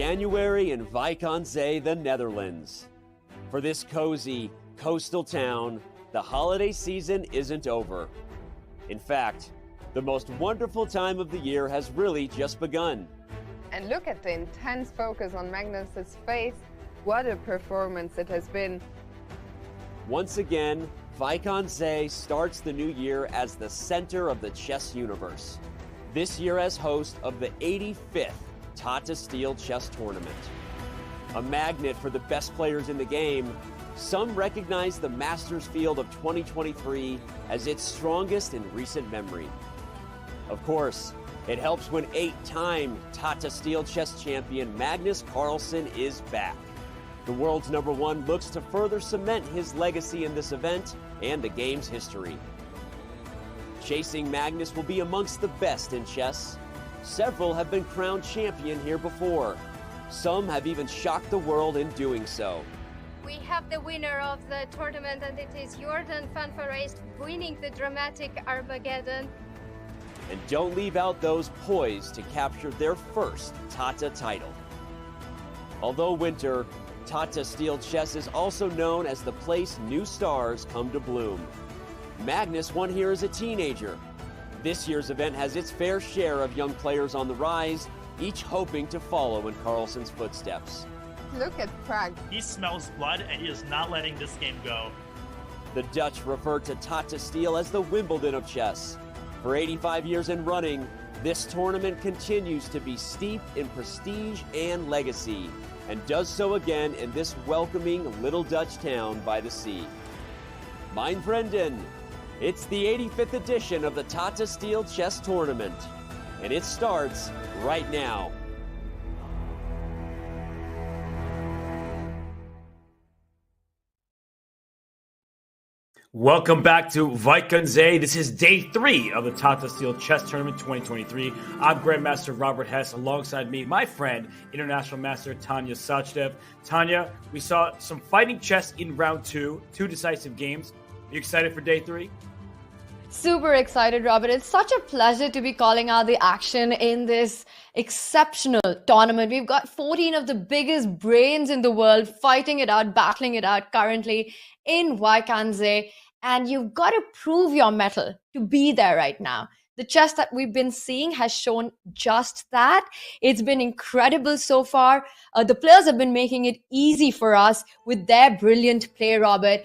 January in Wijk aan Zee, the Netherlands. For this cozy coastal town, the holiday season isn't over. In fact, the most wonderful time of the year has really just begun. And look at the intense focus on Magnus's face. What a performance it has been. Once again, Wijk aan Zee starts the new year as the center of the chess universe. This year as host of the 85th Tata Steel chess tournament. A magnet for the best players in the game, some recognize the Masters field of 2023 as its strongest in recent memory. Of course, it helps when 8-time Tata Steel chess champion Magnus Carlsen is back. The world's #1 looks to further cement his legacy in this event and the game's history. Chasing Magnus will be amongst the best in chess. Several have been crowned champion here before. Some have even shocked the world in doing so. We have the winner of the tournament, and it is Jordan van Vereest winning the dramatic Armageddon. And don't leave out those poised to capture their first Tata title. Although winter, Tata Steel chess is also known as the place new stars come to bloom. Magnus won here as a teenager. This year's event has its fair share of young players on the rise, each hoping to follow in Carlsen's footsteps. Look at Prague. He smells blood and he is not letting this game go. The Dutch refer to Tata Steel as the Wimbledon of chess. For 85 years in running, this tournament continues to be steeped in prestige and legacy, and does so again in this welcoming little Dutch town by the sea. Mein Vrienden, it's the 85th edition of the Tata Steel Chess Tournament, and it starts right now. Welcome back to Wijk aan Zee. This is day 3 of the Tata Steel Chess Tournament 2023. I'm Grandmaster Robert Hess. Alongside me, my friend, International Master Tanya Sachdev. Tanya, we saw some fighting chess in round 2, 2 decisive games. Are you excited for day 3? Super excited, Robert. It's such a pleasure to be calling out the action in this exceptional tournament. We've got 14 of the biggest brains in the world fighting it out, battling it out currently in Wijk aan Zee. And you've got to prove your mettle to be there right now. The chess that we've been seeing has shown just that. It's been incredible so far. The players have been making it easy for us with their brilliant play, Robert.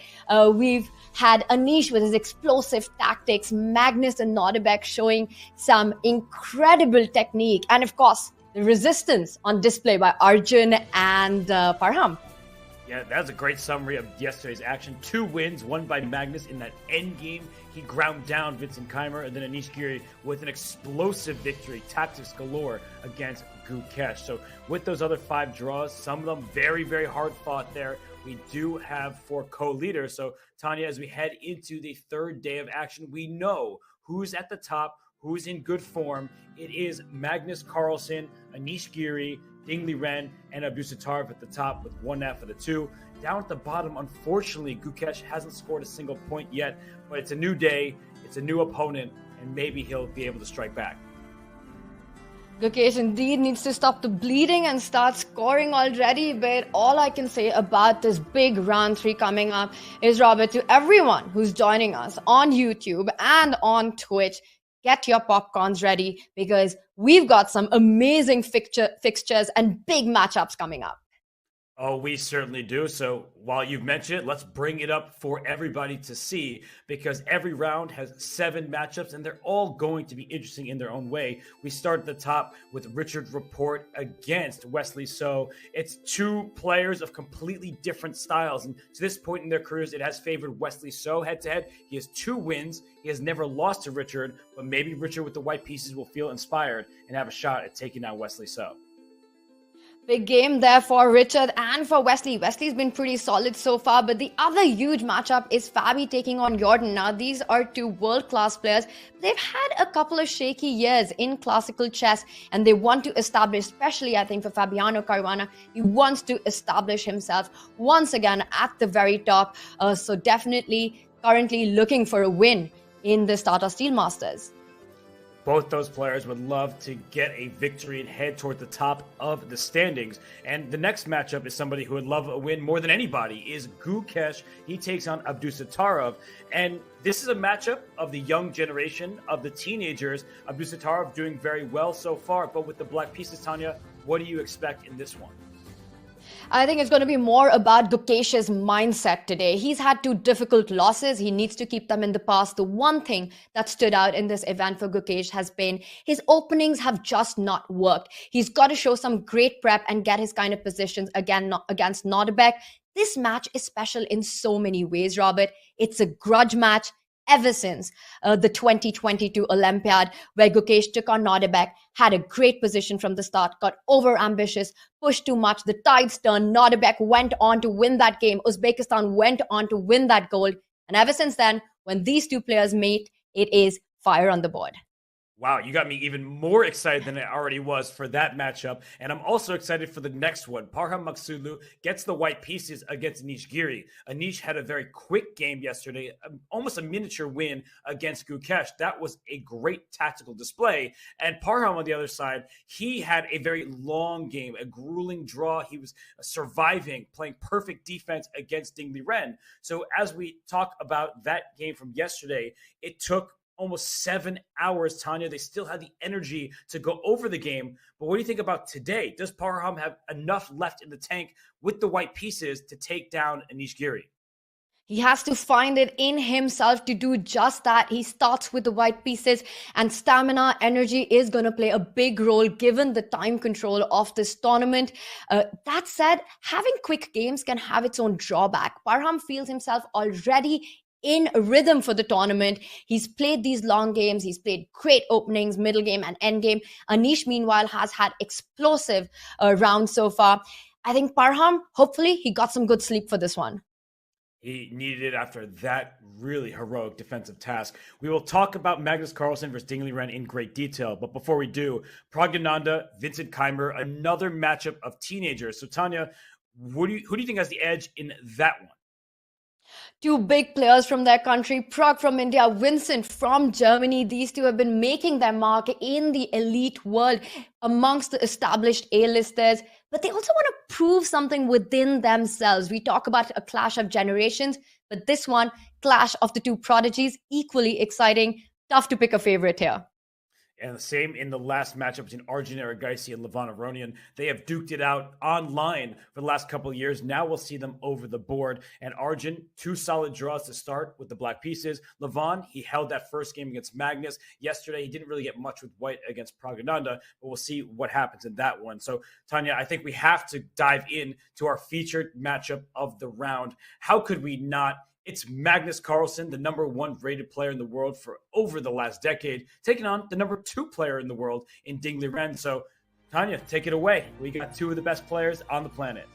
We've had Anish with his explosive tactics, Magnus and Nordirbek showing some incredible technique, and of course, the resistance on display by Arjun and Parham. Yeah, that was a great summary of yesterday's action. 2 wins, one by Magnus in that Endgame. He ground down Vincent Keimer, and then Anish Giri with an explosive victory, tactics galore against Gukesh. So with those other 5 draws, some of them very, very hard fought there. We do have 4 co-leaders. So Tanya, as we head into the 3rd day of action, we know who's at the top, who's in good form. It is Magnus Carlsen, Anish Giri, Ding Liren, and Abdusattorov at the top with 1 out for the 2. Down at the bottom, unfortunately, Gukesh hasn't scored a single point yet, but it's a new day, it's a new opponent, and maybe he'll be able to strike back. Gukesh indeed needs to stop the bleeding and start scoring already, but all I can say about this big round 3 coming up is, Robert, to everyone who's joining us on YouTube and on Twitch, get your popcorns ready because we've got some amazing fixtures and big matchups coming up. Oh, we certainly do. So while you've mentioned it, let's bring it up for everybody to see because every round has 7 matchups and they're all going to be interesting in their own way. We start at the top with Richard Rapport against Wesley So. It's 2 players of completely different styles. And to this point in their careers, it has favored Wesley So head-to-head. He has 2 wins. He has never lost to Richard, but maybe Richard with the white pieces will feel inspired and have a shot at taking down Wesley So. Big game there for Richard and for Wesley. Wesley's been pretty solid so far, but the other huge matchup is Fabi taking on Jordan. Now, these are 2 world-class players. They've had a couple of shaky years in classical chess, and they want to establish, especially, I think, for Fabiano Caruana, he wants to establish himself once again at the very top. So definitely currently looking for a win in the Tata Steel Masters. Both those players would love to get a victory and head toward the top of the standings. And the next matchup is somebody who would love a win more than anybody, is Gukesh. He takes on Abdusattorov. And this is a matchup of the young generation, of the teenagers. Abdusattorov doing very well so far, but with the black pieces, Tanya, what do you expect in this one? I think it's going to be more about Gukesh's mindset today. He's had 2 difficult losses. He needs to keep them in the past. The one thing that stood out in this event for Gukesh has been his openings have just not worked. He's got to show some great prep and get his kind of positions again against Nordirbek. This match is special in so many ways, Robert. It's a grudge match ever since the 2022 Olympiad, where Gukesh took on Nordirbek, had a great position from the start, got over-ambitious, pushed too much, the tides turned, Nordirbek went on to win that game, Uzbekistan went on to win that gold, and ever since then, when these 2 players meet, it is fire on the board. Wow, you got me even more excited than I already was for that matchup. And I'm also excited for the next one. Parham Maksudlu gets the white pieces against Anish Giri. Anish had a very quick game yesterday, almost a miniature win against Gukesh. That was a great tactical display. And Parham on the other side, he had a very long game, a grueling draw. He was surviving, playing perfect defense against Ding Liren. So as we talk about that game from yesterday, it took almost 7 hours, Tanya. They still had the energy to go over the game. But what do you think about today? Does Parham have enough left in the tank with the white pieces to take down Anish Giri? He has to find it in himself to do just that. He starts with the white pieces, and stamina, energy is going to play a big role given the time control of this tournament. That said, having quick games can have its own drawback. Parham feels himself already in rhythm for the tournament. He's played these long games. He's played great openings, middle game, and end game. Anish, meanwhile, has had explosive rounds so far. I think Parham, hopefully, he got some good sleep for this one. He needed it after that really heroic defensive task. We will talk about Magnus Carlsen versus Ding Liren in great detail. But before we do, Praggnanandhaa, Vincent Keymer, another matchup of teenagers. So, Tanya, who do you think has the edge in that one? 2 big players from their country, Prag from India, Vincent from Germany. These 2 have been making their mark in the elite world amongst the established A-listers, but they also want to prove something within themselves. We talk about a clash of generations, but this one, clash of the 2 prodigies, equally exciting. Tough to pick a favorite here. And the same in the last matchup between Arjun Erigaisi and Levon Aronian. They have duked it out online for the last couple of years. Now we'll see them over the board. And Arjun, 2 solid draws to start with the black pieces. Levon, he held that first game against Magnus. Yesterday, he didn't really get much with white against Praggnanandhaa, but we'll see what happens in that one. So, Tanya, I think we have to dive in to our featured matchup of the round. How could we not? It's Magnus Carlsen, the number 1 rated player in the world for over the last decade, taking on the number 2 player in the world in Ding Liren. So, Tanya, take it away. We got 2 of the best players on the planet.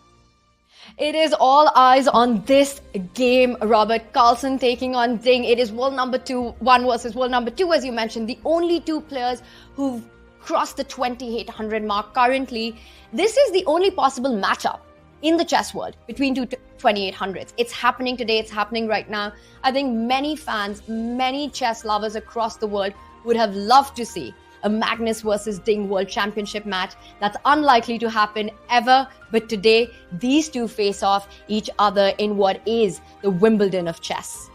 It is all eyes on this game, Robert. Carlsen taking on Ding. It is world number 1 versus world number 2, as you mentioned. The only 2 players who've crossed the 2800 mark currently. This is the only possible matchup in the chess world between 2 2800s. It's happening today. It's happening right now. I think many fans, many chess lovers across the world would have loved to see a Magnus versus Ding World Championship match. That's unlikely to happen ever. But today, these 2 face off each other in what is the Wimbledon of chess.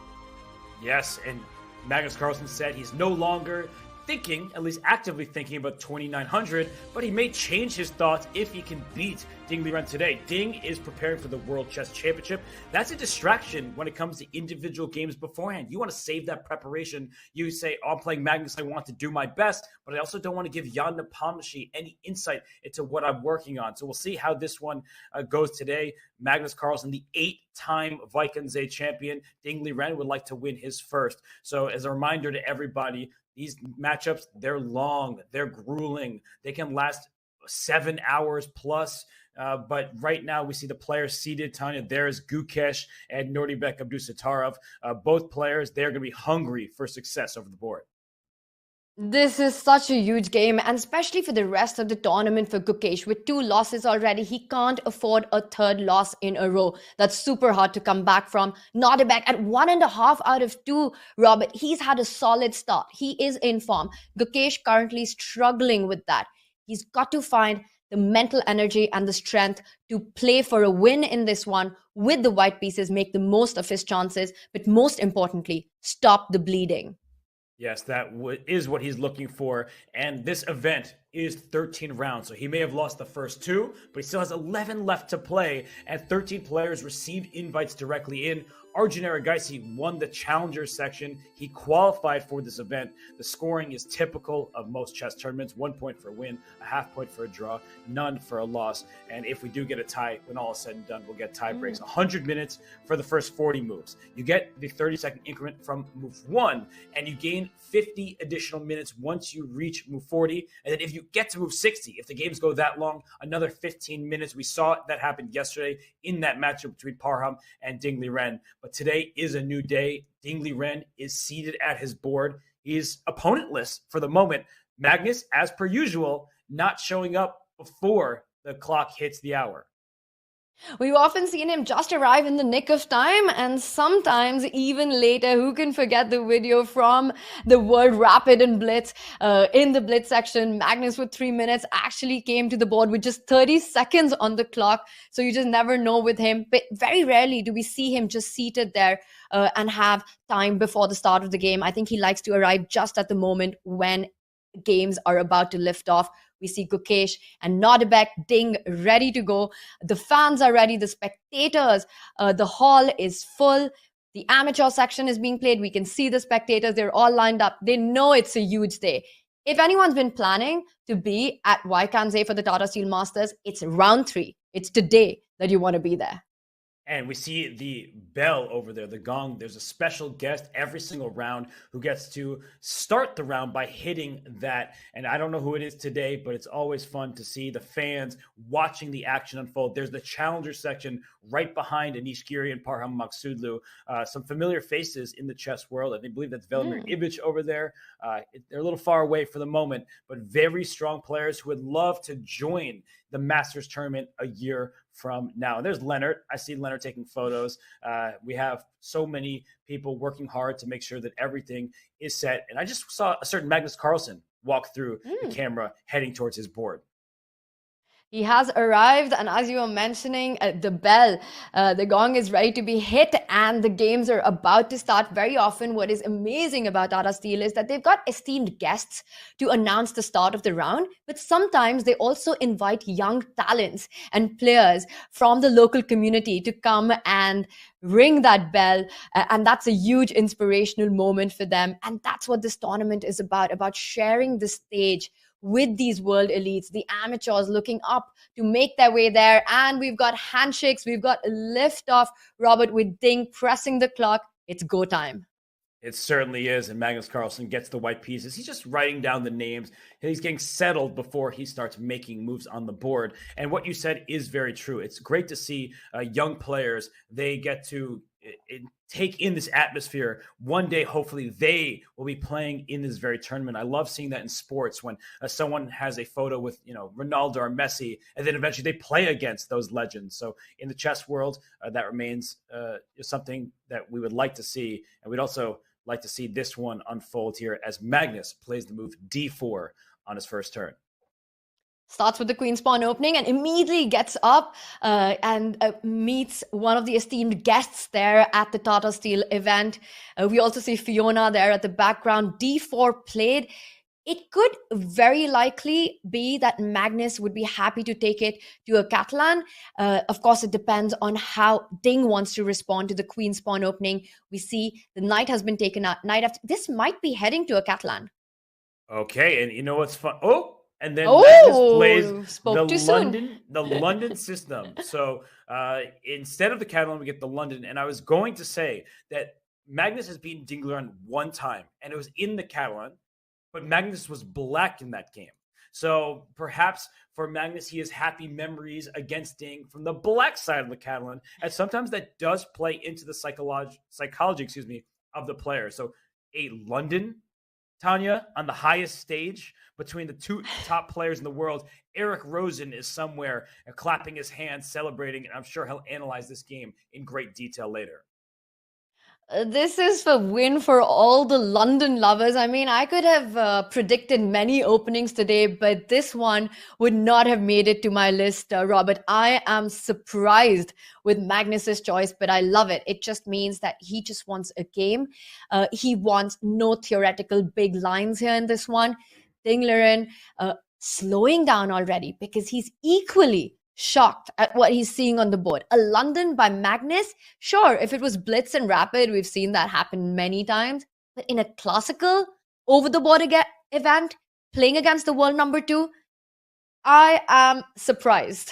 Yes, and Magnus Carlsen said he's no longer thinking, at least actively thinking about 2900, but he may change his thoughts if he can beat Ding Liren today. Ding is preparing for the World Chess Championship. That's a distraction when it comes to individual games beforehand. You want to save that preparation. You say, oh, I'm playing Magnus, I want to do my best, but I also don't want to give Jan Nepomniachtchi any insight into what I'm working on. So we'll see how this one goes today. Magnus Carlsen, the 8-time Wijk champion. Ding Liren would like to win his first. So as a reminder to everybody, these matchups, they're long, they're grueling. They can last 7 hours plus. But right now we see the players seated. Tanya, there's Gukesh and Nordirbek Abdusattorov. Both players, they're going to be hungry for success over the board. This is such a huge game, and especially for the rest of the tournament for Gukesh. With 2 losses already, he can't afford a third loss in a row. That's super hard to come back from. Nordirbek at 1.5 out of 2, Robert. He's had a solid start. He is in form. Gukesh currently struggling with that. He's got to find the mental energy and the strength to play for a win in this one with the white pieces, make the most of his chances, but most importantly, stop the bleeding. Yes, that is what he's looking for. And this event is 13 rounds. So he may have lost the first 2, but he still has 11 left to play. And 13 players received invites directly in. Arjun Aragaisi won the challenger section. He qualified for this event. The scoring is typical of most chess tournaments: 1 point for a win, a half point for a draw, none for a loss. And if we do get a tie, when all is said and done, we'll get tie breaks. 100 minutes for the first 40 moves. You get the 30-second increment from move 1, and you gain 50 additional minutes once you reach move 40. And then if you get to move 60, if the games go that long, another 15 minutes. We saw that happen yesterday in that matchup between Parham and Ding Liren. But today is a new day. Ding Liren is seated at his board. He's opponentless for the moment. Magnus, as per usual, not showing up before the clock hits the hour. We've often seen him just arrive in the nick of time, and sometimes even later. Who can forget the video from the World Rapid and Blitz? In the Blitz section, Magnus with 3 minutes actually came to the board with just 30 seconds on the clock. So you just never know with him. But very rarely do we see him just seated there and have time before the start of the game. I think he likes to arrive just at the moment when games are about to lift off. We see Gukesh and Nordirbek, Ding ready to go. The fans are ready. The spectators, the hall is full. The amateur section is being played. We can see the spectators. They're all lined up. They know it's a huge day. If anyone's been planning to be at Wijk for the Tata Steel Masters, it's round 3. It's today that you want to be there. And we see the bell over there, the gong. There's a special guest every single round who gets to start the round by hitting that. And I don't know who it is today, but it's always fun to see the fans watching the action unfold. There's the challenger section right behind Anish Giri and Parham Maksudlu. Some familiar faces in the chess world. I believe that's Velimir Ibic over there. They're a little far away for the moment, but very strong players who would love to join the Masters tournament a year from now. And there's Leonard. I see Leonard taking photos. We have so many people working hard to make sure that everything is set. And I just saw a certain Magnus Carlsen walk through the camera heading towards his board. He has arrived, and as you were mentioning, the bell, the gong is ready to be hit, and the games are about to start. Very often, what is amazing about Tata Steel is that they've got esteemed guests to announce the start of the round, but sometimes they also invite young talents and players from the local community to come and ring that bell, and that's a huge inspirational moment for them. And that's what this tournament is about sharing the stage with these world elites, the amateurs looking up to make their way there. And we've got handshakes, we've got liftoff, Robert, with Ding pressing the clock. It's go time. It certainly is. And Magnus Carlsen gets the white pieces. He's just writing down the names. He's getting settled before he starts making moves on the board. And what you said is very true. It's great to see young players. They get to take in this atmosphere. One day, hopefully, they will be playing in this very tournament. I love seeing that in sports when someone has a photo with, Ronaldo or Messi, and then eventually they play against those legends. So in the chess world, that remains something that we would like to see. And we'd also like to see this one unfold here as Magnus plays the move d4 on his first turn. Starts with the Queen's Pawn opening and immediately gets up and meets one of the esteemed guests there at the Tata Steel event. We also see Fiona there at the background. D4 played. It could very likely be that Magnus would be happy to take it to a Catalan. Of course, it depends on how Ding wants to respond to the Queen's Pawn opening. We see the knight has been taken out. Knight after this might be heading to a Catalan. Okay, and you know what's fun? And then Magnus plays the London system. So instead of the Catalan, we get the London. And I was going to say that Magnus has beaten Ding Liren one time, and it was in the Catalan, but Magnus was black in that game. So perhaps for Magnus, he has happy memories against Ding from the black side of the Catalan, and sometimes that does play into the psychology, of the player. So a London Tanya, on the highest stage between the two top players in the world, Eric Rosen is somewhere clapping his hands, celebrating, and I'm sure he'll analyze this game in great detail later. This is a win for all the London lovers. I mean, I could have predicted many openings today, but this one would not have made it to my list, Robert. I am surprised with Magnus's choice, but I love it. It just means that he just wants a game. He wants no theoretical big lines here in this one. Ding Liren slowing down already because he's equally shocked at what he's seeing on the board. A London by Magnus? Sure, if it was blitz and rapid, we've seen that happen many times. But in a classical, over-the-board event, playing against the world number 2, I am surprised.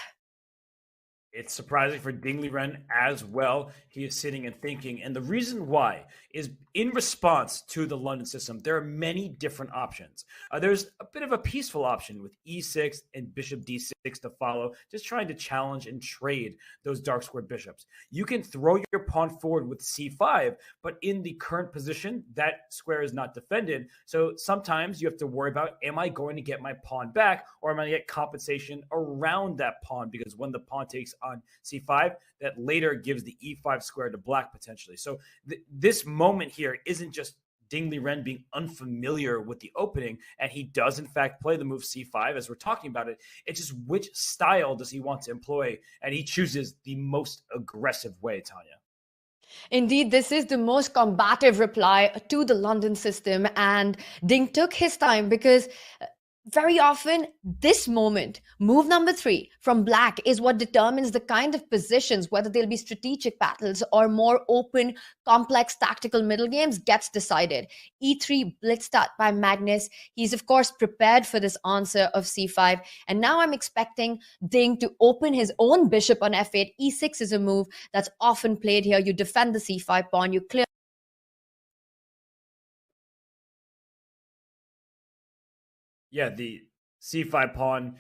It's surprising for Ding Liren as well. He is sitting and thinking. And the reason why is in response to the London system, there are many different options. There's a bit of a peaceful option with e6 and bishop d6 to follow, just trying to challenge and trade those dark squared bishops. You can throw your pawn forward with c5, but in the current position, that square is not defended. So sometimes you have to worry about, am I going to get my pawn back, or am I going to get compensation around that pawn? Because when the pawn takes on c5, that later gives the e5 square to black potentially. So this moment here isn't just Ding Liren being unfamiliar with the opening, and he does in fact play the move c5 as we're talking about it. It's just which style does he want to employ, and he chooses the most aggressive way, Tanya. Indeed, this is the most combative reply to the London system, and Ding took his time because very often, this moment, move number 3 from black is what determines the kind of positions, whether they'll be strategic battles or more open, complex tactical middle games, gets decided. E3 blitzed out by Magnus. He's, of course, prepared for this answer of c5. And now I'm expecting Ding to open his own bishop on f8. e6 is a move that's often played here. You defend the c5 pawn, you clear. Yeah, the c5 pawn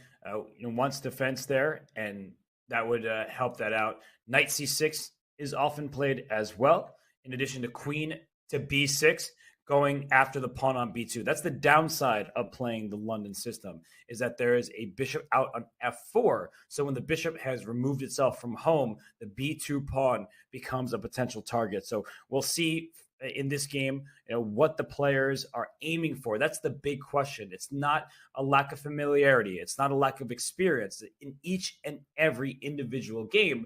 wants defense there, and that would help that out. Knight c6 is often played as well, in addition to queen to b6, going after the pawn on b2. That's the downside of playing the London system, is that there is a bishop out on f4. So when the bishop has removed itself from home, the b2 pawn becomes a potential target. So we'll see in this game, what the players are aiming for. That's the big question. It's not a lack of familiarity. It's not a lack of experience. In each and every individual game,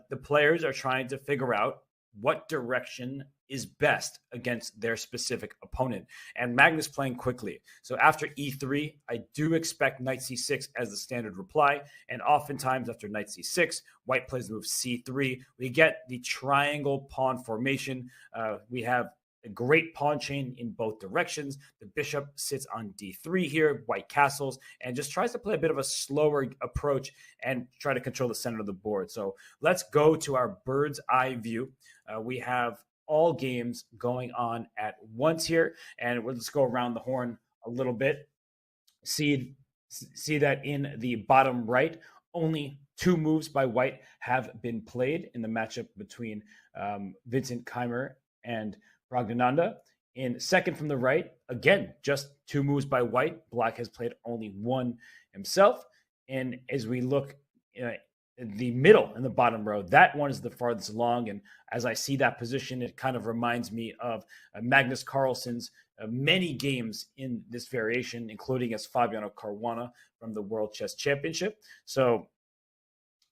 the players are trying to figure out what direction is best against their specific opponent. And Magnus playing quickly. So after e3, I do expect knight c6 as the standard reply. And oftentimes after knight c6, white plays the move c3. We get the triangle pawn formation. We have a great pawn chain in both directions. The bishop sits on d3 here, white castles, and just tries to play a bit of a slower approach and try to control the center of the board. So let's go to our bird's eye view. We have all games going on at once here, and let's go around the horn a little bit. See that in the bottom right, only 2 moves by white have been played in the matchup between Vincent Keimer and Praggnanandhaa. In second from the right, again, just 2 moves by white. Black has played only 1 himself. And as we look the middle in the bottom row, that one is the farthest along. And as I see that position, it kind of reminds me of Magnus Carlsen's many games in this variation, including as Fabiano Caruana from the World Chess Championship. So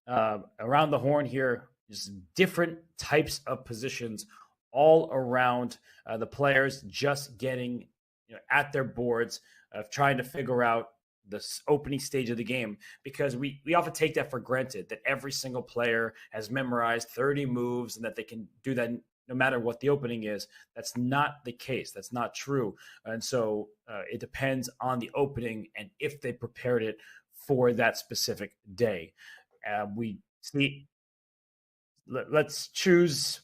around the horn here, just different types of positions all around the players just getting at their boards, trying to figure out the opening stage of the game, because we often take that for granted, that every single player has memorized 30 moves and that they can do that no matter what the opening is. That's not the case. That's not true. And so it depends on the opening and if they prepared it for that specific day. We see, let's choose,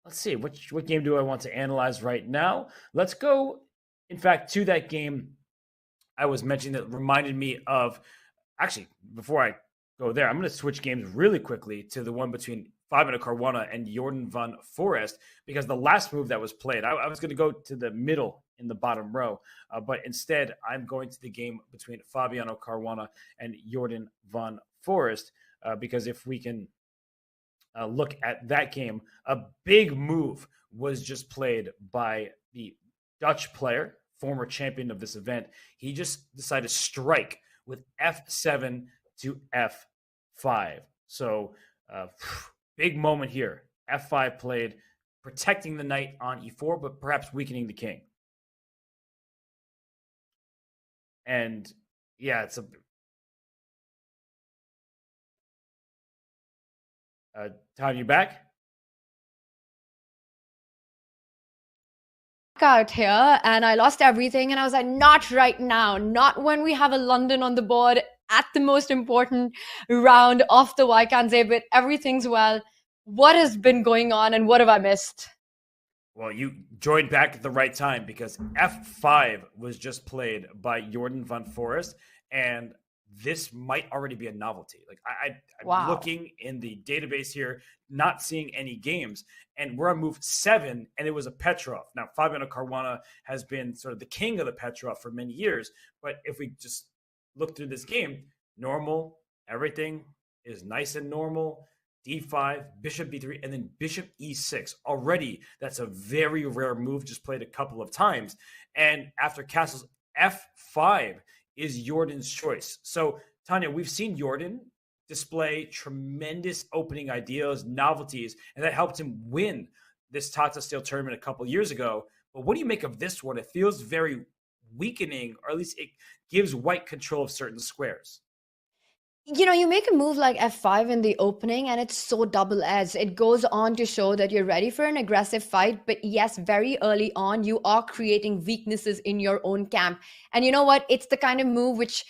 let's see, what game do I want to analyze right now? Let's go, in fact, to that game I was mentioning that reminded me of, actually, before I go there, I'm going to switch games really quickly to the one between Fabiano Caruana and Jordan van Forest, because the last move that was played, I was going to go to the middle in the bottom row, but instead I'm going to the game between Fabiano Caruana and Jordan van Forest, because if we can look at that game, a big move was just played by the Dutch player, former champion of this event. He just decided to strike with F7 to F5. So big moment here. F5 played, protecting the knight on E4, but perhaps weakening the king. And yeah, it's a... Todd, you back? Out here, and I lost everything, and I was like, not right now, not when we have a London on the board at the most important round of the Wijk, but everything's well. What has been going on, and what have I missed? Well, you joined back at the right time, because F5 was just played by Jordan van Forest, and this might already be a novelty. Like I'm looking in the database here, not seeing any games, and we're on move 7, and it was a Petrov. Now, Fabiano Caruana has been sort of the king of the Petrov for many years, but if we just look through this game, normal, everything is nice and normal. D5, bishop b3, and then bishop e6. Already, that's a very rare move, just played a couple of times. And after castles, F5 is Jordan's choice. So, Tanya, we've seen Jordan display tremendous opening ideas, novelties, and that helped him win this Tata Steel tournament a couple years ago. But what do you make of this one? It feels very weakening, or at least it gives White control of certain squares. You know, you make a move like F5 in the opening, and it's so double-edged. It goes on to show that you're ready for an aggressive fight, but yes, very early on, you are creating weaknesses in your own camp. And you know what? It's the kind of move which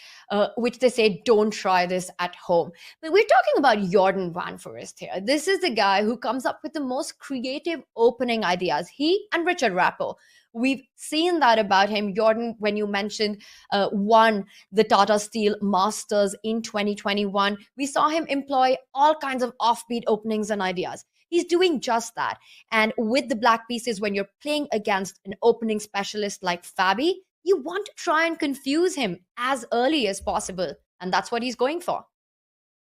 they say, don't try this at home. But we're talking about Jordan van Forest here. This is the guy who comes up with the most creative opening ideas. He and Richard Rappo. We've seen that about him. Jordan, when you mentioned, won the Tata Steel Masters in 2021. We saw him employ all kinds of offbeat openings and ideas. He's doing just that. And with the black pieces, when you're playing against an opening specialist like Fabi, you want to try and confuse him as early as possible. And that's what he's going for.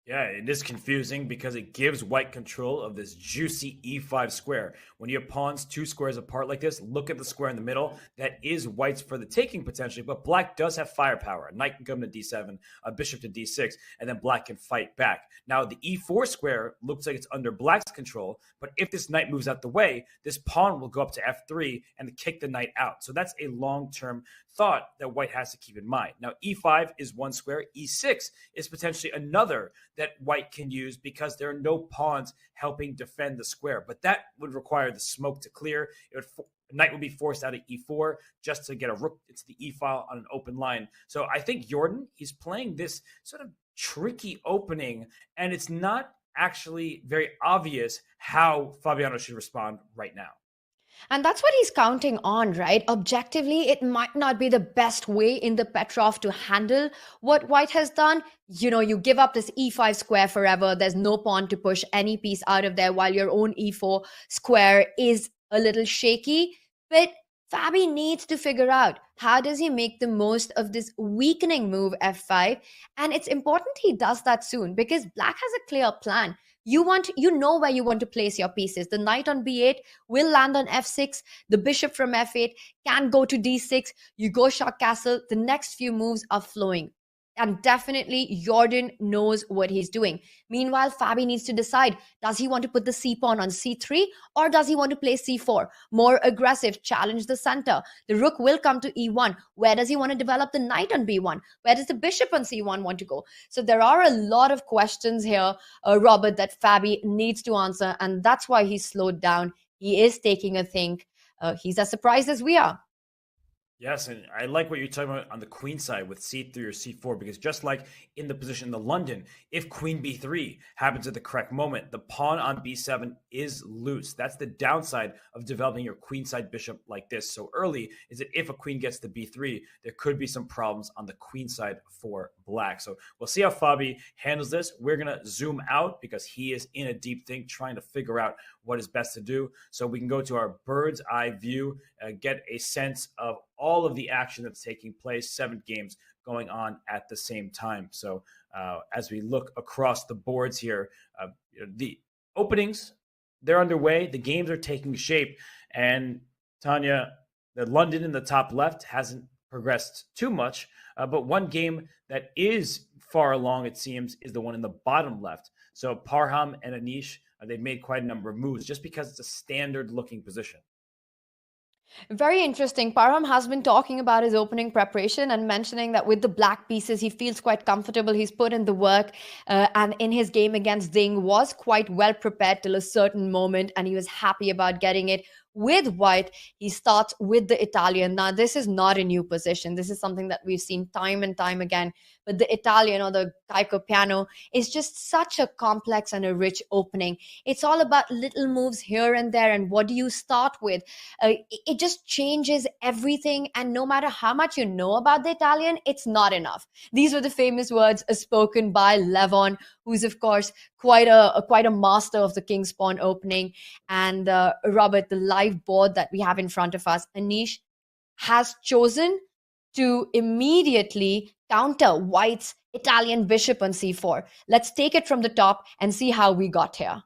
Yeah, it is confusing because it gives White control of this juicy e5 square. When you have pawns 2 squares apart like this, look at the square in the middle. That is White's for the taking potentially, but Black does have firepower. A knight can come to d7, a bishop to d6, and then Black can fight back. Now, the e4 square looks like it's under Black's control, but if this knight moves out the way, this pawn will go up to f3 and kick the knight out. So that's a long-term thought that White has to keep in mind. Now, e5 is one square. E6 is potentially another that White can use because there are no pawns helping defend the square. But that would require the smoke to clear. Knight would be forced out of e4 just to get a rook into the e file on an open line. So I think Jordan, he's playing this sort of tricky opening, and it's not actually very obvious how Fabiano should respond right now. And that's what he's counting on, right? Objectively, it might not be the best way in the Petrov to handle what White has done. You know, you give up this e5 square forever. There's no pawn to push any piece out of there, while your own e4 square is a little shaky. But Fabi needs to figure out, how does he make the most of this weakening move f5? And it's important he does that soon, because Black has a clear plan. You know where you want to place your pieces. The knight on b8 will land on f6. The bishop from f8 can go to d6. You go shot castle. The next few moves are flowing. And definitely Jordan knows what he's doing. Meanwhile, Fabi needs to decide, does he want to put the c pawn on c3, or does he want to play c4? More aggressive, challenge the center. The rook will come to e1. Where does he want to develop the knight on b1? Where does the bishop on c1 want to go? So there are a lot of questions here, Robert, that Fabi needs to answer. And that's why he's slowed down. He is taking a think. He's as surprised as we are. Yes, and I like what you're talking about on the queen side with c3 or c4, because just like in the position in the London, if queen b3 happens at the correct moment, the pawn on b7 is loose. That's the downside of developing your queenside bishop like this so early, is that if a queen gets to b3, there could be some problems on the queen side for black. So we'll see how Fabi handles this. We're going to zoom out because he is in a deep think trying to figure out what is best to do. So we can go to our bird's eye view, get a sense of all of the action that's taking place, 7 games going on at the same time. So as we look across the boards here, the openings, they're underway. The games are taking shape. And Tanya, the London in the top left hasn't progressed too much, but one game that is far along, it seems, is the one in the bottom left. So Parham and Anish, they've made quite a number of moves just because it's a standard looking position. Very interesting. Parham has been talking about his opening preparation and mentioning that with the black pieces, he feels quite comfortable. He's put in the work, and in his game against Ding was quite well prepared till a certain moment, and he was happy about getting it. With white, he starts with the Italian. Now, this is not a new position. This is something that we've seen time and time again. But the Italian, or the Caico piano, is just such a complex and a rich opening. It's all about little moves here and there. And what do you start with? It just changes everything. And no matter how much you know about the Italian, it's not enough. These were the famous words spoken by Levon, who's, of course, quite a master of the King's Pawn opening. And Robert, the live board that we have in front of us, Anish has chosen to immediately counter white's Italian bishop on c4. Let's take it from the top and see how we got here.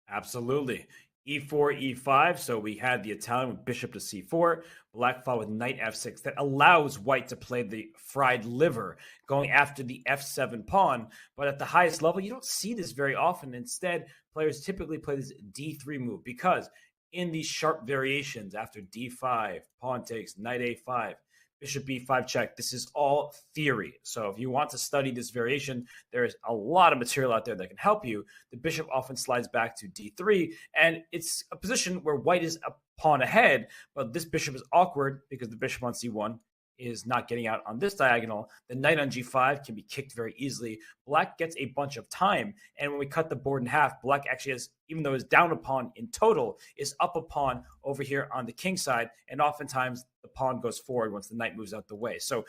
Absolutely. e4, e5. So we had the Italian with bishop to c4. Black fought with knight f6. That allows white to play the fried liver, going after the f7 pawn. But at the highest level, you don't see this very often. Instead, players typically play this d3 move, because in these sharp variations after d5, pawn takes, knight a5, bishop b5 check, this is all theory. So if you want to study this variation, there is a lot of material out there that can help you. The bishop often slides back to d3, and it's a position where white is a pawn ahead, but this bishop is awkward because the bishop on c1 is not getting out on this diagonal. The knight on g5 can be kicked very easily. Black gets a bunch of time, and when we cut the board in half, black actually has, even though it's down a pawn in total, is up a pawn over here on the king side, and oftentimes the pawn goes forward once the knight moves out the way. So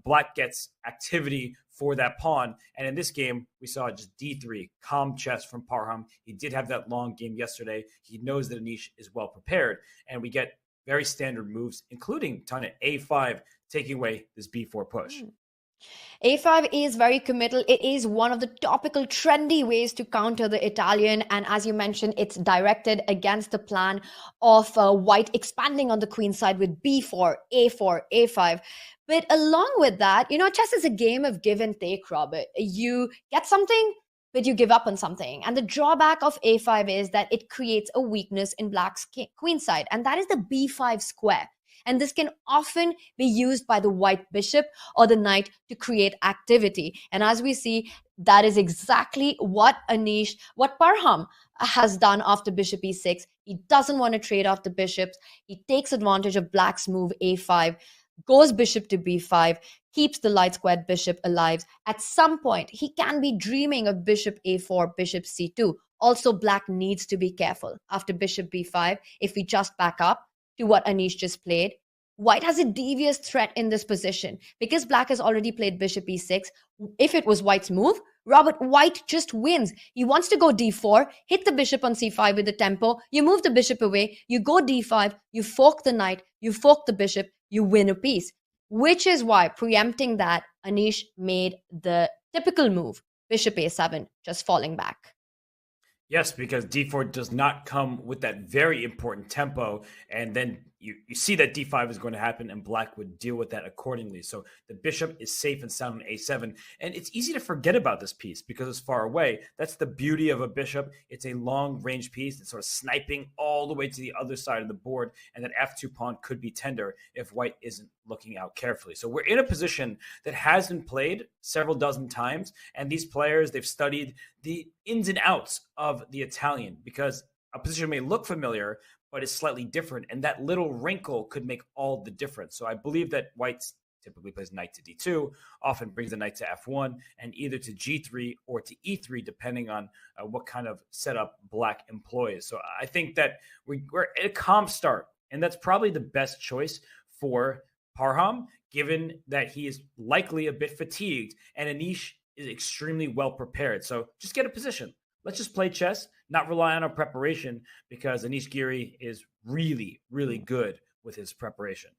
black gets activity for that pawn, and in this game, we saw just d3, calm chess from Parham. He did have that long game yesterday. He knows that Anish is well prepared, and we get very standard moves, including Tanya a5, taking away this b4 push. A5 is very committal. It is one of the topical, trendy ways to counter the Italian. And as you mentioned, it's directed against the plan of white expanding on the queen side with b4, a4, a5. But along with that, chess is a game of give and take, Robert. You get something, but you give up on something. And the drawback of a5 is that it creates a weakness in black's queen side, and that is the b5 square. And this can often be used by the white bishop or the knight to create activity. And as we see, that is exactly what Parham has done after bishop e6. He doesn't want to trade off the bishops. He takes advantage of black's move a5, goes bishop to b5, keeps the light squared bishop alive. At some point, he can be dreaming of bishop a4, bishop c2. Also, black needs to be careful after bishop b5. If we just back up to what Anish just played, white has a devious threat in this position. Because black has already played bishop e6, if it was white's move, Robert, white just wins. He wants to go d4, hit the bishop on c5 with the tempo, you move the bishop away, you go d5, you fork the knight, you fork the bishop, you win a piece. Which is why, preempting that, Anish made the typical move, bishop a7, just falling back. Yes, because d4 does not come with that very important tempo, and then you see that d5 is going to happen, and black would deal with that accordingly. So the bishop is safe and sound on a7, and it's easy to forget about this piece because it's far away. That's the beauty of a bishop. It's a long-range piece that's sort of sniping all the way to the other side of the board, and that f2 pawn could be tender if white isn't looking out carefully. So we're in a position that has been played several dozen times, and these players, they've studied the ins and outs of the Italian, because a position may look familiar, but is slightly different. And that little wrinkle could make all the difference. So I believe that White typically plays knight to d2, often brings the knight to f1, and either to g3 or to e3, depending on what kind of setup Black employs. So I think that we're at a calm start, and that's probably the best choice for Parham, given that he is likely a bit fatigued, and Anish is extremely well prepared. So just get a position. Let's just play chess, not rely on our preparation, because Anish Giri is really, really good with his preparation.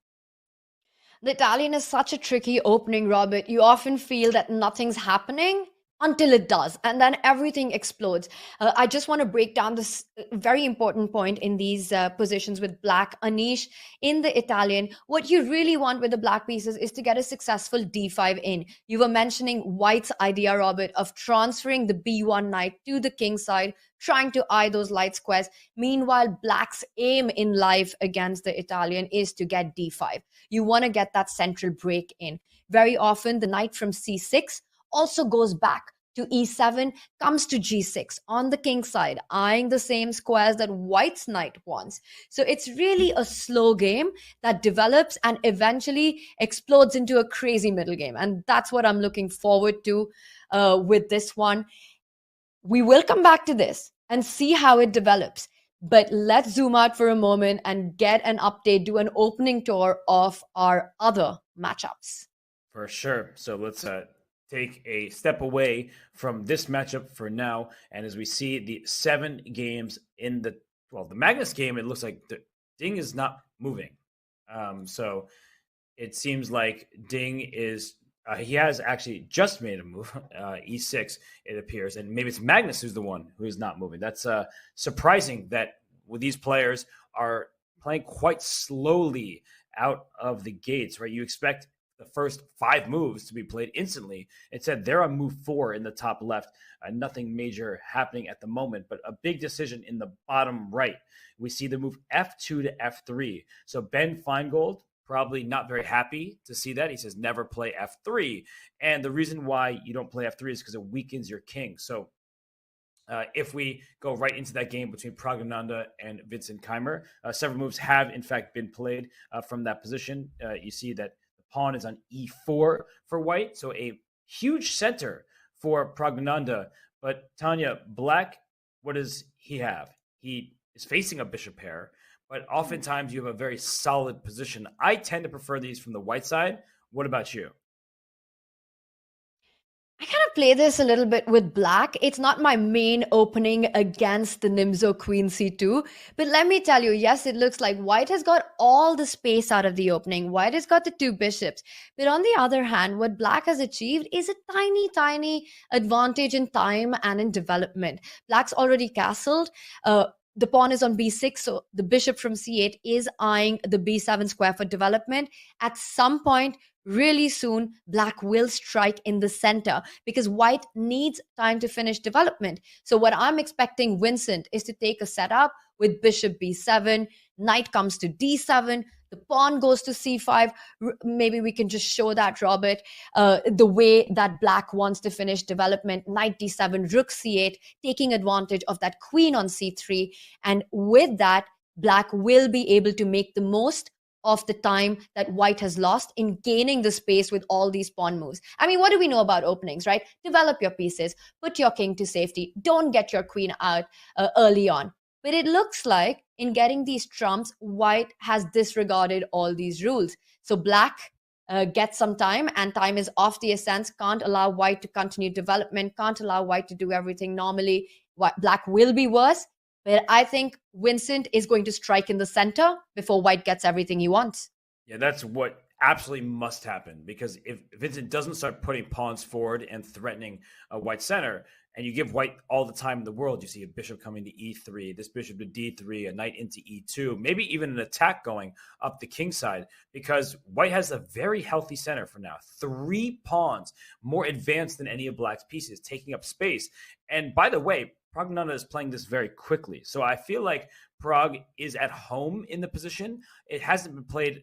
The Italian is such a tricky opening, Robert. You often feel that nothing's happening until it does, and then everything explodes. I just want to break down this very important point in these positions with Black. Anish, in the Italian, what you really want with the Black pieces is to get a successful d5 in. You were mentioning White's idea, Robert, of transferring the b1 knight to the king side, trying to eye those light squares. Meanwhile, Black's aim in life against the Italian is to get d5. You want to get that central break in. Very often, the knight from c6 also goes back to e7, comes to g6 on the king side, eyeing the same squares that White's knight wants. So it's really a slow game that develops and eventually explodes into a crazy middle game. And that's what I'm looking forward to with this one. We will come back to this and see how it develops. But let's zoom out for a moment and get an update, do an opening tour of our other matchups. For sure. So let's take a step away from this matchup for now. And as we see the 7 games in the Magnus game, it looks like the Ding is not moving. So it seems like Ding is, he has actually just made a move, e6, it appears. And maybe it's Magnus who's the one who is not moving. That's surprising that these players are playing quite slowly out of the gates, right? You expect the first 5 moves to be played instantly. It said they're on move 4 in the top left. Nothing major happening at the moment, but a big decision in the bottom right. We see the move f2 to f3. So Ben Feingold, probably not very happy to see that. He says never play f3. And the reason why you don't play f3 is because it weakens your king. So if we go right into that game between Praggnanandhaa and Vincent Keimer, several moves have in fact been played from that position. You see that pawn is on e4 for White, so a huge center for Praggnanandhaa. But Tanya, Black, what does he have? He is facing a bishop pair, but oftentimes you have a very solid position. I tend to prefer these from the White side. What about you? I kind of play this a little bit with Black. It's not my main opening against the Nimzo Queen C2. But let me tell you, yes, it looks like White has got all the space out of the opening. White has got the 2 bishops. But on the other hand, what Black has achieved is a tiny, tiny advantage in time and in development. Black's already castled. The pawn is on b6, so the bishop from c8 is eyeing the b7 square for development. At some point, really soon, Black will strike in the center because White needs time to finish development. So what I'm expecting Vincent is to take a setup with bishop b7, knight comes to d7, the pawn goes to c5. Maybe we can just show that, Robert, the way that Black wants to finish development. Knight d7, rook c8, taking advantage of that queen on c3. And with that, Black will be able to make the most of the time that White has lost in gaining the space with all these pawn moves. I mean, what do we know about openings, right? Develop your pieces, put your king to safety, don't get your queen out early on. But it looks like in getting these trumps, White has disregarded all these rules. So Black gets some time, and time is of the essence, can't allow White to continue development, can't allow White to do everything normally. Black will be worse. But I think Vincent is going to strike in the center before White gets everything he wants. Yeah, that's what absolutely must happen, because if Vincent doesn't start putting pawns forward and threatening a White center, and you give White all the time in the world, you see a bishop coming to e3, this bishop to d3, a knight into e2, maybe even an attack going up the king side, because White has a very healthy center for now. 3 pawns, more advanced than any of Black's pieces, taking up space. And by the way, Praggnanandhaa is playing this very quickly. So I feel like Prag is at home in the position. It hasn't been played,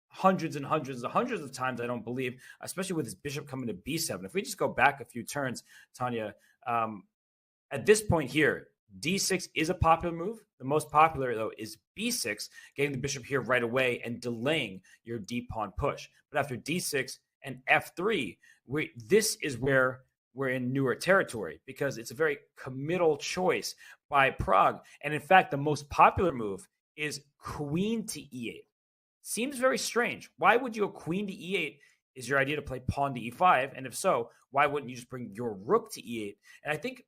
hundreds and hundreds of times, I don't believe, especially with his bishop coming to b7. If we just go back a few turns, Tanya, at this point here, D6 is a popular move. The most popular, though, is B6, getting the bishop here right away and delaying your d-pawn push. But after D6 and F3, this is where we're in newer territory because it's a very committal choice by Prague. And in fact, the most popular move is queen to E8. Seems very strange. Why would you go queen to E8? Is your idea to play pawn to E5? And if so, why wouldn't you just bring your rook to E8? And I think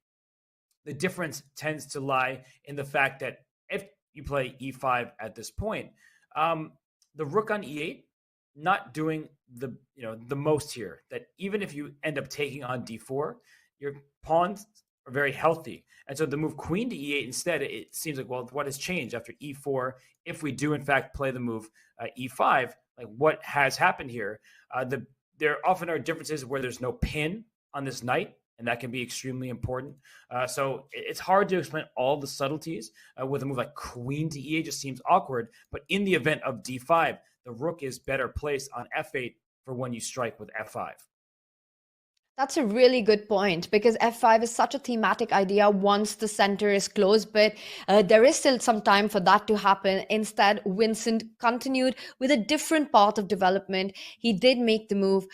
the difference tends to lie in the fact that if you play E5 at this point, the rook on E8 not doing the most here. That even if you end up taking on D4, your pawns are very healthy. And so the move queen to E8 instead, it seems like, well, what has changed after E4? If we do in fact play the move E5, like what has happened here? There often are differences where there's no pin on this knight, and that can be extremely important. So it's hard to explain all the subtleties with a move like queen to E8. Just seems awkward. But in the event of D5, the rook is better placed on F8 for when you strike with F5. That's a really good point because F5 is such a thematic idea once the center is closed, but there is still some time for that to happen. Instead, Vincent continued with a different path of development. He did make the move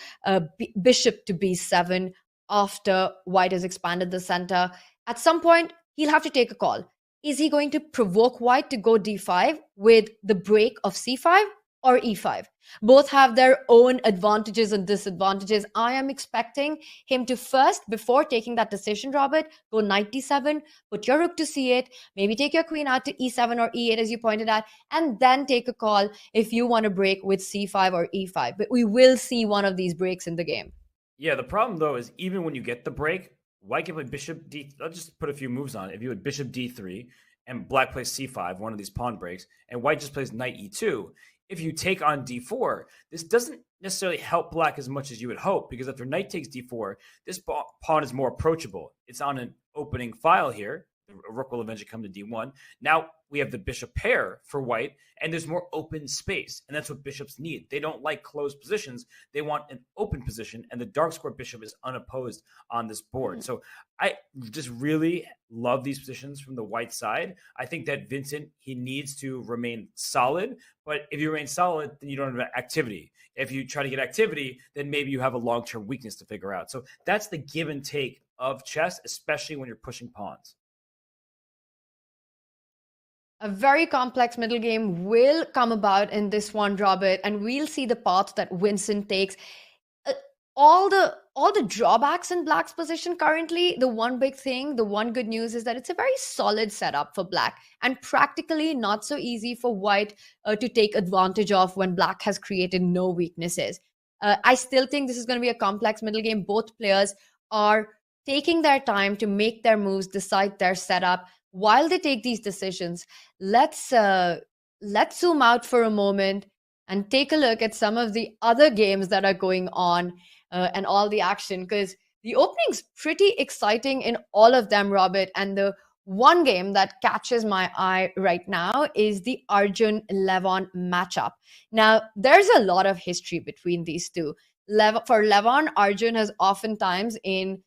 bishop to B7 after White has expanded the center. At some point, he'll have to take a call. Is he going to provoke White to go D5 with the break of C5? Or E5. Both have their own advantages and disadvantages. I am expecting him to first, before taking that decision, Robert, go knight D7, put your rook to C8, maybe take your queen out to E7 or E8, as you pointed out, and then take a call if you want to break with C5 or E5. But we will see one of these breaks in the game. Yeah, the problem, though, is even when you get the break, White can play bishop D. I'll just put a few moves on it. If you had bishop D3 and Black plays C5, one of these pawn breaks, and White just plays knight E2, if you take on D4, this doesn't necessarily help Black as much as you would hope, because after knight takes D4, this pawn is more approachable. It's on an opening file here. The rook will eventually come to D1. Now we have the bishop pair for White, and there's more open space, and that's what bishops need. They don't like closed positions. They want an open position, and the dark square bishop is unopposed on this board. So I just really love these positions from the White side. I think that Vincent, he needs to remain solid, but if you remain solid, then you don't have activity. If you try to get activity, then maybe you have a long-term weakness to figure out. So that's the give and take of chess, especially when you're pushing pawns. A very complex middle game will come about in this one, Robert, and we'll see the path that Vincent takes. All the drawbacks in Black's position currently, the one big thing, the one good news is that it's a very solid setup for Black and practically not so easy for White to take advantage of when Black has created no weaknesses. I still think this is going to be a complex middle game. Both players are taking their time to make their moves, decide their setup. While they take these decisions, let's zoom out for a moment and take a look at some of the other games that are going on and all the action, because the opening's pretty exciting in all of them, Robert. And the one game that catches my eye right now is the Arjun-Levon matchup. Now, there's a lot of history between these two. For Levon, Arjun has oftentimes in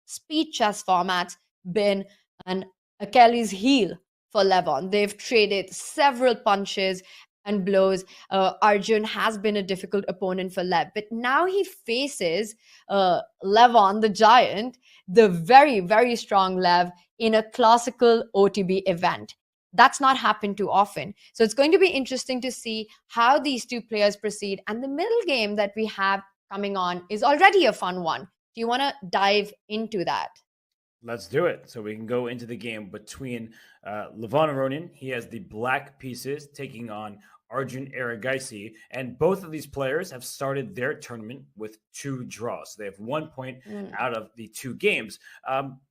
speed chess formats been an Achilles heel for Levon. They've traded several punches and blows. Arjun has been a difficult opponent for Lev, but now he faces Levon, the giant, the very, very strong Lev in a classical OTB event. That's not happened too often. So it's going to be interesting to see how these two players proceed. And the middle game that we have coming on is already a fun one. Do you want to dive into that? Let's do it. So we can go into the game between Levon Aronin. He has the black pieces taking on Arjun Erigaisi. And both of these players have started their tournament with 2 draws. So they have 1 point out of the 2 games.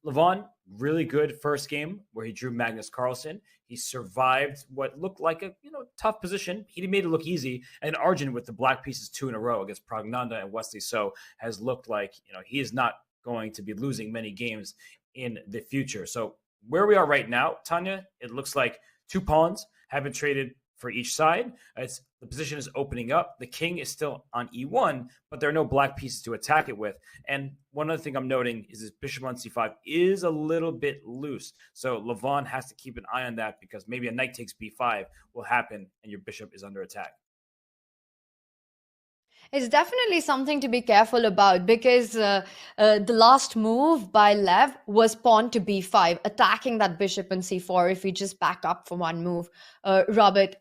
Levon, really good first game where he drew Magnus Carlsen. He survived what looked like a tough position. He made it look easy. And Arjun, with the black pieces 2 in a row against Pragnanda and Wesley So, has looked like he is not going to be losing many games in the future. So where we are right now, Tanya, it looks like 2 pawns have been traded for each side. It's the position is opening up. The king is still on e1, but there are no black pieces to attack it with. And one other thing I'm noting is this bishop on c5 is a little bit loose. So Levon has to keep an eye on that, because maybe a knight takes b5 will happen and your bishop is under attack. It's definitely something to be careful about, because the last move by Lev was pawn to b5, attacking that bishop on c4 if we just back up for one move. Robert,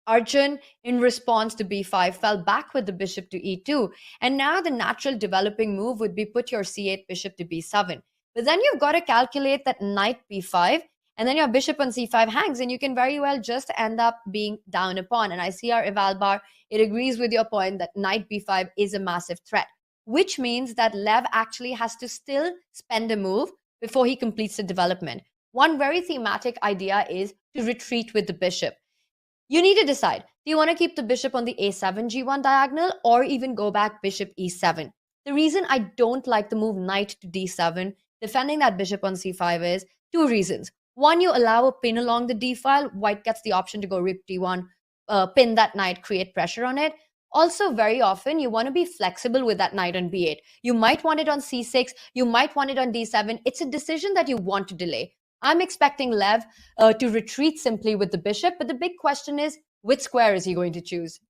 Arjun, in response to b5, fell back with the bishop to e2. And now the natural developing move would be put your c8 bishop to b7. But then you've got to calculate that knight b5, and then your bishop on c5 hangs, and you can very well just end up being down a pawn. And I see our eval bar, it agrees with your point that knight b5 is a massive threat, which means that Lev actually has to still spend a move before he completes the development. One very thematic idea is to retreat with the bishop. You need to decide, do you want to keep the bishop on the a7 g1 diagonal, or even go back bishop e7? The reason I don't like the move knight to d7, defending that bishop on c5, is two reasons. One, you allow a pin along the d file. White gets the option to go rook d1, pin that knight, create pressure on it. Also, very often, you want to be flexible with that knight on b8. You might want it on c6, you might want it on d7. It's a decision that you want to delay. I'm expecting Lev to retreat simply with the bishop, but the big question is, which square is he going to choose?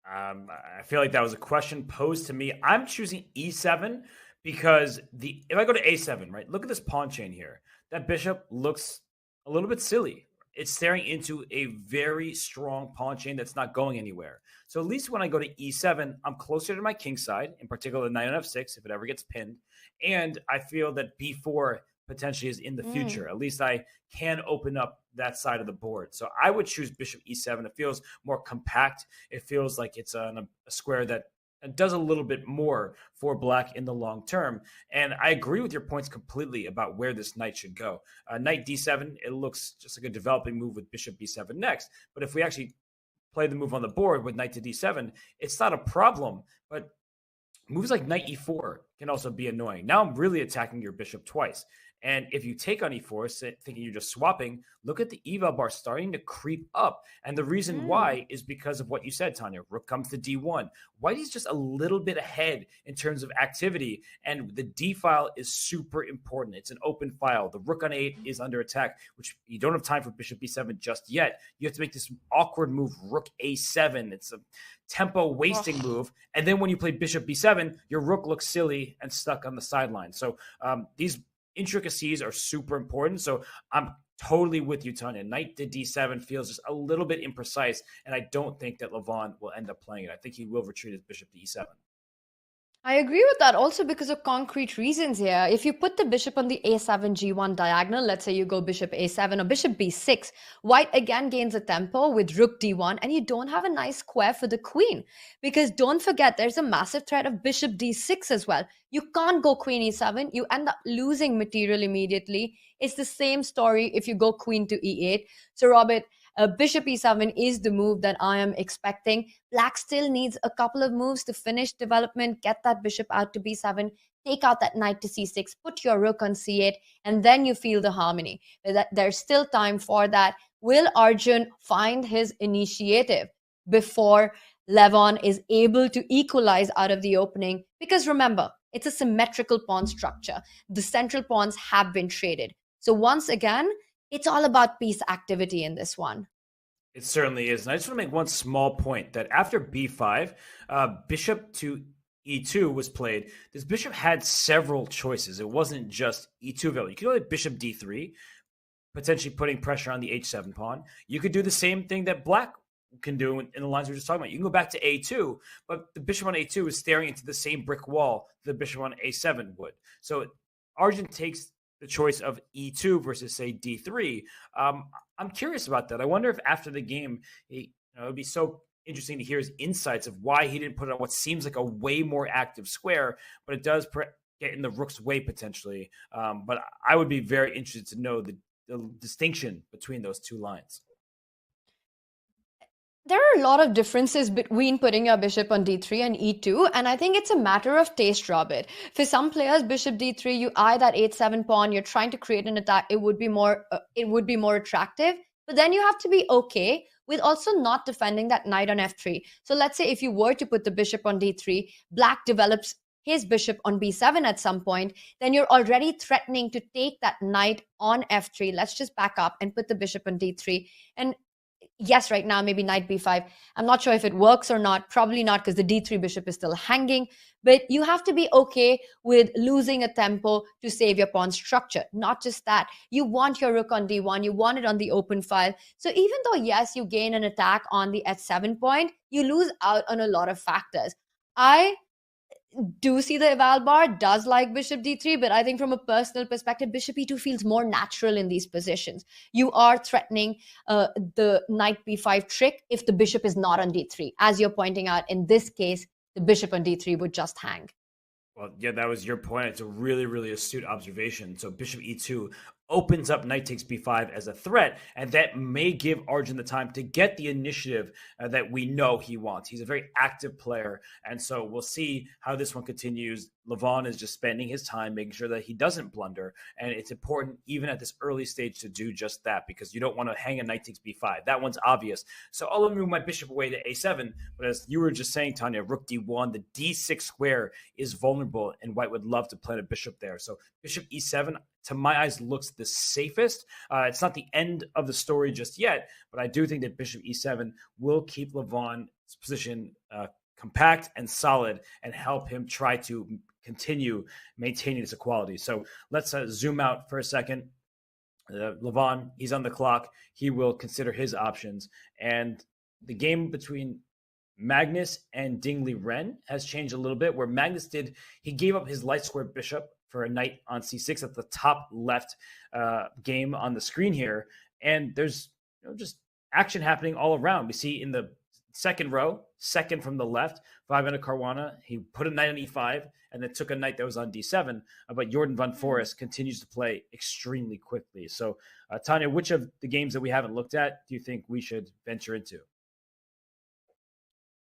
I feel like that was a question posed to me. I'm choosing e7 because if I go to a7, right, look at this pawn chain here. That bishop looks a little bit silly. It's staring into a very strong pawn chain that's not going anywhere. So at least when I go to e7, I'm closer to my king side, in particular the knight on f6, if it ever gets pinned. And I feel that b4 potentially is in the future. At least I can open up that side of the board. So I would choose bishop e7. It feels more compact. It feels like it's a square that does a little bit more for black in the long term. And I agree with your points completely about where this knight should go. Knight d7, it looks just like a developing move with bishop b7 next. But if we actually play the move on the board with knight to d7, it's not a problem. But moves like knight e4 can also be annoying. Now I'm really attacking your bishop twice. And if you take on e4, thinking you're just swapping, look at the eval bar starting to creep up. And the reason why is because of what you said, Tanya. Rook comes to d1. White is just a little bit ahead in terms of activity. And the d file is super important. It's an open file. The rook on 8 is under attack, which you don't have time for bishop b7 just yet. You have to make this awkward move, rook a7. It's a tempo wasting move. And then when you play bishop b7, your rook looks silly and stuck on the sideline. So these intricacies are super important. So I'm totally with you, Tanya. Knight to d7 feels just a little bit imprecise, and I don't think that Levon will end up playing it. I think he will retreat his bishop to e7. I agree with that also because of concrete reasons here. If you put the bishop on the a7 g1 diagonal, let's say you go bishop a7 or bishop b6, white again gains a tempo with rook d1, and you don't have a nice square for the queen. Because don't forget, there's a massive threat of bishop d6 as well. You can't go queen e7. You end up losing material immediately. It's the same story if you go queen to e8. So Robert, bishop e7 is the move that I am expecting. Black still needs a couple of moves to finish development, get that bishop out to b7, take out that knight to c6, put your rook on c8, and then you feel the harmony. There's still time for that. Will Arjun find his initiative before Levon is able to equalize out of the opening? Because remember, it's a symmetrical pawn structure. The central pawns have been traded. So once again, it's all about piece activity in this one. It certainly is. And I just want to make one small point that after b5, bishop to e2 was played. This bishop had several choices. It wasn't just e2 value. You could go like bishop d3, potentially putting pressure on the h7 pawn. You could do the same thing that black can do in the lines we were just talking about. You can go back to a2, but the bishop on a2 is staring into the same brick wall the bishop on a7 would. So Arjun takes the choice of e2 versus, say, d3. I'm curious about that. I wonder if after the game, it would be so interesting to hear his insights of why he didn't put it on what seems like a way more active square, but it does get in the rook's way potentially. But I would be very interested to know the distinction between those two lines. There are a lot of differences between putting your bishop on d3 and e2, and I think it's a matter of taste, Robert. For some players, bishop d3, you eye that h7 pawn, you're trying to create an attack, it would be more attractive. But then you have to be okay with also not defending that knight on f3. So let's say if you were to put the bishop on d3, black develops his bishop on b7 at some point, then you're already threatening to take that knight on f3. Let's just back up and put the bishop on d3. And yes, right now, maybe knight b5. I'm not sure if it works or not. Probably not, because the d3 bishop is still hanging. But you have to be okay with losing a tempo to save your pawn structure. Not just that. You want your rook on d1. You want it on the open file. So even though, yes, you gain an attack on the h7 point, you lose out on a lot of factors. I do see the eval bar does like bishop d3, but I think from a personal perspective, bishop e2 feels more natural in these positions. You are threatening the knight b5 trick if the bishop is not on d3. As you're pointing out, in this case, the bishop on d3 would just hang. Well, yeah, that was your point. It's a really, really astute observation. So bishop e2 opens up knight takes b5 as a threat, and that may give Arjun the time to get the initiative that we know he wants. He's a very active player, and so we'll see how this one continues. Levon is just spending his time making sure that he doesn't blunder, and it's important even at this early stage to do just that, because you don't want to hang a knight takes b5. That one's obvious. So I'll move my bishop away to a7, but as you were just saying, Tanya, rook d1, the d6 square is vulnerable, and White would love to plant a bishop there. So bishop e7, to my eyes, looks the safest. It's not the end of the story just yet, but I do think that bishop e7 will keep Levon's position compact and solid and help him try to continue maintaining this equality. So let's zoom out for a second. Levon, he's on the clock. He will consider his options. And the game between Magnus and Ding Liren has changed a little bit, where Magnus he gave up his light square bishop for a knight on c6 at the top left game on the screen here. And there's just action happening all around. We see in the second row, second from the left, Fabiano Caruana, he put a knight on e5 and then took a knight that was on d7. But Jordan van Forest continues to play extremely quickly. So, Tanya, which of the games that we haven't looked at do you think we should venture into?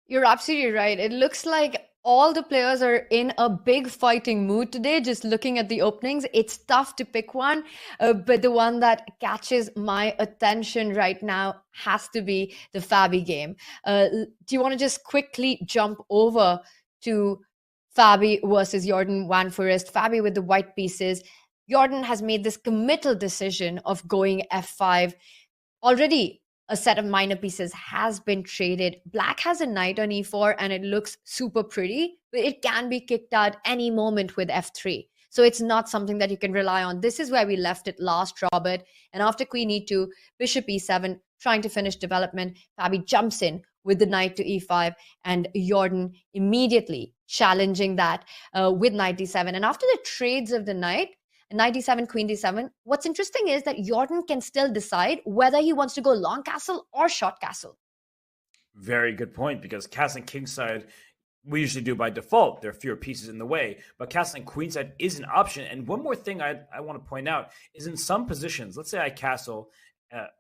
You're absolutely right. It looks like all the players are in a big fighting mood today. Just looking at the openings, it's tough to pick one, but the one that catches my attention right now has to be the Fabi game. Do you want to just quickly jump over to Fabi versus Jordan van Forest? Fabi with the white pieces. Jordan has made this committal decision of going f5. Already, a set of minor pieces has been traded. Black has a knight on e4 and it looks super pretty, but it can be kicked out any moment with f3. So it's not something that you can rely on. This is where we left it last, Robert. And after queen e2, bishop e7, trying to finish development, Fabi jumps in with the knight to e5 and Jordan immediately challenging that with knight d7. And after the trades of the knight d7, queen d7. What's interesting is that Jordan can still decide whether he wants to go long castle or short castle. Very good point, because castling kingside we usually do by default. There are fewer pieces in the way, but castling queenside is an option. And one more thing I want to point out is in some positions, let's say I castle,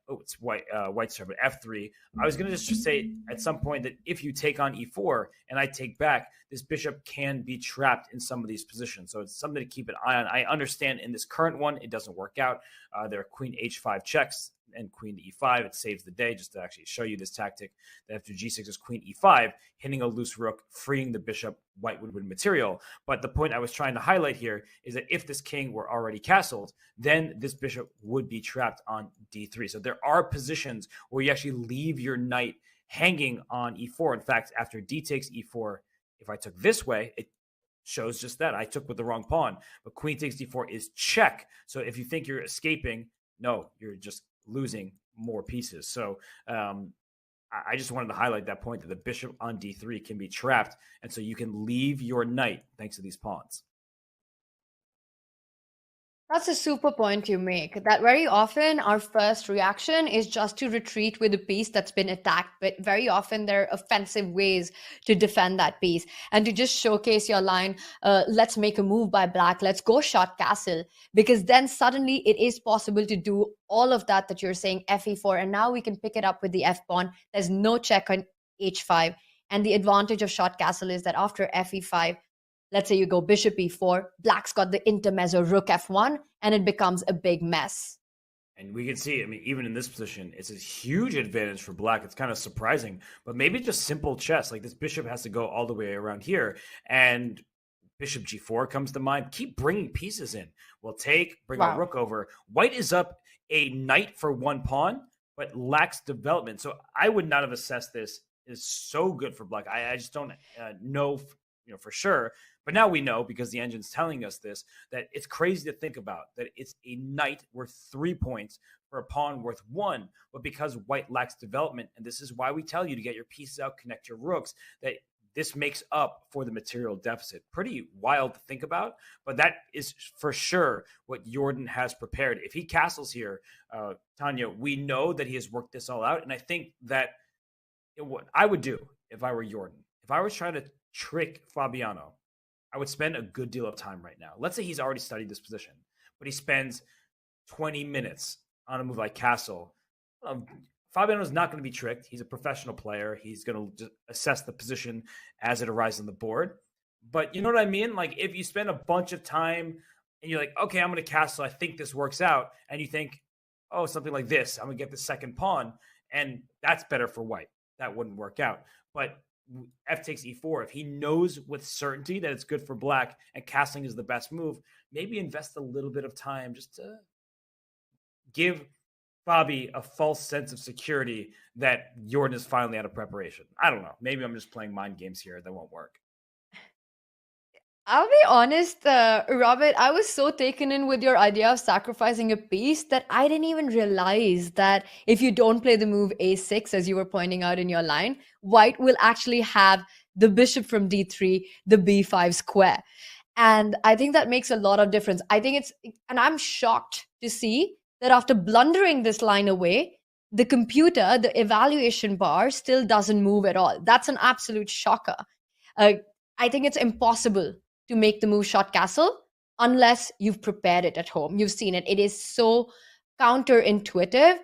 it's white serve at f3. I was going to just say at some point that if you take on e4 and I take back, this bishop can be trapped in some of these positions. So it's something to keep an eye on. I understand in this current one, it doesn't work out. There are queen h5 checks and queen to e5. It saves the day just to actually show you this tactic. That after g6 is queen e5, hitting a loose rook, freeing the bishop, white would win material. But the point I was trying to highlight here is that if this king were already castled, then this bishop would be trapped on d3. So there are positions where you actually leave your knight hanging on e4. In fact, after d takes e4, if I took this way, it shows just that. I took with the wrong pawn. But queen takes d4 is check. So if you think you're escaping, no, you're just losing more pieces. So I just wanted to highlight that point that the bishop on d3 can be trapped, and so you can leave your knight thanks to these pawns. That's a super point you make, that very often our first reaction is just to retreat with a piece that's been attacked, but very often there are offensive ways to defend that piece. And to just showcase your line, let's make a move by black, let's go short castle, because then suddenly it is possible to do all of that you're saying, fe4, and now we can pick it up with the f pawn. There's no check on h5, and the advantage of short castle is that after fe5, let's say you go bishop e4, black's got the intermezzo rook f1, and it becomes a big mess. And we can see, I mean, even in this position, it's a huge advantage for black. It's kind of surprising, but maybe just simple chess. Like this bishop has to go all the way around here. And bishop g4 comes to mind. Keep bringing pieces in. We'll bring our rook over. White is up a knight for one pawn, but lacks development. So I would not have assessed this as so good for black. I just don't know for sure. But now we know, because the engine's telling us this, that it's crazy to think about, that it's a knight worth 3 points for a pawn worth 1. But because white lacks development, and this is why we tell you to get your pieces out, connect your rooks, that this makes up for the material deficit. Pretty wild to think about, but that is for sure what Jordan has prepared. If he castles here, Tanya, we know that he has worked this all out. And I think that what I would do if I were Jordan, if I was trying to trick Fabiano, I would spend a good deal of time right now. Let's say he's already studied this position, but he spends 20 minutes on a move like castle. Fabiano's not going to be tricked. He's a professional player. He's going to just assess the position as it arises on the board. But you know what I mean? Like if you spend a bunch of time and you're like, okay, I'm going to castle. I think this works out. And you think, oh, something like this. I'm going to get the second pawn. And that's better for white. That wouldn't work out. But f takes e4. If he knows with certainty that it's good for black and castling is the best move, maybe invest a little bit of time just to give Fabi a false sense of security that Jordan is finally out of preparation. I don't know. Maybe I'm just playing mind games here that won't work. I'll be honest, Robert, I was so taken in with your idea of sacrificing a piece that I didn't even realize that if you don't play the move a6, as you were pointing out in your line, white will actually have the bishop from d3, the b5 square. And I think that makes a lot of difference. And I'm shocked to see that after blundering this line away, the computer, the evaluation bar still doesn't move at all. That's an absolute shocker. I think it's impossible to make the move shot castle unless you've prepared it at home. You've seen it. It is so counterintuitive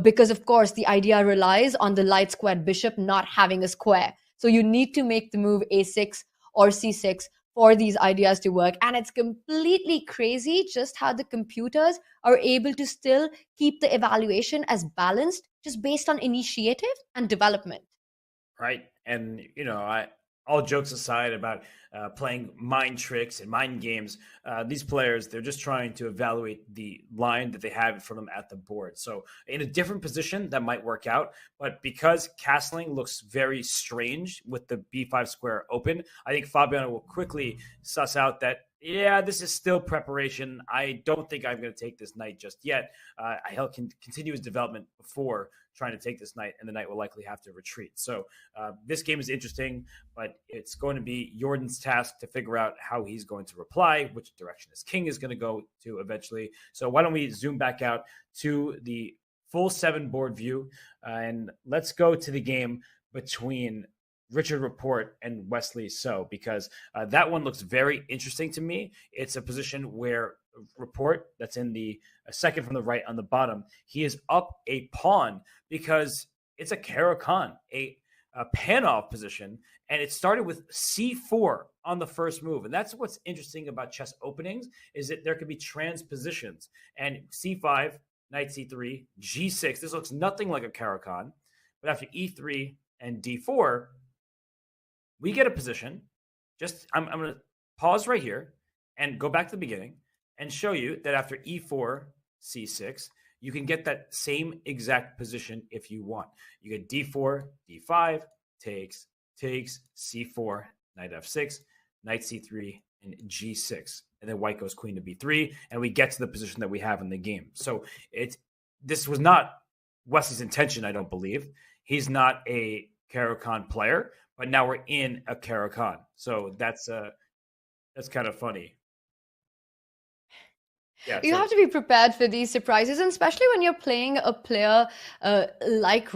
because, of course, the idea relies on the light squared bishop not having a square. So you need to make the move a6 or c6 for these ideas to work. And it's completely crazy just how the computers are able to still keep the evaluation as balanced just based on initiative and development. Right. And, all jokes aside about playing mind tricks and mind games, these players, they're just trying to evaluate the line that they have in front of them at the board. So in a different position, that might work out. But because castling looks very strange with the b5 square open, I think Fabiano will quickly suss out that, yeah, this is still preparation. I don't think I'm going to take this knight just yet. He'll continue his development before trying to take this knight, and the knight will likely have to retreat. So this game is interesting, but it's going to be Jordan's task to figure out how he's going to reply, which direction his king is going to go to eventually. So why don't we zoom back out to the full 7 board view, and let's go to the game between Richard Rapport and Wesley So, because that one looks very interesting to me. It's a position where Rapport, that's in the second from the right on the bottom, he is up a pawn because it's a Caro-Kann, a Panov position, and it started with c4 on the first move. And that's what's interesting about chess openings, is that there could be transpositions. And c5, knight c3, g6, this looks nothing like a Caro-Kann, but after e3 and d4, we get a position. I'm going to pause right here and go back to the beginning and show you that after e4, c6, you can get that same exact position if you want. You get d4, d5, takes, c4, knight f6, knight c3, and g6. And then white goes queen to b3, and we get to the position that we have in the game. So this was not Wesley's intention, I don't believe. He's not a Caro-Kann player, but now we're in a Caro-Kann. So that's kind of funny. Yeah, You have to be prepared for these surprises, and especially when you're playing a player like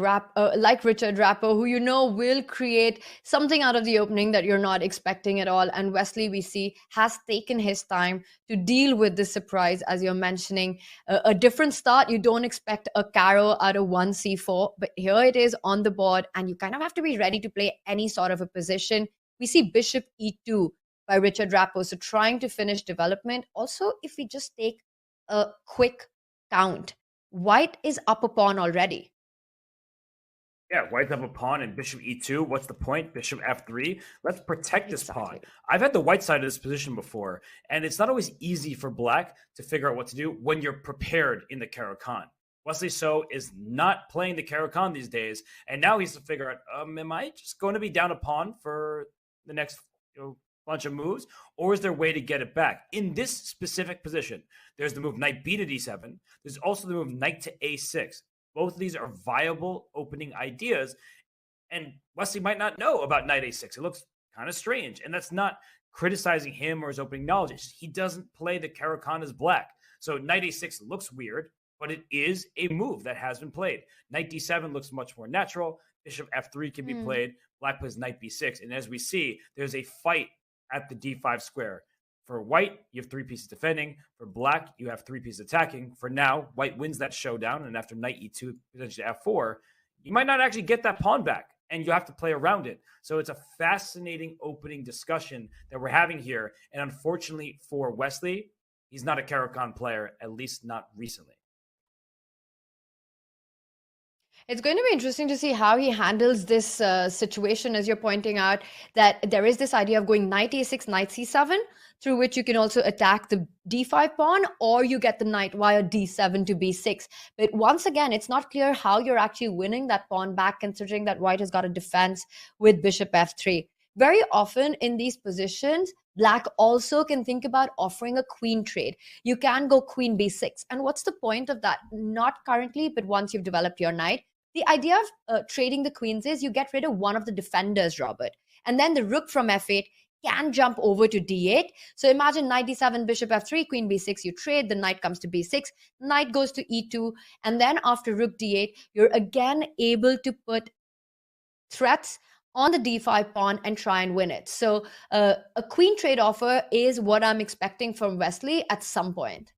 Richard Rapport, who will create something out of the opening that you're not expecting at all. And Wesley, we see, has taken his time to deal with this surprise, as you're mentioning. A different start. You don't expect a Caro out of 1c4, but here it is on the board, and you kind of have to be ready to play any sort of a position. We see bishop e2 by Richard Rapport. So trying to finish development. Also, if we just take a quick count, White is up a pawn already. Yeah, white's up a pawn and bishop e2. What's the point? Bishop f3. Let's protect this pawn. Exactly. I've had the white side of this position before, and it's not always easy for black to figure out what to do when you're prepared in the Caro-Kann. Wesley So is not playing the Caro-Kann these days, and now he's to figure out, am I just going to be down a pawn for the next bunch of moves, or is there a way to get it back? In this specific position, there's the move knight b to d7. There's also the move knight to a6. Both of these are viable opening ideas, and Wesley might not know about knight a6. It looks kind of strange, and that's not criticizing him or his opening knowledge. He doesn't play the Caro-Kann as black, so knight a6 looks weird, but it is a move that has been played. Knight d7 looks much more natural. Bishop f3 can be played. Black plays knight b6, and as we see, there's a fight at the d5 square. For white, you have 3 pieces defending. For black, you have 3 pieces attacking. For now, white wins that showdown, and after knight e2, potentially f4, you might not actually get that pawn back, and you have to play around it. So it's a fascinating opening discussion that we're having here, and unfortunately for Wesley, he's not a Caro-Kann player, at least not recently. It's going to be interesting to see how he handles this situation, as you're pointing out, that there is this idea of going knight a6, knight c7, through which you can also attack the d5 pawn, or you get the knight via d7 to b6. But once again, it's not clear how you're actually winning that pawn back, considering that white has got a defense with bishop f3. Very often in these positions, black also can think about offering a queen trade. You can go queen b6. And what's the point of that? Not currently, but once you've developed your knight. The idea of trading the queens is you get rid of one of the defenders, Robert. And then the rook from f8 can jump over to d8. So imagine knight d7, bishop f3, queen b6, you trade, the knight comes to b6, knight goes to e2, and then after rook d8, you're again able to put threats on the d5 pawn and try and win it. So a queen trade offer is what I'm expecting from Wesley at some point.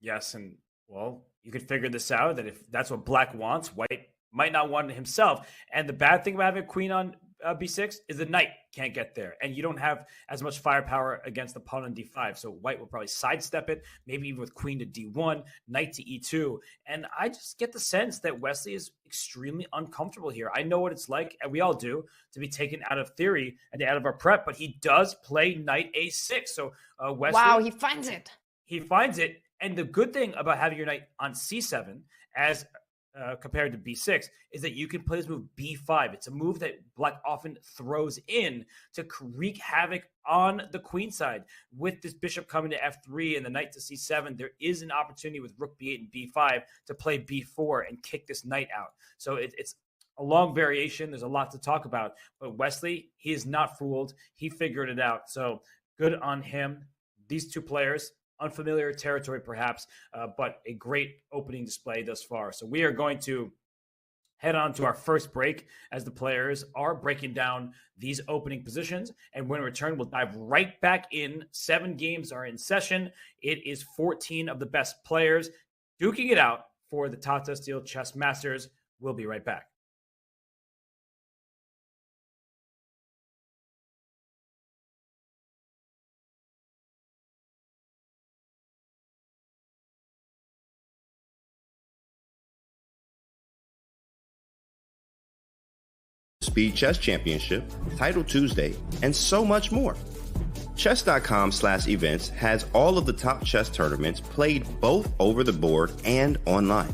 Yes, and well, you could figure this out, that if that's what black wants, white might not want it himself. And the bad thing about having a queen on b6 is the knight can't get there, and you don't have as much firepower against the pawn on d5. So white will probably sidestep it, maybe even with queen to d1, knight to e2. And I just get the sense that Wesley is extremely uncomfortable here. I know what it's like, and we all do, to be taken out of theory and out of our prep, but he does play knight a6. So Wesley, wow, he finds it. He finds it. And the good thing about having your knight on c7 as compared to b6 is that you can play this move b5. It's a move that black often throws in to wreak havoc on the queen side. With this bishop coming to f3 and the knight to c7, there is an opportunity with rook b8 and b5 to play b4 and kick this knight out. So it's a long variation. There's a lot to talk about. But Wesley, he is not fooled. He figured it out. So good on him. These two players, unfamiliar territory perhaps, but a great opening display thus far. So we are going to head on to our first break as the players are breaking down these opening positions. And when we return, we'll dive right back in. 7 games are in session. It is 14 of the best players duking it out for the Tata Steel Chess Masters. We'll be right back. Speed Chess Championship, Title Tuesday, and so much more. Chess.com/events has all of the top chess tournaments played both over the board and online.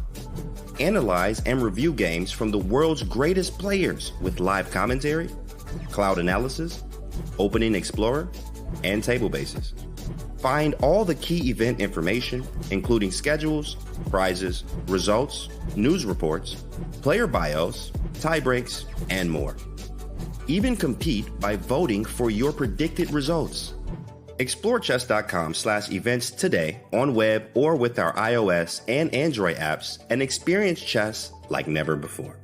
Analyze and review games from the world's greatest players with live commentary, cloud analysis, opening explorer, and table bases. Find all the key event information, including schedules, prizes, results, news reports, player bios, tie breaks, and more. Even compete by voting for your predicted results. Explore chess.com/events today on web or with our iOS and Android apps and experience chess like never before.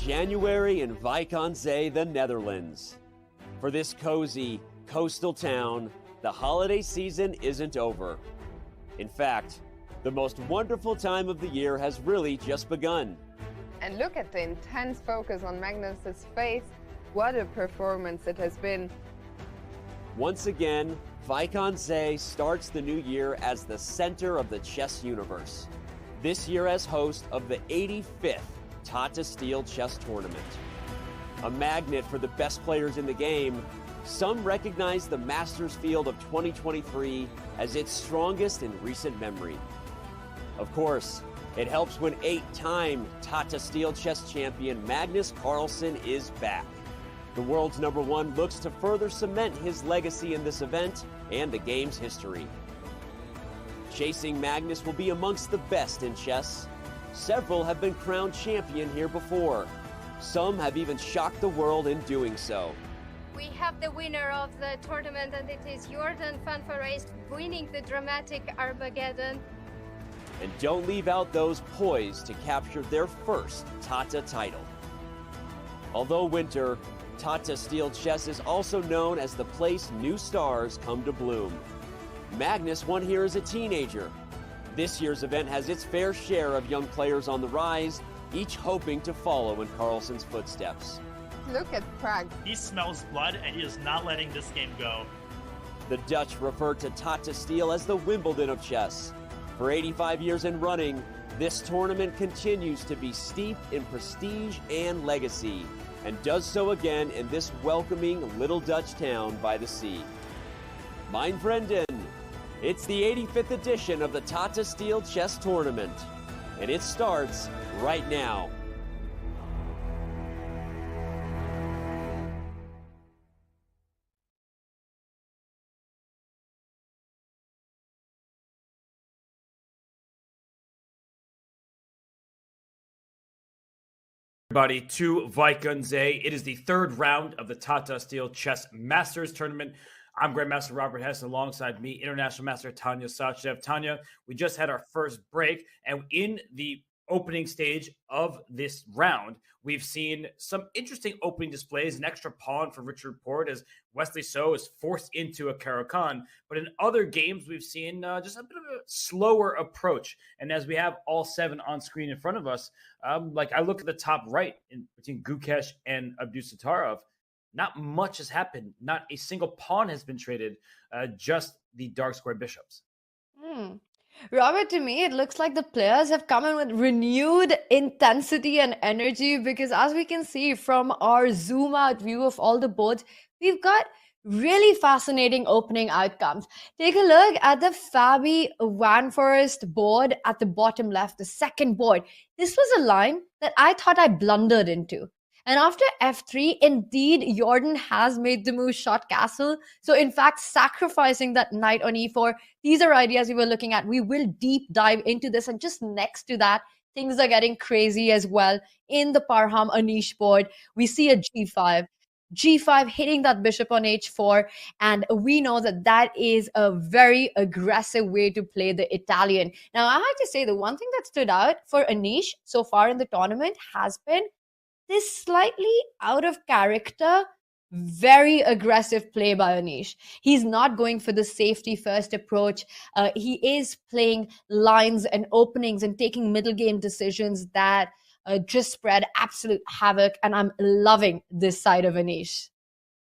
January in Wijk aan Zee, the Netherlands. For this cozy coastal town, the holiday season isn't over. In fact, the most wonderful time of the year has really just begun. And look at the intense focus on Magnus's face. What a performance it has been. Once again, Wijk aan Zee starts the new year as the center of the chess universe. This year as host of the 85th Tata Steel chess tournament. A magnet for the best players in the game, some recognize the Masters field of 2023 as its strongest in recent memory. Of course, it helps when 8-time Tata Steel chess champion Magnus Carlsen is back. The world's #1 looks to further cement his legacy in this event and the game's history. Chasing Magnus will be amongst the best in chess. Several have been crowned champion here before. Some have even shocked the world in doing so. We have the winner of the tournament, and it is Jordan van Vereest winning the dramatic Armageddon. And don't leave out those poised to capture their first Tata title. Although winter, Tata Steel chess is also known as the place new stars come to bloom. Magnus won here as a teenager. This year's event has its fair share of young players on the rise, each hoping to follow in Carlsen's footsteps. Look at Prague. He smells blood, and he is not letting this game go. The Dutch refer to Tata Steel as the Wimbledon of chess. For 85 years in running, this tournament continues to be steeped in prestige and legacy, and does so again in this welcoming little Dutch town by the sea. Mein Vrienden, it's the 85th edition of the Tata Steel Chess Tournament, and it starts right now. Everybody to Wijk aan Zee. It is the third round of the Tata Steel Chess Masters Tournament. I'm Grandmaster Robert Hess, alongside me, International Master Tanya Sachev. Tanya, we just had our first break, and in the opening stage of this round, we've seen some interesting opening displays, an extra pawn for Richard Port as Wesley So is forced into a Caro-Kann. But in other games, we've seen just a bit of a slower approach. And as we have all 7 on screen in front of us, like I look at the top right between Gukesh and Abdusattorov, not much has happened. Not a single pawn has been traded, just the dark square bishops. Robert, to me, it looks like the players have come in with renewed intensity and energy because, as we can see from our zoom out view of all the boards, we've got really fascinating opening outcomes. Take a look at the Fabi Van Forest board at the bottom left, the second board. This was a line that I thought I blundered into. And after f3, indeed, Jordan has made the move shot castle. So in fact, sacrificing that knight on e4, these are ideas we were looking at. We will deep dive into this. And just next to that, things are getting crazy as well. In the Parham Anish board, we see a g5. G5 hitting that bishop on h4. And we know that that is a very aggressive way to play the Italian. Now, I have to say, the one thing that stood out for Anish so far in the tournament has been this slightly out of character, very aggressive play by Anish. He's not going for the safety first approach. He is playing lines and openings and taking middle game decisions that just spread absolute havoc. And I'm loving this side of Anish.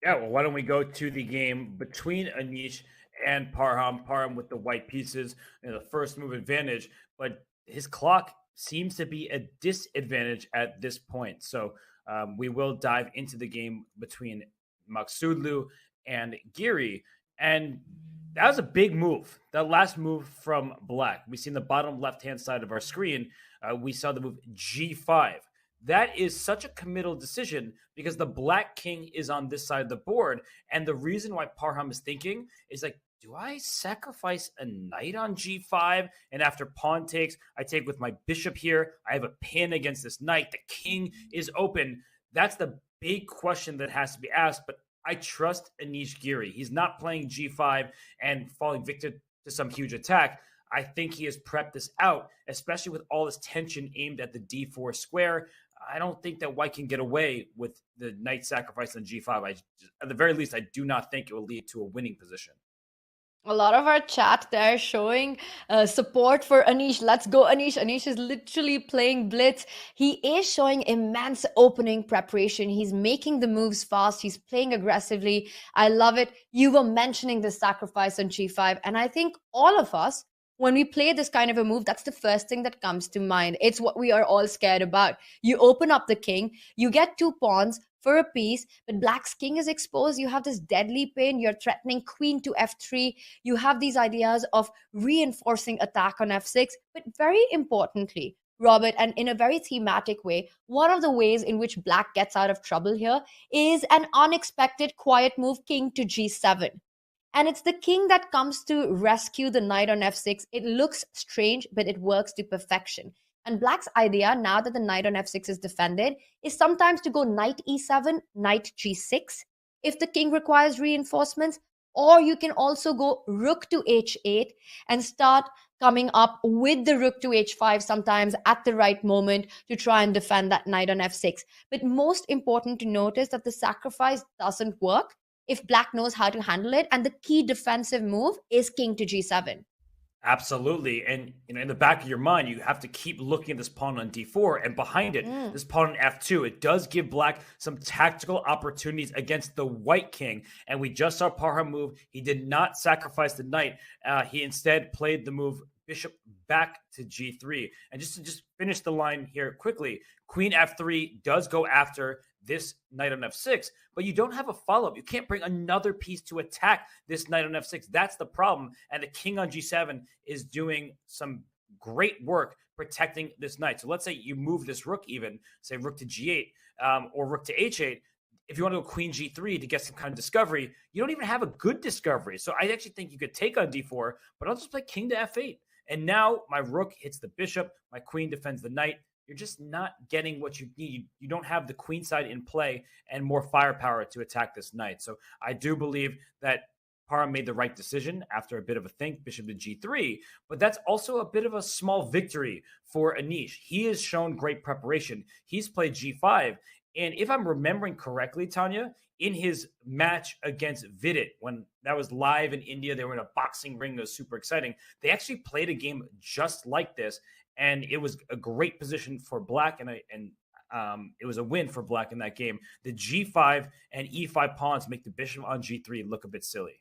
Yeah, well, why don't we go to the game between Anish and Parham. Parham with the white pieces and the first move advantage, but his clock seems to be a disadvantage at this point. So we will dive into the game between Maksudlu and Giri. And that was a big move. That last move from Black. We see in the bottom left-hand side of our screen, we saw the move G5. That is such a committal decision because the Black king is on this side of the board. And the reason why Parham is thinking is like, do I sacrifice a knight on g5? And after pawn takes, I take with my bishop here. I have a pin against this knight. The king is open. That's the big question that has to be asked. But I trust Anish Giri. He's not playing g5 and falling victim to some huge attack. I think he has prepped this out, especially with all this tension aimed at the d4 square. I don't think that white can get away with the knight sacrifice on g5. At the very least, I do not think it will lead to a winning position. A lot of our chat there showing support for Anish. Let's go, Anish. Anish is literally playing blitz. He is showing immense opening preparation. He's making the moves fast. He's playing aggressively. I love it. You were mentioning the sacrifice on g5. And I think all of us, when we play this kind of a move, that's the first thing that comes to mind. It's what we are all scared about. You open up the king, you get 2 pawns for a piece, but black's king is exposed. You have this deadly pain. You're threatening queen to f3. You have these ideas of reinforcing attack on f6. But very importantly, Robert, and in a very thematic way, one of the ways in which black gets out of trouble here is an unexpected quiet move, king to g7. And it's the king that comes to rescue the knight on f6. It looks strange, but it works to perfection. And black's idea, now that the knight on f6 is defended, is sometimes to go knight e7, knight g6, if the king requires reinforcements. Or you can also go rook to h8 and start coming up with the rook to h5 sometimes at the right moment to try and defend that knight on f6. But most important to notice that the sacrifice doesn't work if black knows how to handle it. And the key defensive move is king to g7. Absolutely. And in the back of your mind, you have to keep looking at this pawn on d4 and behind it, this pawn on f2. It does give black some tactical opportunities against the white king. And we just saw Parham move. He did not sacrifice the knight. He instead played the move bishop back to g3. And just to finish the line here quickly, queen f3 does go after this knight on f6, but you don't have a follow-up. You can't bring another piece to attack this knight on f6. That's the problem. And the king on g7 is doing some great work protecting this knight. So let's say you move this rook even, say rook to g8 or rook to h8. If you want to go queen g3 to get some kind of discovery, you don't even have a good discovery. So I actually think you could take on d4, but I'll just play king to f8. And now my rook hits the bishop, my queen defends the knight. You're just not getting what you need. You don't have the queen side in play and more firepower to attack this knight. So I do believe that Parham made the right decision after a bit of a think, bishop to g3, but that's also a bit of a small victory for Anish. He has shown great preparation. He's played g5. And if I'm remembering correctly, Tanya, in his match against Vidit, when that was live in India, they were in a boxing ring. It was super exciting. They actually played a game just like this. And it was a great position for black, and it was a win for black in that game. The g5 and e5 pawns make the bishop on g3 look a bit silly.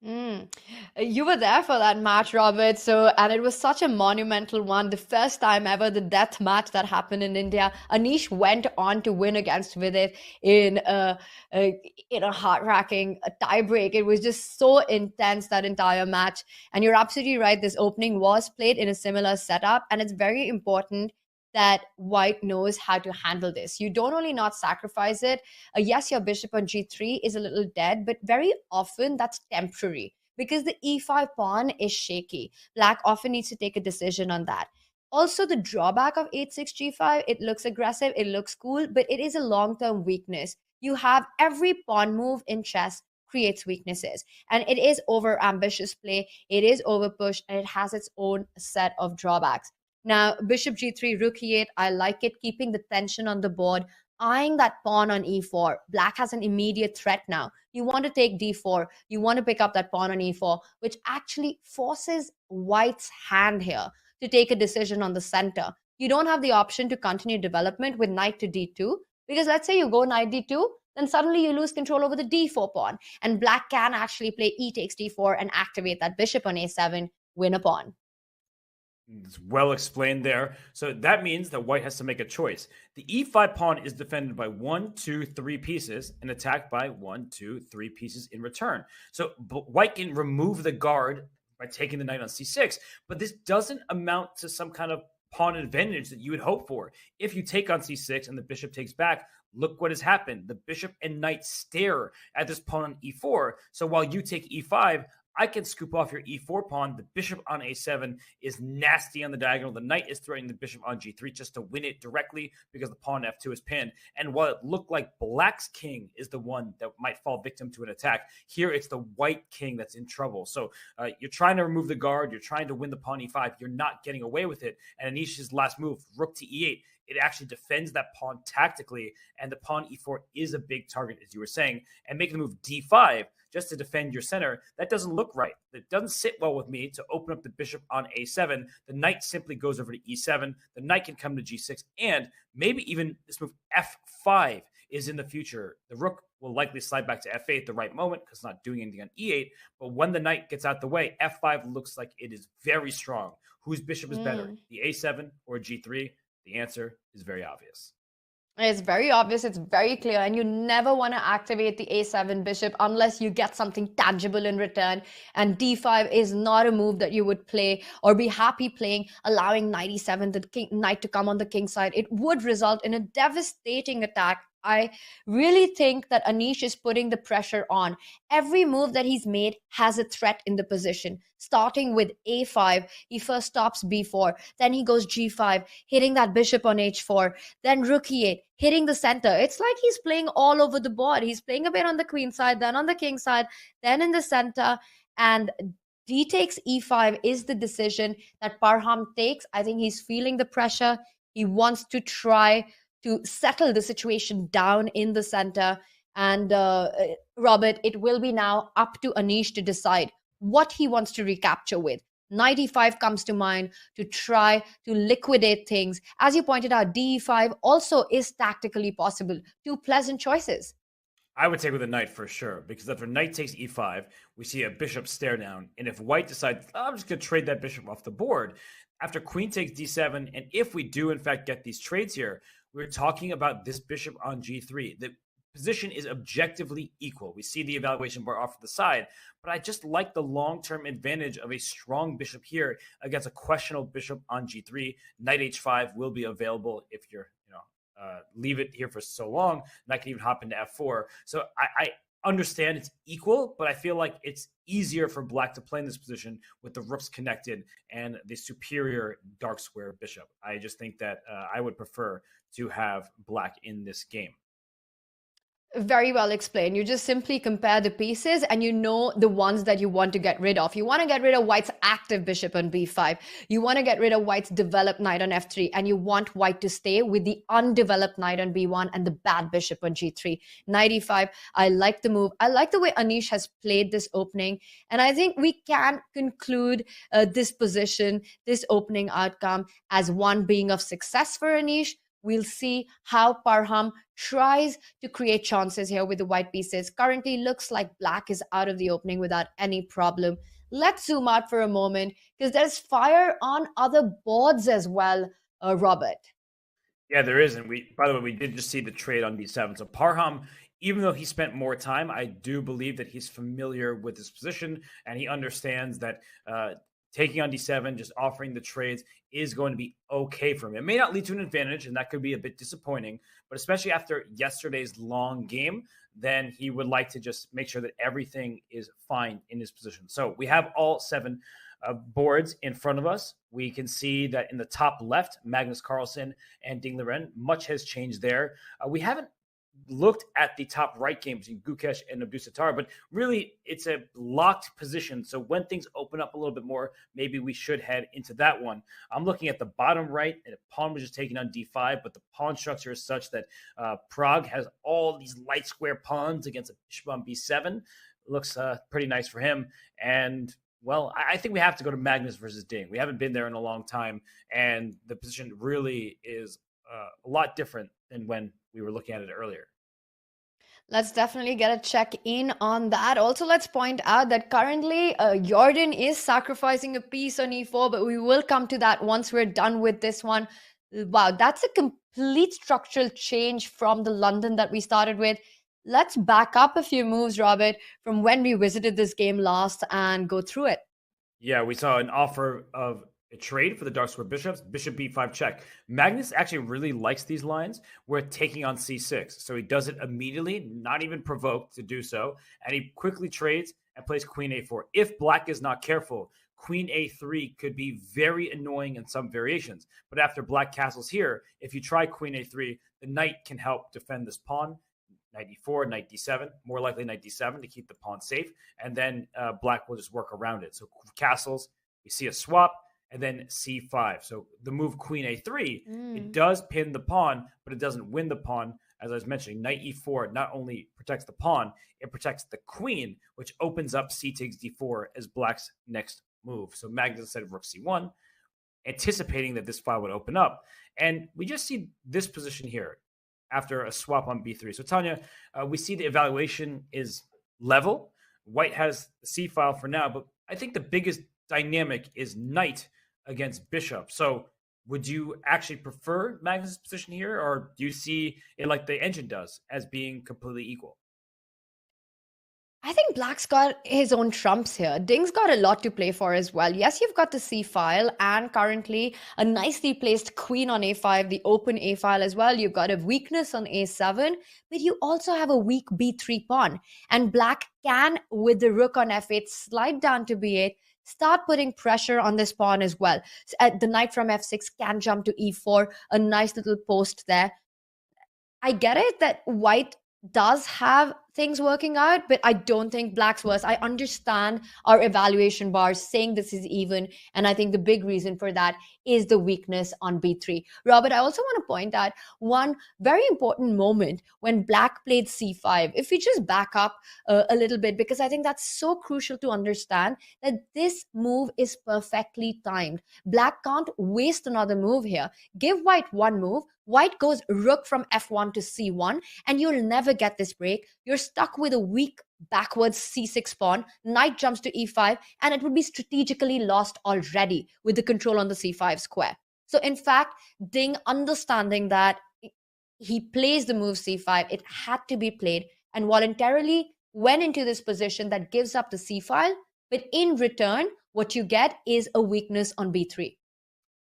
You were there for that match, Robert. And it was such a monumental one. The first time ever, the death match that happened in India. Anish went on to win against Vidit in a heart-wracking tiebreak. It was just so intense, that entire match. And you're absolutely right. This opening was played in a similar setup, and it's very important that white knows how to handle this. You don't only not sacrifice it. Yes, your bishop on g3 is a little dead, but very often that's temporary because the e5 pawn is shaky. Black often needs to take a decision on that. Also, the drawback of 8-6 g5, it looks aggressive, it looks cool, but it is a long-term weakness. You have every pawn move in chess creates weaknesses, and it is over ambitious play, it is over push, and it has its own set of drawbacks. Now, bishop g3, rook e8, I like it, keeping the tension on the board, eyeing that pawn on e4. Black has an immediate threat now. You want to take d4, you want to pick up that pawn on e4, which actually forces white's hand here to take a decision on the center. You don't have the option to continue development with knight to d2, because let's say you go knight d2, then suddenly you lose control over the d4 pawn, and black can actually play e takes d4 and activate that bishop on a7, win a pawn. It's well explained there. So that means that white has to make a choice. The e5 pawn is defended by 1, 2, 3 pieces and attacked by 1, 2, 3 pieces in return. So white can remove the guard by taking the knight on c6, but this doesn't amount to some kind of pawn advantage that you would hope for. If you take on c6 and the bishop takes back, look what has happened. The bishop and knight stare at this pawn on e4. So while you take e5, I can scoop off your e4 pawn. The bishop on a7 is nasty on the diagonal. The knight is threatening the bishop on g3 just to win it directly because the pawn f2 is pinned. And while it looked like black's king is the one that might fall victim to an attack, here it's the white king that's in trouble. So you're trying to remove the guard. You're trying to win the pawn e5. You're not getting away with it. And Anish's last move, rook to e8, it actually defends that pawn tactically, and the pawn e4 is a big target, as you were saying, and making the move d5 just to defend your center, that doesn't look right. It doesn't sit well with me to open up the bishop on a7. The knight simply goes over to e7. The knight can come to g6, and maybe even this move f5 is in the future. The rook will likely slide back to f8 at the right moment because it's not doing anything on e8, but when the knight gets out the way, f5 looks like it is very strong. Whose bishop is better, the a7 or g3? The answer is very obvious. It's very obvious. It's very clear. And you never want to activate the a7 bishop unless you get something tangible in return. And d5 is not a move that you would play or be happy playing, allowing knight e7, the knight to come on the king side. It would result in a devastating attack. I really think that Anish is putting the pressure on. Every move that he's made has a threat in the position. Starting with a5, he first stops b4, then he goes g5, hitting that bishop on h4, then rook e8, hitting the center. It's like he's playing all over the board. He's playing a bit on the queen side, then on the king side, then in the center, and d takes e5 is the decision that Parham takes. I think he's feeling the pressure. He wants to try to settle the situation down in the center. And Robert, it will be now up to Anish to decide what he wants to recapture with. Knight e5 comes to mind to try to liquidate things. As you pointed out, d5 also is tactically possible. Two pleasant choices. I would take with a knight for sure, because after knight takes e5, we see a bishop stare down. And if white decides, I'm just going to trade that bishop off the board, after queen takes d7, and if we do in fact get these trades here, we're talking about this bishop on g3. The position is objectively equal. We see the evaluation bar off to the side, but I just like the long-term advantage of a strong bishop here against a questionable bishop on g3. Knight h5 will be available if you're, leave it here for so long. Knight can even hop into f4. So I understand it's equal, but I feel like it's easier for black to play in this position with the rooks connected and the superior dark square bishop. I just think that I would prefer to have black in this game. Very well explained. You just simply compare the pieces and you know the ones that you want to get rid of. You want to get rid of white's active bishop on b5. You want to get rid of white's developed knight on f3. And you want white to stay with the undeveloped knight on b1 and the bad bishop on g3. Knight e5, I like the move. I like the way Anish has played this opening. And I think we can conclude this position, this opening outcome as one being of success for Anish. We'll see how Parham tries to create chances here with the white pieces. Currently looks like black is out of the opening without any problem. Let's zoom out for a moment because there's fire on other boards as well, Robert. Yeah, there is. And by the way, we did just see the trade on d7. So Parham, even though he spent more time, I do believe that he's familiar with his position and he understands that taking on d7, just offering the trades is going to be okay for him. It may not lead to an advantage, and that could be a bit disappointing, but especially after yesterday's long game, then he would like to just make sure that everything is fine in his position. So we have all 7 boards in front of us. We can see that in the top left, Magnus Carlsen and Ding Liren, much has changed there. We haven't looked at the top right game between Gukesh and Abdusattar, but really it's a locked position. So when things open up a little bit more, maybe we should head into that one. I'm looking at the bottom right, and a pawn was just taking on d5, but the pawn structure is such that Prague has all these light square pawns against a bishop on b7. Looks pretty nice for him. And well, I think we have to go to Magnus versus Ding. We haven't been there in a long time, and the position really is a lot different than when we were looking at it earlier. Let's definitely get a check in on that. Also, let's point out that currently Jordan is sacrificing a piece on e4, but we will come to that once we're done with this one. Wow, that's a complete structural change from the London that we started with. Let's back up a few moves, Robert, from when we visited this game last and go through it. Yeah, we saw an offer of a trade for the dark square bishops, bishop b5 check. Magnus actually really likes these lines. We're taking on c6. So he does it immediately, not even provoked to do so. And he quickly trades and plays queen a4. If black is not careful, queen a3 could be very annoying in some variations. But after black castles here, if you try queen a3, the knight can help defend this pawn. Knight e4, knight d7, more likely knight d7 to keep the pawn safe. And then black will just work around it. So castles, we see a swap, and then c5. So the move queen a3, it does pin the pawn, but it doesn't win the pawn. As I was mentioning, knight e4 not only protects the pawn, it protects the queen, which opens up c takes d4 as black's next move. So Magnus instead of rook c1, anticipating that this file would open up. And we just see this position here after a swap on b3. So Tanya, we see the evaluation is level. White has the c file for now, but I think the biggest dynamic is knight against bishop. So would you actually prefer Magnus' position here, or do you see it like the engine does as being completely equal? I think black's got his own trumps here. Ding's got a lot to play for as well. Yes, you've got the c file and currently a nicely placed queen on a5, the open a file as well. You've got a weakness on a7, but you also have a weak b3 pawn. And black can, with the rook on f8, slide down to b8, start putting pressure on this pawn as well. So, the knight from f6 can jump to e4, a nice little post there. I get it that white does have things working out, but I don't think black's worse. I understand our evaluation bars saying this is even, and I think the big reason for that is the weakness on b3. Robert, I also want to point out one very important moment when black played c5. If we just back up a little bit, because I think that's so crucial to understand that this move is perfectly timed. Black can't waste another move here. Give white one move, white goes rook from f1 to c1, and you'll never get this break. You're stuck with a weak backwards c6 pawn, knight jumps to e5, and it would be strategically lost already with the control on the c5 square. So in fact, Ding, understanding that he plays the move c5, it had to be played, and voluntarily went into this position that gives up the c file, but in return, what you get is a weakness on b3.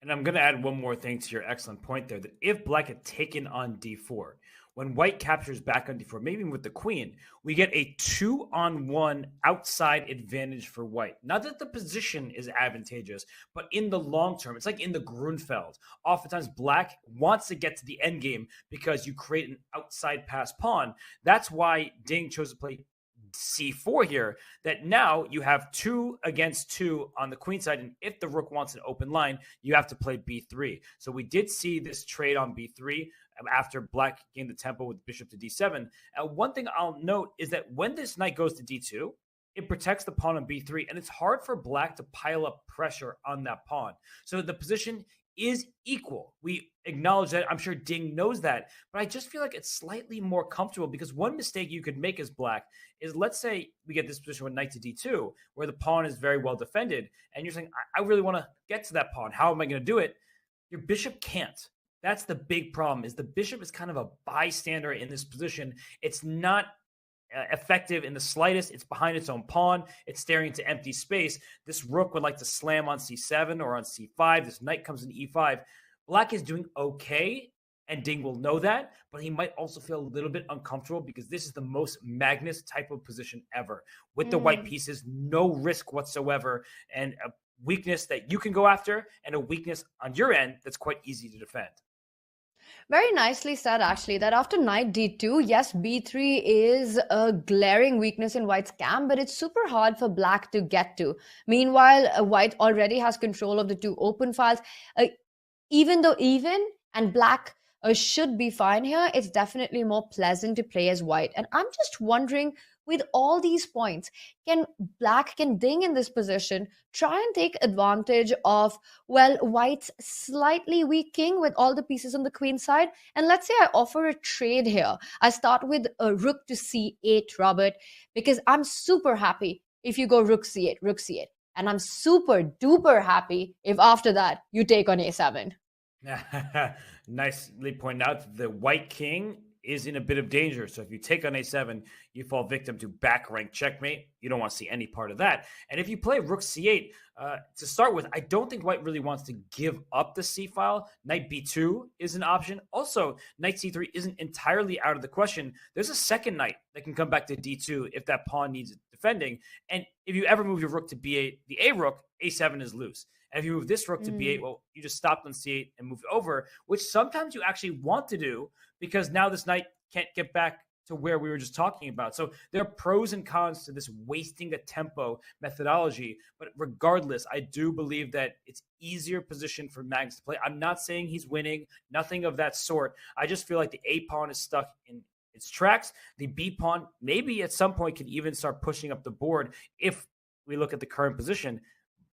And I'm going to add one more thing to your excellent point there, that if black had taken on d4, when white captures back on d4, maybe even with the queen, we get a 2-on-1 outside advantage for white. Not that the position is advantageous, but in the long term, it's like in the Grunfeld. Oftentimes, black wants to get to the endgame because you create an outside pass pawn. That's why Ding chose to play c4 here, that now you have 2 against 2 on the queen side, and if the rook wants an open line, you have to play b3. So we did see this trade on b3 after black gained the tempo with bishop to d7. One thing I'll note is that when this knight goes to d2, it protects the pawn on b3, and it's hard for black to pile up pressure on that pawn. So the position is equal. We acknowledge that. I'm sure Ding knows that, but I just feel like it's slightly more comfortable, because one mistake you could make as black is, let's say we get this position with knight to d2 where the pawn is very well defended, and you're saying, I really want to get to that pawn. How am I going to do it? Your bishop can't. That's the big problem, is the bishop is kind of a bystander in this position. It's not effective in the slightest. It's behind its own pawn. It's staring into empty space. This rook would like to slam on c7 or on c5. This knight comes in e5. Black is doing okay, and Ding will know that, but he might also feel a little bit uncomfortable because this is the most Magnus type of position ever. With the white pieces, no risk whatsoever, and a weakness that you can go after, and a weakness on your end that's quite easy to defend. Very nicely said, actually, that after knight d2, yes, b3 is a glaring weakness in white's camp, but it's super hard for black to get to. Meanwhile, white already has control of the 2 open files. Even though even and black should be fine here, it's definitely more pleasant to play as white. And I'm just wondering, with all these points, can Ding in this position try and take advantage of, well, white's slightly weak king with all the pieces on the queen side? And let's say I offer a trade here. I start with a rook to c8, Robert, because I'm super happy if you go rook c8, rook c8. And I'm super duper happy if after that you take on a7. Nicely pointed out. The white king is in a bit of danger. So if you take on a7, you fall victim to back rank checkmate. You don't want to see any part of that. And if you play rook c8, to start with, I don't think white really wants to give up the c file. Knight b2 is an option. Also, knight c3 isn't entirely out of the question. There's a second knight that can come back to d2 if that pawn needs defense. defending. And if you ever move your rook to b8, the a rook, a7 is loose. And if you move this rook to b8, well, you just stopped on c8 and moved over, which sometimes you actually want to do because now this knight can't get back to where we were just talking about. So there are pros and cons to this wasting a tempo methodology. But regardless, I do believe that it's easier position for Magnus to play. I'm not saying he's winning, nothing of that sort. I just feel like the A pawn is stuck in its tracks. The B pawn maybe at some point can even start pushing up the board if we look at the current position.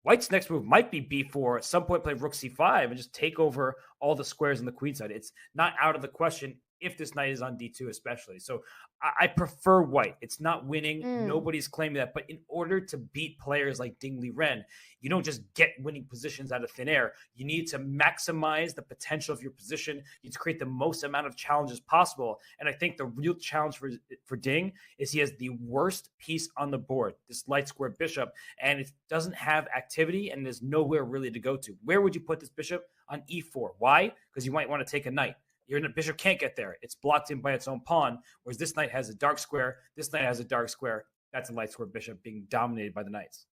White's next move might be b4, at some point play rook c5 and just take over all the squares on the queen side. It's not out of the question if this knight is on d2 especially. So I prefer white. It's not winning. Nobody's claiming that. But in order to beat players like Ding Liren, you don't just get winning positions out of thin air. You need to maximize the potential of your position. You need to create the most amount of challenges possible. And I think the real challenge for Ding is he has the worst piece on the board, this light square bishop, and it doesn't have activity and there's nowhere really to go to. Where would you put this bishop? On e4. Why? Because you might want to take a knight. Your bishop can't get there. It's blocked in by its own pawn, whereas this knight has a dark square. This knight has a dark square. That's a light square bishop being dominated by the knights.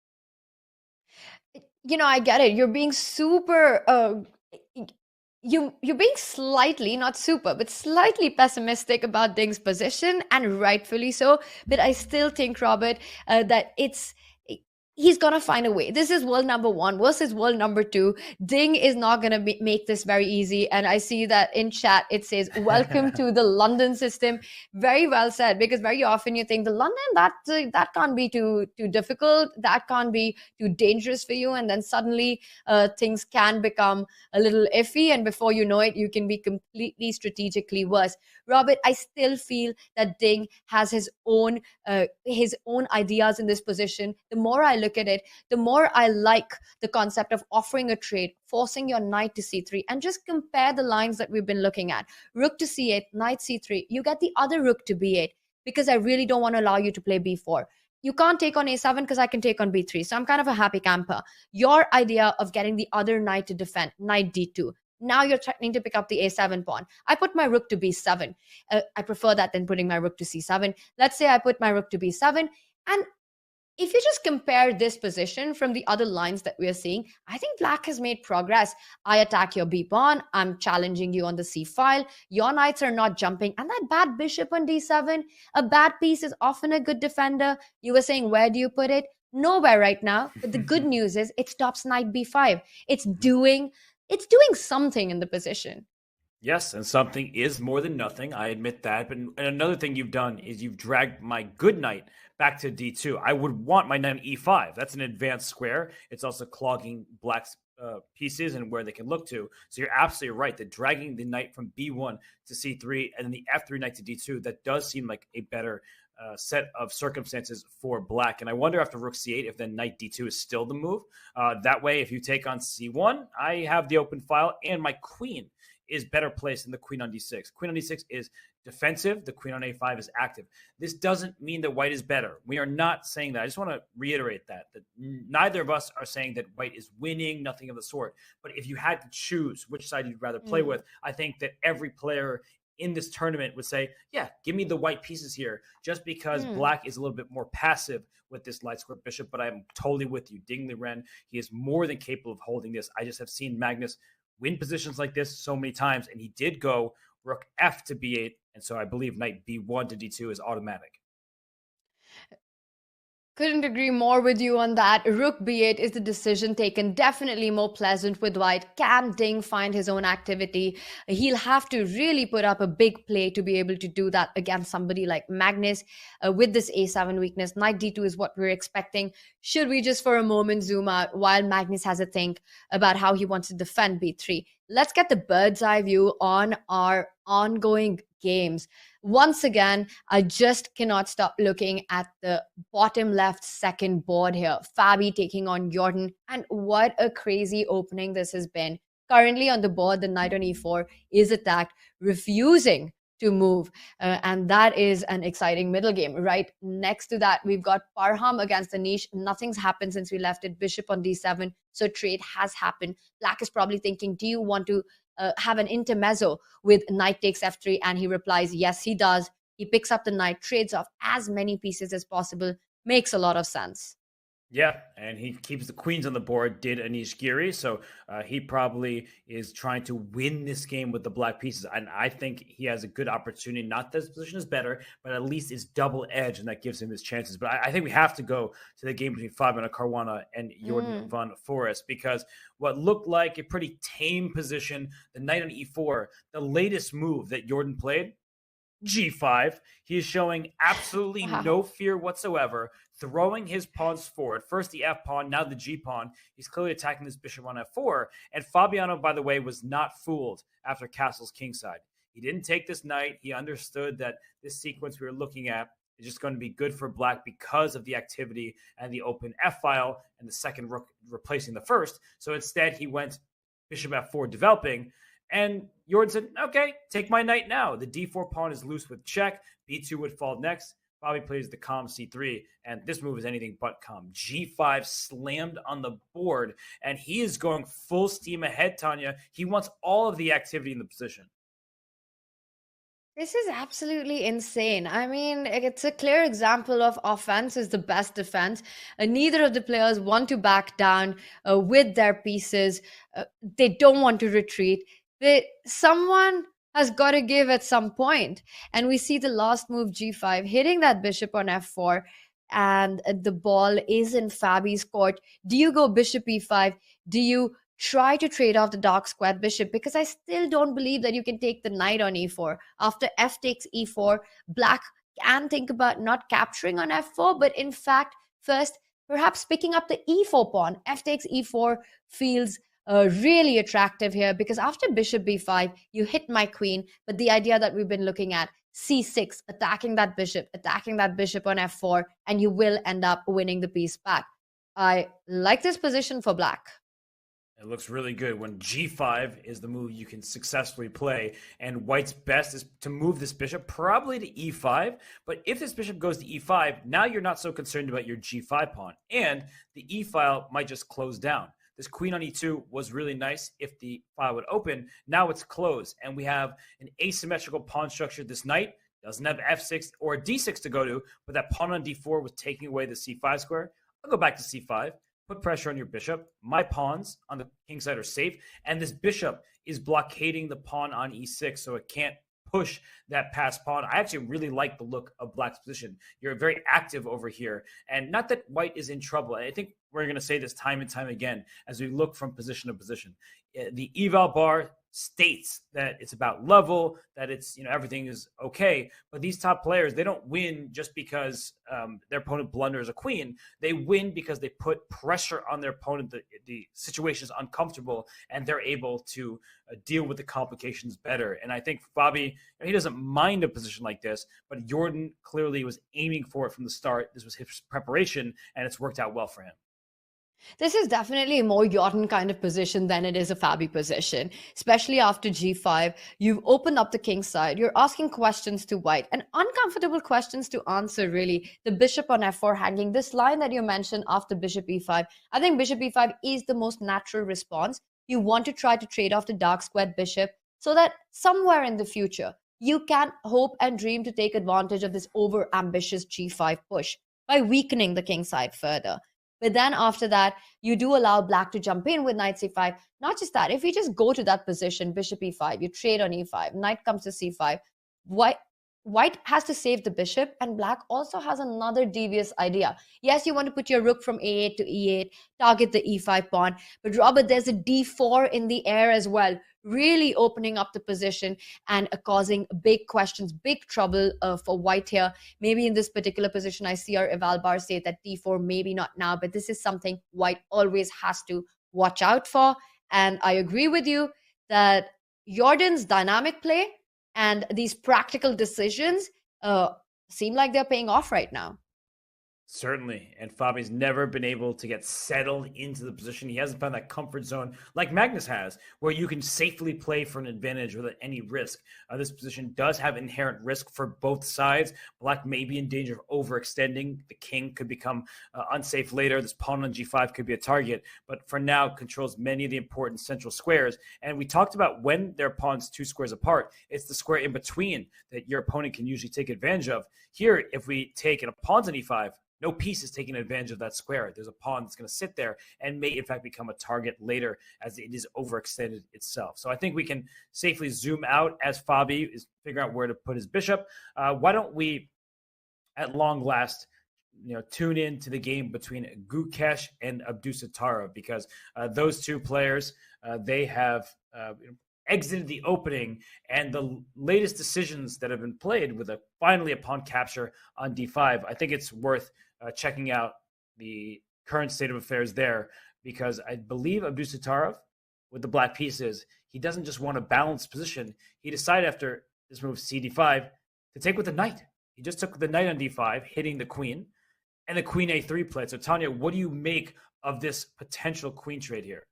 You know, I get it. You're being super... You're being slightly, not super, but slightly pessimistic about Ding's position, and rightfully so. But I still think, Robert, that he's going to find a way. This is world number 1 versus world number 2. Ding is not going to make this very easy. And I see that in chat, it says, welcome to the London system. Very well said, because very often you think the London, that can't be too difficult. That can't be too dangerous for you. And then suddenly things can become a little iffy. And before you know it, you can be completely strategically worse. Robert, I still feel that Ding has his own ideas in this position. The more I look at it, the more I like the concept of offering a trade, forcing your knight to c3, and just compare the lines that we've been looking at. Rook to c8, knight c3. You get the other rook to b8 because I really don't want to allow you to play b4. You can't take on a7 because I can take on b3. So I'm kind of a happy camper. Your idea of getting the other knight to defend, knight d2. Now you're threatening to pick up the a7 pawn. I put my rook to b7. I prefer that than putting my rook to c7. Let's say I put my rook to b7. And if you just compare this position from the other lines that we are seeing, I think black has made progress. I attack your b pawn. I'm challenging you on the c file. Your knights are not jumping. And that bad bishop on d7, a bad piece is often a good defender. You were saying, where do you put it? Nowhere right now. But the good news is it stops knight b5. It's doing something in the position. Yes, and something is more than nothing. I admit that. But another thing you've done is you've dragged my good knight back to d2. I would want my knight on e5. That's an advanced square. It's also clogging black's pieces and where they can look to. So you're absolutely right that dragging the knight from b1 to c3 and then the f3 knight to d2, that does seem like a better set of circumstances for black. And I wonder after rook c8 if then knight d2 is still the move. That way, if you take on c1, I have the open file and my queen is better placed than the queen on d6. Queen on d6 is defensive. The queen on a5 is active. This doesn't mean that white is better. We are not saying that. I just want to reiterate that neither of us are saying that white is winning, nothing of the sort. But if you had to choose which side you'd rather play with, I think that every player in this tournament would say, yeah, give me the white pieces here, just because black is a little bit more passive with this light square bishop. But I'm totally with you. Ding Liren, he is more than capable of holding this. I just have seen Magnus win positions like this so many times, and he did go rook f to b8, and so I believe knight b1 to d2 is automatic. Couldn't agree more with you on that. Rook b8 is the decision taken. Definitely more pleasant with white. Can Ding find his own activity? He'll have to really put up a big play to be able to do that against somebody like Magnus. With this a7 weakness, knight d2 is what we're expecting. Should we just for a moment zoom out while Magnus has a think about how he wants to defend b3? Let's get the bird's eye view on our ongoing games. Once again, I just cannot stop looking at the bottom left second board here. Fabi taking on Jordan, and what a crazy opening this has been. Currently on the board, the knight on e4 is attacked, refusing to move, and that is an exciting middle game. Right next to that, we've got Parham against Anish. Nothing's happened since we left it. Bishop on d7, so trade has happened. Black is probably thinking, do you want to have an intermezzo with knight takes f3? And he replies, yes, he does. He picks up the knight, trades off as many pieces as possible. makes a lot of sense. Yeah, and he keeps the queens on the board, did Anish Giri. So he probably is trying to win this game with the black pieces. And I think he has a good opportunity. Not that his position is better, but at least it's double edged, and that gives him his chances. But I think we have to go to the game between Fabiano Caruana and Jordan van Forest, because what looked like a pretty tame position, the knight on e4, the latest move that Jordan played, G5. He is showing absolutely no fear whatsoever, throwing his pawns forward. First the F pawn, now the G pawn. He's clearly attacking this bishop on F4. And Fabiano, by the way, was not fooled after castle's kingside. He didn't take this knight. He understood that this sequence we were looking at is just going to be good for black because of the activity and the open F file and the second rook replacing the first. So instead, he went bishop F4 developing. And Jordan said, okay, take my knight now. The d4 pawn is loose with check. b2 would fall next. Bobby plays the calm c3, and this move is anything but calm. g5 slammed on the board, and he is going full steam ahead, Tanya. He wants all of the activity in the position. This is absolutely insane. I mean, it's a clear example of offense is the best defense. Neither of the players want to back down with their pieces. They don't want to retreat. Someone has got to give at some point. And we see the last move, g5, hitting that bishop on f4, and the ball is in Fabi's court. Do you go bishop e5? Do you try to trade off the dark squared bishop? Because I still don't believe that you can take the knight on e4. After f takes e4, black can think about not capturing on f4, but in fact, first, perhaps picking up the e4 pawn. F takes e4 feels really attractive here, because after bishop b5, you hit my queen, but the idea that we've been looking at, c6, attacking that bishop on f4, and you will end up winning the piece back. I like this position for black. It looks really good when g5 is the move you can successfully play, and white's best is to move this bishop probably to e5, but if this bishop goes to e5, now you're not so concerned about your g5 pawn, and the e file might just close down. This queen on e2 was really nice if the file would open. Now it's closed, and we have an asymmetrical pawn structure. This knight doesn't have f6 or d6 to go to, but that pawn on d4 was taking away the c5 square. I'll go back to c5, put pressure on your bishop. My pawns on the king side are safe, and this bishop is blockading the pawn on e6, so it can't push that passed pawn. I actually really like the look of black's position. You're very active over here, and not that white is in trouble. I think we're going to say this time and time again as we look from position to position. The eval bar states that it's about level, that it's, everything is okay. But these top players, they don't win just because their opponent blunders a queen. They win because they put pressure on their opponent. The situation is uncomfortable, and they're able to deal with the complications better. And I think Fabi, he doesn't mind a position like this, but Jordan clearly was aiming for it from the start. This was his preparation, and it's worked out well for him. This is definitely a more Jordan kind of position than it is a Fabi position, especially after g5. You've opened up the king side. You're asking questions to white, and uncomfortable questions to answer, really. The bishop on f4 hanging, this line that you mentioned after bishop e5, I think bishop e5 is the most natural response. You want to try to trade off the dark squared bishop so that somewhere in the future, you can hope and dream to take advantage of this over-ambitious g5 push by weakening the king side further. But then after that, you do allow black to jump in with knight c5. Not just that, if you just go to that position, bishop e5, you trade on e5, knight comes to c5, white has to save the bishop, and black also has another devious idea. Yes, you want to put your rook from a8 to e8, target the e5 pawn, but Robert, there's a d4 in the air as well, really opening up the position and causing big questions, big trouble for white here. Maybe in this particular position, I see our eval bar say that d4, maybe not now, but this is something white always has to watch out for. And I agree with you that Jordan's dynamic play and these practical decisions seem like they're paying off right now. Certainly. And Fabi's never been able to get settled into the position. He hasn't found that comfort zone like Magnus has, where you can safely play for an advantage without any risk. This position does have inherent risk for both sides. Black may be in danger of overextending. The king could become unsafe later. This pawn on g5 could be a target, but for now controls many of the important central squares. And we talked about when their pawns 2 squares apart, it's the square in between that your opponent can usually take advantage of. Here, if we take and a pawn's on e5, no piece is taking advantage of that square. There's a pawn that's going to sit there and may, in fact, become a target later as it is overextended itself. So I think we can safely zoom out as Fabi is figuring out where to put his bishop. Why don't we, at long last, tune in to the game between Gukesh and Abdusatara, because those two players, they have exited the opening, and the latest decisions that have been played with finally a pawn capture on d5. I think it's worth checking out the current state of affairs there, because I believe Abdusatara, with the black pieces, he doesn't just want a balanced position. He decided after this move cd5 to take with the knight. He just took the knight on d5, hitting the queen, and the queen a3 play. So Tanya, what do you make of this potential queen trade here?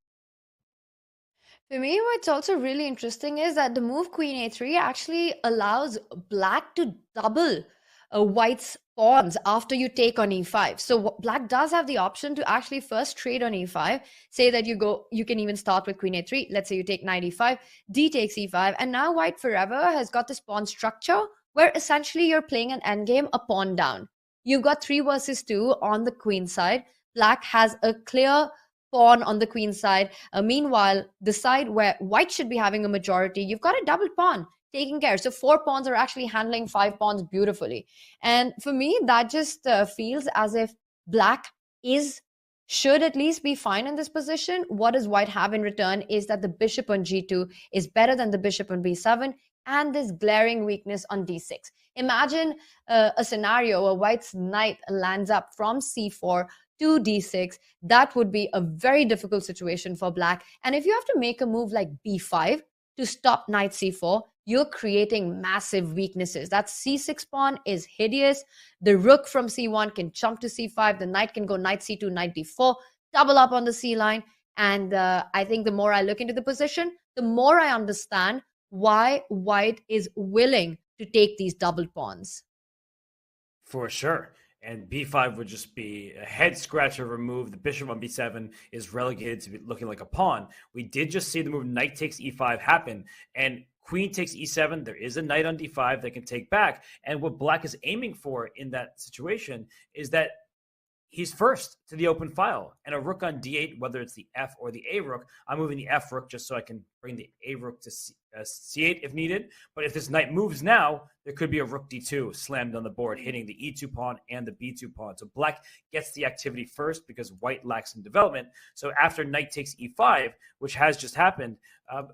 For me, what's also really interesting is that the move queen a3 actually allows black to double white's pawns after you take on e5. So black does have the option to actually first trade on e5. Say that you can even start with queen a3. Let's say you take knight e5, d takes e5, and now white forever has got this pawn structure where essentially you're playing an endgame, a pawn down. You've got 3 versus 2 on the queen side. Black has a clear pawn on the queen side. Meanwhile, the side where white should be having a majority, you've got a double pawn taking care. So 4 pawns are actually handling 5 pawns beautifully. And for me, that just feels as if black should at least be fine in this position. What does white have in return is that the bishop on g2 is better than the bishop on b7, and this glaring weakness on d6. Imagine a scenario where white's knight lands up from c4 to d6. That would be a very difficult situation for black. And if you have to make a move like b5 to stop knight c4, you're creating massive weaknesses. That c6 pawn is hideous. The rook from c1 can jump to c5. The knight can go knight c2, knight d4, double up on the c line. And I think the more I look into the position, the more I understand why white is willing to take these double pawns. For sure. And b5 would just be a head scratcher remove. The bishop on b7 is relegated to be looking like a pawn. We did just see the move knight takes e5 happen, and queen takes e7. There is a knight on d5 that can take back. And what black is aiming for in that situation is that he's first to the open file, and a rook on d8, whether it's the f or the a rook. I'm moving the f rook just so I can bring the a rook to c8 if needed. But if this knight moves now, there could be a rook d2 slammed on the board, hitting the e2 pawn and the b2 pawn. So black gets the activity first because white lacks in development. So after knight takes e5, which has just happened,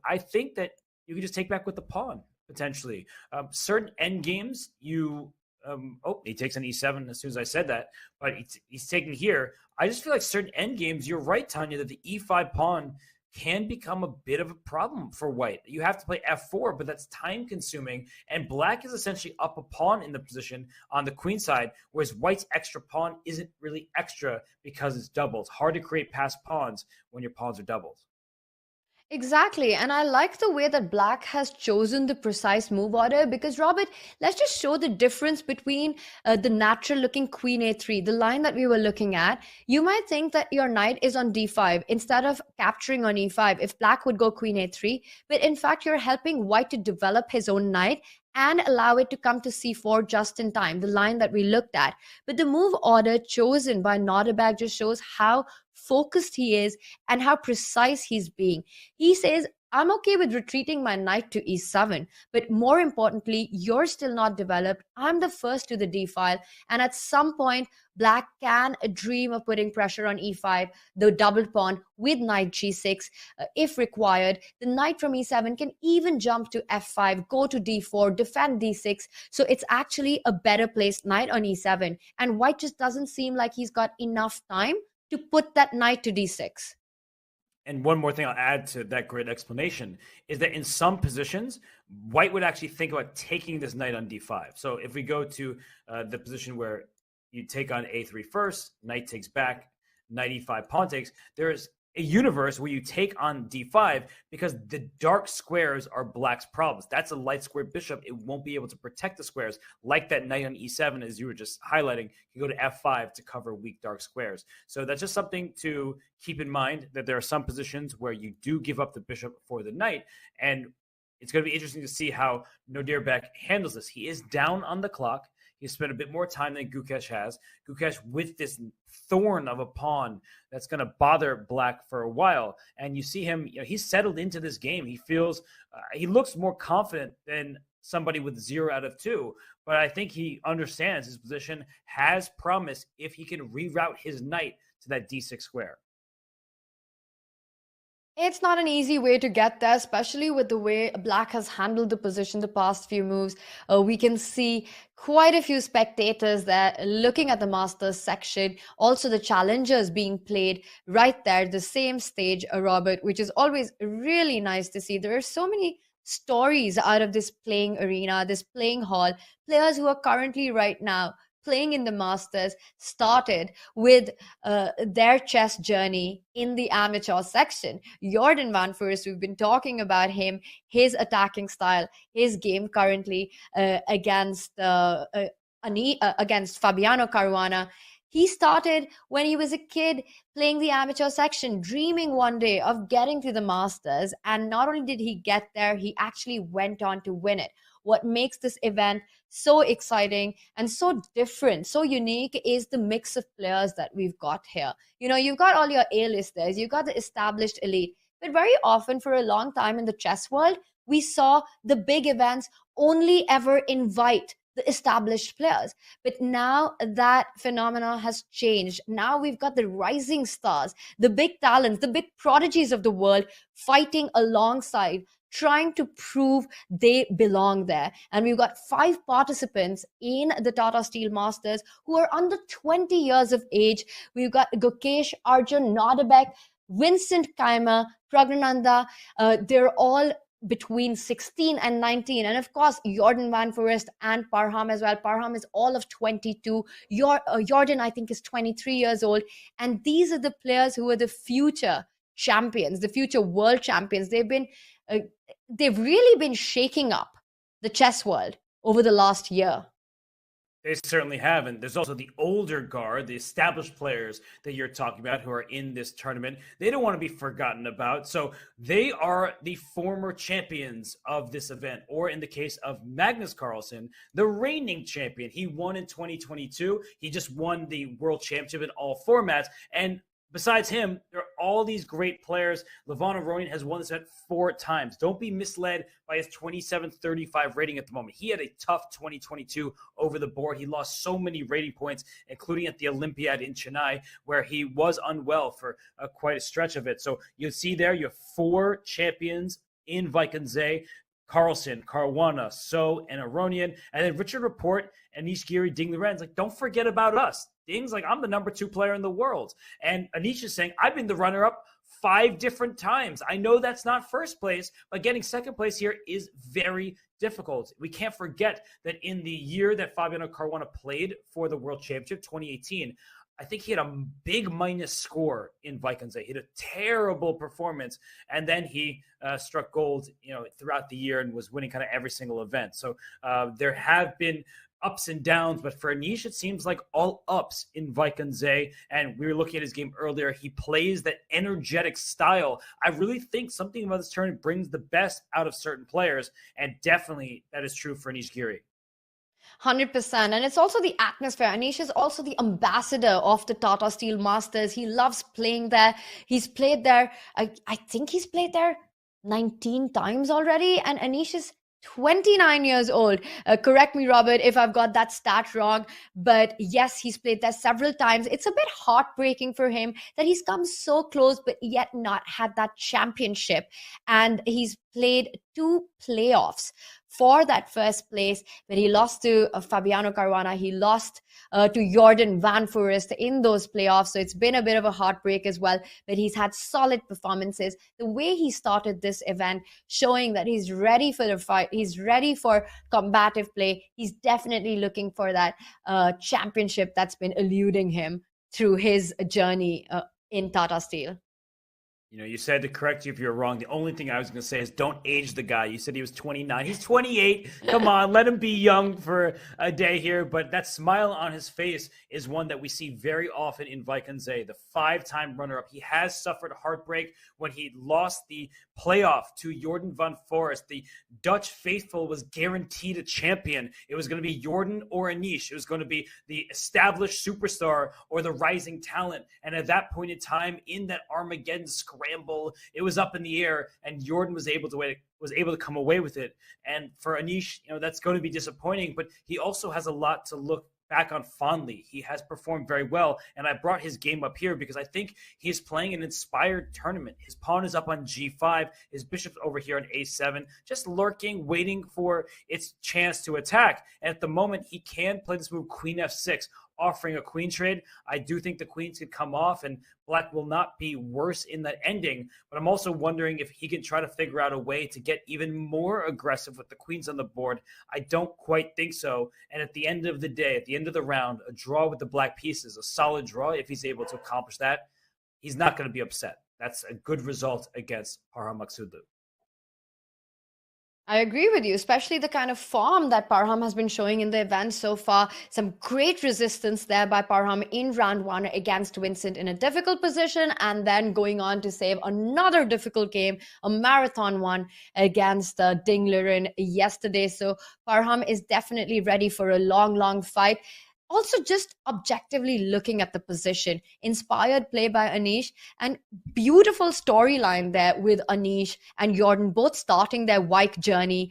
I think that you can just take back with the pawn, potentially. Certain endgames, he takes an e7 as soon as I said that, but he's taking here. I just feel like certain endgames, you're right, Tanya, that the e5 pawn can become a bit of a problem for white. You have to play f4, but that's time consuming, and black is essentially up a pawn in the position on the queen side, whereas white's extra pawn isn't really extra because it's doubled. It's hard to create passed pawns when your pawns are doubled. Exactly. And I like the way that black has chosen the precise move order, because, Robert, let's just show the difference between the natural looking queen a3, the line that we were looking at. You might think that your knight is on d5 instead of capturing on e5 if black would go queen a3. But in fact, you're helping white to develop his own knight and allow it to come to c4 just in time, the line that we looked at. But the move order chosen by Nordirbek just shows how focused he is and how precise he's being. He says, I'm okay with retreating my knight to e7, but more importantly, you're still not developed. I'm the first to the d file, and at some point, black can dream of putting pressure on e5, the double pawn with knight g6 if required. The knight from e7 can even jump to f5, go to d4, defend d6. So it's actually a better placed knight on e7, and white just doesn't seem like he's got enough time to put that knight to d6. And one more thing I'll add to that great explanation is that in some positions, white would actually think about taking this knight on d5. So if we go to the position where you take on a3 first, knight takes back, knight e5, pawn takes, there's a universe where you take on d5 because the dark squares are black's problems. That's a light square bishop. It won't be able to protect the squares, like that knight on e7, as you were just highlighting. You go to f5 to cover weak dark squares. So that's just something to keep in mind, that there are some positions where you do give up the bishop for the knight, and it's going to be interesting to see how Nordirbek handles this. He is down on the clock. He spent a bit more time than Gukesh has. Gukesh with this thorn of a pawn that's going to bother Black for a while. And you see him, he's settled into this game. He feels, he looks more confident than somebody with 0 out of 2. But I think he understands his position has promise if he can reroute his knight to that d6 square. It's not an easy way to get there, especially with the way Black has handled the position the past few moves. We can see quite a few spectators there looking at the Masters section. Also, the challengers being played right there, the same stage, Robert, which is always really nice to see. There are so many stories out of this playing arena, this playing hall. Players who are currently right now playing in the Masters started with their chess journey in the amateur section. Jordan van Voorst, we've been talking about him, his attacking style, his game currently against Fabiano Caruana. He started when he was a kid playing the amateur section, dreaming one day of getting to the Masters. And not only did he get there, he actually went on to win it. What makes this event so exciting and so different, so unique is the mix of players that we've got here. You've got all your A-listers, you've got the established elite, but very often for a long time in the chess world, we saw the big events only ever invite the established players. But now that phenomena has changed. Now we've got the rising stars, the big talents, the big prodigies of the world fighting alongside, trying to prove they belong there. And we've got 5 participants in the Tata Steel Masters who are under 20 years of age. We've got Gukesh, Arjun, Nordirbek, Vincent Keimer, Pragnananda. They're all between 16 and 19. And of course, Jordan van Voorst and Parham as well. Parham is all of 22. Jordan, I think, is 23 years old. And these are the players who are the future champions, the future world champions. They've really been shaking up the chess world over the last year. They certainly have. And there's also the older guard, the established players that you're talking about who are in this tournament. They don't want to be forgotten about. So they are the former champions of this event, or in the case of Magnus Carlsen, the reigning champion. He won in 2022. He just won the world championship in all formats. And besides him, there are all these great players. Levon Aronian has won this event 4 times. Don't be misled by his 27.35 rating at the moment. He had a tough 2022 over the board. He lost so many rating points, including at the Olympiad in Chennai, where he was unwell for quite a stretch of it. So you see there, you have 4 champions in Wijk aan Zee. Carlsen, Caruana, So, and Aronian. And then Richard Rapport, Anish Giri, Ding Liren. Like, don't forget about us. Ding's like, I'm the number 2 player in the world. And Anish is saying, I've been the runner-up 5 different times. I know that's not first place, but getting second place here is very difficult. We can't forget that in the year that Fabiano Caruana played for the World Championship, 2018, I think he had a big minus score in Wijk aan Zee. He had a terrible performance, and then he struck gold, throughout the year and was winning kind of every single event. So there have been ups and downs, but for Anish, it seems like all ups in Wijk aan Zee. And we were looking at his game earlier. He plays that energetic style. I really think something about this tournament brings the best out of certain players, and definitely that is true for Anish Giri. 100%. And it's also the atmosphere. Anish is also the ambassador of the Tata Steel Masters. He loves playing there. He's played there, I think he's played there 19 times already. And Anish is 29 years old. Correct me, Robert, if I've got that stat wrong. But yes, he's played there several times. It's a bit heartbreaking for him that he's come so close, but yet not had that championship. And he's played 2 playoffs for that first place, but he lost to Fabiano Caruana. He lost to Jordan van Voorst in those playoffs. So it's been a bit of a heartbreak as well, but he's had solid performances. The way he started this event, showing that he's ready for the fight, he's ready for combative play. He's definitely looking for that championship that's been eluding him through his journey in Tata Steel. You said to correct you if you're wrong. The only thing I was going to say is don't age the guy. You said he was 29. He's 28. Come on, let him be young for a day here. But that smile on his face is one that we see very often in Wijk aan Zee, the 5-time runner-up. He has suffered heartbreak when he lost the playoff to Jordan van Forest. The Dutch faithful was guaranteed a champion. It was going to be Jordan or Anish. It was going to be the established superstar or the rising talent. And at that point in time, in that Armageddon scramble, it was up in the air, and Jordan was able to come away with it. And for Anish, that's going to be disappointing, but he also has a lot to look back on fondly. He has performed very well, and I brought his game up here because I think he's playing an inspired tournament. His pawn is up on g5, his bishop's over here on a7, just lurking, waiting for its chance to attack. And at the moment, he can play this move queen f6, offering a queen trade. I do think the queens could come off, and black will not be worse in that ending, but I'm also wondering if he can try to figure out a way to get even more aggressive with the queens on the board. I don't quite think so, and at the end of the day, at the end of the round, a draw with the black pieces, a solid draw, if he's able to accomplish that, he's not going to be upset. That's a good result against Parham Maghsoodloo. I agree with you, especially the kind of form that Parham has been showing in the event so far. Some great resistance there by Parham in round one against Vincent in a difficult position, and then going on to save another difficult game, a marathon one against Ding Liren yesterday. So Parham is definitely ready for a long fight. Also, just objectively looking at the position, inspired play by Anish, and beautiful storyline there with Anish and Jordan both starting their Wijk journey,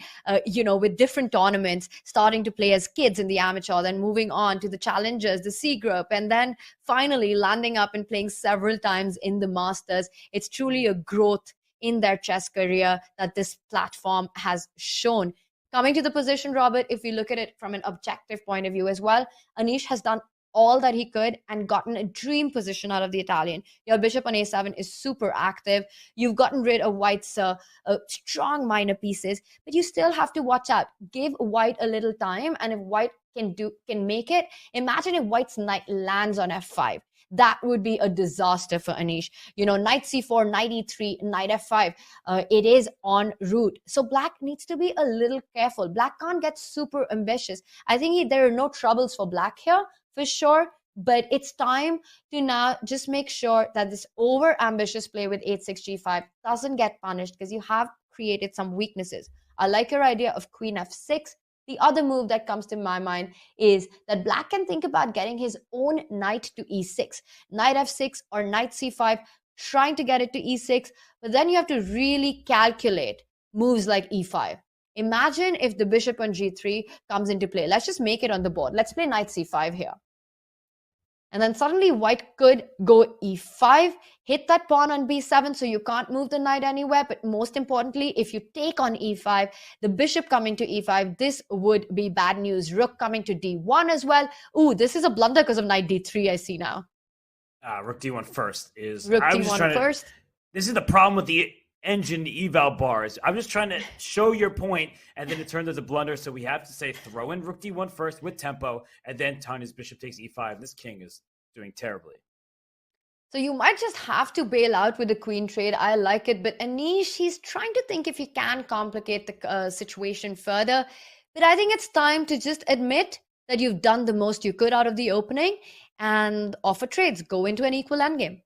with different tournaments, starting to play as kids in the amateur, then moving on to the challengers, the C group, and then finally landing up and playing several times in the Masters. It's truly a growth in their chess career that this platform has shown. Coming to the position, Robert, if we look at it from an objective point of view as well, Anish has done all that he could and gotten a dream position out of the Italian. Your bishop on a7 is super active. You've gotten rid of White's strong minor pieces, but you still have to watch out. Give White a little time, and if White can make it, imagine if White's knight lands on f5. That would be a disaster for Anish. Knight c4, knight e3, knight f5. It is en route. So black needs to be a little careful. Black can't get super ambitious. I think there are no troubles for black here, for sure. But it's time to now just make sure that this over-ambitious play with 8-6 g5 doesn't get punished, because you have created some weaknesses. I like your idea of queen f6. The other move that comes to my mind is that black can think about getting his own knight to e6, knight f6 or knight c5, trying to get it to e6, but then you have to really calculate moves like e5. Imagine if the bishop on g3 comes into play. Let's just make it on the board. Let's play knight c5 here. And then suddenly White could go e5, hit that pawn on b7, so you can't move the knight anywhere. But most importantly, if you take on e5, the bishop coming to e5, this would be bad news. Rook coming to d1 as well. Ooh, this is a blunder because of knight d3, I see now. Rook d1 first is... Rook d1 first. This is the problem with the engine eval bars. I'm just trying to show your point, and then it turned into a blunder, so we have to say throw in rook d1 first with tempo, and then Tanya's bishop takes e5. This king is doing terribly. So you might just have to bail out with the queen trade. I like it, but Anish, he's trying to think if he can complicate the situation further. But I think it's time to just admit that you've done the most you could out of the opening and offer trades. Go into an equal endgame.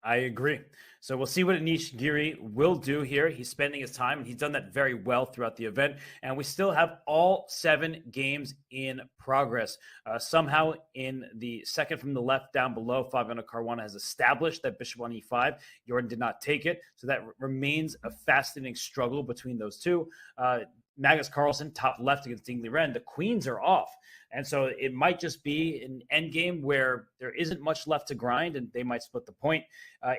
I agree. So we'll see what Anish Giri will do here. He's spending his time, and he's done that very well throughout the event. And we still have all 7 games in progress. Somehow in the second from the left down below, Fabiano Caruana has established that bishop on e5. Jordan did not take it. So that remains a fascinating struggle between those two. Magnus Carlsen, top left against Ding Liren. The queens are off. And so it might just be an endgame where there isn't much left to grind, and they might split the point.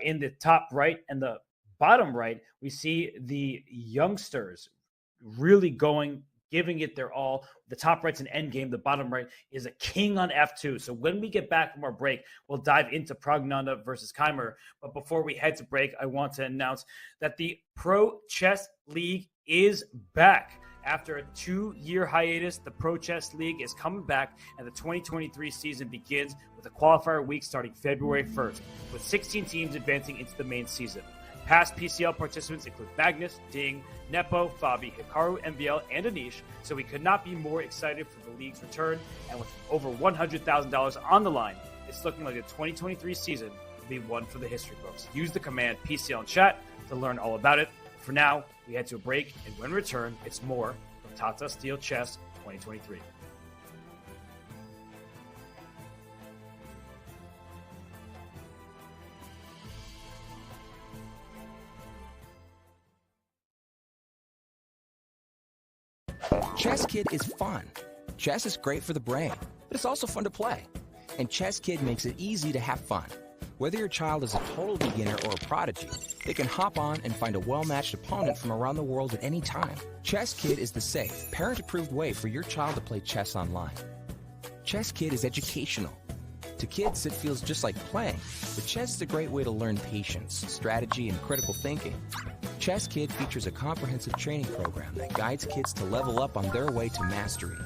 In the top right and the bottom right, we see the youngsters really giving it their all. The top right's an endgame. The bottom right is a king on f2. So when we get back from our break, we'll dive into Pragnanda versus Keimer. But before we head to break, I want to announce that the Pro Chess League is back. After a 2-year hiatus, the Pro Chess League is coming back, and the 2023 season begins with a qualifier week starting February 1st, with 16 teams advancing into the main season. Past PCL participants include Magnus, Ding, Nepo, Fabi, Hikaru, MVL, and Anish, so we could not be more excited for the league's return, and with over $100,000 on the line, it's looking like the 2023 season will be one for the history books. Use the command PCL in chat to learn all about it. For now, we head to a break, and when we return, it's more from Tata Steel Chess 2023. Chess Kid is fun. Chess is great for the brain, but it's also fun to play. And Chess Kid makes it easy to have fun. Whether your child is a total beginner or a prodigy, they can hop on and find a well-matched opponent from around the world at any time. Chess Kid is the safe, parent-approved way for your child to play chess online. Chess Kid is educational. To kids, it feels just like playing, but chess is a great way to learn patience, strategy, and critical thinking. Chess Kid features a comprehensive training program that guides kids to level up on their way to mastery.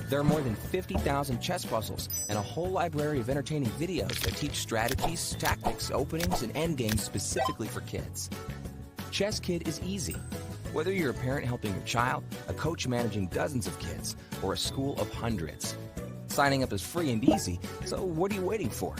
There are more than 50,000 chess puzzles and a whole library of entertaining videos that teach strategies, tactics, openings, and endgames specifically for kids. Chess Kid is easy. Whether you're a parent helping your child, a coach managing dozens of kids, or a school of hundreds. Signing up is free and easy, so what are you waiting for?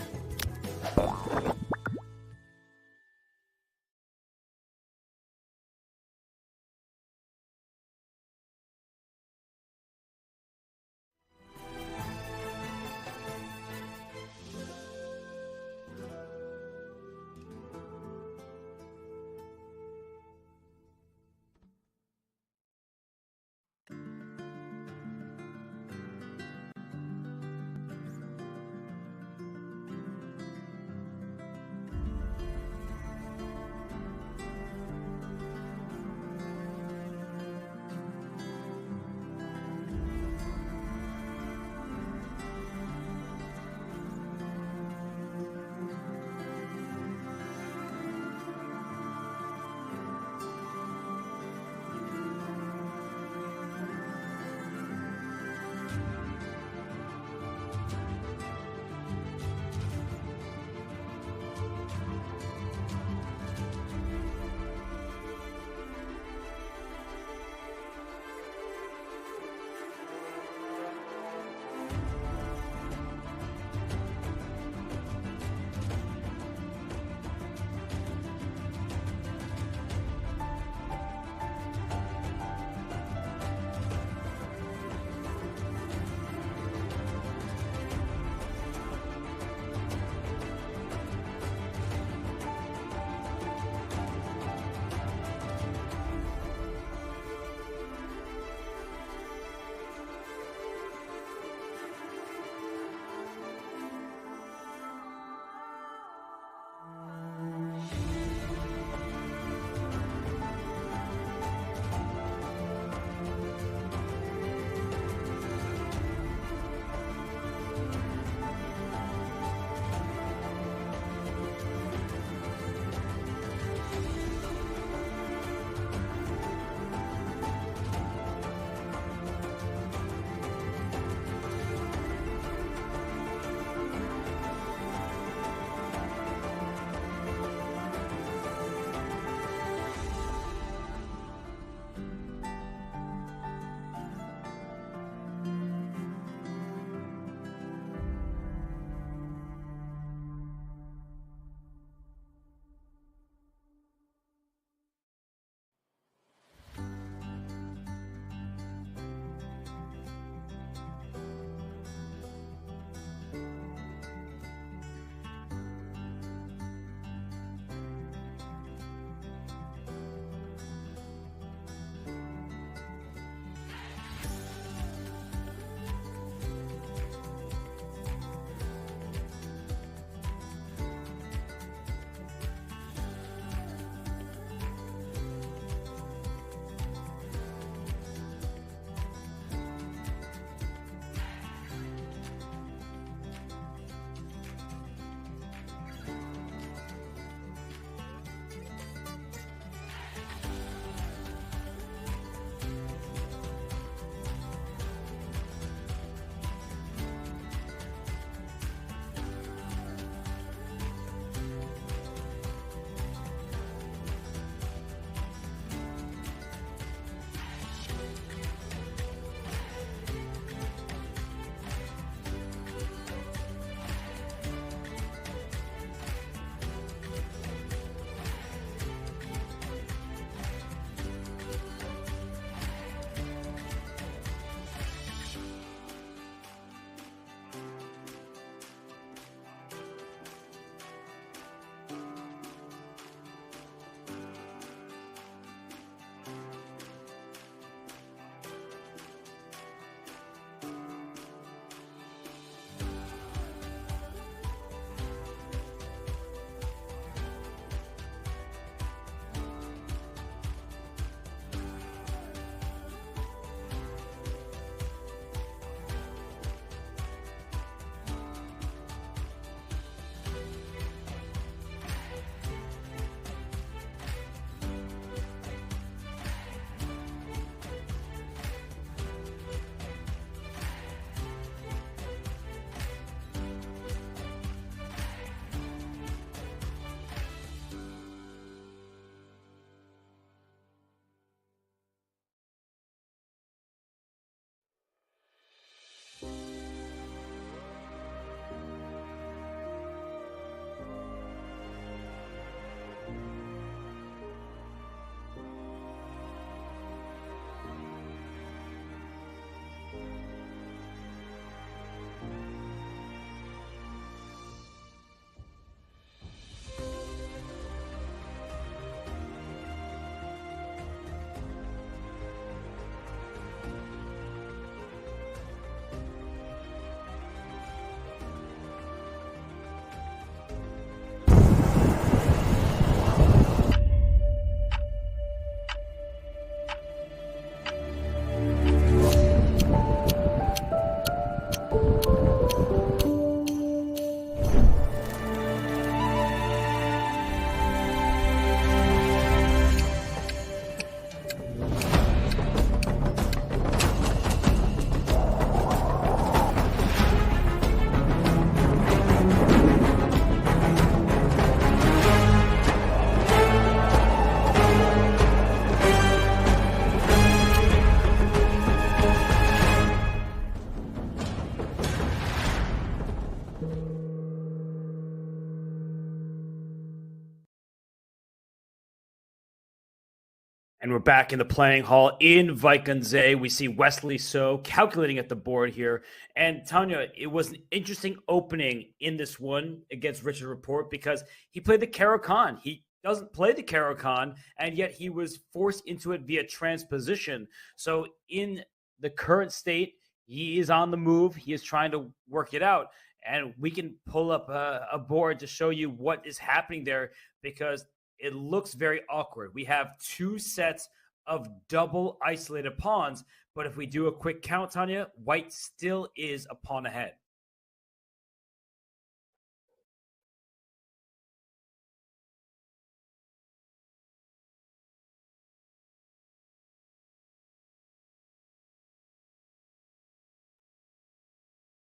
And we're back in the playing hall in Wijk aan Zee. We see Wesley So calculating at the board here. And Tanya, it was an interesting opening in this one against Richard Rapport because he played the Caro-Kann. He doesn't play the Caro-Kann, and yet he was forced into it via transposition. So in the current state, he is on the move. He is trying to work it out. And we can pull up a board to show you what is happening there because it looks very awkward. We have two sets of double isolated pawns, but if we do a quick count, Tanya, white still is a pawn ahead.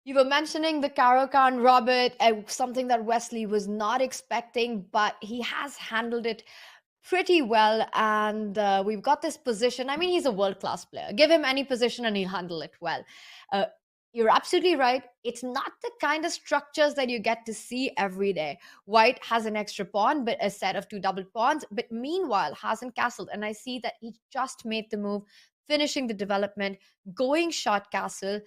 You were mentioning the Caro-Kann, Robert, something that Wesley was not expecting, but he has handled it pretty well. And we've got this position. I mean, he's a world-class player. Give him any position and he'll handle it well. You're absolutely right. It's not the kind of structures that you get to see every day. White has an extra pawn, but a set of two double pawns, but meanwhile hasn't castled. And I see that he just made the move, finishing the development, going short castle.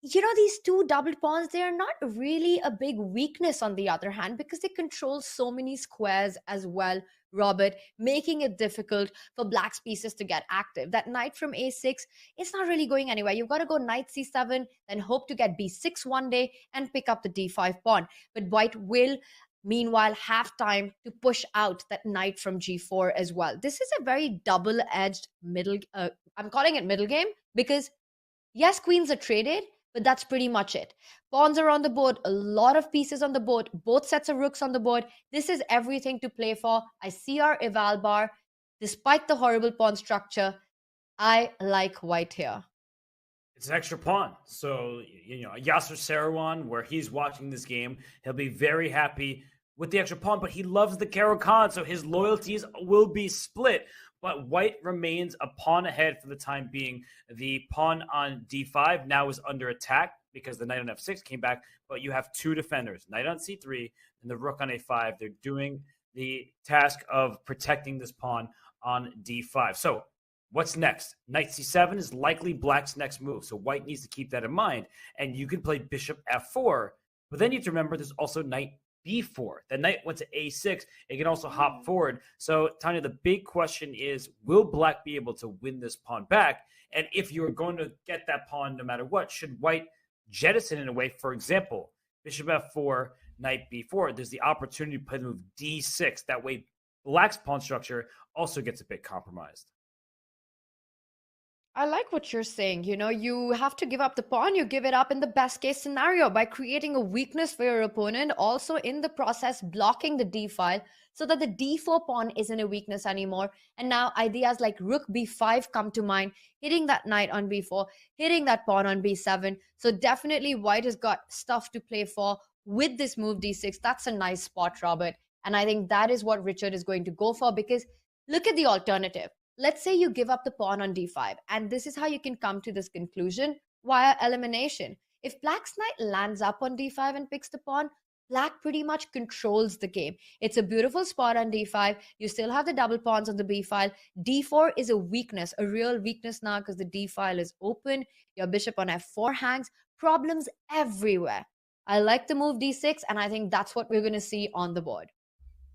These two double pawns, they are not really a big weakness on the other hand because they control so many squares as well, Robert, making it difficult for black's pieces to get active. That knight from a6, it's not really going anywhere. You've got to go knight c7, then hope to get b6 one day and pick up the d5 pawn. But white will, meanwhile, have time to push out that knight from g4 as well. This is a very double-edged I'm calling it middle game because, yes, queens are traded, but that's pretty much it. Pawns are on the board, a lot of pieces on the board, both sets of rooks on the board. This is everything to play for. I see our eval bar. Despite the horrible pawn structure, I like white here. It's an extra pawn. So, Yasser Seirawan, where he's watching this game, he'll be very happy with the extra pawn, but he loves the Caro-Kann, so his loyalties will be split. But white remains a pawn ahead for the time being. The pawn on d5 now is under attack because the knight on f6 came back, but you have two defenders, knight on c3 and the rook on a5. They're doing the task of protecting this pawn on d5. So what's next? Knight c7 is likely black's next move, so white needs to keep that in mind. And you can play bishop f4, but then you have to remember there's also knight b4. The knight went to a6. It can also hop forward. So, Tanya, the big question is, will black be able to win this pawn back? And if you're going to get that pawn no matter what, should white jettison in a way? For example, bishop f4, knight b4. There's the opportunity to play the move d6. That way, black's pawn structure also gets a bit compromised. I like what you're saying. You have to give up the pawn. You give it up in the best case scenario by creating a weakness for your opponent. Also, in the process, blocking the d file so that the d4 pawn isn't a weakness anymore. And now ideas like rook b5 come to mind, hitting that knight on b4, hitting that pawn on b7. So definitely white has got stuff to play for with this move d6. That's a nice spot, Robert. And I think that is what Richard is going to go for because look at the alternative. Let's say you give up the pawn on d5, and this is how you can come to this conclusion via elimination. If black's knight lands up on d5 and picks the pawn, black pretty much controls the game. It's a beautiful spot on d5. You still have the double pawns on the b file. d4 is a weakness, a real weakness now because the d file is open. Your bishop on f4 hangs. Problems everywhere. I like the move d6, and I think that's what we're going to see on the board.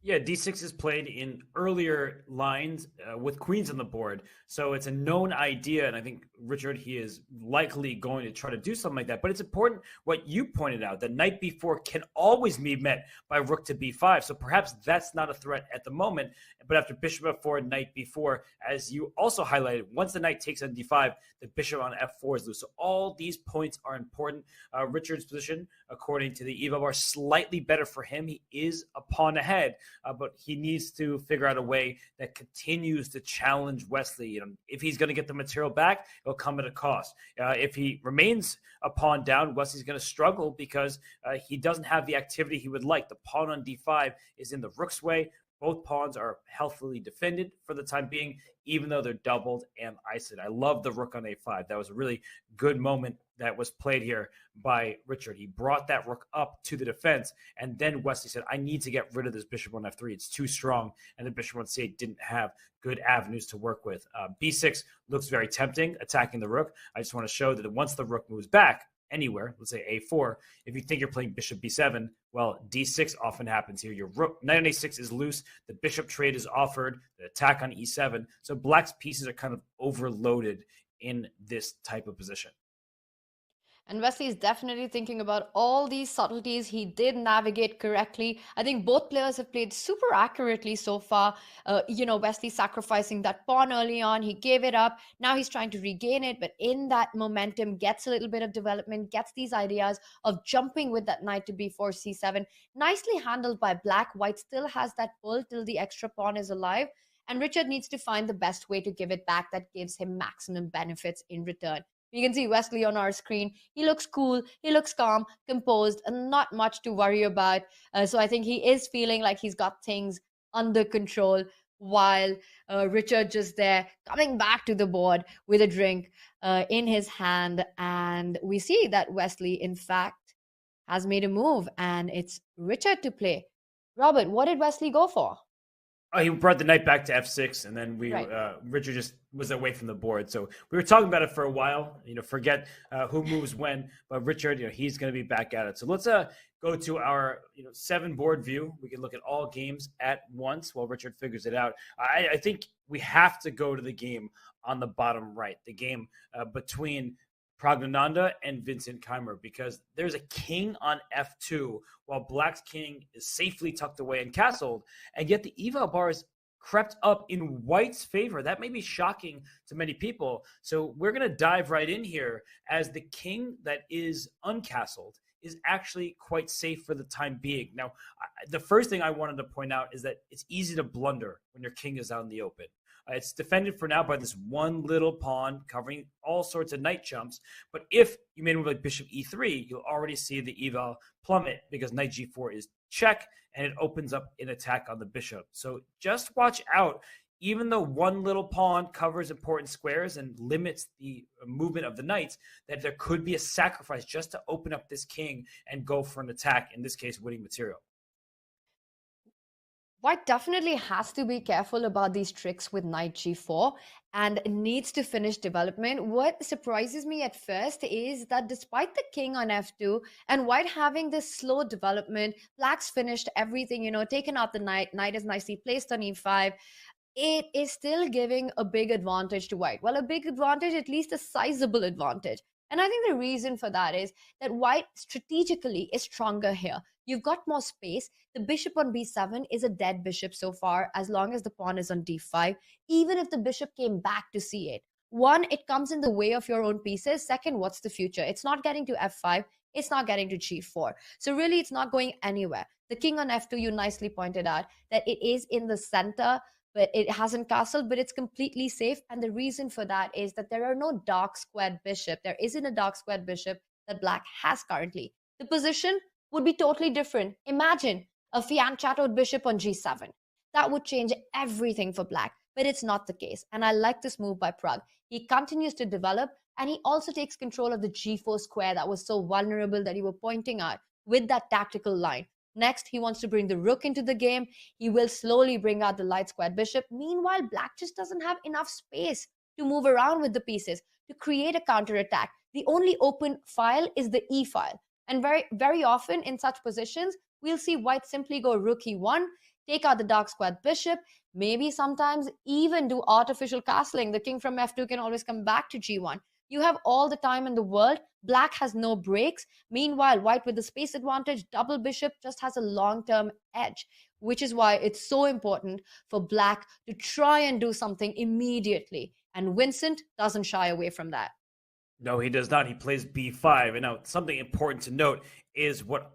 Yeah, d6 is played in earlier lines with queens on the board. So it's a known idea. And I think, Richard, he is likely going to try to do something like that. But it's important what you pointed out, that knight b4 can always be met by rook to b5. So perhaps that's not a threat at the moment. But after bishop f4, knight b4, as you also highlighted, once the knight takes on d5, the bishop on f4 is loose. So all these points are important. Richard's position, according to the eval bar, slightly better for him. He is a pawn ahead. But he needs to figure out a way that continues to challenge Wesley. If he's going to get the material back, it'll come at a cost. If he remains a pawn down, Wesley's going to struggle because he doesn't have the activity he would like. The pawn on d5 is in the rook's way. Both pawns are healthily defended for the time being, even though they're doubled and isolated. I love the rook on a5. That was a really good moment that was played here by Richard. He brought that rook up to the defense, and then Wesley said, I need to get rid of this bishop on f3. It's too strong, and the bishop on c8 didn't have good avenues to work with. b6 looks very tempting, attacking the rook. I just want to show that once the rook moves back anywhere, let's say a4, if you think you're playing bishop b7, well, d6 often happens here. Your rook, knight on a6 is loose, the bishop trade is offered, the attack on e7, so black's pieces are kind of overloaded in this type of position. And Wesley is definitely thinking about all these subtleties. He did navigate correctly. I think both players have played super accurately so far. Wesley sacrificing that pawn early on. He gave it up. Now he's trying to regain it. But in that momentum, gets a little bit of development, gets these ideas of jumping with that knight to b4, c7. Nicely handled by black. White still has that pull till the extra pawn is alive. And Richard needs to find the best way to give it back that gives him maximum benefits in return. You can see Wesley on our screen. He looks cool, he looks calm, composed, and not much to worry about. So I think he is feeling like he's got things under control, while Richard just there coming back to the board with a drink in his hand. And we see that Wesley, in fact, has made a move, and it's Richard to play. Robert, what did Wesley go for? Oh, he brought the knight back to f6, and then Richard just was away from the board. So we were talking about it for a while. Forget who moves when, but Richard, he's going to be back at it. So let's go to our 7 board view. We can look at all games at once while Richard figures it out. I think we have to go to the game on the bottom right, the game between Praggnanandhaa and Vincent Keymer, because there's a king on f2 while black's king is safely tucked away and castled, and yet the eval bars crept up in white's favor. That may be shocking to many people. So we're going to dive right in here, as the king that is uncastled is actually quite safe for the time being. Now, the first thing I wanted to point out is that it's easy to blunder when your king is out in the open. It's defended for now by this one little pawn covering all sorts of knight jumps. But if you made a move like bishop e3, you'll already see the eval plummet, because knight g4 is check, and it opens up an attack on the bishop. So just watch out. Even though one little pawn covers important squares and limits the movement of the knights, that there could be a sacrifice just to open up this king and go for an attack, in this case, winning material. White definitely has to be careful about these tricks with knight g4 and needs to finish development. What surprises me at first is that despite the king on f2 and white having this slow development, black's finished everything, taken out the knight is nicely placed on e5. It is still giving a big advantage to white. Well, a big advantage, at least a sizable advantage. And I think the reason for that is that white strategically is stronger here. You've got more space. The bishop on b7 is a dead bishop so far, as long as the pawn is on d5, even if the bishop came back to c8. One, it comes in the way of your own pieces. Second, what's the future? It's not getting to f5. It's not getting to g4. So really, it's not going anywhere. The king on f2, you nicely pointed out that it is in the center, but it hasn't castled, but it's completely safe. And the reason for that is that there are no dark squared bishop. There isn't a dark squared bishop that black has currently. The position would be totally different. Imagine a fianchettoed bishop on g7. That would change everything for black, but it's not the case. And I like this move by Pragg. He continues to develop, and he also takes control of the g4 square that was so vulnerable that you were pointing out with that tactical line. Next, he wants to bring the rook into the game. He will slowly bring out the light squared bishop. Meanwhile, black just doesn't have enough space to move around with the pieces to create a counterattack. The only open file is the e file. And very, very often in such positions, we'll see white simply go rook e1, take out the dark squared bishop, maybe sometimes even do artificial castling. The king from f2 can always come back to g1. You have all the time in the world. Black has no breaks. Meanwhile, white with the space advantage, double bishop just has a long-term edge, which is why it's so important for black to try and do something immediately. And Vincent doesn't shy away from that. No, he does not. He plays b5. And now something important to note is what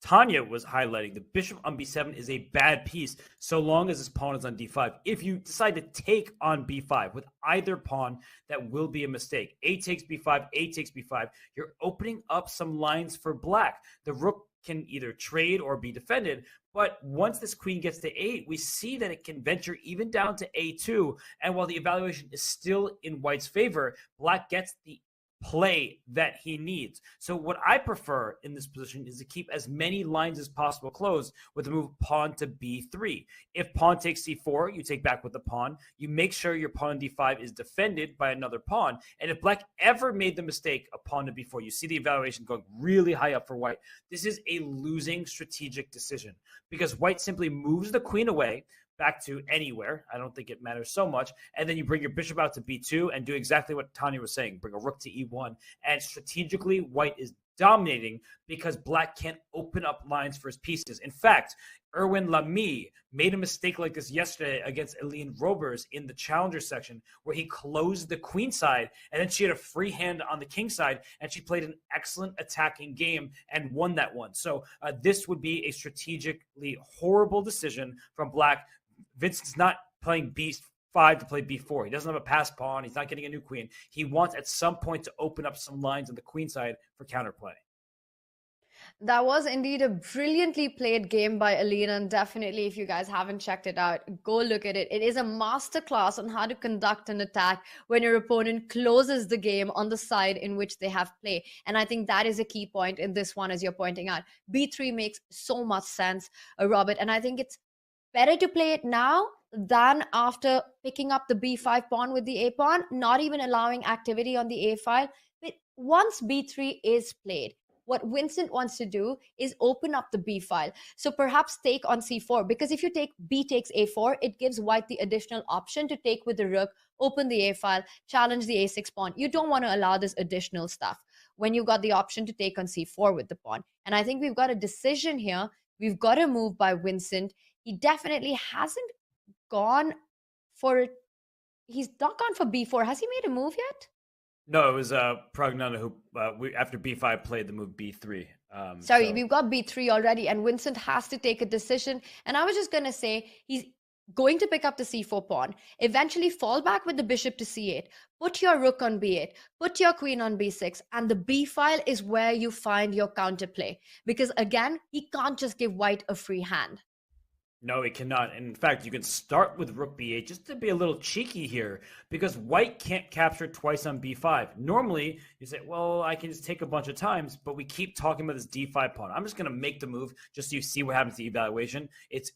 Tanya was highlighting, the bishop on b7 is a bad piece so long as his pawn is on d5. If you decide to take on b5 with either pawn, that will be a mistake. A takes b5, a takes b5. You're opening up some lines for black. The rook can either trade or be defended, but once this queen gets to 8, we see that it can venture even down to a2, and while the evaluation is still in white's favor, black gets the play that he needs. So what I prefer in this position is to keep as many lines as possible closed with the move pawn to b3. If pawn takes c4, you take back with the pawn. You make sure your pawn on d5 is defended by another pawn. And if black ever made the mistake of pawn to b4, you see the evaluation going really high up for white. This is a losing strategic decision because white simply moves the queen away back to anywhere. I don't think it matters so much. And then you bring your bishop out to b2 and do exactly what Tanya was saying. Bring a rook to e1. And strategically, white is dominating because black can't open up lines for his pieces. In fact, Erwin Lamy made a mistake like this yesterday against Eileen Robers in the challenger section where he closed the queen side and then she had a free hand on the king side and she played an excellent attacking game and won that one. So this would be a strategically horrible decision from black. Vincent's not playing b5 to play b4. He doesn't have a pass pawn. He's not getting a new queen. He wants at some point to open up some lines on the queen side for counterplay. That was indeed a brilliantly played game by Alina, and definitely if you guys haven't checked it out, go look at it. It is a masterclass on how to conduct an attack when your opponent closes the game on the side in which they have play. And I think that is a key point in this one, as you're pointing out. B3 makes so much sense, Robert, and I think it's better to play it now than after picking up the b5 pawn with the a pawn, not even allowing activity on the a file. But once b3 is played, what Vincent wants to do is open up the b file. So perhaps take on c4, because if you take b takes a4, it gives white the additional option to take with the rook, open the a file, challenge the a6 pawn. You don't want to allow this additional stuff when you've got the option to take on c4 with the pawn. And I think we've got a decision here. We've got a move by Vincent. He definitely hasn't gone for it. He's not gone for b4. Has he made a move yet? No, it was Pragnana who, after b5, played the move b3. Sorry, we've got b3 already, and Vincent has to take a decision. And I was just going to say, he's going to pick up the c4 pawn, eventually fall back with the bishop to c8, put your rook on b8, put your queen on b6, and the b file is where you find your counterplay. Because again, he can't just give white a free hand. No, it cannot. And in fact, you can start with rook b8 just to be a little cheeky here because white can't capture twice on b5. Normally, you say, well, I can just take a bunch of times, but we keep talking about this d5 pawn. I'm just going to make the move just so you see what happens to the evaluation. It's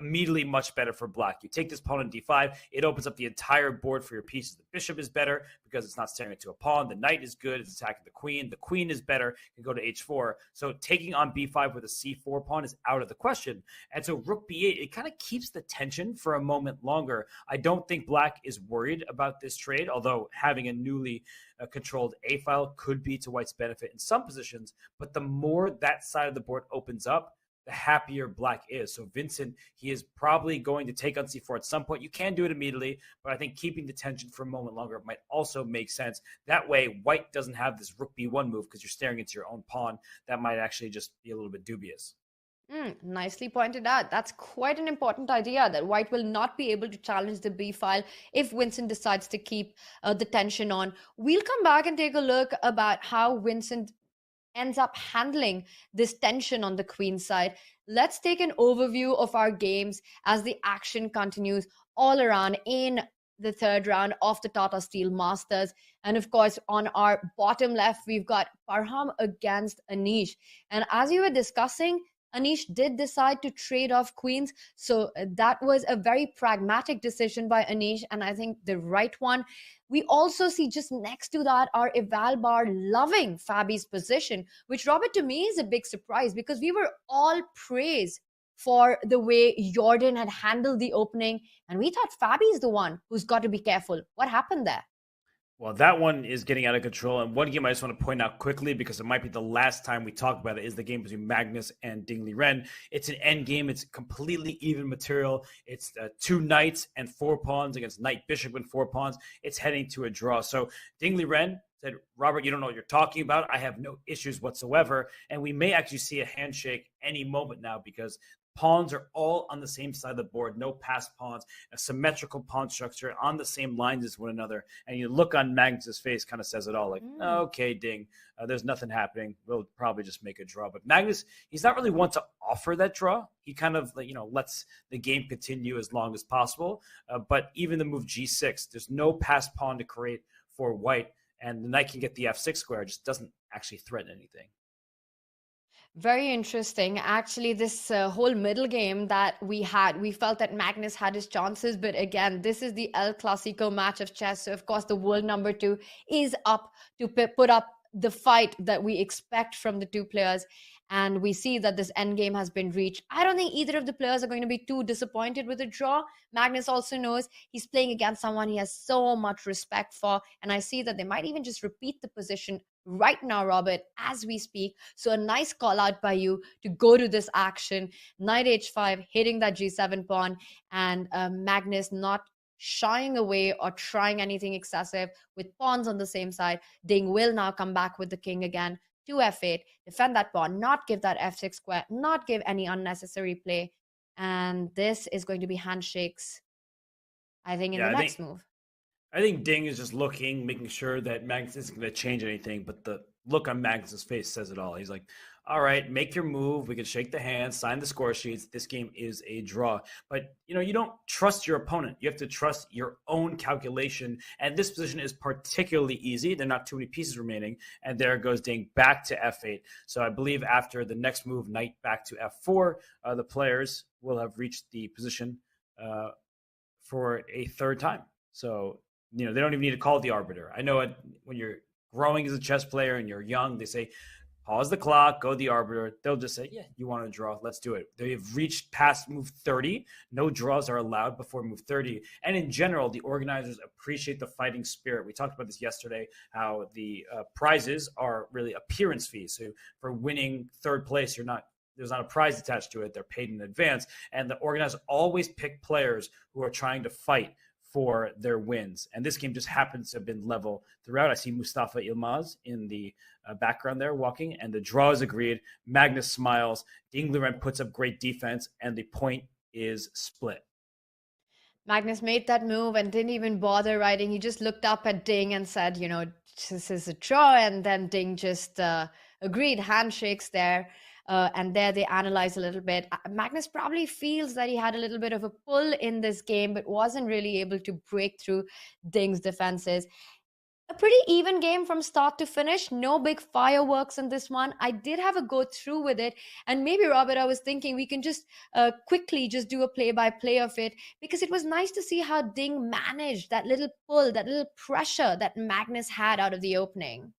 immediately much better for black. You take this pawn on d5, it opens up the entire board for your pieces. The bishop is better because it's not staring into a pawn. The knight is good, it's attacking the queen. The queen is better, you can go to h4. So taking on b5 with a c4 pawn is out of the question. And so rook b8, it kind of keeps the tension for a moment longer. I don't think black is worried about this trade, although having a newly controlled a file could be to white's benefit in some positions. But the more that side of the board opens up, the happier black is. So Vincent, he is probably going to take on c4 at some point. You can do it immediately, but I think keeping the tension for a moment longer might also make sense. That way, white doesn't have this rook b1 move because you're staring into your own pawn. That might actually just be a little bit dubious. Nicely pointed out. That's quite an important idea, that white will not be able to challenge the b file if Vincent decides to keep the tension on. We'll come back and take a look about how Vincent ends up handling this tension on the queen side. Let's take an overview of our games as the action continues all around in the third round of the Tata Steel Masters. And of course, on our bottom left, we've got Parham against Anish. And as you were discussing, Anish did decide to trade off queens. So that was a very pragmatic decision by Anish, and I think the right one. We also see just next to that our eval bar loving Fabi's position, which, Robert, to me is a big surprise because we were all praised for the way Jordan had handled the opening, and we thought Fabi's the one who's got to be careful. What happened there? Well, that one is getting out of control. And one game I just want to point out quickly, because it might be the last time we talk about it, is the game between Magnus and Ding Liren. It's an end game. It's completely even material. It's 2 knights and 4 pawns against knight bishop and 4 pawns. It's heading to a draw. So Ding Liren said, Robert, you don't know what you're talking about. I have no issues whatsoever. And we may actually see a handshake any moment now because pawns are all on the same side of the board, no passed pawns, a symmetrical pawn structure on the same lines as one another. And you look on Magnus's face kind of says it all, like, okay, Ding, there's nothing happening. We'll probably just make a draw. But Magnus, he's not really one to offer that draw. He kind of, lets the game continue as long as possible. But even the move G6, there's no passed pawn to create for white. And the knight can get the F6 square. It just doesn't actually threaten anything. Very interesting. Actually, this whole middle game that we felt that Magnus had his chances. But again, this is the El Clasico match of chess. So, of course, the world number 2 is up to put up the fight that we expect from the two players. And we see that this endgame has been reached. I don't think either of the players are going to be too disappointed with the draw. Magnus also knows he's playing against someone he has so much respect for. And I see that they might even just repeat the position right now, Robert, as we speak. So a nice call out by you to go to this action. Knight h5, hitting that g7 pawn, and Magnus not shying away or trying anything excessive with pawns on the same side. Ding will now come back with the king again to f8, defend that pawn, not give that f6 square, not give any unnecessary play. And this is going to be handshakes, I think, in the next move. I think Ding is just looking, making sure that Magnus isn't going to change anything, but the look on Magnus's face says it all. He's like, all right, make your move. We can shake the hand, sign the score sheets. This game is a draw. But, you don't trust your opponent. You have to trust your own calculation. And this position is particularly easy. There are not too many pieces remaining. And there goes Ding back to f8. So I believe after the next move, knight back to f4, the players will have reached the position for a third time. So, they don't even need to call the arbiter. I know when you're growing as a chess player and you're young, they say, pause the clock, go the arbiter. They'll just say, yeah, you want to draw, let's do it. They've reached past move 30. No draws are allowed before move 30. And in general, the organizers appreciate the fighting spirit. We talked about this yesterday, how the prizes are really appearance fees. So for winning third place, there's not a prize attached to it. They're paid in advance. And the organizers always pick players who are trying to fight for their wins. And this game just happens to have been level throughout. I see Mustafa Ilmaz in the background there walking, and the draw is agreed. Magnus smiles. Ding Liren puts up great defense, and the point is split. Magnus made that move and didn't even bother writing. He just looked up at Ding and said, this is a draw. And then Ding just agreed, handshakes there. And there they analyze a little bit. Magnus probably feels that he had a little bit of a pull in this game, but wasn't really able to break through Ding's defenses. A pretty even game from start to finish. No big fireworks in this one. I did have a go through with it. And maybe, Robert, I was thinking we can just quickly just do a play-by-play of it, because it was nice to see how Ding managed that little pull, that little pressure that Magnus had out of the opening.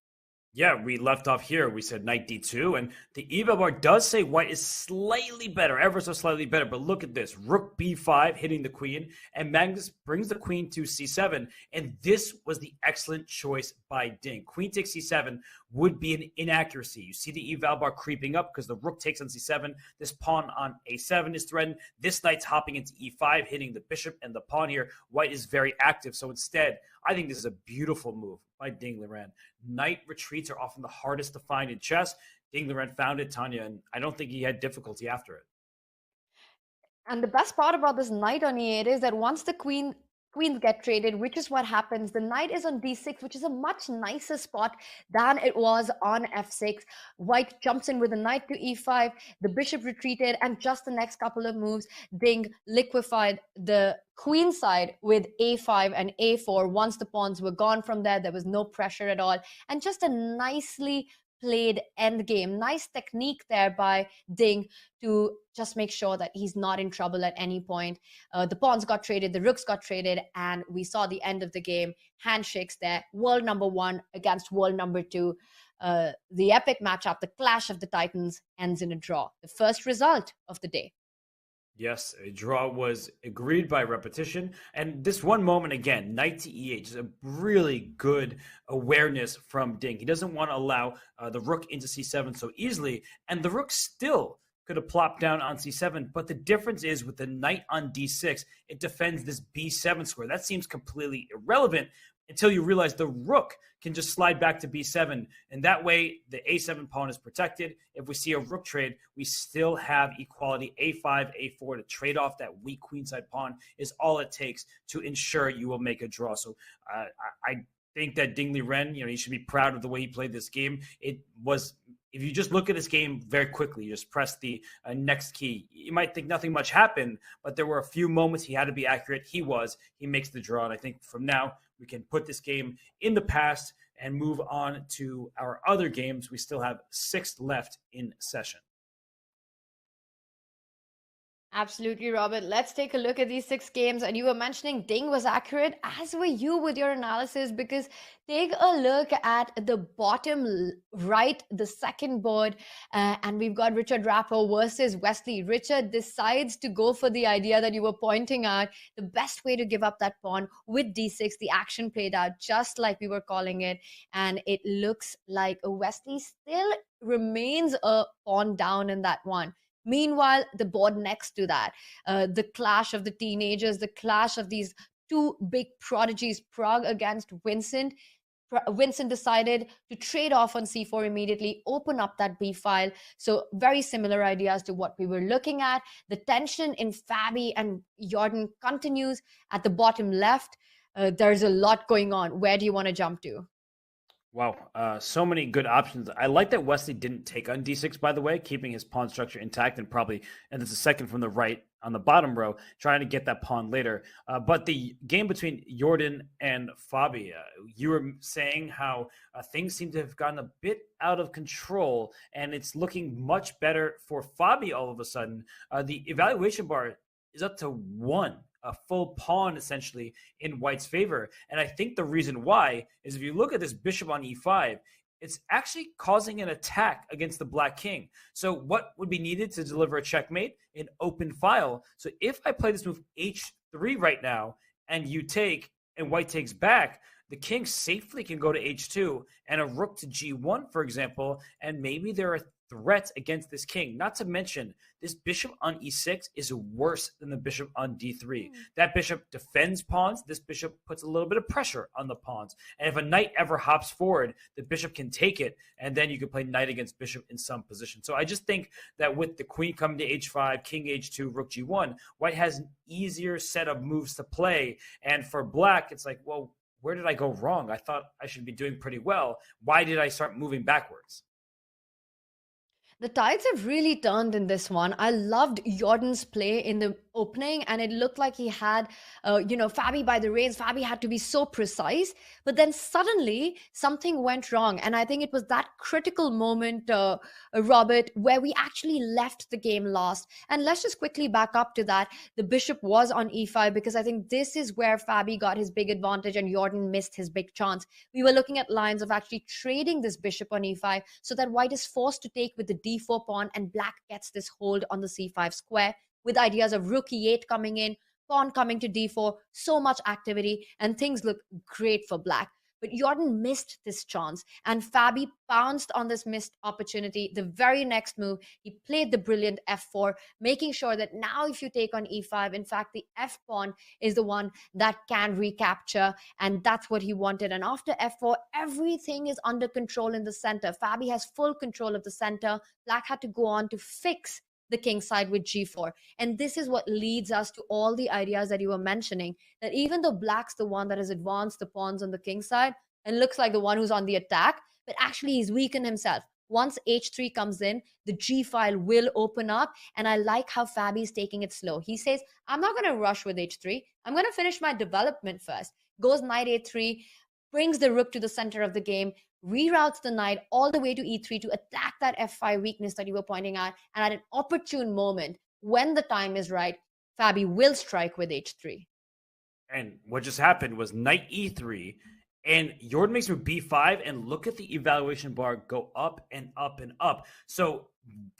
Yeah, we left off here. We said knight d2, and the eval bar does say white is slightly better, ever so slightly better. But look at this. Rook b5 hitting the queen, and Magnus brings the queen to c7. And this was the excellent choice by Ding. Queen takes c7 would be an inaccuracy. You see the eval bar creeping up because the rook takes on c7. This pawn on a7 is threatened. This knight's hopping into e5, hitting the bishop and the pawn here. White is very active. So instead, I think this is a beautiful move by Ding Liren. Knight retreats are often the hardest to find in chess. Ding Liren found it, Tanya, and I don't think he had difficulty after it. And the best part about this knight on e8 is that once the queens get traded, which is what happens, the knight is on d6, which is a much nicer spot than it was on f6. White jumps in with the knight to e5, the bishop retreated, and just the next couple of moves, Ding liquefied the queen side with a5 and a4. Once the pawns were gone from there was no pressure at all, and just a nicely played endgame. Nice technique there by Ding to just make sure that he's not in trouble at any point. The pawns got traded, the rooks got traded, and we saw the end of the game. Handshakes there. World number 1 against world number 2. The epic matchup, the clash of the titans, ends in a draw. The first result of the day. Yes, a draw was agreed by repetition. And this one moment, again, knight to e8, is a really good awareness from Ding. He doesn't want to allow the rook into c7 so easily. And the rook still could have plopped down on c7. But the difference is with the knight on d6, it defends this b7 square. That seems completely irrelevant. until you realize the rook can just slide back to b7. And that way, the a7 pawn is protected. If we see a rook trade, we still have equality. a5, a4 to trade off that weak queenside pawn is all it takes to ensure you will make a draw. So I think that Ding Liren, he should be proud of the way he played this game. It was, if you just look at this game very quickly, you just press the next key, you might think nothing much happened, but there were a few moments he had to be accurate. He makes the draw. And I think from now, we can put this game in the past and move on to our other games. We still have 6 left in session. Absolutely, Robert. Let's take a look at these 6 games. And you were mentioning Ding was accurate, as were you with your analysis, because take a look at the bottom right, the second board, and we've got Richard Rappo versus Wesley. Richard decides to go for the idea that you were pointing out, the best way to give up that pawn with d6. The action played out just like we were calling it, and it looks like Wesley still remains a pawn down in that one. Meanwhile, the board next to that, the clash of the teenagers, the clash of these 2 big prodigies, Prague against Vincent. Vincent decided to trade off on c4 immediately, open up that b file. So very similar ideas to what we were looking at. The tension in Fabi and Jordan continues at the bottom left. There's a lot going on. Where do you want to jump to? Wow, so many good options. I like that Wesley didn't take on d6, by the way, keeping his pawn structure intact, and it's a second from the right on the bottom row, trying to get that pawn later. But the game between Jordan and Fabi, you were saying how things seem to have gotten a bit out of control, and it's looking much better for Fabi all of a sudden. The evaluation bar is up to 1. A full pawn essentially in White's favor. And I think the reason why is if you look at this bishop on e5, it's actually causing an attack against the black king. So what would be needed to deliver a checkmate? An open file. So if I play this move h3 right now and you take and White takes back, the king safely can go to h2 and a rook to g1, for example, and maybe there are threats against this king. Not to mention, this bishop on e6 is worse than the bishop on d3. That bishop defends pawns. This bishop puts a little bit of pressure on the pawns. And if a knight ever hops forward, the bishop can take it, and then you can play knight against bishop in some position. So I just think that with the queen coming to h5, king h2, rook g1, White has an easier set of moves to play. And for black, it's like, well, where did I go wrong? I thought I should be doing pretty well. Why did I start moving backwards? The tides have really turned in this one. I loved Jordan's play in the opening, and it looked like he had, Fabi by the reins. Fabi had to be so precise, but then suddenly something went wrong. And I think it was that critical moment, Robert, where we actually left the game lost. And let's just quickly back up to that. The bishop was on e5 because I think this is where Fabi got his big advantage and Jordan missed his big chance. We were looking at lines of actually trading this bishop on e5 so that White is forced to take with the d4 pawn and black gets this hold on the c5 square, with ideas of rook e8 coming in, pawn coming to d4, so much activity, and things look great for black. But Jordan missed this chance, and Fabi pounced on this missed opportunity. The very next move, he played the brilliant f4, making sure that now if you take on e5, in fact, the f pawn is the one that can recapture, and that's what he wanted. And after f4, everything is under control in the center. Fabi has full control of the center. Black had to go on to fix the king side with g4. And this is what leads us to all the ideas that you were mentioning, that even though black's the one that has advanced the pawns on the king side and looks like the one who's on the attack, but actually he's weakened himself. Once h3 comes in, the g file will open up, and I like how Fabi is taking it slow. He says, I'm not going to rush with h3. I'm going to finish my development first. Goes knight a3, brings the rook to the center of the game, reroutes the knight all the way to e3 to attack that f5 weakness that you were pointing out. And at an opportune moment, when the time is right, Fabi will strike with h3. And what just happened was knight e3, and Jordan makes move b5, and look at the evaluation bar go up and up and up. So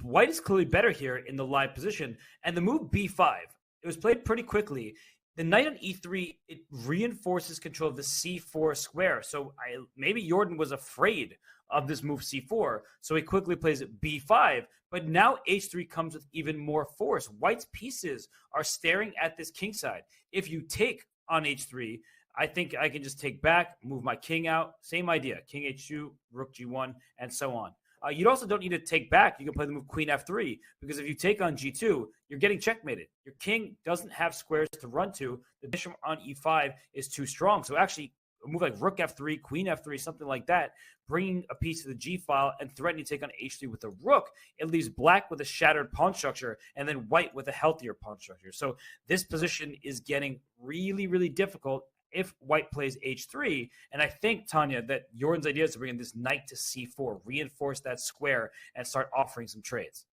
White is clearly better here in the live position. And the move b5, it was played pretty quickly. The knight on e3, it reinforces control of the c4 square. So maybe Jordan was afraid of this move c4, so he quickly plays b5. But now h3 comes with even more force. White's pieces are staring at this king side. If you take on h3, I think I can just take back, move my king out. Same idea. King h2, rook g1, and so on. You also don't need to take back. You can play the move queen f3, because if you take on g2, you're getting checkmated. Your king doesn't have squares to run to. The bishop on e5 is too strong. So actually, a move like rook f3, queen f3, something like that, bringing a piece to the g file and threatening to take on h3 with a rook, it leaves black with a shattered pawn structure and then white with a healthier pawn structure. So this position is getting really, really difficult if white plays h3. And I think, Tanya, that Jordan's idea is to bring in this knight to c4, reinforce that square, and start offering some trades.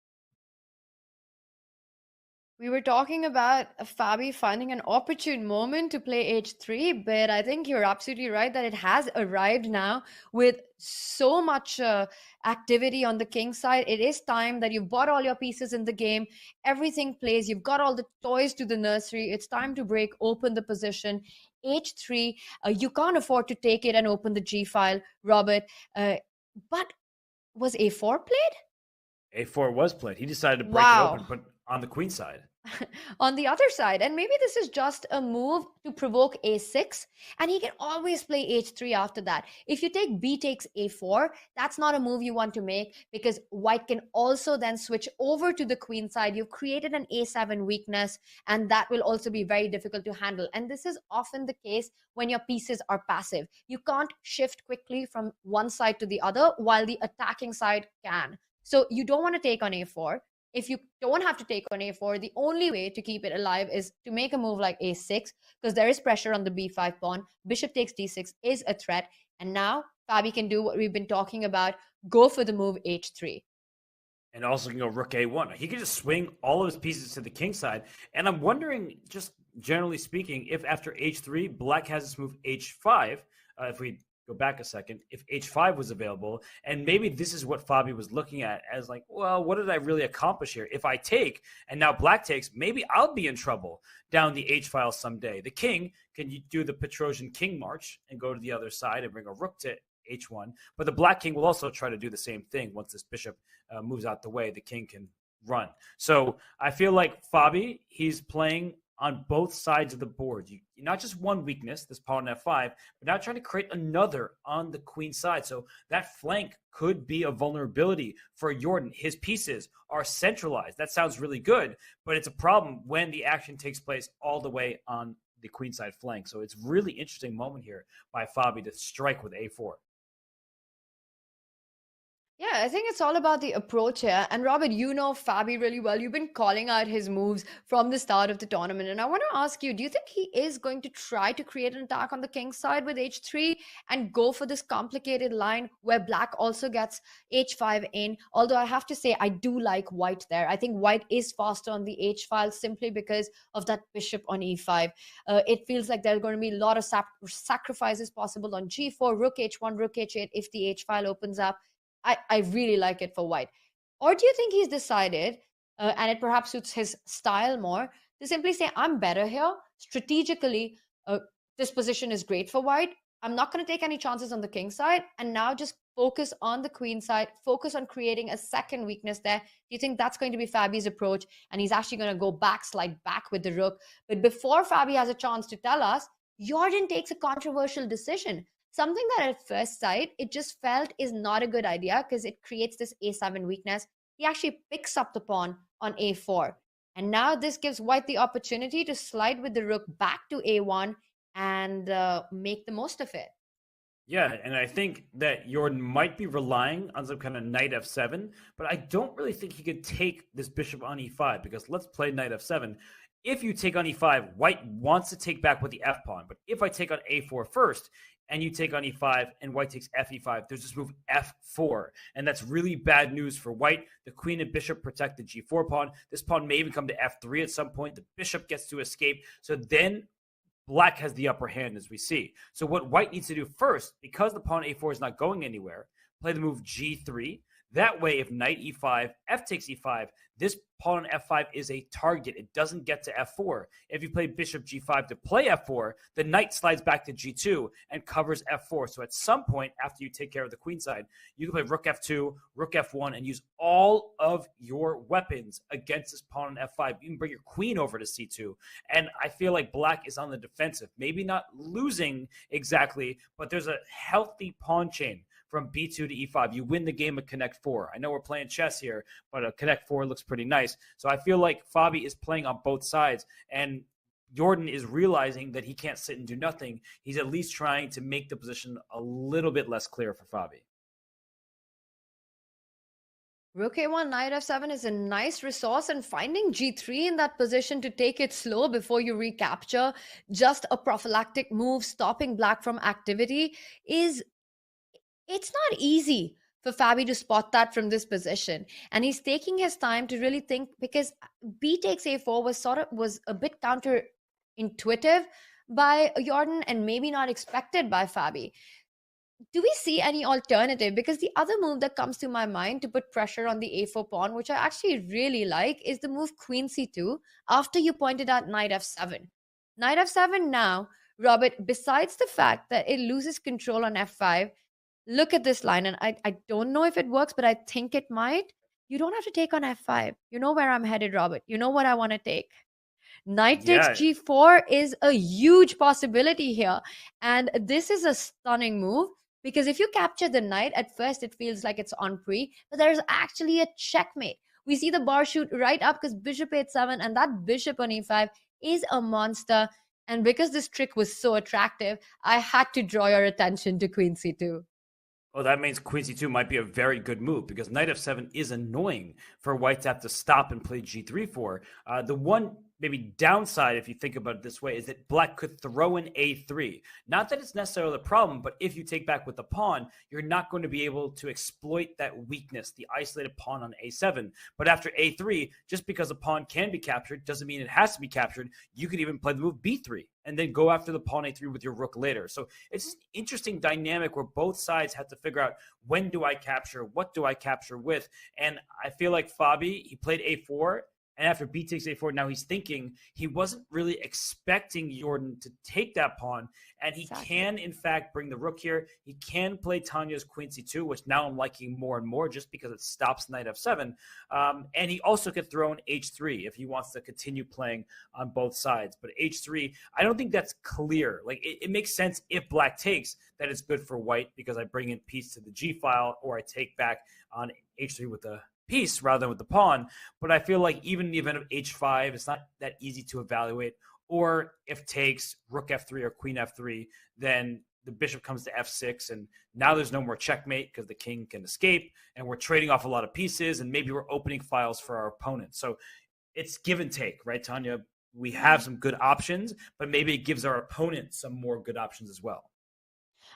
We were talking about Fabi finding an opportune moment to play h3, but I think you're absolutely right that it has arrived now with so much activity on the king side. It is time that you've bought all your pieces in the game. Everything plays. You've got all the toys to the nursery. It's time to break open the position. h3, you can't afford to take it and open the g file, Robert. But was a4 played? A4 was played. He decided to break it open, but on the queen side. On the other side, and maybe this is just a move to provoke a6, and he can always play h3 after that. If you take b takes a4, that's not a move you want to make, because white can also then switch over to the queen side. You've created an a7 weakness, and that will also be very difficult to handle. And this is often the case when your pieces are passive. You can't shift quickly from one side to the other while the attacking side can. So you don't want to take on a4. If you don't have to take on a4, the only way to keep it alive is to make a move like a6, because there is pressure on the b5 pawn. Bishop takes d6 is a threat. And now Fabi can do what we've been talking about, go for the move h3. And also can go rook a1. He can just swing all of his pieces to the king side. And I'm wondering, just generally speaking, if after h3, black has this move h5, if we go back a second, if h5 was available, and maybe this is what Fabi was looking at as like, well, what did I really accomplish here? If I take, and now black takes, maybe I'll be in trouble down the h file someday. The king can do the Petrosian king march and go to the other side and bring a rook to h1, but the black king will also try to do the same thing. Once this bishop moves out the way, the king can run. So I feel like Fabi, he's playing on both sides of the board. You not just one weakness, this pawn f5, but now trying to create another on the queen side. So that flank could be a vulnerability for Jordan. His pieces are centralized. That sounds really good, but it's a problem when the action takes place all the way on the queen side flank. So it's really interesting moment here by Fabi to strike with a4. Yeah, I think it's all about the approach here. And Robert, you know Fabi really well. You've been calling out his moves from the start of the tournament. And I want to ask you, do you think he is going to try to create an attack on the king side with h3 and go for this complicated line where black also gets h5 in? Although I have to say, I do like white there. I think white is faster on the h file simply because of that bishop on e5. It feels like there's going to be a lot of sacrifices possible on g4, rook h1, rook h8 if the h file opens up. I really like it for white. Or do you think he's decided, and it perhaps suits his style more, to simply say, I'm better here. Strategically, this position is great for white. I'm not going to take any chances on the king side, and now just focus on the queen side, focus on creating a second weakness there. Do you think that's going to be Fabi's approach, and he's actually going to go slide back with the rook? But before Fabi has a chance to tell us, Jordan takes a controversial decision. Something that at first sight, it just felt is not a good idea because it creates this a7 weakness. He actually picks up the pawn on a4. And now this gives white the opportunity to slide with the rook back to a1 and make the most of it. Yeah, and I think that Jordan might be relying on some kind of knight f7, but I don't really think he could take this bishop on e5, because let's play knight f7. If you take on e5, white wants to take back with the f-pawn, but if I take on a4 first, and you take on e5, and white takes fe5, there's this move f4, and that's really bad news for white. The queen and bishop protect the g4 pawn. This pawn may even come to f3 at some point. The bishop gets to escape, so then black has the upper hand, as we see. So what white needs to do first, because the pawn a4 is not going anywhere, play the move g3, That way, if knight e5, f takes e5, this pawn on f5 is a target. It doesn't get to f4. If you play bishop g5 to play f4, the knight slides back to g2 and covers f4. So at some point, after you take care of the queen side, you can play rook f2, rook f1, and use all of your weapons against this pawn on f5. You can bring your queen over to c2. And I feel like black is on the defensive. Maybe not losing exactly, but there's a healthy pawn chain from b2 to e5. You win the game of Connect 4. I know we're playing chess here, but a Connect 4 looks pretty nice. So I feel like Fabi is playing on both sides, and Jordan is realizing that he can't sit and do nothing. He's at least trying to make the position a little bit less clear for Fabi. Rook a1, knight f7 is a nice resource, and finding g3 in that position to take it slow before you recapture, just a prophylactic move, stopping black from activity, it's not easy for Fabi to spot that from this position. And he's taking his time to really think, because b takes a4 was a bit counterintuitive by Jordan and maybe not expected by Fabi. Do we see any alternative? Because the other move that comes to my mind to put pressure on the a4 pawn, which I actually really like, is the move queen c2 after you pointed out knight f7. Knight f7 now, Robert, besides the fact that it loses control on f5, look at this line, and I don't know if it works, but I think it might. You don't have to take on f5. You know where I'm headed, Robert. You know what I want to take. Knight takes g4 is a huge possibility here. And this is a stunning move, because if you capture the knight, at first it feels like it's on pre, but there's actually a checkmate. We see the bar shoot right up because bishop h7, and that bishop on e5 is a monster. And because this trick was so attractive, I had to draw your attention to queen c2. Oh, that means queen c2 might be a very good move, because knight f7 is annoying for white to have to stop and play g3 for. The one maybe downside, if you think about it this way, is that black could throw in a3. Not that it's necessarily a problem, but if you take back with the pawn, you're not going to be able to exploit that weakness, the isolated pawn on a7. But after a3, just because a pawn can be captured doesn't mean it has to be captured. You could even play the move b3 and then go after the pawn a3 with your rook later. So it's an interesting dynamic where both sides have to figure out, when do I capture? What do I capture with? And I feel like Fabi, he played a4, and after b takes a4, now he's thinking he wasn't really expecting Jordan to take that pawn. And he can, in fact, bring the rook here. He can play Tanya's queen c2, which now I'm liking more and more just because it stops knight f7. And he also could throw in h3 if he wants to continue playing on both sides. But h3, I don't think that's clear. Like, it makes sense if black takes, that it's good for white because I bring in piece to the g file, or I take back on h3 with the piece rather than with the pawn. But I feel like even in the event of h5, it's not that easy to evaluate. Or if takes rook f3 or queen f3, then the bishop comes to f6, and now there's no more checkmate because the king can escape, and we're trading off a lot of pieces, and maybe we're opening files for our opponent. So it's give and take, right, Tanya? We have some good options, but maybe it gives our opponent some more good options as well.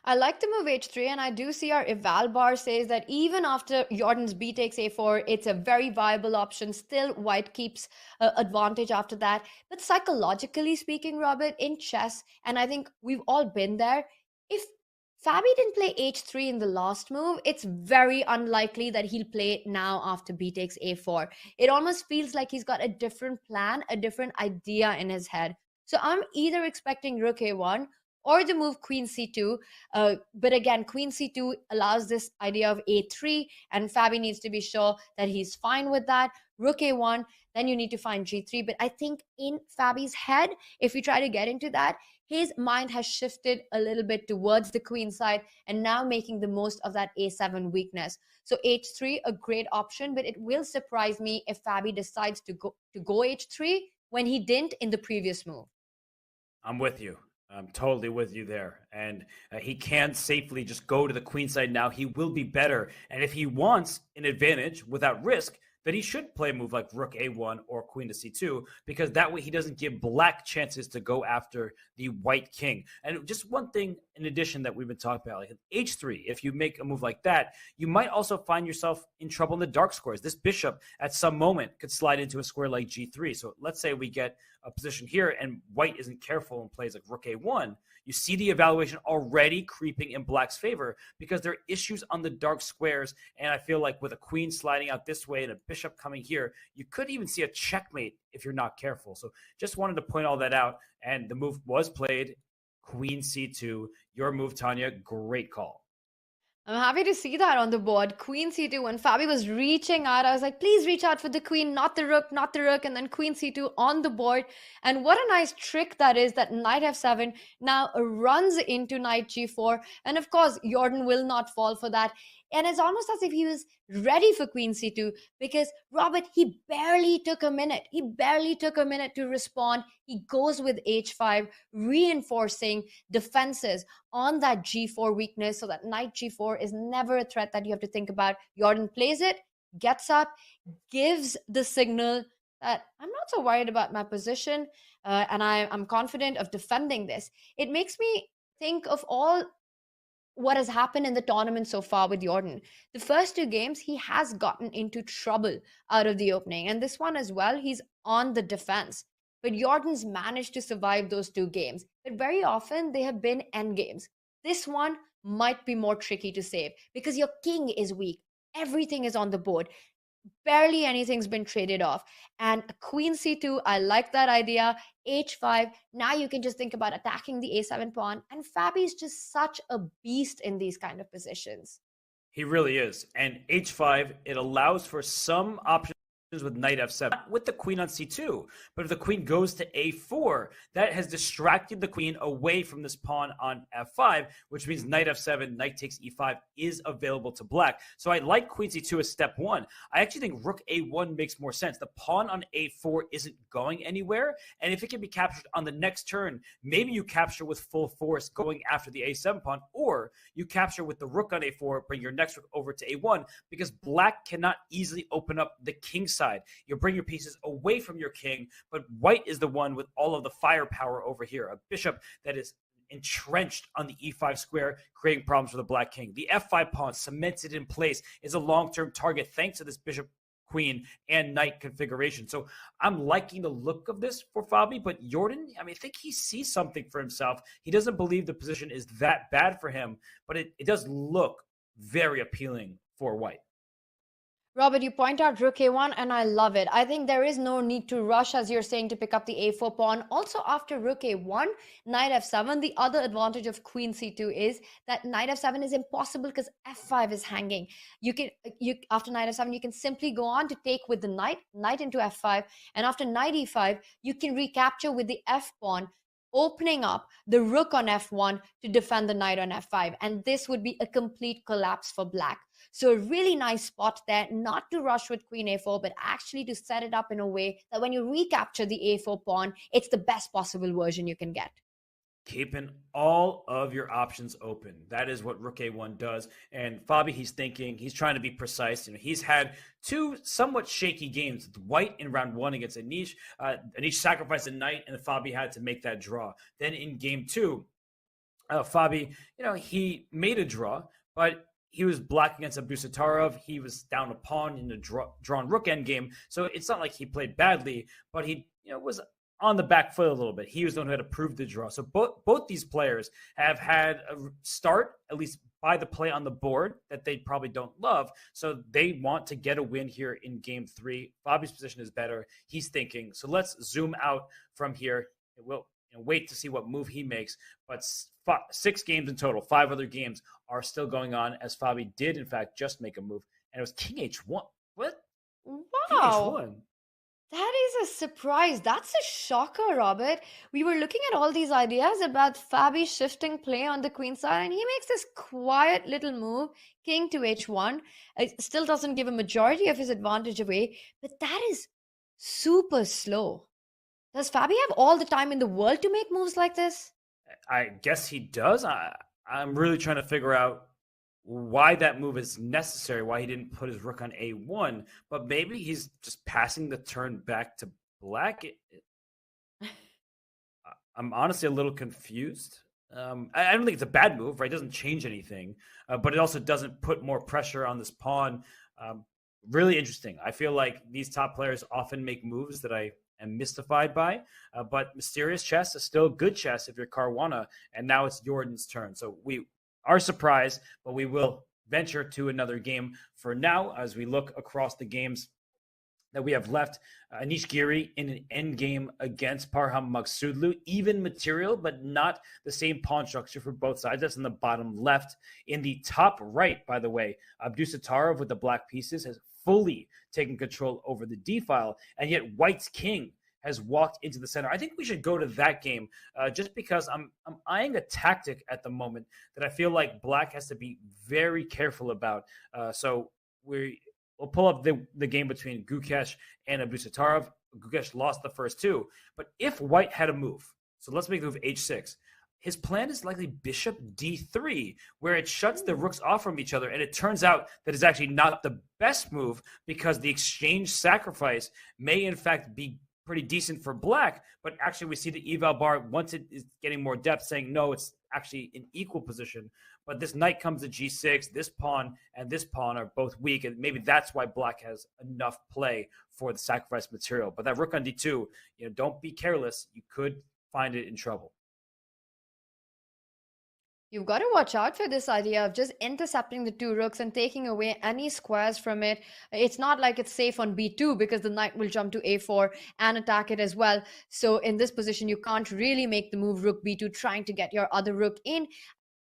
I like the move h3, and I do see our eval bar says that even after Jordan's b takes a4, it's a very viable option. Still, white keeps advantage after that. But psychologically speaking, Robert, in chess, and I think we've all been there, if Fabi didn't play h3 in the last move, it's very unlikely that he'll play it now after b takes a4. It almost feels like he's got a different plan, a different idea in his head. So I'm either expecting rook a1 or the move queen c2. But again, queen c2 allows this idea of a3, and Fabi needs to be sure that he's fine with that. Rook a1, then you need to find g3. But I think in Fabi's head, if we try to get into that, his mind has shifted a little bit towards the queen side and now making the most of that a7 weakness. So h3, a great option, but it will surprise me if Fabi decides to go h3 when he didn't in the previous move. I'm with you. I'm totally with you there. And he can safely just go to the queen side now. He will be better. And if he wants an advantage without risk, then he should play a move like rook a1 or queen to c2, because that way he doesn't give black chances to go after the white king. And just one thing in addition that we've been talking about, like h3, if you make a move like that, you might also find yourself in trouble in the dark squares. This bishop at some moment could slide into a square like g3. So let's say we get position here and white isn't careful and plays like rook a1, you see the evaluation already creeping in black's favor because there are issues on the dark squares. And I feel like with a queen sliding out this way and a bishop coming here, you could even see a checkmate if you're not careful. So just wanted to point all that out. And the move was played, queen c2. Your move, Tanya, great call. I'm happy to see that on the board. Queen c2. When Fabi was reaching out, I was like, please reach out for the queen, not the rook, not the rook. And then queen c2 on the board. And what a nice trick that is, that knight f7 now runs into knight g4. And of course, Jordan will not fall for that. And it's almost as if he was ready for queen c2 because Robert, he barely took a minute. He barely took a minute to respond. He goes with h5, reinforcing defenses on that g4 weakness so that knight g4 is never a threat that you have to think about. Jordan plays it, gets up, gives the signal that I'm not so worried about my position and I'm confident of defending this. It makes me think of all what has happened in the tournament so far with Jordan. The first two games, he has gotten into trouble out of the opening. And this one as well, he's on the defense. But Jordan's managed to survive those two games. But very often, they have been endgames. This one might be more tricky to save because your king is weak. Everything is on the board. Barely anything's been traded off. And queen c2, I like that idea. h5, now you can just think about attacking the a7 pawn. And Fabi's just such a beast in these kind of positions. He really is. And h5, it allows for some options with knight f7, not with the queen on c2, but if the queen goes to a4, that has distracted the queen away from this pawn on f5, which means knight f7, knight takes e5 is available to black. So I like queen c2 as step one. I actually think rook a1 makes more sense. The pawn on a4 isn't going anywhere, and if it can be captured on the next turn, maybe you capture with full force going after the a7 pawn, or you capture with the rook on a4, bring your next rook over to a1, because black cannot easily open up the king side. You bring your pieces away from your king, but white is the one with all of the firepower over here. A bishop that is entrenched on the e5 square, creating problems for the black king. The f5 pawn cemented in place is a long-term target thanks to this bishop, queen, and knight configuration. So I'm liking the look of this for Fabi, but Jordan, I think he sees something for himself. He doesn't believe the position is that bad for him, but it does look very appealing for white. Robert, you point out rook a1, and I love it. I think there is no need to rush, as you're saying, to pick up the a4 pawn. Also, after rook a1, knight f7, the other advantage of queen c2 is that knight f7 is impossible because f5 is hanging. After knight f7, you can simply go on to take with the knight into f5, and after knight e5, you can recapture with the f pawn, opening up the rook on f1 to defend the knight on f5. And this would be a complete collapse for black. So a really nice spot there, not to rush with queen a4, but actually to set it up in a way that when you recapture the a4 pawn, it's the best possible version you can get. Keeping all of your options open. That is what rook a1 does. And Fabi, he's trying to be precise. He's had two somewhat shaky games with white in round one against Anish. Anish sacrificed a knight, and Fabi had to make that draw. Then in game two, Fabi, he made a draw, but he was black against Abdusattorov. He was down a pawn in the drawn rook endgame. So it's not like he played badly, but he was on the back foot a little bit. He was the one who had to prove the draw. So both these players have had a start, at least by the play on the board, that they probably don't love. So they want to get a win here in game three. Fabi's position is better. He's thinking. So let's zoom out from here. We'll wait to see what move he makes. But 6 games in total, 5 other games are still going on, as Fabi did, in fact, just make a move. And it was king h1. What? Wow. King h1. That is a surprise. That's a shocker, Robert. We were looking at all these ideas about Fabi shifting play on the queen side, and he makes this quiet little move, king to h1. It still doesn't give a majority of his advantage away, but that is super slow. Does Fabi have all the time in the world to make moves like this? I guess he does. I'm really trying to figure out why that move is necessary, why he didn't put his rook on a1, but maybe he's just passing the turn back to black. I'm honestly a little confused. I don't think it's a bad move, right? It doesn't change anything, but it also doesn't put more pressure on this pawn. Really interesting. I feel like these top players often make moves that I am mystified by. But mysterious chess is still good chess if you're Caruana, and now it's Jordan's turn. So we are surprised, but we will venture to another game for now as we look across the games that we have left. Anish Giri in an endgame against Parham Magsudlu. Even material, but not the same pawn structure for both sides. That's in the bottom left. In the top right, by the way, Abdusattorov with the black pieces has fully taken control over the d-file, and yet White's king has walked into the center. I think we should go to that game just because I'm eyeing a tactic at the moment that I feel like black has to be very careful about. So we'll pull up the game between Gukesh and Abdusattorov. Gukesh lost the first two. But if White had a move, so let's make the move h6, his plan is likely bishop d3, where it shuts the rooks off from each other. And it turns out that it's actually not the best move because the exchange sacrifice may in fact be pretty decent for black. But actually we see the eval bar, once it is getting more depth, saying, no, it's actually in equal position. But this knight comes to g6, this pawn and this pawn are both weak, and maybe that's why black has enough play for the sacrifice material. But that rook on d2, don't be careless. You could find it in trouble. You've got to watch out for this idea of just intercepting the two rooks and taking away any squares from it. It's not like it's safe on b2 because the knight will jump to a4 and attack it as well. So in this position, you can't really make the move rook b2 trying to get your other rook in.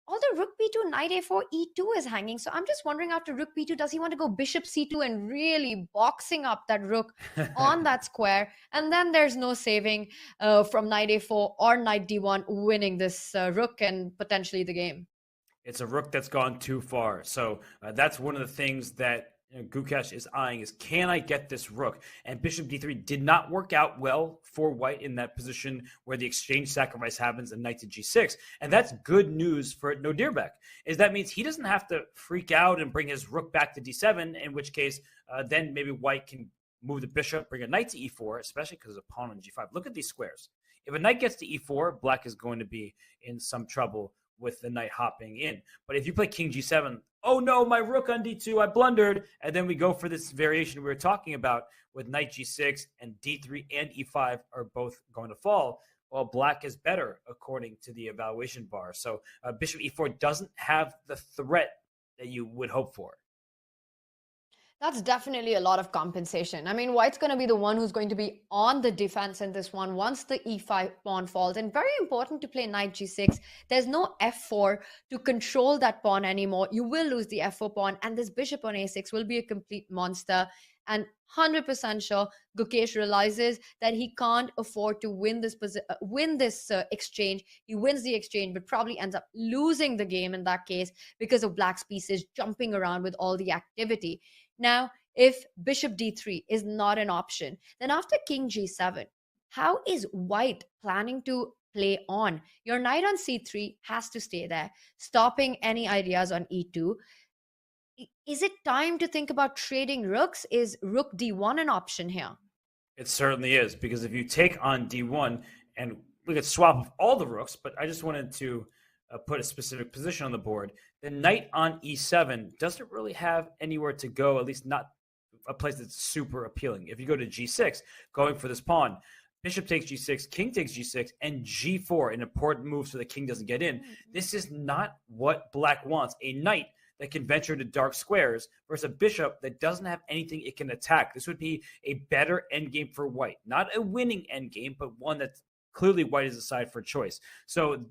Although rook b2, knight a4, e2 is hanging. So I'm just wondering, after rook b2, does he want to go bishop c2 and really boxing up that rook on that square? And then there's no saving from knight a4 or knight d1 winning this rook and potentially the game. It's a rook that's gone too far. So that's one of the things that Gukesh is eyeing is, can I get this rook? And bishop d3 did not work out well for White in that position where the exchange sacrifice happens and knight to g6. And that's good news for Nordirbek, is that means he doesn't have to freak out and bring his rook back to d7, in which case then maybe White can move the bishop, bring a knight to e4, especially because of a pawn on g5. Look at these squares. If a knight gets to e4, black is going to be in some trouble with the knight hopping in. But if you play king g7, oh no, my rook on d2, I blundered. And then we go for this variation we were talking about with knight g6, and d3 and e5 are both going to fall. Well, black is better according to the evaluation bar. So bishop e4 doesn't have the threat that you would hope for. That's definitely a lot of compensation. I mean, White's going to be the one who's going to be on the defense in this one once the e5 pawn falls. And very important to play knight g6. There's no f4 to control that pawn anymore. You will lose the f4 pawn, and this bishop on a6 will be a complete monster. And 100% sure Gukesh realizes that he can't afford to win this exchange. He wins the exchange, but probably ends up losing the game in that case because of black's pieces jumping around with all the activity. Now, if bishop d3 is not an option, then after king g7, how is White planning to play on? Your knight on c3 has to stay there, stopping any ideas on e2. Is it time to think about trading rooks? Is rook d1 an option here? It certainly is, because if you take on d1, and we could swap of all the rooks, but I just wanted to put a specific position on the board. The knight on e7 doesn't really have anywhere to go, at least not a place that's super appealing. If you go to g6, going for this pawn, bishop takes g6, king takes g6, and g4, an important move so the king doesn't get in. This is not what black wants. A knight that can venture into dark squares versus a bishop that doesn't have anything it can attack. This would be a better endgame for White. Not a winning endgame, but one that clearly White is aside for choice. So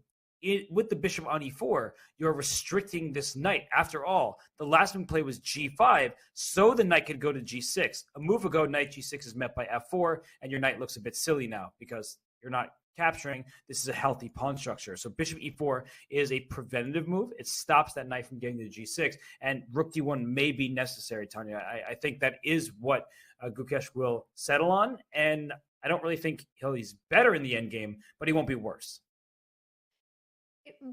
with the bishop on e4, you're restricting this knight. After all, the last move play was g5, so the knight could go to g6. A move ago, knight g6 is met by f4, and your knight looks a bit silly now because you're not capturing. This is a healthy pawn structure. So bishop e4 is a preventative move. It stops that knight from getting to g6, and rook d1 may be necessary, Tanya. I think that is what Gukesh will settle on, and I don't really think he's better in the endgame, but he won't be worse.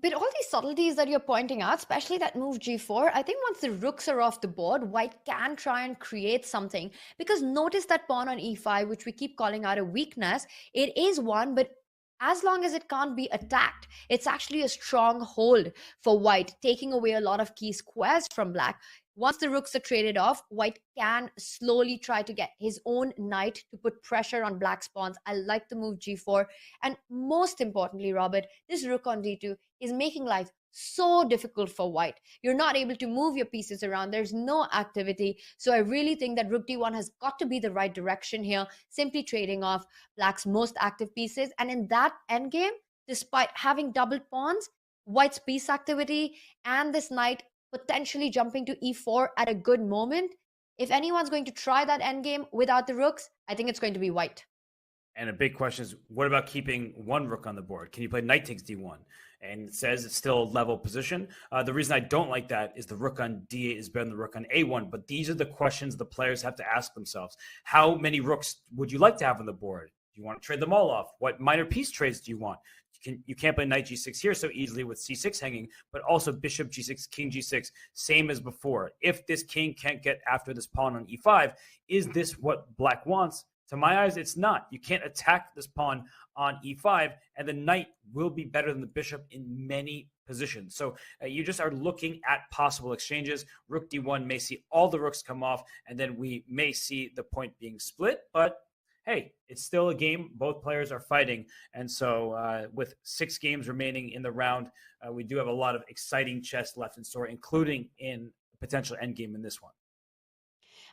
But all these subtleties that you're pointing out, especially that move g4, I think once the rooks are off the board, White can try and create something. Because notice that pawn on e5, which we keep calling out a weakness, it is one, but as long as it can't be attacked. It's actually a strong hold for white, taking away a lot of key squares from black. Once the rooks are traded off, white can slowly try to get his own knight to put pressure on black's pawns. I like the move g4. And most importantly, Robert, this rook on d2 is making life so difficult for white. You're not able to move your pieces around. There's no activity. So I really think that rook d1 has got to be the right direction here, simply trading off black's most active pieces. And in that endgame, despite having doubled pawns, white's piece activity and this knight potentially jumping to e4 at a good moment, if anyone's going to try that endgame without the rooks, I think it's going to be white. And a big question is, what about keeping one rook on the board? Can you play knight takes d1? And it says it's still a level position. The reason I don't like that is the rook on d8 is better than the rook on a1. But these are the questions the players have to ask themselves. How many rooks would you like to have on the board? Do you want to trade them all off? What minor piece trades do you want? You can't play knight g6 here so easily with c6 hanging, but also bishop g6, king g6, same as before. If this king can't get after this pawn on e5, is this what black wants? To my eyes, it's not. You can't attack this pawn on e5, and the knight will be better than the bishop in many positions. So you just are looking at possible exchanges. Rook d1 may see all the rooks come off, and then we may see the point being split. But hey, it's still a game. Both players are fighting. And so with 6 games remaining in the round, we do have a lot of exciting chess left in store, including in a potential endgame in this one.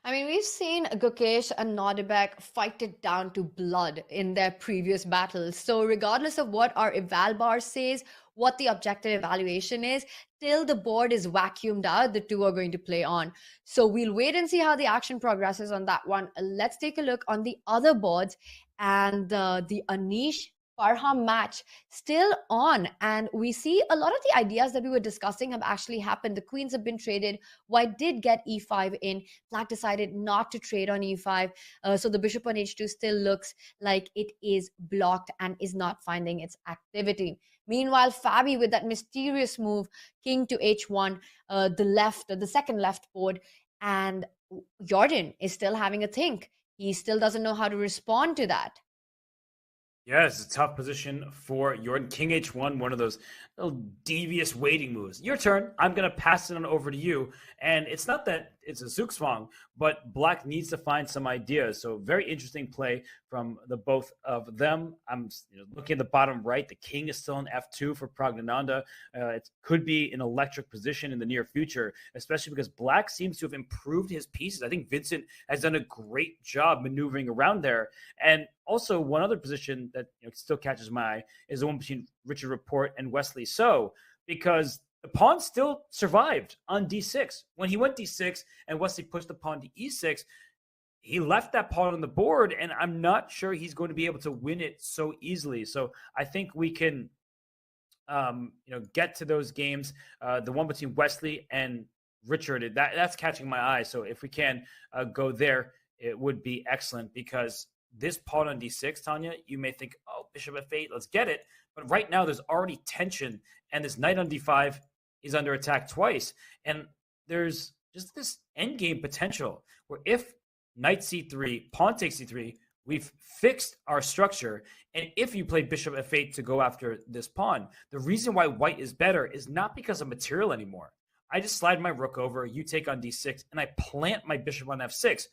I mean, we've seen Gukesh and Nordirbek fight it down to blood in their previous battles. So regardless of what our eval bar says, what the objective evaluation is, till the board is vacuumed out, the two are going to play on. So we'll wait and see how the action progresses on that one. Let's take a look on the other boards, and the Anish Farham match still on, and we see a lot of the ideas that we were discussing have actually happened. The queens have been traded. White did get e5 in. Black decided not to trade on e5, so the bishop on h2 still looks like it is blocked and is not finding its activity. Meanwhile, Fabi with that mysterious move, king to h1, the second left board, and Jordan is still having a think. He still doesn't know how to respond to that. Yeah, it's a tough position for Jordan. King h1, one of those little devious waiting moves. Your turn. I'm going to pass it on over to you. And it's not that it's a zugzwang, but black needs to find some ideas. So very interesting play from the both of them. I'm looking at the bottom right. The king is still in f2 for Pragnananda. It could be an electric position in the near future, especially because black seems to have improved his pieces. I think Vincent has done a great job maneuvering around there. And also, one other position that still catches my eye is the one between Richard Rapport and Wesley So, because the pawn still survived on d6. When he went d6 and Wesley pushed the pawn to e6, he left that pawn on the board, and I'm not sure he's going to be able to win it so easily. So I think we can get to those games. The one between Wesley and Richard, that's catching my eye. So if we can go there, it would be excellent, because this pawn on d6, Tanya, you may think, oh, bishop f8, let's get it. But right now there's already tension, and this knight on d5 is under attack twice. And there's just this endgame potential where if knight c3, pawn takes c3, we've fixed our structure. And if you play bishop f8 to go after this pawn, the reason why white is better is not because of material anymore. I just slide my rook over, you take on d6, and I plant my bishop on f6.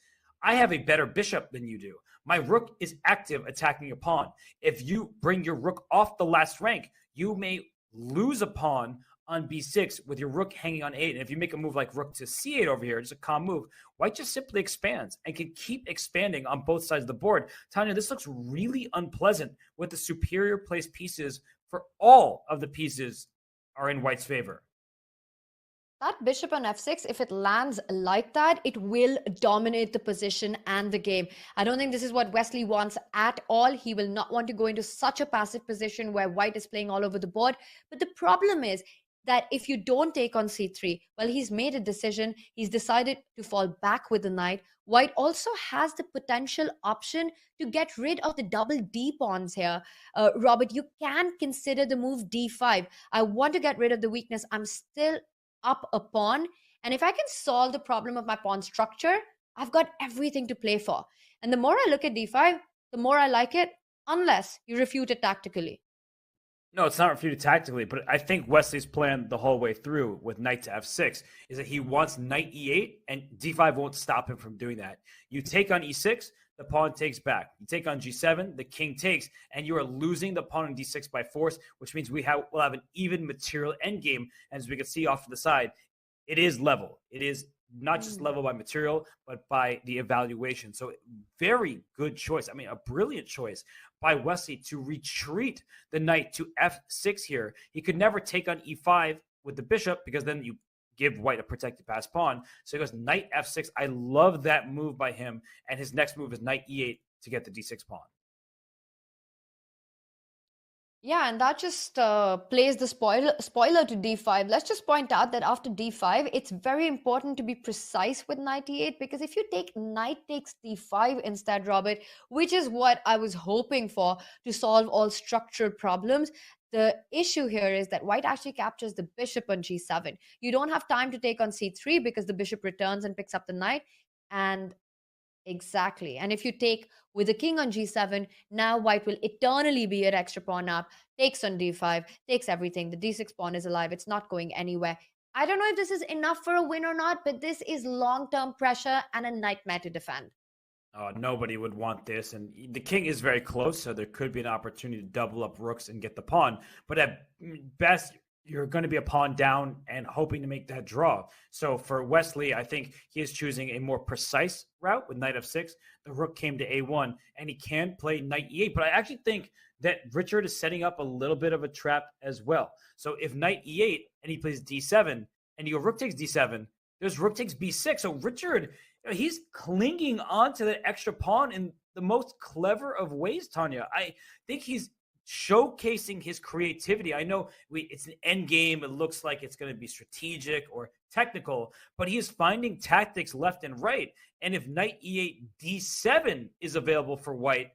I have a better bishop than you do. My rook is active attacking a pawn. If you bring your rook off the last rank, you may lose a pawn on b6 with your rook hanging on 8. And if you make a move like rook to c8 over here, just a calm move, white just simply expands and can keep expanding on both sides of the board. Tanya, this looks really unpleasant with the superior placed pieces for all of the pieces are in white's favor. That bishop on f6, if it lands like that, it will dominate the position and the game. I don't think this is what Wesley wants at all. He will not want to go into such a passive position where white is playing all over the board. But the problem is that if you don't take on c3, well, he's made a decision. He's decided to fall back with the knight. White also has the potential option to get rid of the double d pawns here. Robert, you can consider the move d5. I want to get rid of the weakness. I'm still up a pawn, and if I can solve the problem of my pawn structure, I've got everything to play for. And the more I look at d5, the more I like it, unless you refute it tactically. No, it's not refuted tactically, but I think Wesley's plan the whole way through with knight to f6 is that he wants knight e8, and d5 won't stop him from doing that. You take on e6, the pawn takes back. You take on g7, the king takes, and you are losing the pawn on d6 by force, which means we'll have an even material endgame. As we can see off to the side, it is level. It is not just level by material, but by the evaluation. So very good choice. I mean, a brilliant choice by Wesley to retreat the knight to f6 here. He could never take on e5 with the bishop because then you give white a protected pass pawn. So he goes knight f6. I love that move by him. And his next move is knight e8 to get the d6 pawn. Yeah, and that just plays the spoiler to d5. Let's just point out that after d5, it's very important to be precise with knight e8, because if you take knight takes d5 instead, Robert, which is what I was hoping for to solve all structural problems, the issue here is that white actually captures the bishop on g7. You don't have time to take on c3 because the bishop returns and picks up the knight. And exactly. And if you take with the king on g7, now white will eternally be an extra pawn up, takes on d5, takes everything. The d6 pawn is alive. It's not going anywhere. I don't know if this is enough for a win or not, but this is long-term pressure and a nightmare to defend. Nobody would want this. And the king is very close, so there could be an opportunity to double up rooks and get the pawn. But at best, you're going to be a pawn down and hoping to make that draw. So for Wesley, I think he is choosing a more precise route with knight f6. The rook came to a1, and he can play knight e8. But I actually think that Richard is setting up a little bit of a trap as well. So if knight e8 and he plays d7, and you go rook takes d7, there's rook takes b6. So Richard, he's clinging on to that extra pawn in the most clever of ways, Tanya. I think he's showcasing his creativity. I know it's an end game. It looks like it's going to be strategic or technical, but he is finding tactics left and right. And if knight e8 d7 is available for white,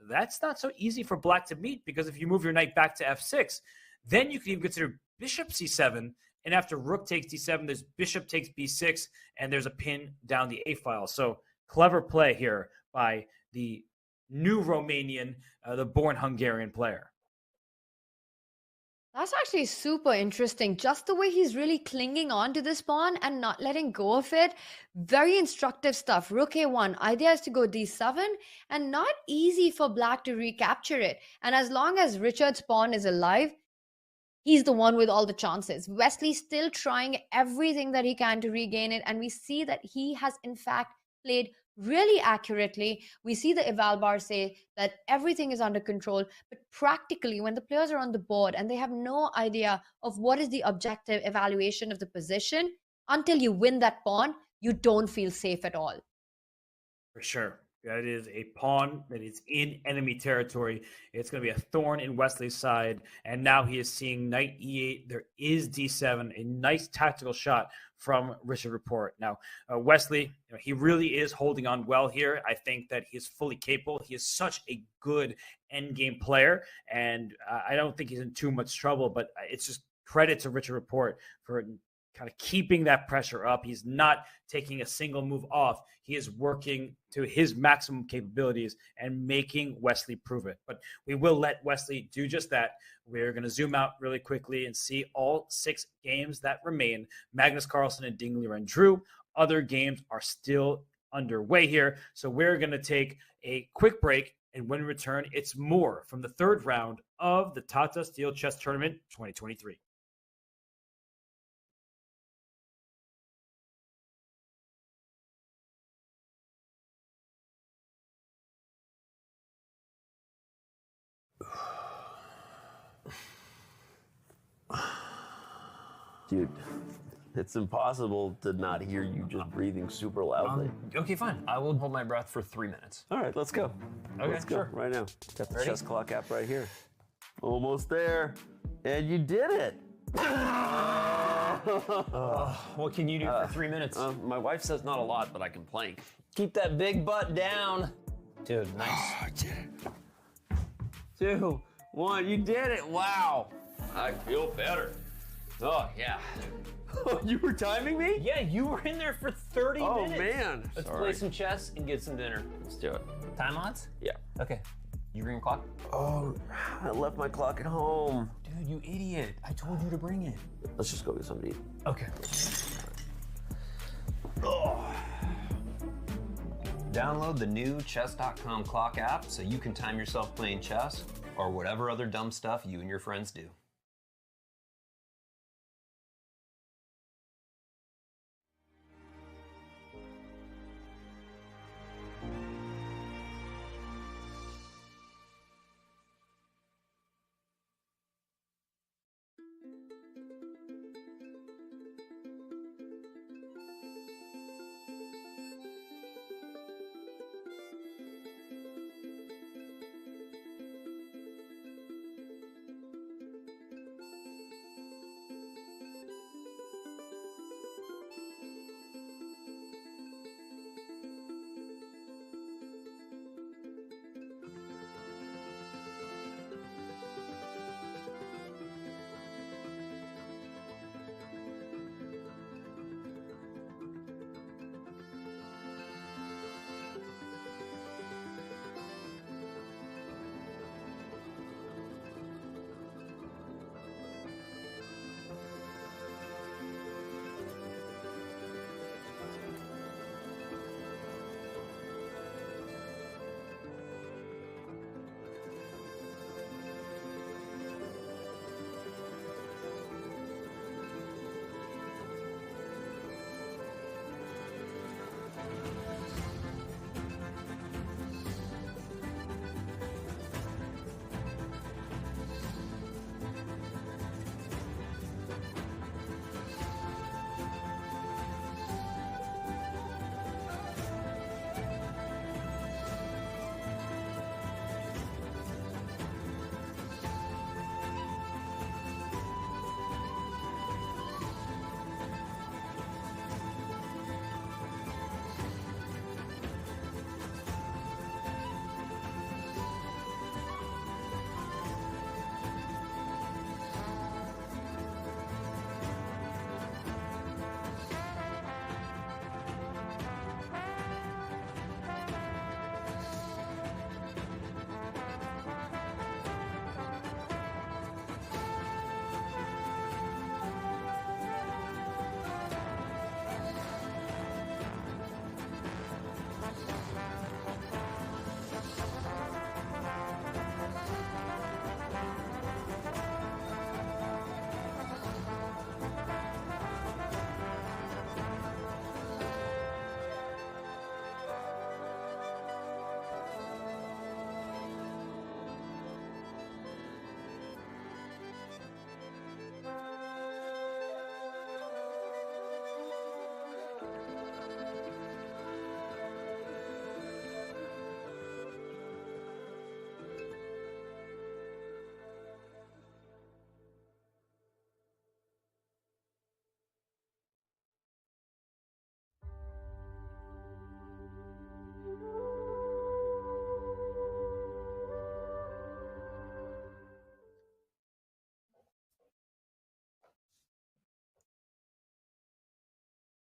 that's not so easy for black to meet, because if you move your knight back to f6, then you can even consider bishop c7. And after rook takes d7, there's bishop takes b6, and there's a pin down the a file. So clever play here by the new Romanian, the born Hungarian player. That's actually super interesting. Just the way he's really clinging on to this pawn and not letting go of it. Very instructive stuff. Rook a1. Idea is to go d7, and not easy for black to recapture it. And as long as Richard's pawn is alive, he's the one with all the chances. Wesley's still trying everything that he can to regain it, and we see that he has in fact played really accurately. We see the eval bar say that everything is under control, but practically when the players are on the board and they have no idea of what is the objective evaluation of the position, until you win that pawn, you don't feel safe at all. For sure. That is a pawn that is in enemy territory. It's going to be a thorn in Wesley's side. And now he is seeing knight e8. There is d7, a nice tactical shot from Richard Rapport. Now, Wesley, he really is holding on well here. I think that he is fully capable. He is such a good endgame player, and I don't think he's in too much trouble, but it's just credit to Richard Rapport for kind of keeping that pressure up. He's not taking a single move off. He is working to his maximum capabilities and making Wesley prove it. But we will let Wesley do just that. We're going to zoom out really quickly and see all 6 games that remain. Magnus Carlsen and Ding Liren drew. Other games are still underway here. So we're going to take a quick break, and when we return, it's more from the 3rd round of the Tata Steel Chess Tournament 2023. Dude, it's impossible to not hear you just breathing super loudly. Okay, fine. I will hold my breath for 3 minutes. All right, let's go. Okay, let's go sure. right now. Got the Ready? chess clock app right here. Almost there. And you did it. What can you do for 3 minutes? My wife says not a lot, but I can plank. Keep that big butt down. Dude, nice. 2, 1, you did it. Wow. I feel better. Oh, yeah. You were timing me? Yeah, you were in there for 30 minutes. Oh, man. Let's Sorry. play some chess and get some dinner. Let's do it. Time odds? Yeah. Okay. You bring your clock? Oh, I left my clock at home. Dude, you idiot. I told you to bring it. Let's just go get something to eat. Okay. Oh. Download the new chess.com clock app so you can time yourself playing chess or whatever other dumb stuff you and your friends do.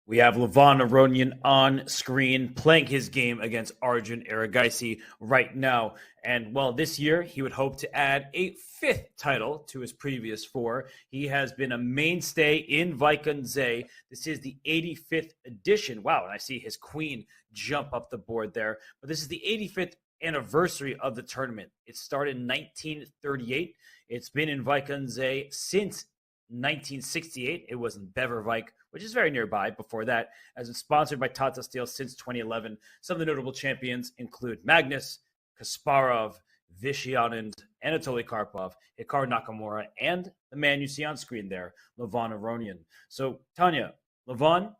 We have Levon Aronian on screen playing his game against Arjun Erigaisi right now. And well, this year he would hope to add a fifth title to his previous four. He has been a mainstay in Wijk aan Zee. This is the 85th edition. Wow, and I see his queen jump up the board there. But this is the 85th anniversary of the tournament. It started in 1938. It's been in Wijk aan Zee since 1968. It was in Beverwijk, which is very nearby. Before that, has been sponsored by Tata Steel since 2011. Some of the notable champions include Magnus, Kasparov, Vishy Anand, Anatoly Karpov, Hikaru Nakamura, and the man you see on screen there, Levon Aronian. So, Tanya, Levon,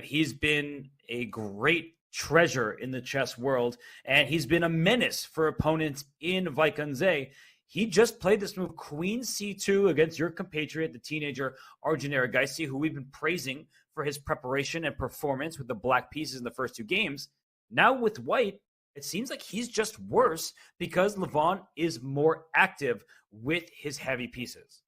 he's been a great treasure in the chess world, and he's been a menace for opponents in Wijk aan Zee. He just played this move, Queen C2, against your compatriot, the teenager Arjun Erigaisi, who we've been praising for his preparation and performance with the black pieces in the first two games. Now with white, it seems like he's just worse because Levon is more active with his heavy pieces.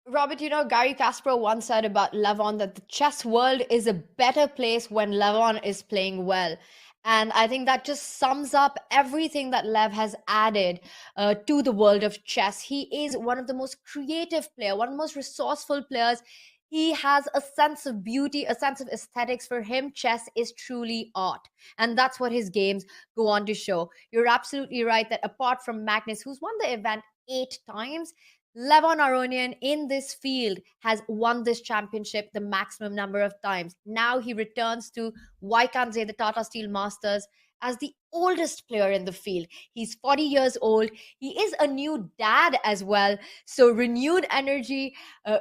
Robert, Gary Kasparov once said about Levon that the chess world is a better place when Levon is playing well. And I think that just sums up everything that Lev has added to the world of chess. He is one of the most creative players, one of the most resourceful players. He has a sense of beauty, a sense of aesthetics. For him, chess is truly art. And that's what his games go on to show. You're absolutely right that apart from Magnus, who's won the event 8 times, Levon Aronian in this field has won this championship the maximum number of times. Now he returns to Wijk, the Tata Steel Masters, as the oldest player in the field. He's 40 years old. He is a new dad as well. So renewed energy,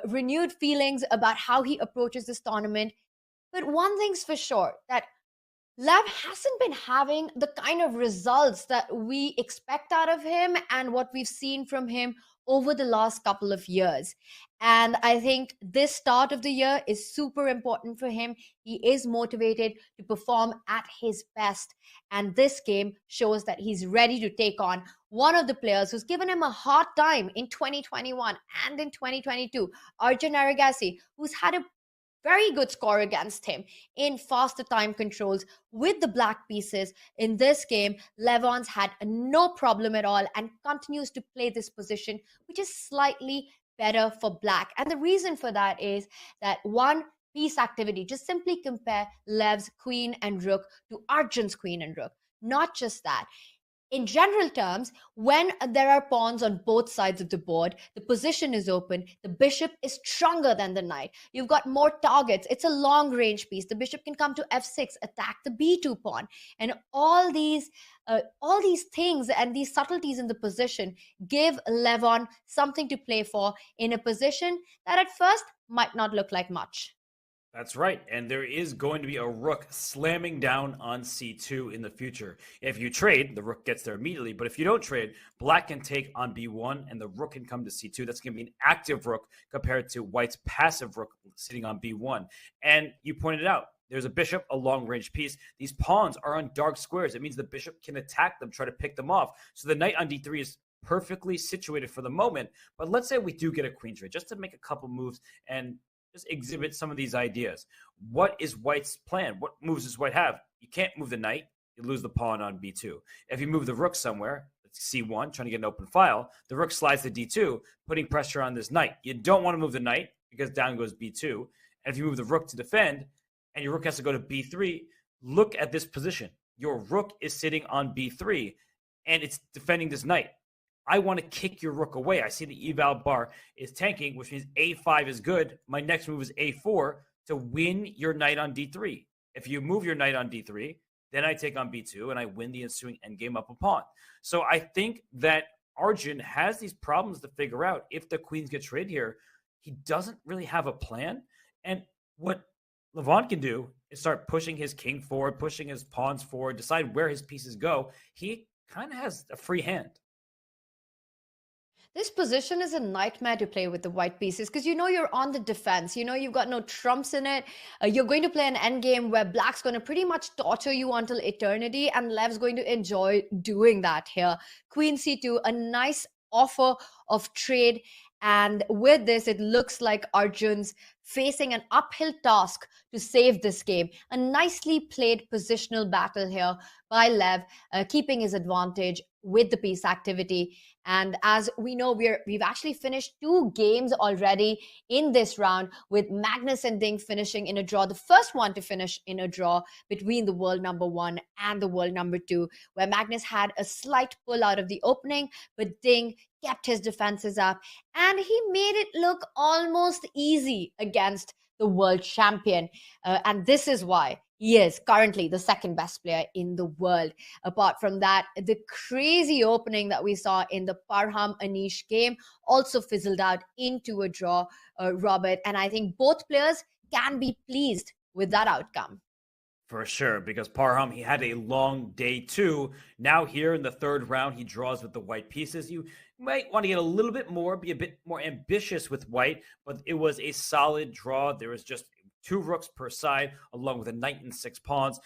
renewed feelings about how he approaches this tournament. But one thing's for sure, that Lev hasn't been having the kind of results that we expect out of him and what we've seen from him over the last couple of years. And I think this start of the year is super important for him. He is motivated to perform at his best. And this game shows that he's ready to take on one of the players who's given him a hard time in 2021 and in 2022, Arjun Aragasi, who's had a very good score against him in faster time controls with the black pieces. In this game, Levon's had no problem at all and continues to play this position, which is slightly better for black. And the reason for that is that one piece activity, just simply compare Lev's queen and rook to Arjun's queen and rook. Not just that. In general terms, when there are pawns on both sides of the board, the position is open, the bishop is stronger than the knight. You've got more targets. It's a long range piece. The bishop can come to f6, attack the b2 pawn. And all these things and these subtleties in the position give Levon something to play for in a position that at first might not look like much. That's right. And there is going to be a rook slamming down on c2 in the future. If you trade, the rook gets there immediately. But if you don't trade, black can take on b1 and the rook can come to c2. That's going to be an active rook compared to white's passive rook sitting on b1. And you pointed out, there's a bishop, a long-range piece. These pawns are on dark squares. It means the bishop can attack them, try to pick them off. So the knight on d3 is perfectly situated for the moment. But let's say we do get a queen trade, just to make a couple moves and just exhibit some of these ideas. What is white's plan? What moves does white have? You can't move the knight. You lose the pawn on b2. If you move the rook somewhere, c1, trying to get an open file, the rook slides to d2, putting pressure on this knight. You don't want to move the knight because down goes b2. And if you move the rook to defend and your rook has to go to b3, look at this position. Your rook is sitting on b3 and it's defending this knight. I want to kick your rook away. I see the eval bar is tanking, which means a5 is good. My next move is a4 to win your knight on d3. If you move your knight on d3, then I take on b2 and I win the ensuing endgame up a pawn. So I think that Arjun has these problems to figure out. If the queens get traded here, he doesn't really have a plan. And what Levon can do is start pushing his king forward, pushing his pawns forward, decide where his pieces go. He kind of has a free hand. This position is a nightmare to play with the white pieces because you're on the defense. You've got no trumps in it. You're going to play an endgame where black's going to pretty much torture you until eternity, and Lev's going to enjoy doing that here. Queen c2, a nice offer of trade. And with this, it looks like Arjun's facing an uphill task to save this game. A nicely played positional battle here by Lev, keeping his advantage with the piece activity. And as we know, we've actually finished 2 games already in this round, with Magnus and Ding finishing in a draw. The first one to finish in a draw between the world number 1 and the world number 2, where Magnus had a slight pull out of the opening, but Ding kept his defenses up and he made it look almost easy against the world champion. And this is why he is currently the second best player in the world. Apart from that, the crazy opening that we saw in the Parham Anish game also fizzled out into a draw, Robert. And I think both players can be pleased with that outcome. For sure, because Parham, he had a long day too. Now here in the third round, he draws with the white pieces. You might want to get a little bit more, be a bit more ambitious with white, but it was a solid draw. There was just 2 rooks per side, along with a knight and 6 pawns.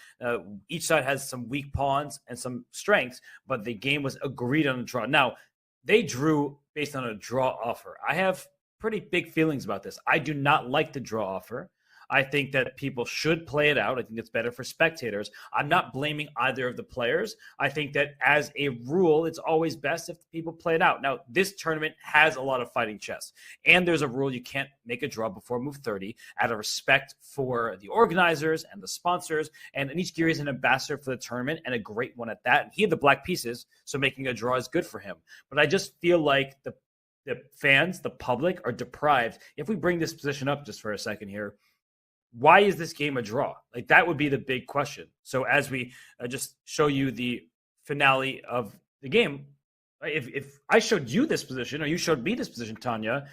Each side has some weak pawns and some strengths, but the game was agreed on a draw. Now, they drew based on a draw offer. I have pretty big feelings about this. I do not like the draw offer. I think that people should play it out. I think it's better for spectators. I'm not blaming either of the players. I think that as a rule, it's always best if people play it out. Now, this tournament has a lot of fighting chess, and there's a rule you can't make a draw before move 30 out of respect for the organizers and the sponsors. And Anish Giri is an ambassador for the tournament and a great one at that. And he had the black pieces, so making a draw is good for him. But I just feel like the fans, the public, are deprived. If we bring this position up just for a second here, why is this game a draw? Like, that would be the big question. So as we just show you the finale of the game, if I showed you this position or you showed me this position, Tanya,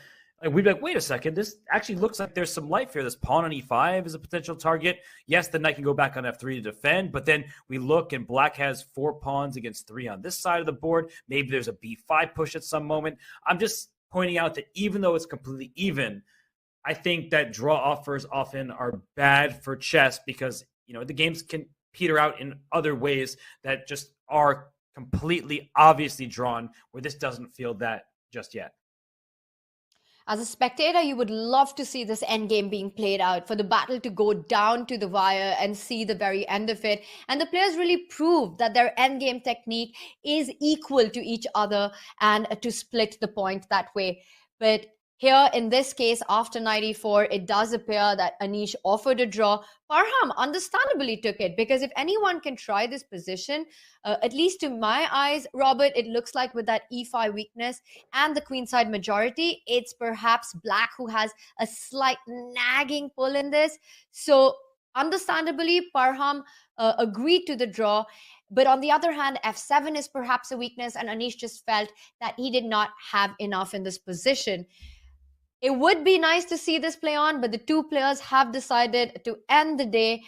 we'd be like, wait a second, this actually looks like there's some life here. This pawn on e5 is a potential target. Yes, the knight can go back on f3 to defend, but then we look and black has 4 pawns against 3 on this side of the board. Maybe there's a b5 push at some moment. I'm just pointing out that even though it's completely even, I think that draw offers often are bad for chess because, the games can peter out in other ways that just are completely obviously drawn, where this doesn't feel that just yet. As a spectator, you would love to see this endgame being played out, for the battle to go down to the wire and see the very end of it. And the players really prove that their endgame technique is equal to each other and to split the point that way. But here, in this case, after 94, it does appear that Anish offered a draw. Parham understandably took it, because if anyone can try this position, at least to my eyes, Robert, it looks like with that e5 weakness and the queenside majority, it's perhaps black who has a slight nagging pull in this. So understandably, Parham agreed to the draw. But on the other hand, f7 is perhaps a weakness, and Anish just felt that he did not have enough in this position. It would be nice to see this play on, but the two players have decided to end the day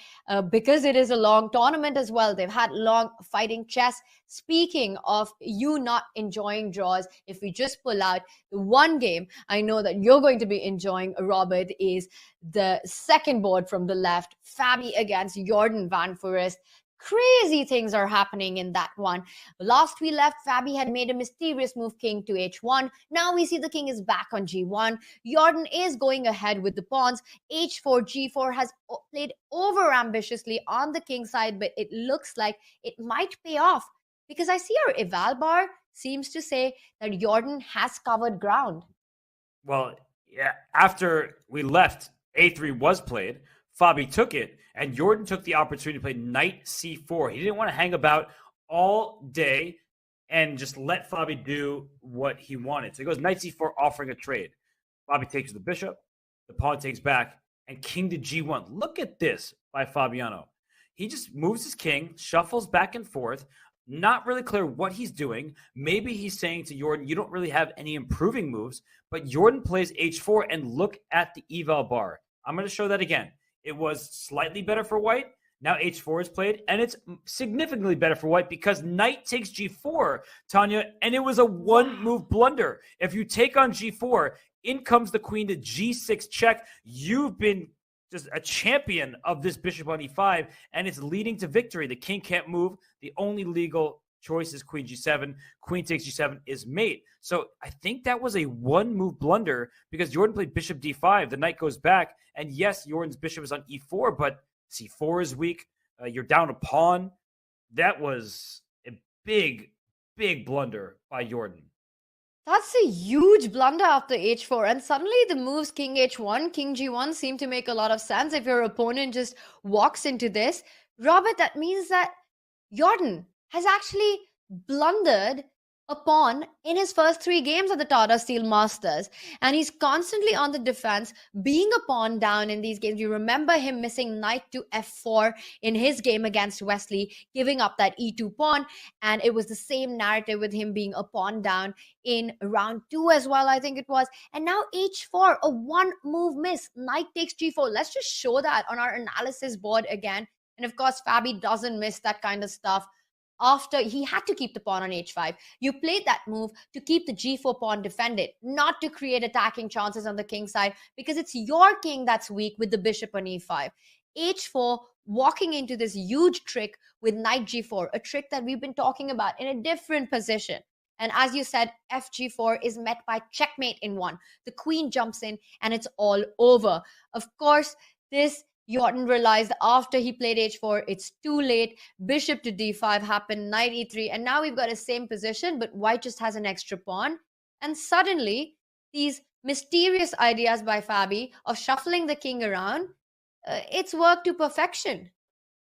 because it is a long tournament as well. They've had long fighting chess. Speaking of you not enjoying draws, if we just pull out the one game I know that you're going to be enjoying, Robert, is the second board from the left, Fabi against Jordan van Foreest. Crazy things are happening in that one. Last we left, Fabi had made a mysterious move, king to h1. Now we see the king is back on g1. Jordan is going ahead with the pawns. h4, g4 has played over ambitiously on the king side, but it looks like it might pay off, because I see our eval bar seems to say that Jordan has covered ground. Well, yeah, after we left, a3 was played. Fabi took it, and Jordan took the opportunity to play knight c4. He didn't want to hang about all day and just let Fabi do what he wanted. So he goes knight c4, offering a trade. Fabi takes the bishop, the pawn takes back, and king to g1. Look at this by Fabiano. He just moves his king, shuffles back and forth, not really clear what he's doing. Maybe he's saying to Jordan, you don't really have any improving moves, but Jordan plays h4, and look at the eval bar. I'm going to show that again. It was slightly better for white. Now h4 is played, and it's significantly better for white because knight takes g4, Tanya, and it was a one-move blunder. If you take on g4, in comes the queen to g6 check. You've been just a champion of this bishop on e5, and it's leading to victory. The king can't move. The only legal choice is queen g7. Queen takes g7 is mate. So I think that was a one-move blunder because Jordan played bishop d5. The knight goes back, and yes, Jordan's bishop is on e4, but c4 is weak. You're down a pawn. That was a big, big blunder by Jordan. That's a huge blunder after h4, and suddenly the moves king h1, king g1 seem to make a lot of sense if your opponent just walks into this. Robert, that means that Jordan has actually blundered a pawn in his first 3 games of the Tata Steel Masters, and he's constantly on the defense, being a pawn down in these games. You remember him missing knight to f4 in his game against Wesley, giving up that e2 pawn, and it was the same narrative with him being a pawn down in round 2 as well, I think it was. And now h4, a one-move miss, knight takes g4. Let's just show that on our analysis board again. And of course, Fabi doesn't miss that kind of stuff. After he had to keep the pawn on h5, you played that move to keep the g4 pawn defended, not to create attacking chances on the king side, because it's your king that's weak with the bishop on e5. h4 walking into this huge trick with knight g4, a trick that we've been talking about in a different position. And as you said, fg4 is met by checkmate in 1. The queen jumps in and it's all over. Of course, This Jordan realized after he played h4, it's too late. Bishop to d5 happened, knight e3, and now we've got the same position, but white just has an extra pawn. And suddenly, these mysterious ideas by Fabi of shuffling the king around, it's worked to perfection.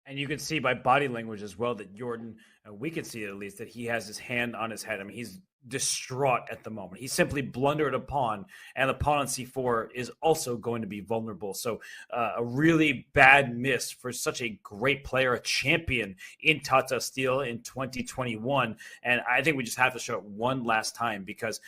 And you can see by body language as well that Jordan, we can see it at least, that he has his hand on his head. I mean, he's distraught at the moment. He simply blundered a pawn, and the pawn on c4 is also going to be vulnerable. So a really bad miss for such a great player, a champion in Tata Steel in 2021. And I think we just have to show it one last time because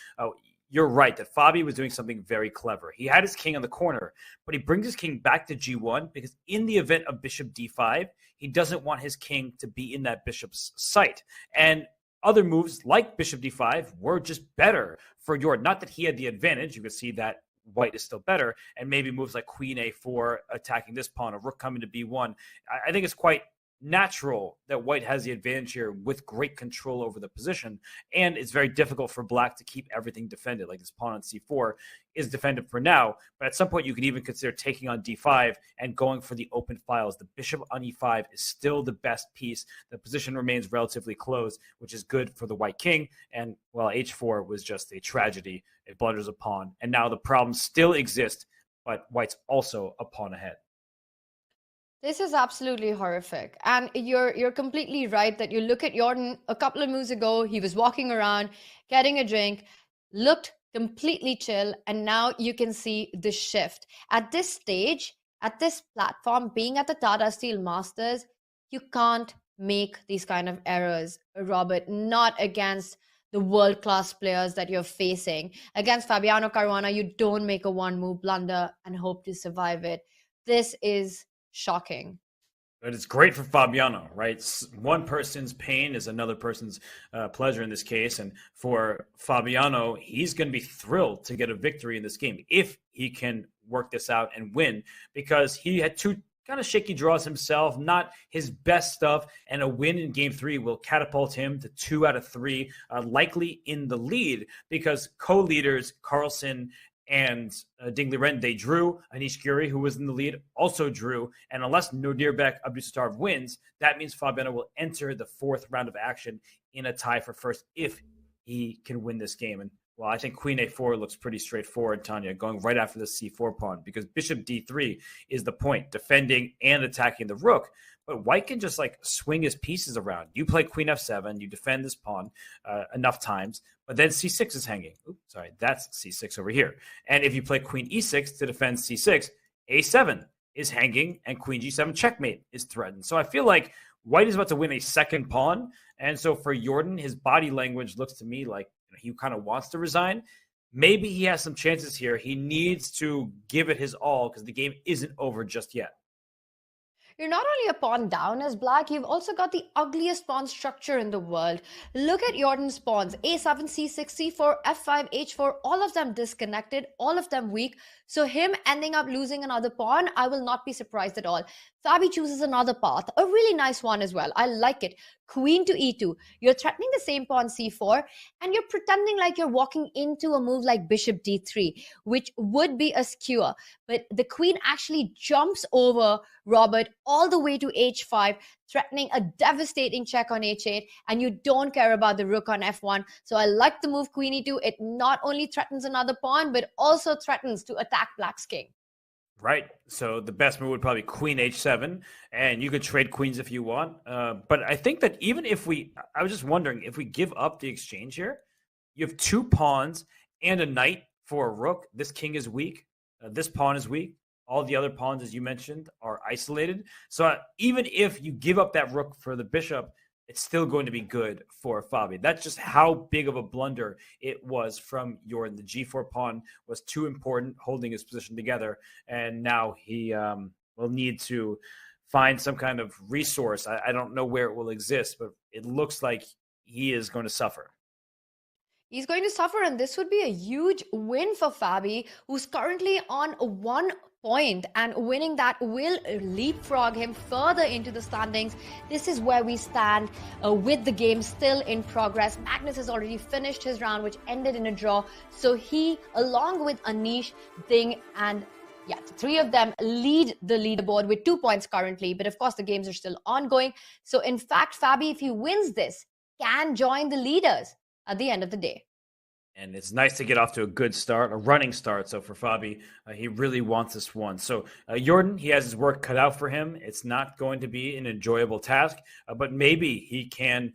you're right that Fabi was doing something very clever. He had his king on the corner, but he brings his king back to g1 because in the event of bishop d5, he doesn't want his king to be in that bishop's sight. And other moves like bishop d5 were just better for Jordan. Not that he had the advantage. You can see that white is still better. And maybe moves like queen a4 attacking this pawn, a rook coming to b1. I think it's quite natural that white has the advantage here with great control over the position, and it's very difficult for black to keep everything defended. Like this pawn on c4 is defended for now, but at some point you can even consider taking on d5 and going for the open files. The bishop on e5 is still the best piece. The position remains relatively closed, which is good for the white king. And well, h4 was just a tragedy. It blunders a pawn, and now the problems still exist, but white's also a pawn ahead. This is absolutely horrific. And you're completely right that you look at Jordan a couple of moves ago, he was walking around, getting a drink, looked completely chill, and now you can see the shift. At this stage, at this platform, being at the Tata Steel Masters, you can't make these kind of errors, Robert, not against the world-class players that you're facing. Against Fabiano Caruana, you don't make a one-move blunder and hope to survive it. This is shocking. But it's great for Fabiano, right? One person's pain is another person's pleasure in this case. And for Fabiano, he's going to be thrilled to get a victory in this game if he can work this out and win, because he had two kind of shaky draws himself, not his best stuff, and a win in game 3 will catapult him to 2 out of 3, likely in the lead, because co-leaders Carlsen and Ding Liren, they drew. Anish Giri, who was in the lead, also drew. And unless Nordirbek Abdusattorov wins, that means Fabiano will enter the 4th round of action in a tie for first if he can win this game. And well, I think queen a4 looks pretty straightforward, Tanya, going right after the c4 pawn, because bishop d3 is the point, defending and attacking the rook. But white can just like swing his pieces around. You play queen f7, you defend this pawn enough times, but then c6 is hanging. Oops, sorry, that's c6 over here. And if you play queen e6 to defend c6, a7 is hanging, and queen g7 checkmate is threatened. So I feel like white is about to win a second pawn. And so for Jordan, his body language looks to me like he kind of wants to resign. Maybe he has some chances here. He needs to give it his all because the game isn't over just yet. You're not only a pawn down as black, you've also got the ugliest pawn structure in the world. Look at Jordan's pawns, a7, c6, c4, f5, h4, all of them disconnected, all of them weak. So him ending up losing another pawn, I will not be surprised at all. Fabi chooses another path, a really nice one as well. I like it. Queen to e2. You're threatening the same pawn c4, and you're pretending like you're walking into a move like bishop d3, which would be a skewer. But the queen actually jumps over Robert all the way to h5, threatening a devastating check on h8, and you don't care about the rook on f1. So I like the move queen e2. It not only threatens another pawn, but also threatens to attack black's king. Right. So the best move would probably queen h7, and you could trade queens if you want. But I think that even if I was just wondering, if we give up the exchange here, you have 2 pawns and a knight for a rook. This king is weak. This pawn is weak. All the other pawns, as you mentioned, are isolated. So even if you give up that rook for the bishop, it's still going to be good for Fabi. That's just how big of a blunder it was from Jordan. The g4 pawn was too important, holding his position together, and now he will need to find some kind of resource. I don't know where it will exist, but it looks like he is going to suffer. He's going to suffer, and this would be a huge win for Fabi, who's currently on 1 point, and winning that will leapfrog him further into the standings. This is where we stand with the game still in progress. Magnus has already finished his round, which ended in a draw. So he, along with Anish, Ding, and Yeah, the three of them lead the leaderboard with 2 points currently, but of course the games are still ongoing. So in fact, Fabi, if he wins this, can join the leaders at the end of the day. And it's nice to get off to a good start, a running start. So for Fabi, he really wants this one. So Jordan, he has his work cut out for him. It's not going to be an enjoyable task, but maybe he can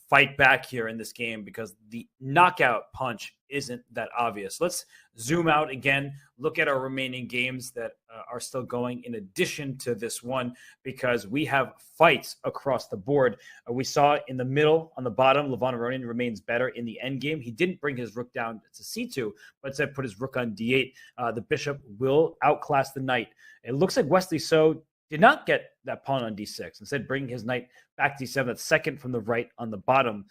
fight back here in this game because the knockout punch isn't that obvious. Let's zoom out again, look at our remaining games that are still going in addition to this one, because we have fights across the board. We saw in the middle on the bottom, Levon Aronian remains better in the end game. He didn't bring his rook down to c2, but instead put his rook on d8. The bishop will outclass the knight. It looks like Wesley So did not get that pawn on d6, instead bringing his knight back to d7. That's second from the right on the bottom.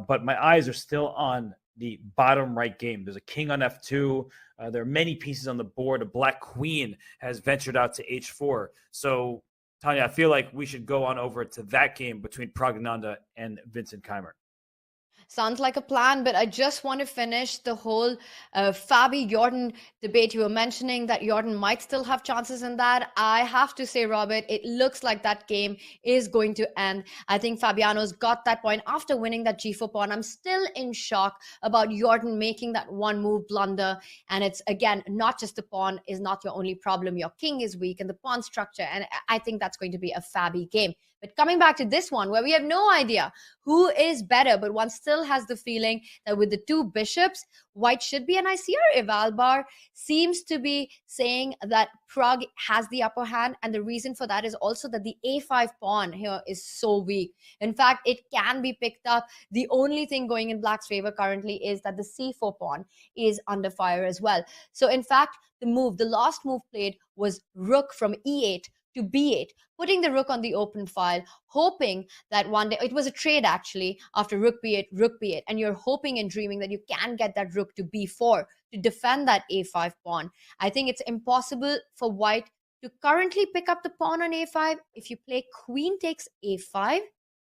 But my eyes are still on the bottom right game. There's a king on f2. There are many pieces on the board. A black queen has ventured out to h4. So, Tanya, I feel like we should go on over to that game between Praggnanandhaa and Vincent Keimer. Sounds like a plan, but I just want to finish the whole Fabi Jordan debate. You were mentioning that Jordan might still have chances in that. I have to say, Robert, it looks like that game is going to end. I think Fabiano's got that point after winning that g4 pawn. I'm still in shock about Jordan making that one move blunder. And it's, again, not just the pawn is not your only problem. Your king is weak and the pawn structure. And I think that's going to be a Fabi game. But coming back to this one, where we have no idea who is better, but one still has the feeling that with the two bishops, White should be. And I see our Evalbar seems to be saying that Pragg has the upper hand. And the reason for that is also that the a5 pawn here is so weak. In fact, it can be picked up. The only thing going in Black's favor currently is that the c4 pawn is under fire as well. So in fact, the last move played was rook from e8 to b8, putting the rook on the open file, hoping that one day, it was a trade actually, after rook b8, and you're hoping and dreaming that you can get that rook to b4 to defend that a5 pawn. I think it's impossible for White to currently pick up the pawn on a5. If you play queen takes a5,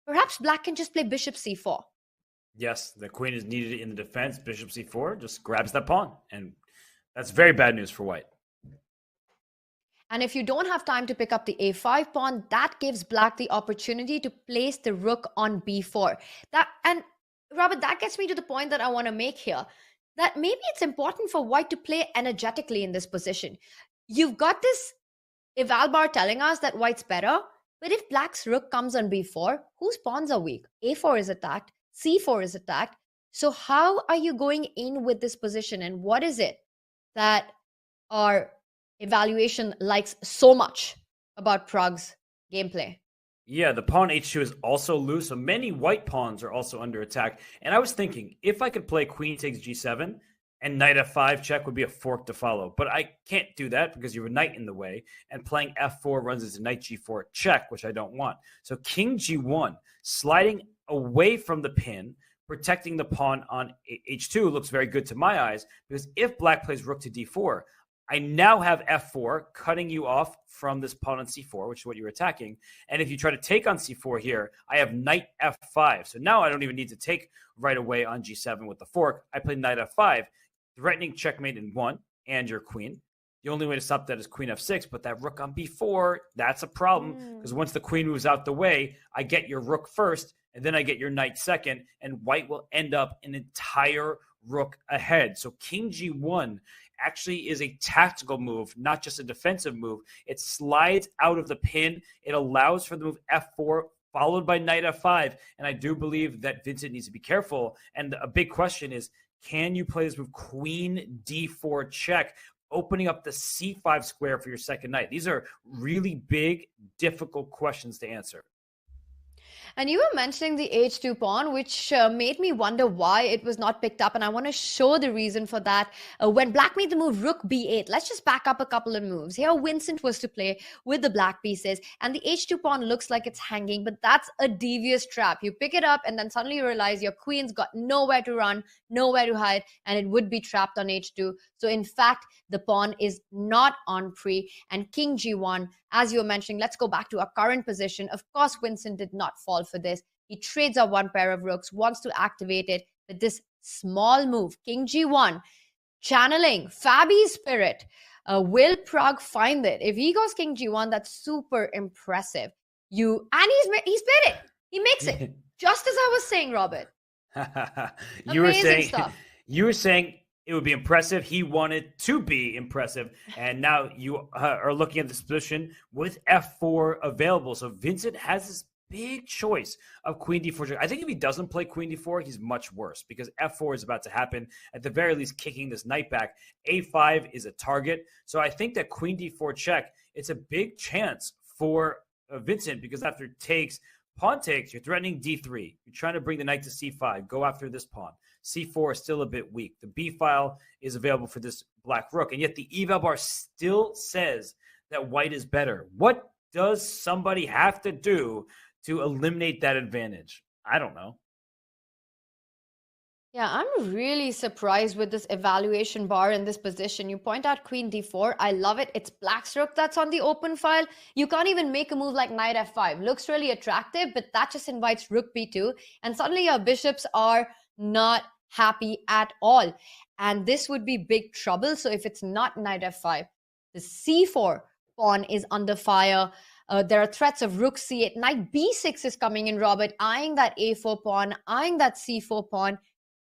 perhaps Black can just play bishop c4. Yes, the queen is needed in the defense. Bishop c4 just grabs that pawn, and that's very bad news for White. And if you don't have time to pick up the a5 pawn, that gives Black the opportunity to place the rook on b4. And Robert, that gets me to the point that I want to make here, that maybe it's important for White to play energetically in this position. You've got this Evalbar telling us that White's better, but if Black's rook comes on b4, whose pawns are weak? a4 is attacked, c4 is attacked. So how are you going in with this position, and what is it that our evaluation likes so much about Pragg's gameplay? Yeah, the pawn h2 is also loose, so many white pawns are also under attack. And I was thinking, if I could play queen takes g7 and knight f5 check would be a fork to follow. But I can't do that because you have a knight in the way, and playing f4 runs into knight g4 check, which I don't want. So king g1, sliding away from the pin, protecting the pawn on h2 looks very good to my eyes, because if Black plays rook to d4, I now have f4 cutting you off from this pawn on c4, which is what you're attacking. And if you try to take on c4 here, I have knight f5. So now I don't even need to take right away on g7 with the fork. I play knight f5, threatening checkmate in 1 and your queen. The only way to stop that is queen f6, but that rook on b4, that's a problem, because once the queen moves out the way, I get your rook first, and then I get your knight second, and White will end up an entire rook ahead. So king g1 actually is a tactical move, not just a defensive move. It slides out of the pin. It allows for the move f4, followed by knight f5. And I do believe that Vincent needs to be careful. And a big question is, can you play this move queen d4 check, opening up the c5 square for your second knight? These are really big, difficult questions to answer. And you were mentioning the h2 pawn, which made me wonder why it was not picked up. And I want to show the reason for that. When Black made the move rook b8, let's just back up a couple of moves. Here, Vincent was to play with the Black pieces, and the h2 pawn looks like it's hanging, but that's a devious trap. You pick it up, and then suddenly you realize your queen's got nowhere to run, nowhere to hide, and it would be trapped on h2. So in fact, the pawn is not on pre, and king g1, as you were mentioning, let's go back to our current position. Of course, Vincent did not fall for this. He trades up one pair of rooks, wants to activate it with this small move, king g1, channeling Fabi's spirit. Will Prague find it? If he goes King G1, that's super impressive. He's played it. He makes it. Just as I was saying, Robert. Amazing stuff. You were saying it would be impressive. He wanted to be impressive. And now you are looking at this position with F4 available. So Vincent has this big choice of Queen D4. I think if he doesn't play Queen D4, he's much worse because F4 is about to happen. At the very least, kicking this knight back. A5 is a target. So I think that Queen D4 check, it's a big chance for Vincent because after takes, pawn takes, you're threatening D3. You're trying to bring the knight to C5. Go after this pawn. C4 is still a bit weak. The B file is available for this black rook. And yet the eval bar still says that white is better. What does somebody have to do to eliminate that advantage? I don't know. Yeah, I'm really surprised with this evaluation bar in this position. You point out Queen D4. I love it. It's black's rook that's on the open file. You can't even make a move like knight F5. Looks really attractive, but that just invites rook B2. And suddenly your bishops are not happy at all. And this would be big trouble. So if it's not knight F5, the C4 pawn is under fire. There are threats of rook C8. Knight B6 is coming in, Robert, eyeing that A4 pawn, eyeing that C4 pawn.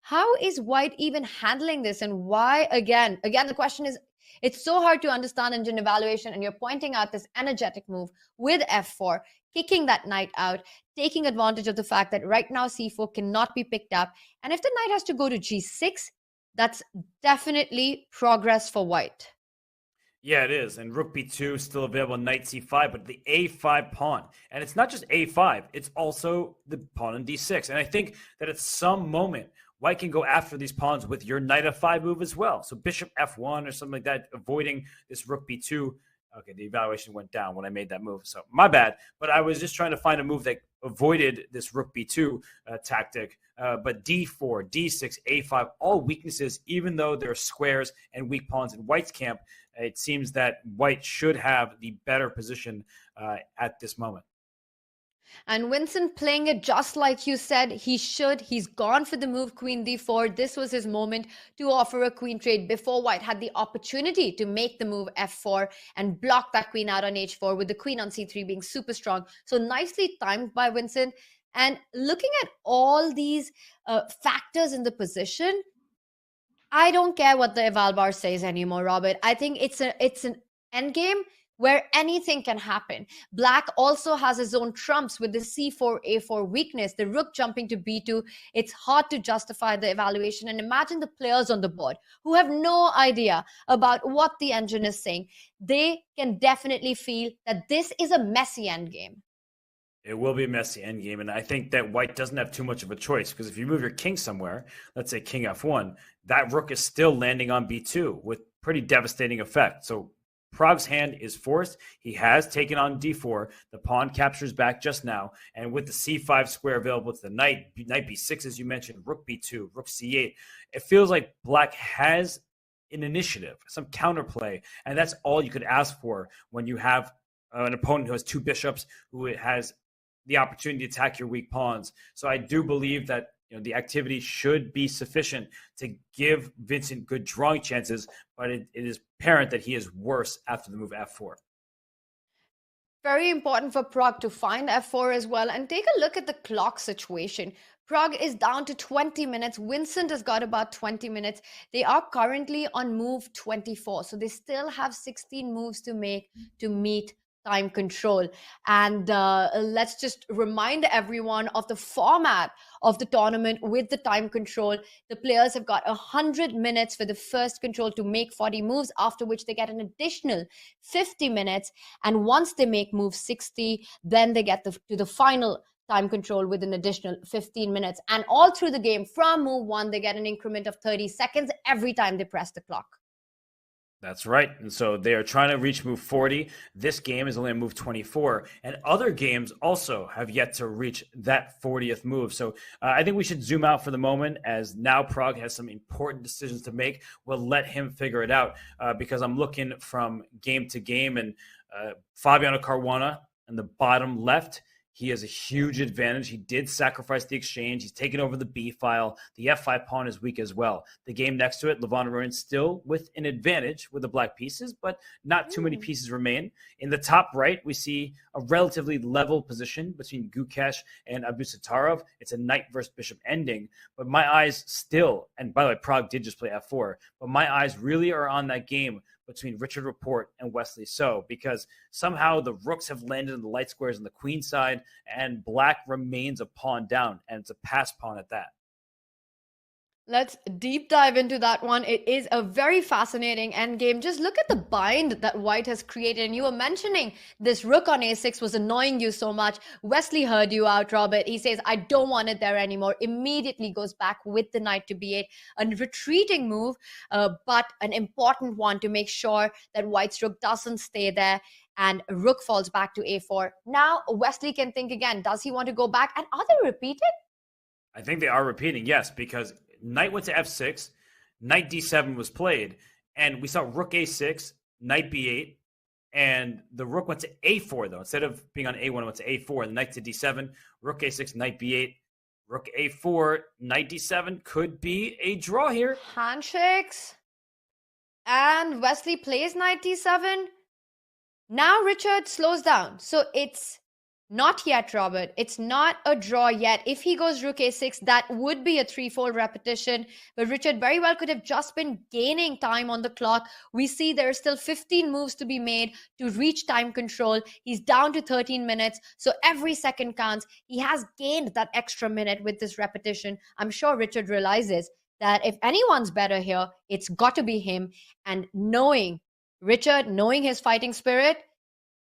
How is white even handling this? And why, again, the question is, it's so hard to understand engine evaluation, and you're pointing out this energetic move with F4, kicking that knight out, taking advantage of the fact that right now C4 cannot be picked up. And if the knight has to go to G6, that's definitely progress for white. Yeah, it is. And rook B2 is still available, knight C5, but the A5 pawn. And it's not just A5, it's also the pawn on D6. And I think that at some moment, white can go after these pawns with your knight F5 move as well. So bishop F1 or something like that, avoiding this rook B2. Okay, the evaluation went down when I made that move, so my bad. But I was just trying to find a move that avoided this rook B2 tactic. But D4, D6, A5, all weaknesses, even though there are squares and weak pawns in white's camp, it seems that white should have the better position at this moment. And Vincent playing it just like you said he should. He's gone for the move Queen D4. This was his moment to offer a queen trade before white had the opportunity to make the move F4 and block that queen out on H4, with the queen on C3 being super strong. So nicely timed by Vincent. And looking at all these factors in the position, I don't care what the eval bar says anymore, Robert. I think it's an endgame where anything can happen. Black also has his own trumps with the C4, A4 weakness, the rook jumping to B2. It's hard to justify the evaluation. And imagine the players on the board who have no idea about what the engine is saying. They can definitely feel that this is a messy endgame. It will be a messy endgame, and I think that white doesn't have too much of a choice, because if you move your king somewhere, let's say king F1, that rook is still landing on B2 with pretty devastating effect. So Prague's hand is forced. He has taken on D4. The pawn captures back just now, and with the C5 square available to the knight B6, as you mentioned, rook B2, rook C8, it feels like black has an initiative, some counterplay, and that's all you could ask for when you have an opponent who has two bishops, who has the opportunity to attack your weak pawns. So I do believe that the activity should be sufficient to give Vincent good drawing chances, but it is apparent that he is worse after the move F4. Very important for Prague to find F4 as well. And take a look at the clock situation. Prague is down to 20 minutes. Vincent has got about 20 minutes. They are currently on move 24. So they still have 16 moves to make to meet time control. And let's just remind everyone of the format of the tournament with the time control. The players have got 100 minutes for the first control to make 40 moves, after which they get an additional 50 minutes. And once they make move 60, then they get to the final time control with an additional 15 minutes. And all through the game, from move 1, they get an increment of 30 seconds every time they press the clock. That's right. And so they are trying to reach move 40. This game is only on move 24. And other games also have yet to reach that 40th move. So I think we should zoom out for the moment, as now Prague has some important decisions to make. We'll let him figure it out because I'm looking from game to game. And Fabiano Caruana in the bottom left, he has a huge advantage. He did sacrifice the exchange. He's taken over the B file. The F5 pawn is weak as well. The game next to it, Levon Aronian still with an advantage with the black pieces, but not too many pieces remain. In the top right, we see a relatively level position between Gukesh and Abusattarov. It's a knight versus bishop ending, but my eyes still, and by the way, Prague did just play F4, but my eyes really are on that game between Richard Rapport and Wesley So, because somehow the rooks have landed in the light squares on the queen side, and black remains a pawn down, and it's a pass pawn at that. Let's deep dive into that one. It is a very fascinating endgame. Just look at the bind that White has created. And you were mentioning this rook on a6 was annoying you so much. Wesley heard you out, Robert. He says, I don't want it there anymore. Immediately goes back with the knight to b8. A retreating move, but an important one to make sure that White's rook doesn't stay there. And rook falls back to a4. Now Wesley can think again. Does he want to go back? And are they repeated? I think they are repeating, yes, because knight went to f6, knight d7 was played, and we saw rook a6, knight b8, and the rook went to a4, though. Instead of being on a1, it went to a4, and the knight to d7, rook a6, knight b8, rook a4, knight d7 could be a draw here. Handshakes. And Wesley plays knight d7. Now Richard slows down. So it's not yet, Robert. It's not a draw yet. If he goes rook a6, that would be a threefold repetition. But Richard very well could have just been gaining time on the clock. We see there are still 15 moves to be made to reach time control. He's down to 13 minutes. So every second counts. He has gained that extra minute with this repetition. I'm sure Richard realizes that if anyone's better here, it's got to be him. And knowing Richard, knowing his fighting spirit,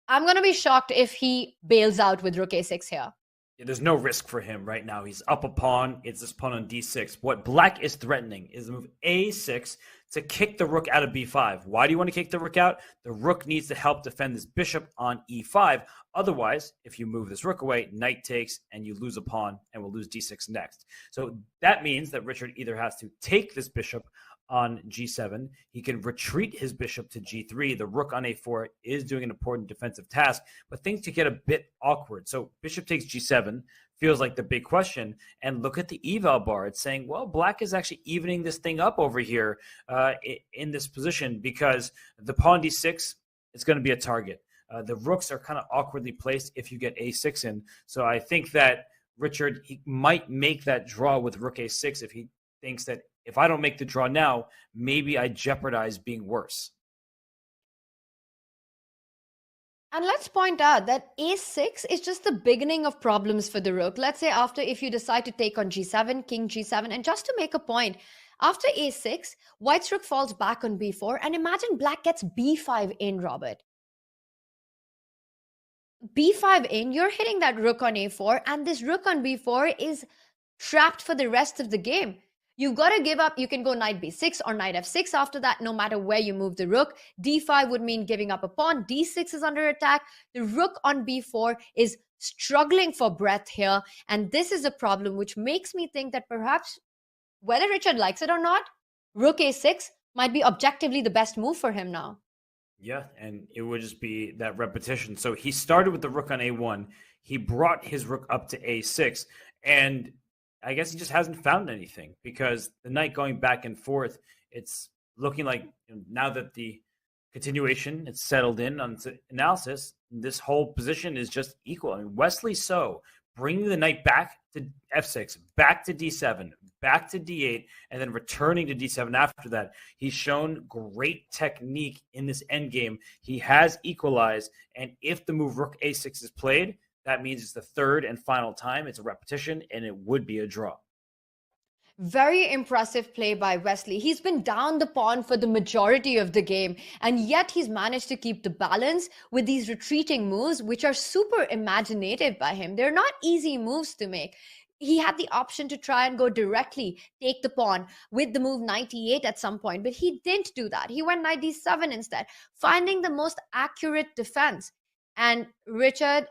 I'm going to be shocked if he bails out with rook a6 here. Yeah, there's no risk for him right now. He's up a pawn. It's this pawn on d6. What black is threatening is the move a6 to kick the rook out of b5. Why do you want to kick the rook out? The rook needs to help defend this bishop on e5. Otherwise, if you move this rook away, knight takes, and you lose a pawn, and we'll lose d6 next. So that means that Richard either has to take this bishop on g7. He can retreat his bishop to g3. The rook on a4 is doing an important defensive task, but things could get a bit awkward. So bishop takes g7 feels like the big question. And look at the eval bar. It's saying, well, black is actually evening this thing up over here in this position, because the pawn d6 is going to be a target. The rooks are kind of awkwardly placed if you get a6 in. So I think that Richard, he might make that draw with rook a6 if he thinks that if I don't make the draw now, maybe I jeopardize being worse. And let's point out that a6 is just the beginning of problems for the rook. Let's say if you decide to take on g7, king g7, and just to make a point, after a6, white's rook falls back on b4, and imagine black gets b5 in, Robert. b5 in, you're hitting that rook on a4, and this rook on b4 is trapped for the rest of the game. You've got to give up. You can go knight b6 or knight f6 after that, no matter where you move the rook. d5 would mean giving up a pawn. d6 is under attack. The rook on b4 is struggling for breath here. And this is a problem which makes me think that perhaps, whether Richard likes it or not, rook a6 might be objectively the best move for him now. Yeah, and it would just be that repetition. So he started with the rook on a1. He brought his rook up to a6. And I guess he just hasn't found anything, because the knight going back and forth, it's looking like, now that the continuation, it's settled in on analysis, this whole position is just equal. I mean, Wesley So bringing the knight back to f6, back to d7, back to d8, and then returning to d7 after that. He's shown great technique in this endgame. He has equalized, and if the move rook a6 is played, that means it's the third and final time. It's a repetition, and it would be a draw. Very impressive play by Wesley. He's been down the pawn for the majority of the game, and yet he's managed to keep the balance with these retreating moves, which are super imaginative by him. They're not easy moves to make. He had the option to try and go directly, take the pawn with the move knight e8 at some point, but he didn't do that. He went knight d7 instead, finding the most accurate defense. And Richard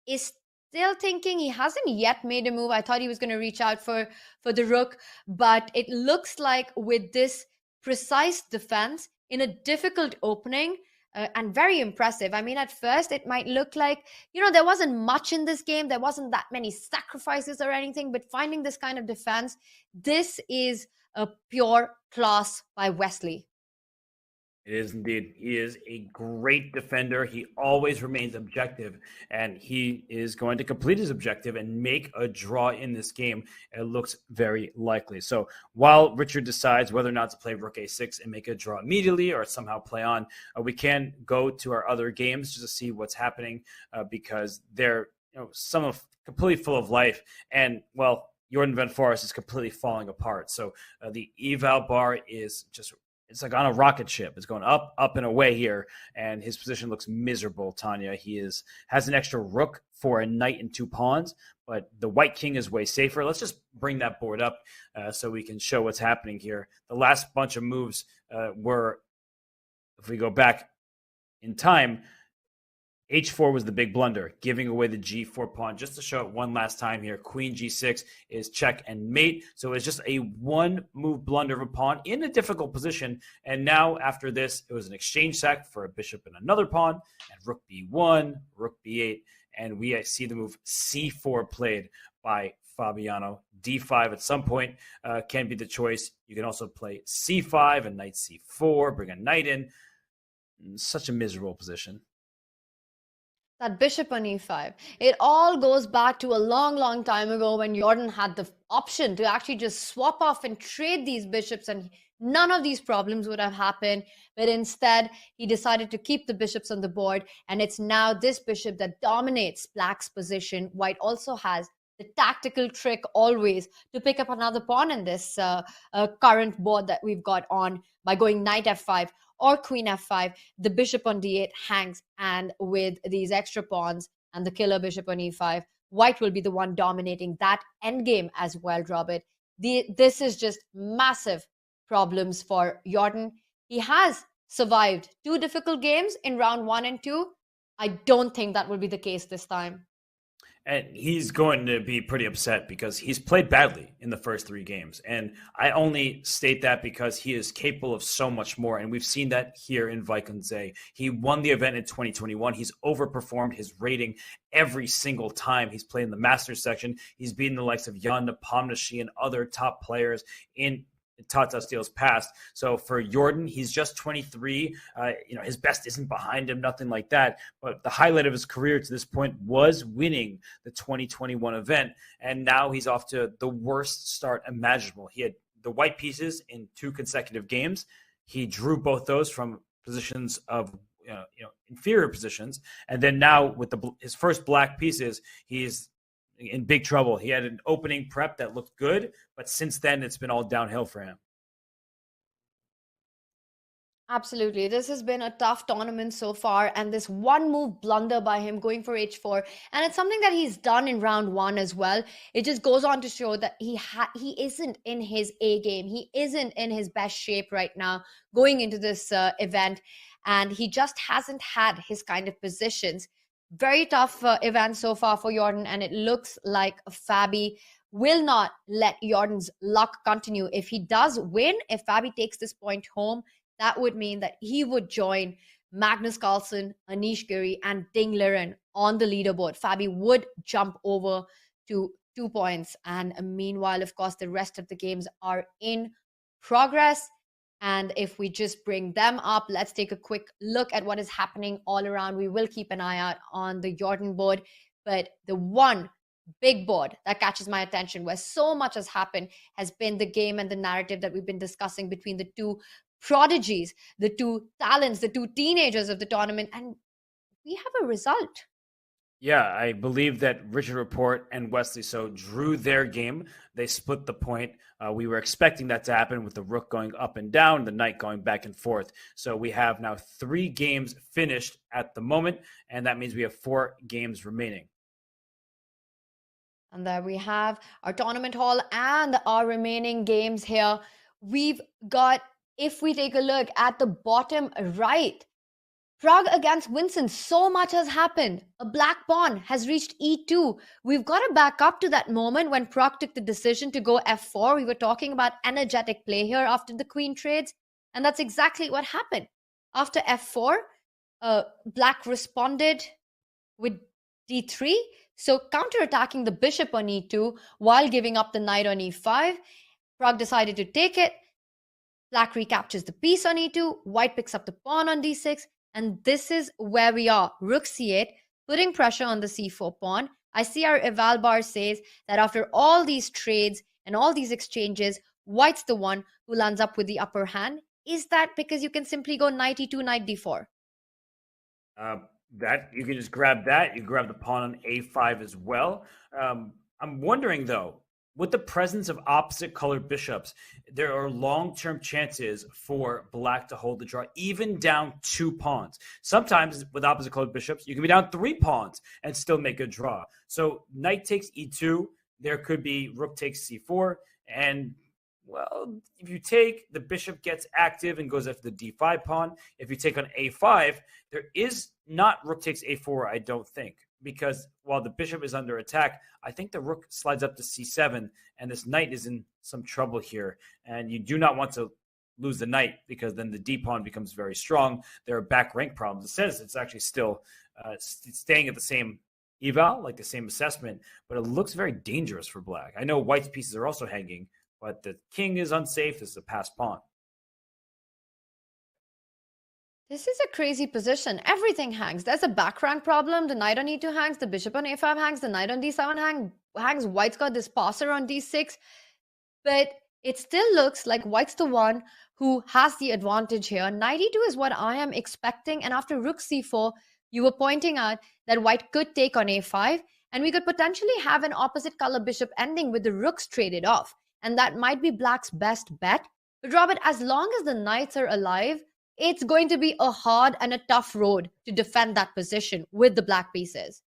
is still thinking. He hasn't yet made a move. I thought he was going to reach out for the rook, but it looks like with this precise defense in a difficult opening, and very impressive. I mean, at first it might look like, there wasn't much in this game. There wasn't that many sacrifices or anything, but finding this kind of defense, this is a pure class by Wesley. It is indeed. He is a great defender. He always remains objective, and he is going to complete his objective and make a draw in this game. It looks very likely. So while Richard decides whether or not to play Rook A6 and make a draw immediately or somehow play on, we can go to our other games just to see what's happening because they're some of completely full of life. And, well, Jordan Van Forest is completely falling apart. So the eval bar is just... it's like on a rocket ship. It's going up, up, and away here, and his position looks miserable, Tanya. He has an extra rook for a knight and 2 pawns, but the white king is way safer. Let's just bring that board up so we can show what's happening here. The last bunch of moves were, if we go back in time, H4 was the big blunder, giving away the G4 pawn. Just to show it one last time here, Queen G6 is check and mate. So it's just a one-move blunder of a pawn in a difficult position. And now, after this, it was an exchange sack for a bishop and another pawn, and Rook B1, Rook B8, and we see the move C4 played by Fabiano. D5 at some point can be the choice. You can also play C5 and knight C4, bring a knight in. Such a miserable position. That bishop on e5. It all goes back to a long, long time ago when Jordan had the option to actually just swap off and trade these bishops, and none of these problems would have happened. But instead, he decided to keep the bishops on the board, and it's now this bishop that dominates Black's position. White also has the tactical trick always to pick up another pawn in this current board that we've got on by going knight f5 or queen f5. The bishop on d8 hangs, and with these extra pawns and the killer bishop on e5, White will be the one dominating that endgame as well, Robert. This is just massive problems for Jordan. He has survived 2 difficult games in round 1 and 2. I don't think that will be the case this time. And he's going to be pretty upset because he's played badly in the first 3 games. And I only state that because he is capable of so much more. And we've seen that here in Wijk aan Zee. He won the event in 2021. He's overperformed his rating every single time he's played in the Masters section. He's beaten the likes of Jan Nepomniachtchi and other top players in Tata Steel's past. So for Jordan, he's just 23. His best isn't behind him, nothing like that. But the highlight of his career to this point was winning the 2021 event. And now he's off to the worst start imaginable. He had the white pieces in 2 consecutive games. He drew both those from positions of inferior positions. And then now with his first black pieces, he's in big trouble. He had an opening prep that looked good, but since then it's been all downhill for him. Absolutely. This has been a tough tournament so far, and this one move blunder by him going for h4, and it's something that he's done in round 1 as well. It just goes on to show that he isn't in his A game. He isn't in his best shape right now going into this event, and he just hasn't had his kind of positions. Very tough event so far for Jordan, and it looks like Fabi will not let Jordan's luck continue. If he does win, if Fabi takes this point home, that would mean that he would join Magnus Carlsen, Anish Giri, and Ding Liren on the leaderboard. Fabi would jump over to 2 points. And meanwhile, of course, the rest of the games are in progress. And if we just bring them up, let's take a quick look at what is happening all around. We will keep an eye out on the Jordan board. But the one big board that catches my attention, where so much has happened, has been the game and the narrative that we've been discussing between the 2 prodigies, the 2 talents, the 2 teenagers of the tournament. And we have a result. Yeah, I believe that Richard Report and Wesley So drew their game. They split the point. We were expecting that to happen with the rook going up and down, the knight going back and forth. So we have now 3 games finished at the moment, and that means we have 4 games remaining. And there we have our tournament hall and our remaining games here. We've got, if we take a look at the bottom right, Prague against Vincent, so much has happened. A black pawn has reached e2. We've got to back up to that moment when Prague took the decision to go f4. We were talking about energetic play here after the queen trades, and that's exactly what happened. After f4, Black responded with d3. So counterattacking the bishop on e2 while giving up the knight on e5. Prague decided to take it. Black recaptures the piece on e2. White picks up the pawn on d6. And this is where we are. Rook c8, putting pressure on the c4 pawn. I see our eval bar says that after all these trades and all these exchanges, White's the one who lands up with the upper hand. Is that because you can simply go knight e2, knight d4? That you can just grab that. You grab the pawn on a5 as well. I'm wondering though, with the presence of opposite colored bishops, there are long-term chances for Black to hold the draw, even down 2 pawns. Sometimes with opposite colored bishops, you can be down 3 pawns and still make a draw. So knight takes e2. There could be rook takes c4. And, well, if you take, the bishop gets active and goes after the d5 pawn. If you take on a5, there is not rook takes a4, I don't think. Because while the bishop is under attack, I think the rook slides up to c7, and this knight is in some trouble here. And you do not want to lose the knight, because then the d-pawn becomes very strong. There are back rank problems. It says it's actually still staying at the same eval, like the same assessment, but it looks very dangerous for Black. I know White's pieces are also hanging, but the king is unsafe. This is a passed pawn. This is a crazy position. Everything hangs. There's a back rank problem. The knight on e2 hangs. The bishop on a5 hangs. The knight on d7 hangs. White's got this passer on d6. But it still looks like White's the one who has the advantage here. Knight e2 is what I am expecting. And after rook c4, you were pointing out that White could take on a5. And we could potentially have an opposite color bishop ending with the rooks traded off. And that might be Black's best bet. But Robert, as long as the knights are alive, it's going to be a hard and a tough road to defend that position with the Black pieces.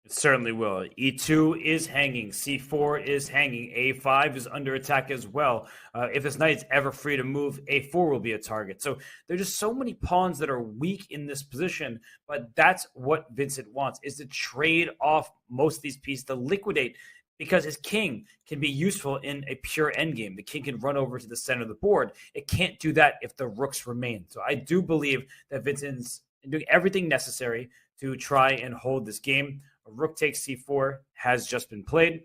It certainly will. E2 is hanging. C4 is hanging. A5 is under attack as well. If this knight is ever free to move, A4 will be a target. So there's just so many pawns that are weak in this position, but that's what Vincent wants, is to trade off most of these pieces, to liquidate, because his king can be useful in a pure endgame. The king can run over to the center of the board. It can't do that if the rooks remain. So I do believe that Vincent's doing everything necessary to try and hold this game. A rook takes c4 has just been played.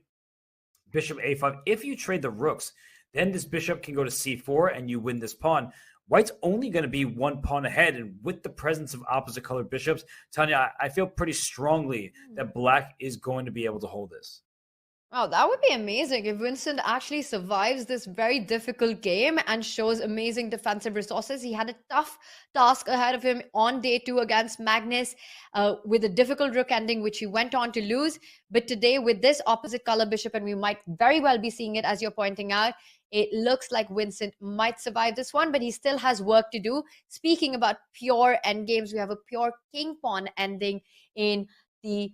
Bishop a5. If you trade the rooks, then this bishop can go to c4 and you win this pawn. White's only going to be 1 pawn ahead, and with the presence of opposite colored bishops, Tanya, I feel pretty strongly that Black is going to be able to hold this. Wow, that would be amazing if Vincent actually survives this very difficult game and shows amazing defensive resources. He had a tough task ahead of him on day 2 against Magnus with a difficult rook ending, which he went on to lose. But today, with this opposite color bishop, and we might very well be seeing it as you're pointing out, it looks like Vincent might survive this one, but he still has work to do. Speaking about pure endgames, we have a pure king pawn ending in the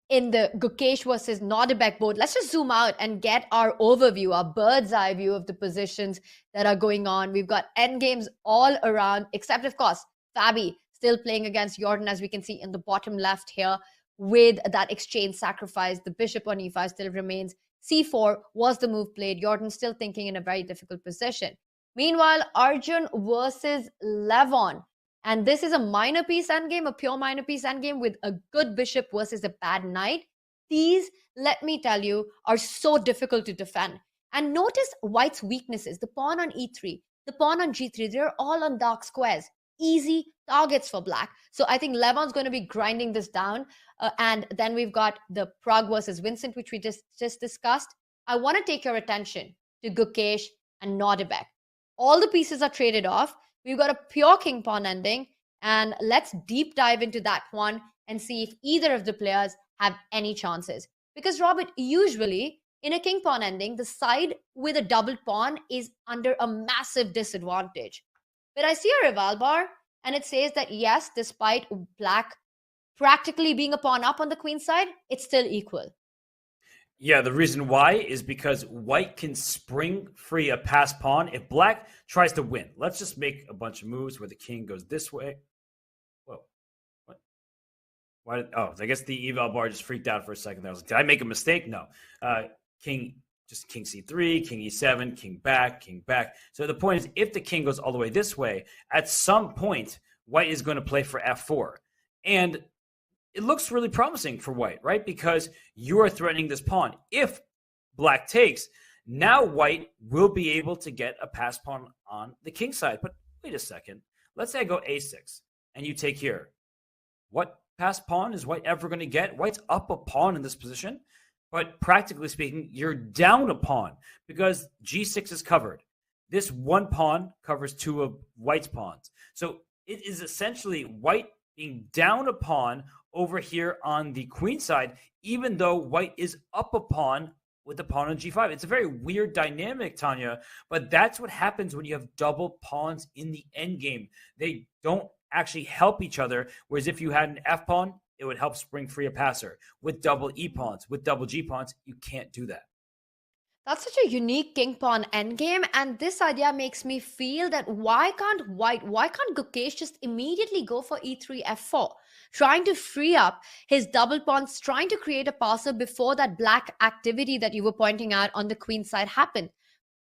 Gukesh versus Nordirbek board. Let's just zoom out and get our overview, our bird's eye view of the positions that are going on. We've got endgames all around, except, of course, Fabi still playing against Jordan, as we can see in the bottom left here, with that exchange sacrifice. The bishop on e5 still remains. c4 was the move played. Jordan still thinking in a very difficult position. Meanwhile, Arjun versus Levon. And this is a minor piece endgame, a pure minor piece endgame with a good bishop versus a bad knight. These, let me tell you, are so difficult to defend. And notice White's weaknesses. The pawn on e3, the pawn on g3, they're all on dark squares. Easy targets for Black. So I think Levon's going to be grinding this down. And then we've got the Prague versus Vincent, which we just discussed. I want to take your attention to Gukesh and Nordirbek. All the pieces are traded off. We've got a pure king pawn ending, and let's deep dive into that one and see if either of the players have any chances. Because, Robert, usually in a king pawn ending, the side with a double pawn is under a massive disadvantage. But I see a rival bar, and it says that yes, despite Black practically being a pawn up on the queen side, it's still equal. Yeah, the reason why is because White can spring free a passed pawn if Black tries to win. Let's just make a bunch of moves where the king goes this way. Whoa. What? Why? I guess the eval bar just freaked out for a second. I was like, did I make a mistake? No. King c3, king e7, king back. So the point is, if the king goes all the way this way, at some point, white is going to play for f4. And it looks really promising for white, right? Because you are threatening this pawn. If black takes, now white will be able to get a pass pawn on the king side. But wait a second. Let's say I go a6 and you take here. What pass pawn is white ever going to get? White's up a pawn in this position. But practically speaking, you're down a pawn because g6 is covered. This one pawn covers two of white's pawns. So it is essentially white being down a pawn over here on the queen side, even though white is up a pawn with the pawn on g5. It's a very weird dynamic, Tanya, but that's what happens when you have double pawns in the endgame. They don't actually help each other, whereas if you had an f pawn, it would help spring free a passer. With double e pawns, with double g pawns, you can't do that. That's such a unique king pawn endgame, and this idea makes me feel that why can't Gukesh just immediately go for e3 f4, trying to free up his double pawns, trying to create a passer before that black activity that you were pointing out on the queen side happened.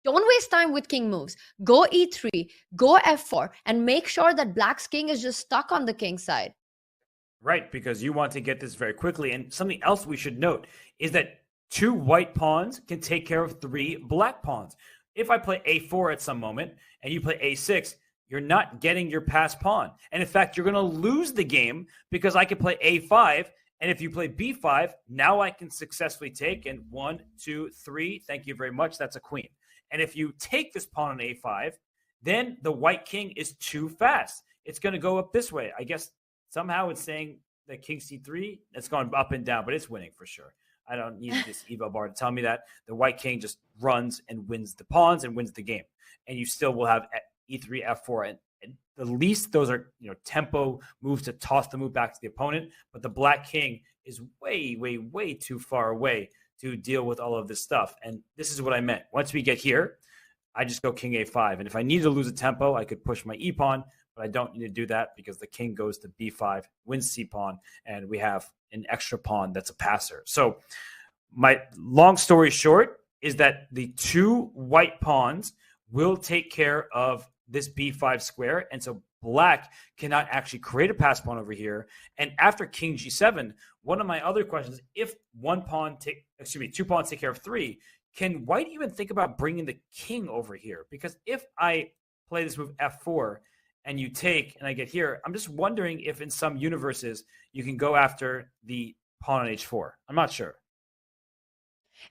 Don't waste time with king moves. Go e3, go f4, and make sure that black's king is just stuck on the king side. Right, because you want to get this very quickly. And something else we should note is that 2 white pawns can take care of 3 black pawns. If I play a4 at some moment and you play a6, you're not getting your pass pawn. And in fact, you're going to lose the game because I can play a5. And if you play b5, now I can successfully take. And 1, 2, 3, thank you very much. That's a queen. And if you take this pawn on a5, then the white king is too fast. It's going to go up this way. I guess somehow it's saying that king c3, it's gone up and down, but it's winning for sure. I don't need this eval bar to tell me that. The white king just runs and wins the pawns and wins the game. And you still will have e3, f4. And at least those are, tempo moves to toss the move back to the opponent. But the black king is way, way, way too far away to deal with all of this stuff. And this is what I meant. Once we get here, I just go king a5. And if I need to lose a tempo, I could push my e-pawn. But I don't need to do that because the king goes to b5, wins c-pawn, and we have an extra pawn that's a passer. So my long story short is that the 2 white pawns will take care of this b5 square. And so black cannot actually create a pass pawn over here. And after king g7, one of my other questions, if 2 pawns take care of 3, can white even think about bringing the king over here? Because if I play this move f4, and you take, and I get here, I'm just wondering if in some universes you can go after the pawn on h4. I'm not sure.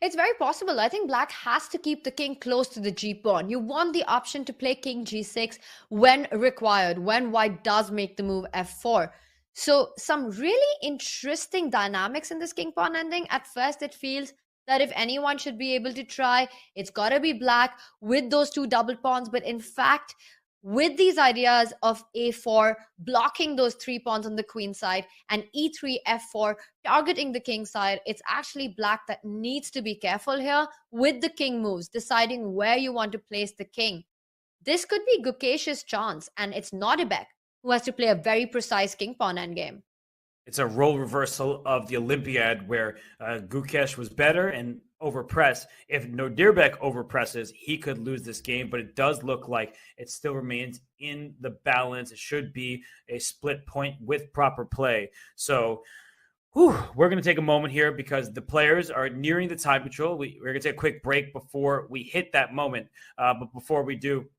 It's very possible. I think black has to keep the king close to the g-pawn. You want the option to play king g6 when required, when white does make the move f4. So some really interesting dynamics in this king pawn ending. At first, it feels that if anyone should be able to try, it's got to be black with those 2 double pawns. But in fact, with these ideas of a4, blocking those 3 pawns on the queen side, and e3, f4, targeting the king side, it's actually black that needs to be careful here with the king moves, deciding where you want to place the king. This could be Gukesh's chance, and it's Nordirbek who has to play a very precise king pawn endgame. It's a role reversal of the Olympiad where Gukesh was better and overpress. If Nordirbek overpresses, he could lose this game, but it does look like it still remains in the balance. It should be a split point with proper play. So we're going to take a moment here because the players are nearing the time control. We're going to take a quick break before we hit that moment. But before we do,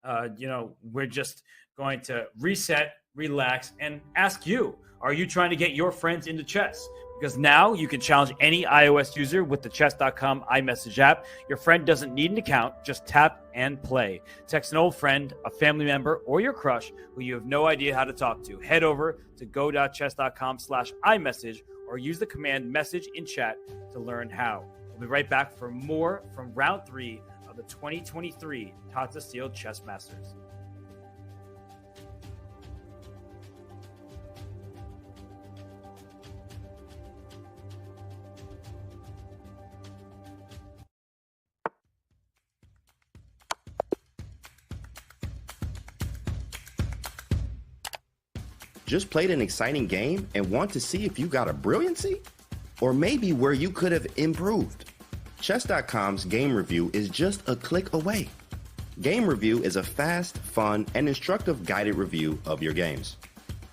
we're just going to reset, relax, and ask you, are you trying to get your friends into chess? Because now you can challenge any iOS user with the chess.com iMessage app. Your friend doesn't need an account, just tap and play. Text an old friend, a family member, or your crush who you have no idea how to talk to. Head over to go.chess.com/iMessage or use the command message in chat to learn how. We'll be right back for more from round 3 of the 2023 Tata Steel Chess Masters. Just played an exciting game and want to see if you got a brilliancy? Or maybe where you could have improved? Chess.com's game review is just a click away. Game Review is a fast, fun, and instructive guided review of your games.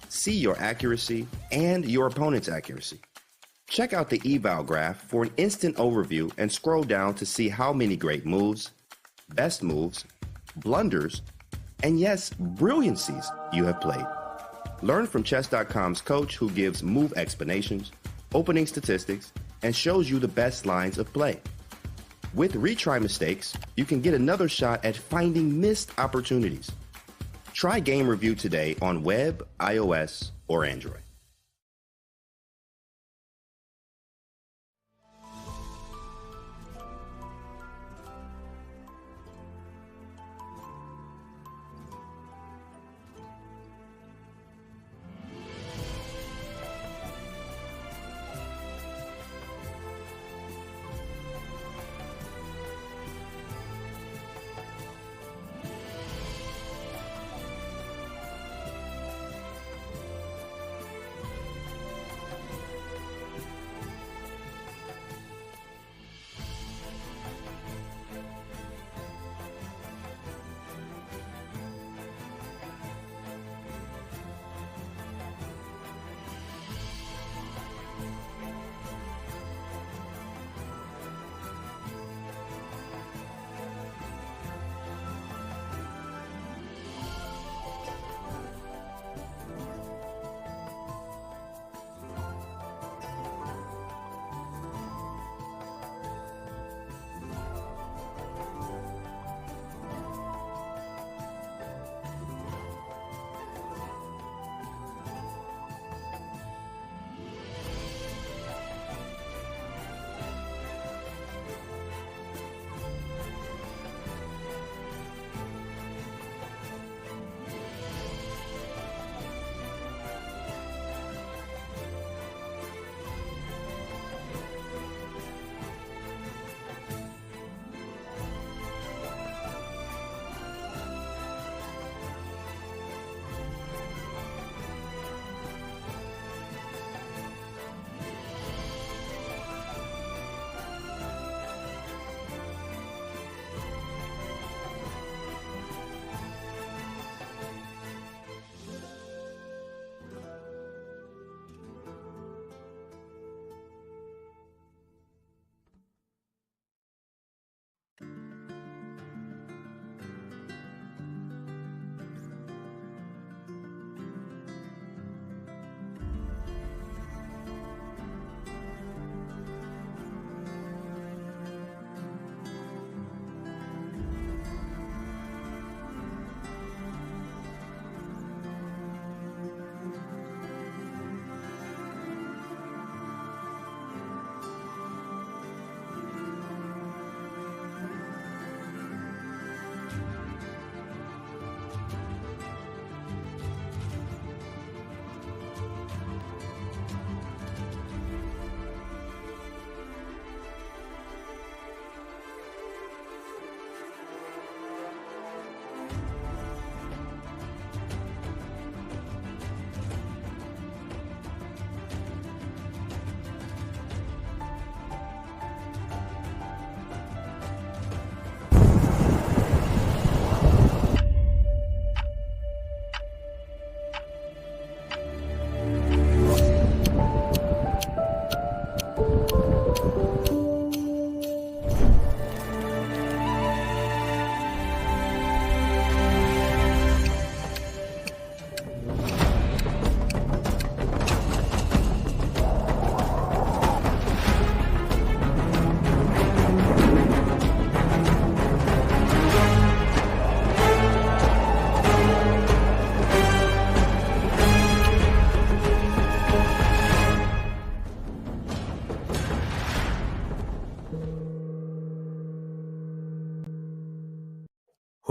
See your accuracy and your opponent's accuracy. Check out the eval graph for an instant overview and scroll down to see how many great moves, best moves, blunders, and yes, brilliancies you have played. Learn from Chess.com's coach who gives move explanations, opening statistics, and shows you the best lines of play. With retry mistakes, you can get another shot at finding missed opportunities. Try Game Review today on web, iOS, or Android.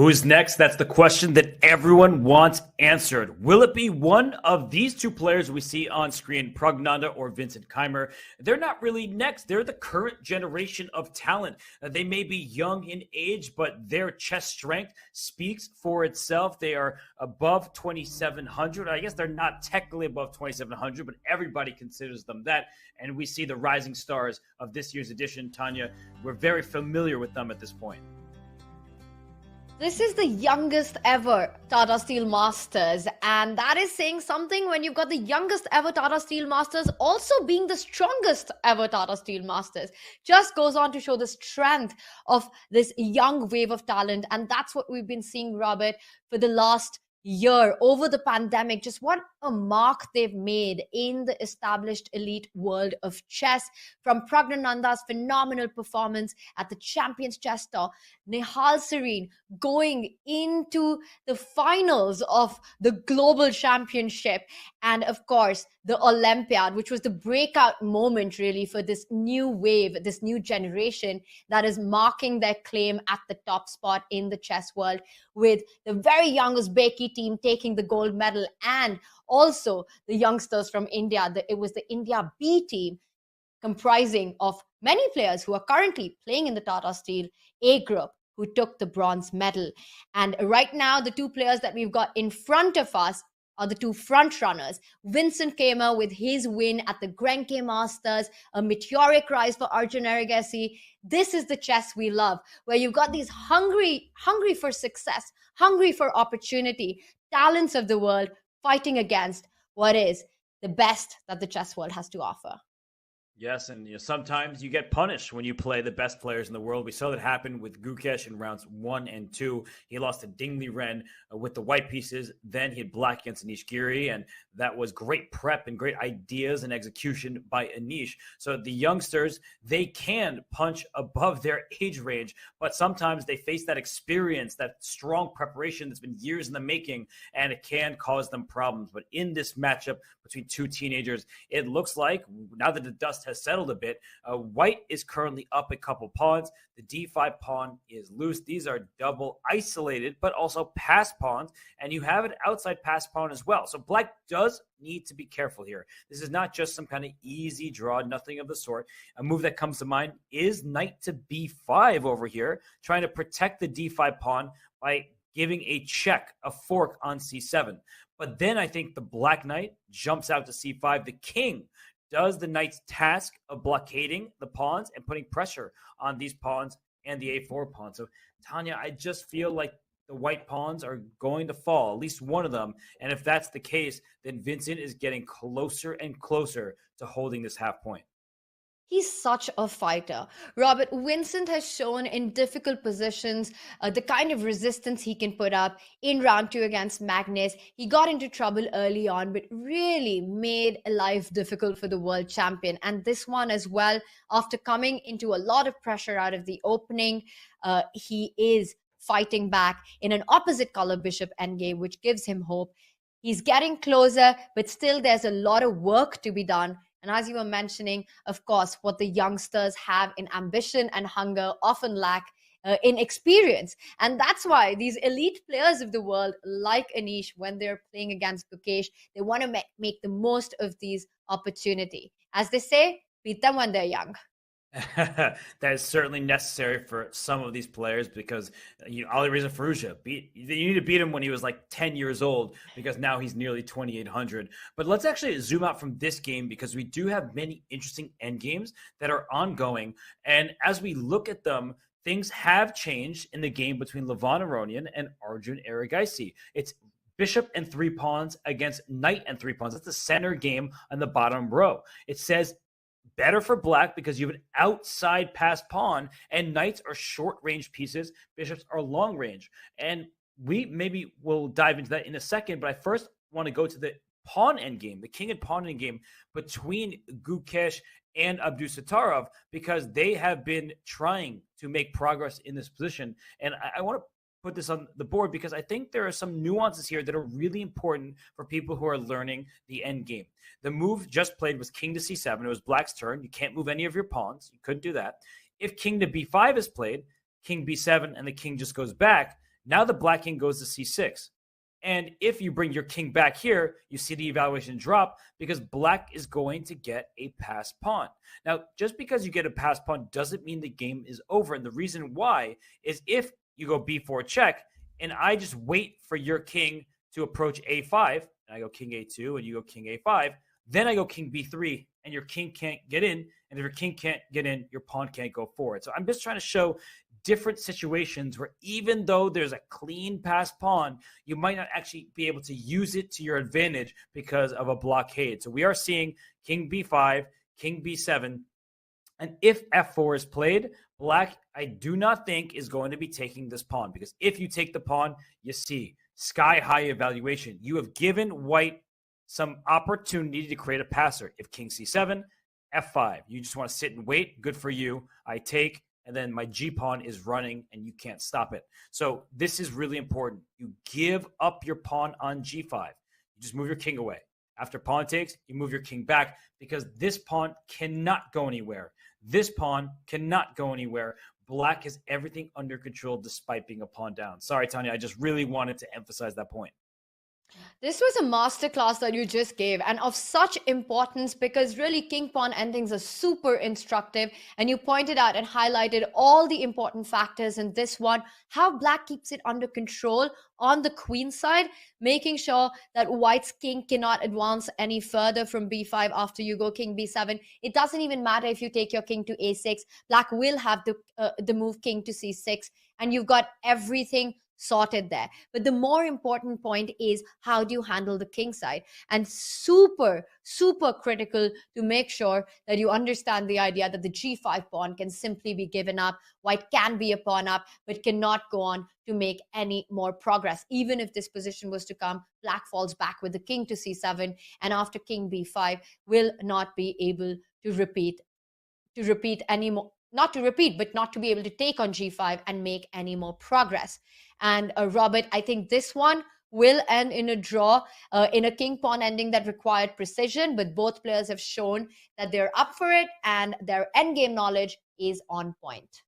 Who's next? That's the question that everyone wants answered. Will it be one of these two players we see on screen, Pragnanda or Vincent Keimer? They're not really next. They're the current generation of talent. They may be young in age, but their chess strength speaks for itself. They are above 2,700. I guess they're not technically above 2,700, but everybody considers them that. And we see the rising stars of this year's edition. Tanya, we're very familiar with them at this point. This is the youngest ever Tata Steel Masters, and that is saying something when you've got the youngest ever Tata Steel Masters also being the strongest ever Tata Steel Masters. Just goes on to show the strength of this young wave of talent, and that's what we've been seeing, Robert, for the last year over the pandemic. Just what a mark they've made in the established elite world of chess, from Pragnananda's phenomenal performance at the Champions Chess Tour, Nihal Serene going into the finals of the global championship, and of course the Olympiad, which was the breakout moment really for this new wave, this new generation that is marking their claim at the top spot in the chess world, with the very young Uzbeki team taking the gold medal, and also the youngsters from India. It was the India B team, comprising of many players who are currently playing in the Tata Steel A group, who took the bronze medal. And right now, the two players that we've got in front of us are the two front runners. Vincent Keimer with his win at the Grenke Masters, a meteoric rise for Arjun Ergassi. This is the chess we love, where you've got these hungry for success, hungry for opportunity, talents of the world fighting against what is the best that the chess world has to offer. Yes, and sometimes you get punished when you play the best players in the world. We saw that happen with Gukesh in rounds 1 and 2. He lost to Ding Liren with the white pieces. Then he had black against Anish Giri, and that was great prep and great ideas and execution by Anish. So the youngsters, they can punch above their age range, but sometimes they face that experience, that strong preparation that's been years in the making, and it can cause them problems. But in this matchup between two teenagers, it looks like, now that the dust has settled a bit, white is currently up a couple pawns. The d5 pawn is loose. These are double isolated, but also pass pawns, and you have an outside pass pawn as well. So black does need to be careful here. This is not just some kind of easy draw, nothing of the sort. A move that comes to mind is knight to b5 over here, trying to protect the d5 pawn by giving a check, a fork on c7. But then I think the black knight jumps out to c5. The king does the knight's task of blockading the pawns and putting pressure on these pawns and the a4 pawn. So, Tanya, I just feel like the white pawns are going to fall, at least one of them. And if that's the case, then Vincent is getting closer and closer to holding this half point. He's such a fighter. Robert, Vincent has shown in difficult positions the kind of resistance he can put up. In round 2 against Magnus, he got into trouble early on, but really made life difficult for the world champion. And this one as well, after coming into a lot of pressure out of the opening, he is fighting back in an opposite color bishop endgame, which gives him hope. He's getting closer, but still there's a lot of work to be done. And as you were mentioning, of course, what the youngsters have in ambition and hunger often lack in experience. And that's why these elite players of the world, like Anish, when they're playing against Gukesh, they want to make the most of these opportunity. As they say, beat them when they're young. That is certainly necessary for some of these players, because Ali Reza Firouzja, you need to beat him when he was like 10 years old, because now he's nearly 2,800. But let's actually zoom out from this game, because we do have many interesting end games that are ongoing. And as we look at them, things have changed in the game between Levon Aronian and Arjun Ergassi. It's bishop and 3 pawns against knight and 3 pawns. That's the center game on the bottom row. It says better for black because you have an outside pass pawn, and knights are short range pieces, bishops are long range. And we maybe will dive into that in a second, but I first want to go to the pawn endgame, the king and pawn endgame between Gukesh and Abdusattorov, because they have been trying to make progress in this position. And I want to put this on the board because I think there are some nuances here that are really important for people who are learning the end game. The move just played was king to c7. It was black's turn. You can't move any of your pawns. You couldn't do that. If king to b5 is played, king b7, and the king just goes back, now the black king goes to c6. And if you bring your king back here, you see the evaluation drop because black is going to get a pass pawn. Now, just because you get a pass pawn doesn't mean the game is over. And the reason why is if you go b4 check, and I just wait for your king to approach a5, and I go king a2, and you go king a5, then I go king b3, and your king can't get in. And if your king can't get in, your pawn can't go forward. So I'm just trying to show different situations where even though there's a clean passed pawn, you might not actually be able to use it to your advantage because of a blockade. So we are seeing king b5, king b7. And if f4 is played, black, I do not think, is going to be taking this pawn, because if you take the pawn, you see sky-high evaluation. You have given white some opportunity to create a passer. If king c7, f5, you just want to sit and wait. Good for you. I take, and then my g-pawn is running, and you can't stop it. So this is really important. You give up your pawn on g5. You just move your king away. After pawn takes, you move your king back, because this pawn cannot go anywhere. This pawn cannot go anywhere. Black has everything under control despite being a pawn down. Sorry, Tanya, I just really wanted to emphasize that point. This was a masterclass that you just gave, and of such importance, because really king pawn endings are super instructive, and you pointed out and highlighted all the important factors in this one. How black keeps it under control on the queen side, making sure that white's king cannot advance any further from b5 after you go king b7. It doesn't even matter if you take your king to a6. Black will have the move king to c6, and you've got everything sorted there. But the more important point is, how do you handle the king side? And super critical to make sure that you understand the idea that the g5 pawn can simply be given up. White can be a pawn up, but cannot go on to make any more progress. Even if this position was to come, black falls back with the king to c7, and after king b5 will not be able to repeat anymore. Not to repeat, but not to be able to take on g5 and make any more progress. And Robert, I think this one will end in a draw, in a king pawn ending that required precision, but both players have shown that they're up for it and their endgame knowledge is on point.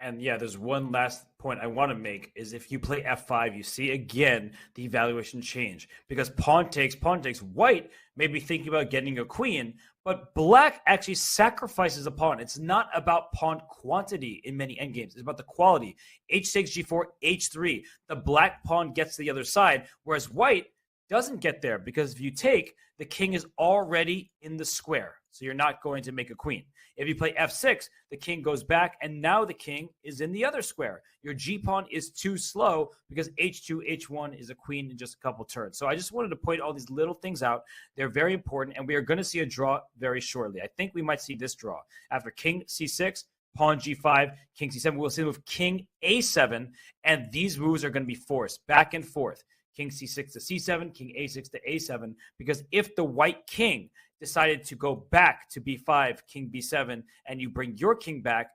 And yeah, there's one last point I want to make, is if you play f5, you see again the evaluation change, because pawn takes, white may be thinking about getting a queen, but black actually sacrifices a pawn. It's not about pawn quantity in many endgames. It's about the quality. h6, g4, h3. The black pawn gets to the other side, whereas white doesn't get there, because if you take, the king is already in the square. So you're not going to make a queen. If you play f6, the king goes back, and now the king is in the other square. Your g-pawn is too slow, because h2, h1 is a queen in just a couple turns. So I just wanted to point all these little things out. They're very important, and we are going to see a draw very shortly. I think we might see this draw. After king c6, pawn g5, king c7, we'll see the move king a7, and these moves are going to be forced back and forth. King c6 to c7, king a6 to a7, because if the white king decided to go back to b5, king b7, and you bring your king back,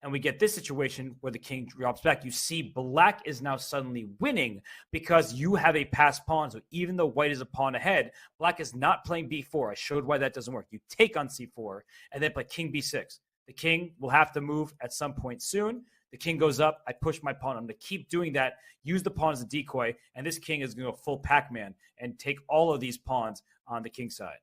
and we get this situation where the king drops back, you see black is now suddenly winning because you have a passed pawn. So even though white is a pawn ahead, black is not playing b4. I showed why that doesn't work. You take on c4 and then play king b6. The king will have to move at some point soon. The king goes up. I push my pawn. I'm going to keep doing that. Use the pawn as a decoy. And this king is going to go full Pac-Man and take all of these pawns on the king side.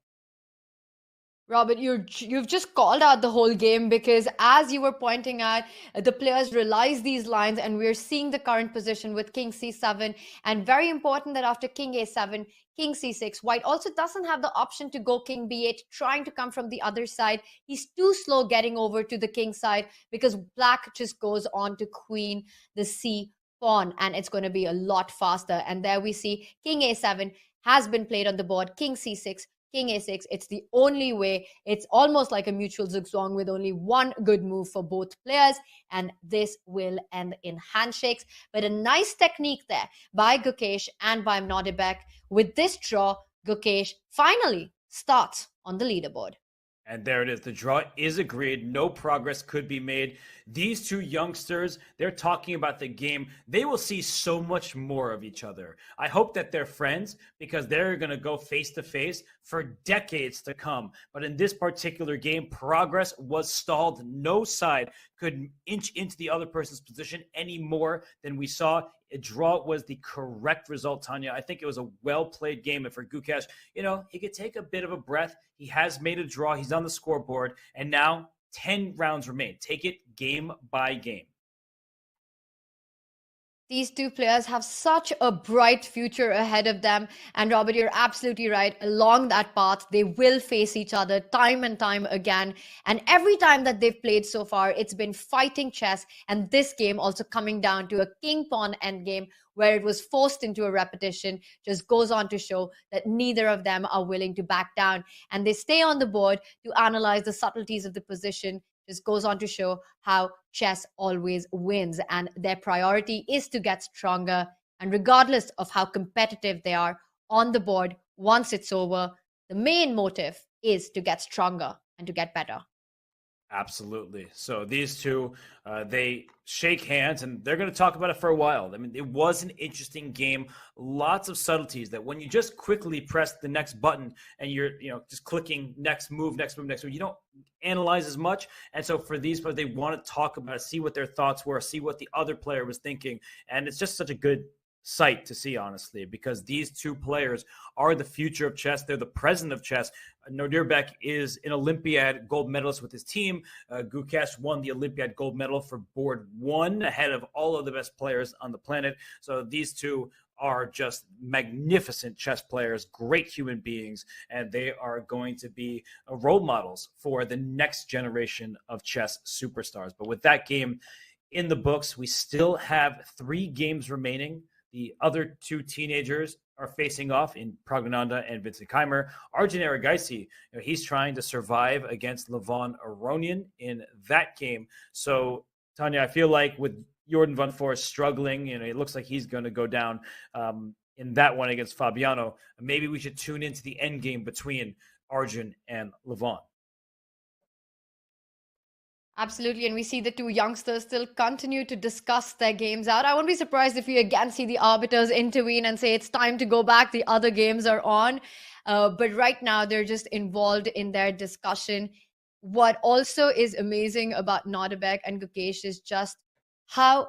Robert, you've just called out the whole game, because as you were pointing out, the players realize these lines, and we're seeing the current position with king c7. And very important that after king a7, king c6, white also doesn't have the option to go king b8, trying to come from the other side. He's too slow getting over to the king side, because black just goes on to queen the c pawn, and it's going to be a lot faster. And there we see king a7 has been played on the board, king c6, king a6. It's the only way. It's almost like a mutual zigzag with only one good move for both players, and this will end in handshakes. But a nice technique there by Gukesh and by Nordirbek. With this draw, Gukesh finally starts on the leaderboard. And there it is. The draw is agreed. No progress could be made. These two youngsters, they're talking about the game. They will see so much more of each other. I hope that they're friends, because they're going to go face to face for decades to come. But in this particular game, progress was stalled. No side could inch into the other person's position any more than we saw. A draw was the correct result, Tanya. I think it was a well-played game. And for Gukesh, he could take a bit of a breath. He has made a draw. He's on the scoreboard. And now 10 rounds remain. Take it game by game. These two players have such a bright future ahead of them. And Robert, you're absolutely right. Along that path, they will face each other time and time again. And every time that they've played so far, it's been fighting chess. And this game also coming down to a king pawn endgame where it was forced into a repetition, just goes on to show that neither of them are willing to back down. And they stay on the board to analyze the subtleties of the position. Just goes on to show how chess always wins, and their priority is to get stronger. And regardless of how competitive they are on the board, once it's over, the main motive is to get stronger and to get better. Absolutely. So these two, they shake hands and they're going to talk about it for a while. I mean, it was an interesting game. Lots of subtleties that when you just quickly press the next button and you're, just clicking next move, you don't analyze as much. And so for these players, they want to talk about it, see what their thoughts were, see what the other player was thinking. And it's just such a good sight to see, honestly, because these two players are the future of chess. They're the present of chess. Nordirbek is an Olympiad gold medalist with his team. Gukesh won the Olympiad gold medal for board 1 ahead of all of the best players on the planet. So these two are just magnificent chess players, great human beings, and they are going to be role models for the next generation of chess superstars. But with that game in the books, we still have 3 games remaining. The other 2 teenagers are facing off in Praggnanandhaa and Vincent Keimer. Arjun Erigaisi, he's trying to survive against Levon Aronian in that game. So, Tanya, I feel like with Jordan van Forst struggling, it looks like he's going to go down in that one against Fabiano. Maybe we should tune into the end game between Arjun and Levon. Absolutely, and we see the 2 youngsters still continue to discuss their games out. I won't be surprised if we again see the arbiters intervene and say it's time to go back, the other games are on. But right now, they're just involved in their discussion. What also is amazing about Nordirbek and Gukesh is just how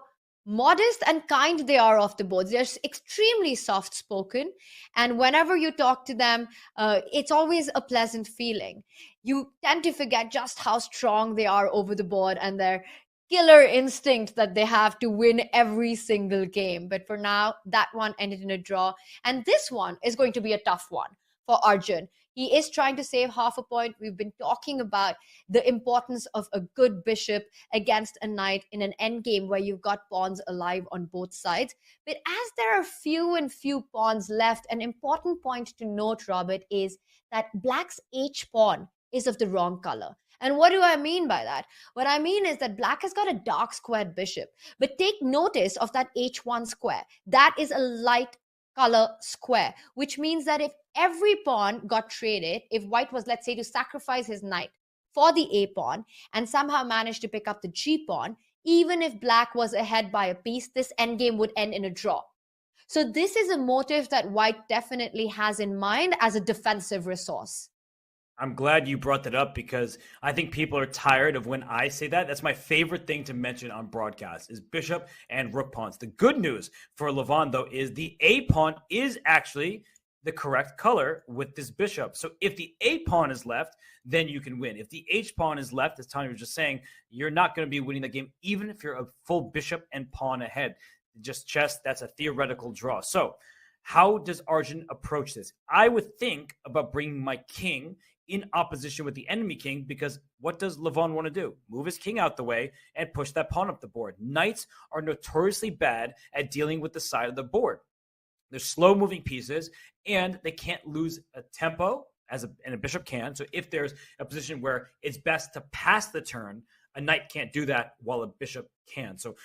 modest and kind they are off the boards. They're extremely soft-spoken, and whenever you talk to them, it's always a pleasant feeling. You tend to forget just how strong they are over the board and their killer instinct that they have to win every single game. But for now, that one ended in a draw, and this one is going to be a tough one for Arjun. He is trying to save half a point. We've been talking about the importance of a good bishop against a knight in an endgame where you've got pawns alive on both sides. But as there are few pawns left, an important point to note, Robert, is that black's h-pawn is of the wrong color. And what do I mean by that? What I mean is that black has got a dark squared bishop. But take notice of that h1 square. That is a light color square, which means that if every pawn got traded, if white was, let's say, to sacrifice his knight for the a pawn and somehow managed to pick up the g pawn, even if black was ahead by a piece, this endgame would end in a draw. So this is a motive that white definitely has in mind as a defensive resource. I'm glad you brought that up because I think people are tired of when I say that. That's my favorite thing to mention on broadcast is bishop and rook pawns. The good news for Levon, though, is the a pawn is actually the correct color with this bishop. So if the a pawn is left, then you can win. If the h pawn is left, as Tanya was just saying, you're not going to be winning the game, even if you're a full bishop and pawn ahead. Just chess, that's a theoretical draw. So how does Arjun approach this? I would think about bringing my king in opposition with the enemy king, because what does Levon want to do? Move his king out the way and push that pawn up the board. Knights are notoriously bad at dealing with the side of the board. They're slow-moving pieces, and they can't lose a tempo, and a bishop can. So if there's a position where it's best to pass the turn, a knight can't do that while a bishop can. So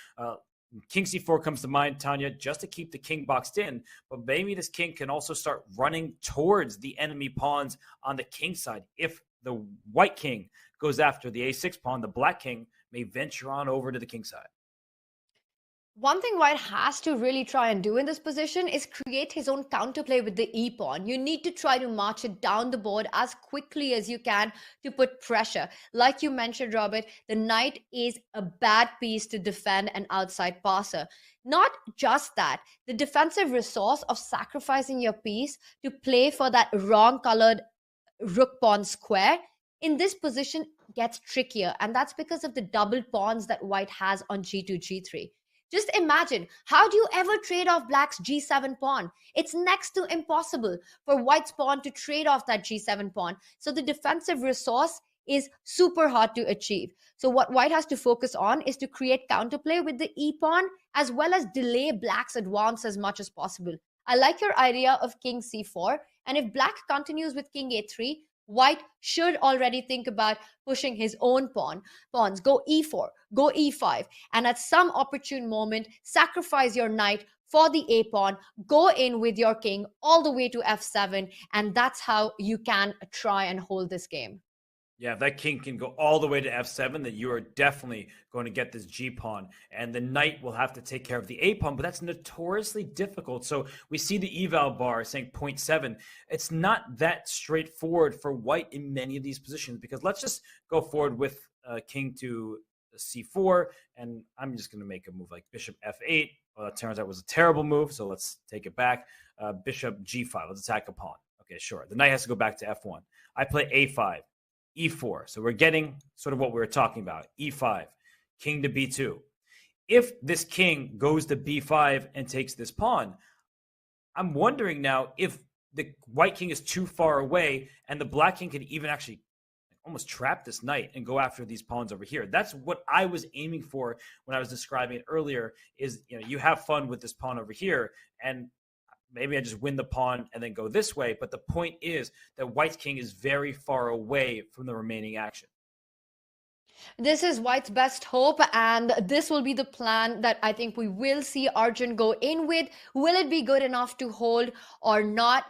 King c4 comes to mind, Tanya, just to keep the king boxed in. But maybe this king can also start running towards the enemy pawns on the king side. If the white king goes after the a6 pawn, the black king may venture on over to the king side. One thing white has to really try and do in this position is create his own counterplay with the e-pawn. You need to try to march it down the board as quickly as you can to put pressure. Like you mentioned, Robert, the knight is a bad piece to defend an outside passer. Not just that, the defensive resource of sacrificing your piece to play for that wrong-colored rook pawn square in this position gets trickier, and that's because of the double pawns that white has on g2, g3. Just imagine, how do you ever trade off black's g7 pawn? It's next to impossible for white's pawn to trade off that g7 pawn. So the defensive resource is super hard to achieve. So what white has to focus on is to create counterplay with the e pawn, as well as delay black's advance as much as possible. I like your idea of king c4, and if black continues with king a3, white should already think about pushing his own pawns. Go e4, go e5, and at some opportune moment, sacrifice your knight for the a pawn, go in with your king all the way to f7, and that's how you can try and hold this game. Yeah, if that king can go all the way to f7, then you are definitely going to get this g-pawn. And the knight will have to take care of the a-pawn, but that's notoriously difficult. So we see the eval bar saying 0.7. It's not that straightforward for white in many of these positions, because let's just go forward with king to c4, and I'm just going to make a move like bishop f8. Well, it turns out it was a terrible move, so let's take it back. Bishop g5, let's attack a pawn. Okay, sure. The knight has to go back to f1. I play a5. E4. So we're getting sort of what we were talking about. E5, king to B2. If this king goes to B5 and takes this pawn, I'm wondering now if the white king is too far away and the black king could even actually almost trap this knight and go after these pawns over here. That's what I was aiming for when I was describing it earlier, is, you know, you have fun with this pawn over here, and maybe I just win the pawn and then go this way. But the point is that white's king is very far away from the remaining action. This is white's best hope, and this will be the plan that I think we will see Arjun go in with. Will it be good enough to hold or not?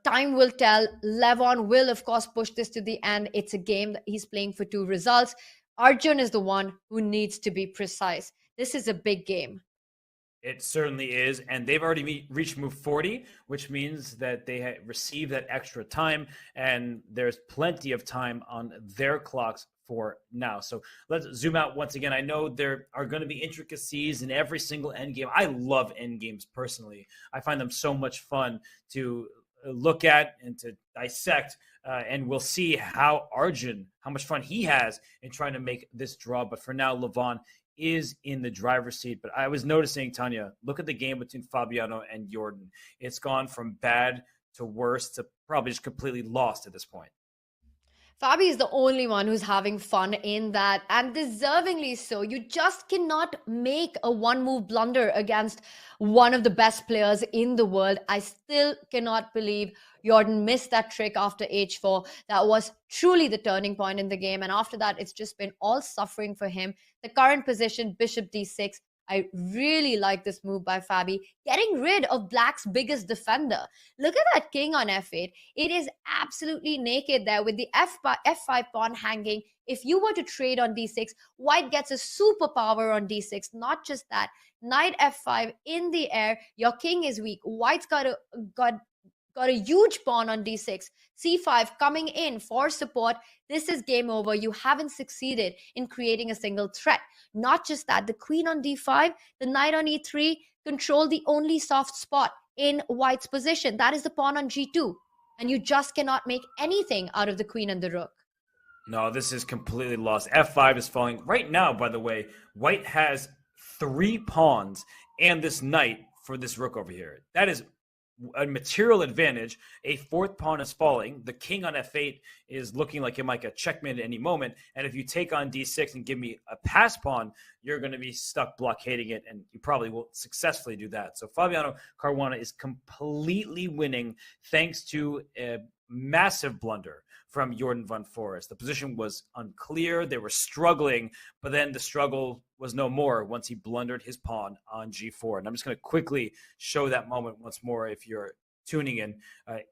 Time will tell. Levon will, of course, push this to the end. It's a game that he's playing for 2 results. Arjun is the one who needs to be precise. This is a big game. It certainly is, and they've already reached move 40, which means that they received that extra time, and there's plenty of time on their clocks for now. So let's zoom out once again. I know there are going to be intricacies in every single endgame. I love endgames personally. I find them so much fun to look at and to dissect, and we'll see how much fun he has in trying to make this draw. But for now, Levon is in the driver's seat. But I was noticing, Tanya, look at the game between Fabiano and Jordan. It's gone from bad to worse to probably just completely lost at this point. Fabi is the only one who's having fun in that, and deservingly so. You just cannot make a one-move blunder against one of the best players in the world. I still cannot believe Jordan missed that trick after h4. That was truly the turning point in the game, and after that, it's just been all suffering for him. The current position, bishop d6, I really like this move by Fabi, getting rid of black's biggest defender. Look at that king on f8. It is absolutely naked there with the f5 pawn hanging. If you were to trade on d6, white gets a superpower on d6. Not just that, knight f5 in the air. Your king is weak. White's got a huge pawn on d6. c5 coming in for support. This is game over. You haven't succeeded in creating a single threat. Not just that, the queen on d5, the knight on e3 control the only soft spot in white's position. That is the pawn on g2. And you just cannot make anything out of the queen and the rook. No, this is completely lost. f5 is falling. Right now, by the way, white has 3 pawns and this knight for this rook over here. That is a material advantage. A 4th pawn is falling. The king on f8 is looking like it might get checkmated at any moment. And if you take on d6 and give me a pass pawn, you're going to be stuck blockading it, and you probably will successfully do that. So Fabiano Caruana is completely winning thanks to a massive blunder from Jordan van Forest. The position was unclear. They were struggling, but then the struggle was no more once he blundered his pawn on g4. And I'm just going to quickly show that moment once more if you're tuning in.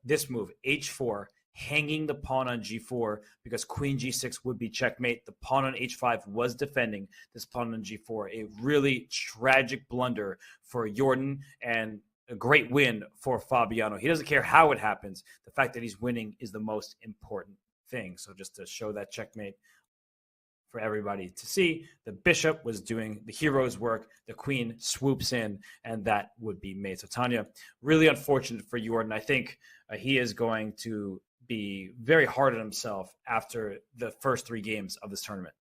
This move, h4, hanging the pawn on g4 because queen g6 would be checkmate. The pawn on h5 was defending this pawn on g4. A really tragic blunder for Jordan and a great win for Fabiano. He doesn't care how it happens. The fact that he's winning is the most important thing. So just to show that checkmate for everybody to see, the bishop was doing the hero's work. The queen swoops in, and that would be mate. So Tanya, really unfortunate for Jordan. I think he is going to be very hard on himself after the first 3 games of this tournament.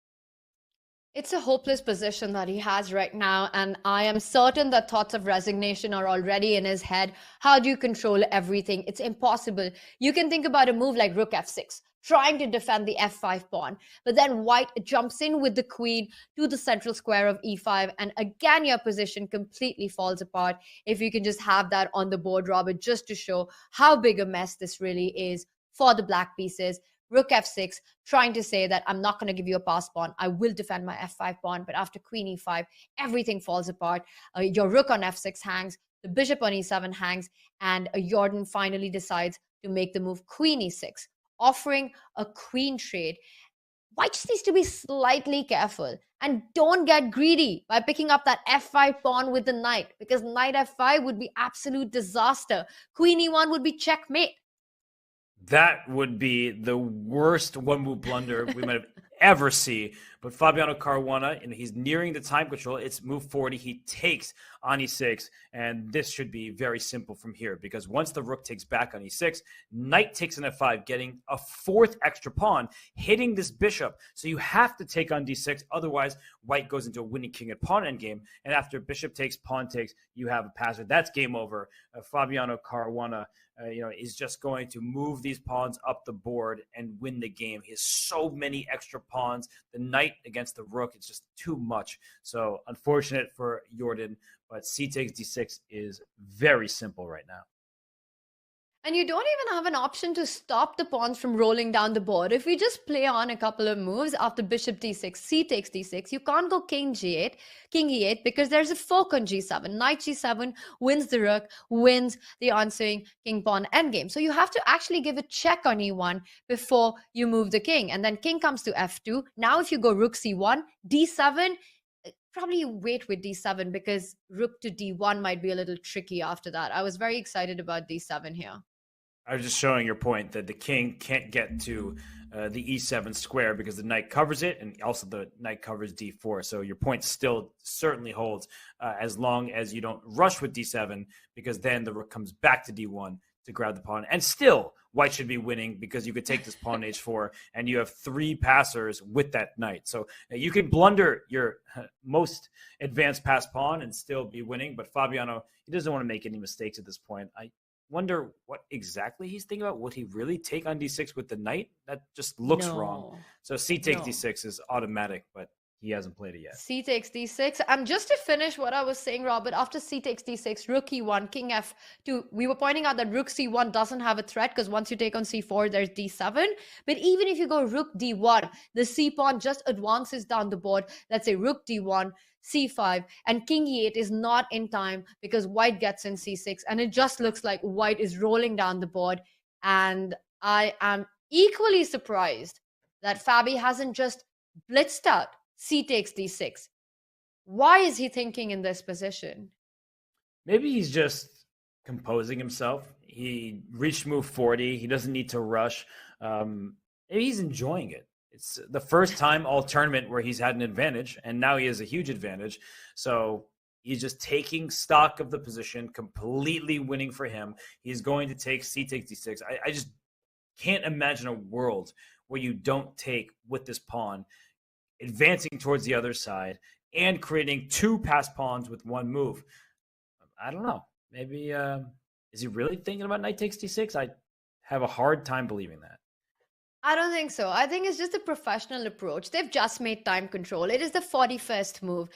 It's a hopeless position that he has right now, and I am certain that thoughts of resignation are already in his head. How do you control everything? It's impossible. You can think about a move like Rook f6, trying to defend the f5 pawn, but then White jumps in with the queen to the central square of e5, and again your position completely falls apart. If you can just have that on the board, Robert, just to show how big a mess this really is for the black pieces. Rook f6, trying to say that I'm not going to give you a pass pawn. I will defend my f5 pawn. But after queen e5, everything falls apart. Your rook on f6 hangs, the bishop on e7 hangs, and Jordan finally decides to make the move queen e6, offering a queen trade. White just needs to be slightly careful and don't get greedy by picking up that f5 pawn with the knight, because knight f5 would be absolute disaster. Queen e1 would be checkmate. That would be the worst one-move blunder we might have ever see. But Fabiano Caruana, and he's nearing the time control. It's move 40. He takes on e6, and this should be very simple from here, because once the rook takes back on e6, knight takes on f5, getting a fourth extra pawn, hitting this bishop. So you have to take on d6. Otherwise, white goes into a winning king at pawn endgame. And after bishop takes, pawn takes, you have a passer. That's game over. Fabiano Caruana is just going to move these pawns up the board and win the game. He has so many extra pawns. The knight against the rook, it's just too much. So unfortunate for Jordan, but c takes d6 is very simple right now. And you don't even have an option to stop the pawns from rolling down the board. If we just play on a couple of moves after bishop d6, c takes d6, you can't go king g8, king e8, because there's a fork on g7. Knight g7 wins the rook, wins the ensuing king pawn endgame. So you have to actually give a check on e1 before you move the king. And then king comes to f2. Now if you go rook c1, d7, probably wait with d7, because rook to d1 might be a little tricky after that. I was very excited about d7 here. I was just showing your point that the king can't get to the e7 square because the knight covers it, and also the knight covers d4. So your point still certainly holds as long as you don't rush with d7, because then the rook comes back to d1 to grab the pawn. And still, white should be winning, because you could take this pawn h4, and you have three passers with that knight. So you can blunder your most advanced pass pawn and still be winning. But Fabiano, he doesn't want to make any mistakes at this point. I wonder what exactly he's thinking about. Would he really take on d6 with the knight? That just looks wrong. So c takes d6 is automatic, but he hasn't played it yet. C takes d6. And just to finish what I was saying, Robert, after c takes d6, rook e1, king f2, we were pointing out that rook c1 doesn't have a threat, because once you take on c4, there's d7. But even if you go rook d1, the c pawn just advances down the board. Let's say rook d1, c5, and king e8 is not in time, because white gets in c6, and it just looks like white is rolling down the board. And I am equally surprised that Fabi hasn't just blitzed out c takes d6. Why is he thinking in this position? Maybe he's just composing himself. He reached move 40. He doesn't need to rush. Maybe he's enjoying it. It's the first time all tournament where he's had an advantage, and now he has a huge advantage. So he's just taking stock of the position, completely winning for him. He's going to take c takes d6. I just can't imagine a world where you don't take with this pawn, advancing towards the other side and creating two pass pawns with one move. I don't know. Maybe is he really thinking about knight takes d6? I have a hard time believing that. I don't think so. I think it's just a professional approach. They've just made time control. It is the 41st move.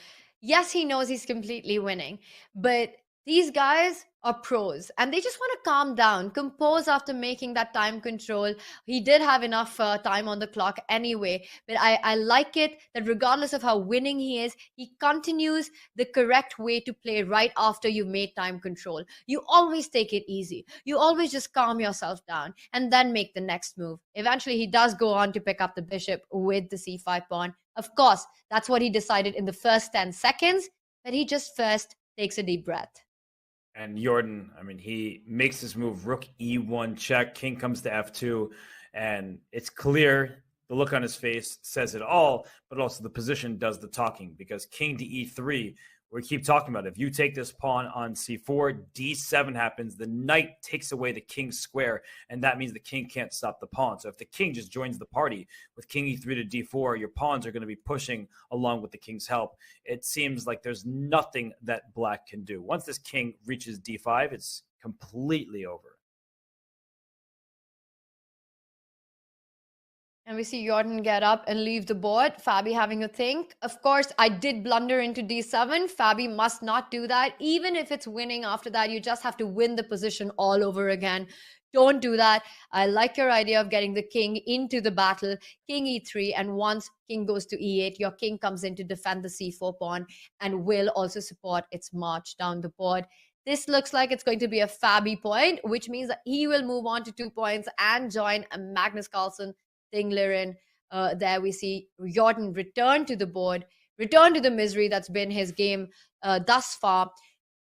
Yes, he knows he's completely winning, but these guys are pros, and they just want to calm down, compose after making that time control. He did have enough time on the clock anyway, but I like it that regardless of how winning he is, he continues the correct way to play right after you made time control. You always take it easy. You always just calm yourself down and then make the next move. Eventually, he does go on to pick up the bishop with the c5 pawn. Of course, that's what he decided in the first 10 seconds, but he just first takes a deep breath. And Jordan, I mean, he makes this move, rook e1 check, king comes to f2, and it's clear, the look on his face says it all, but also the position does the talking, because king to e3 We keep talking about it. If you take this pawn on c4, d7 happens, the knight takes away the king's square, and that means the king can't stop the pawn. So if the king just joins the party with king e3 to d4, your pawns are going to be pushing along with the king's help. It seems like there's nothing that black can do. Once this king reaches d5, it's completely over. And we see Jordan get up and leave the board. Fabi having a think. Of course, I did blunder into d7. Fabi must not do that. Even if it's winning after that, you just have to win the position all over again. Don't do that. I like your idea of getting the king into the battle. King e3, and once king goes to e8, your king comes in to defend the c4 pawn and will also support its march down the board. This looks like it's going to be a Fabi point, which means that he will move on to 2 points and join Magnus Carlsen, Ding Liren. There we see Jordan return to the board, return to the misery that's been his game thus far,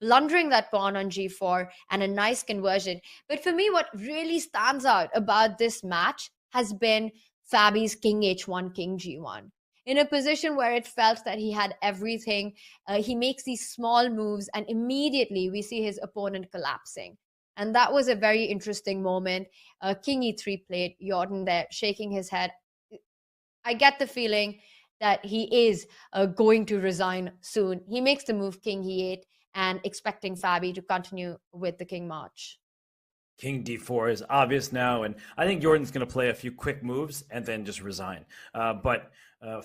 blundering that pawn on g4 and a nice conversion. But for me, what really stands out about this match has been Fabi's king h1, king g1. In a position where it felt that he had everything, he makes these small moves and immediately we see his opponent collapsing. And that was a very interesting moment. King e3 played, Jordan there shaking his head. I get the feeling that he is going to resign soon. He makes the move king e8 and expecting Fabi to continue with the king march. King d4 is obvious now, and I think Jordan's going to play a few quick moves and then just resign. But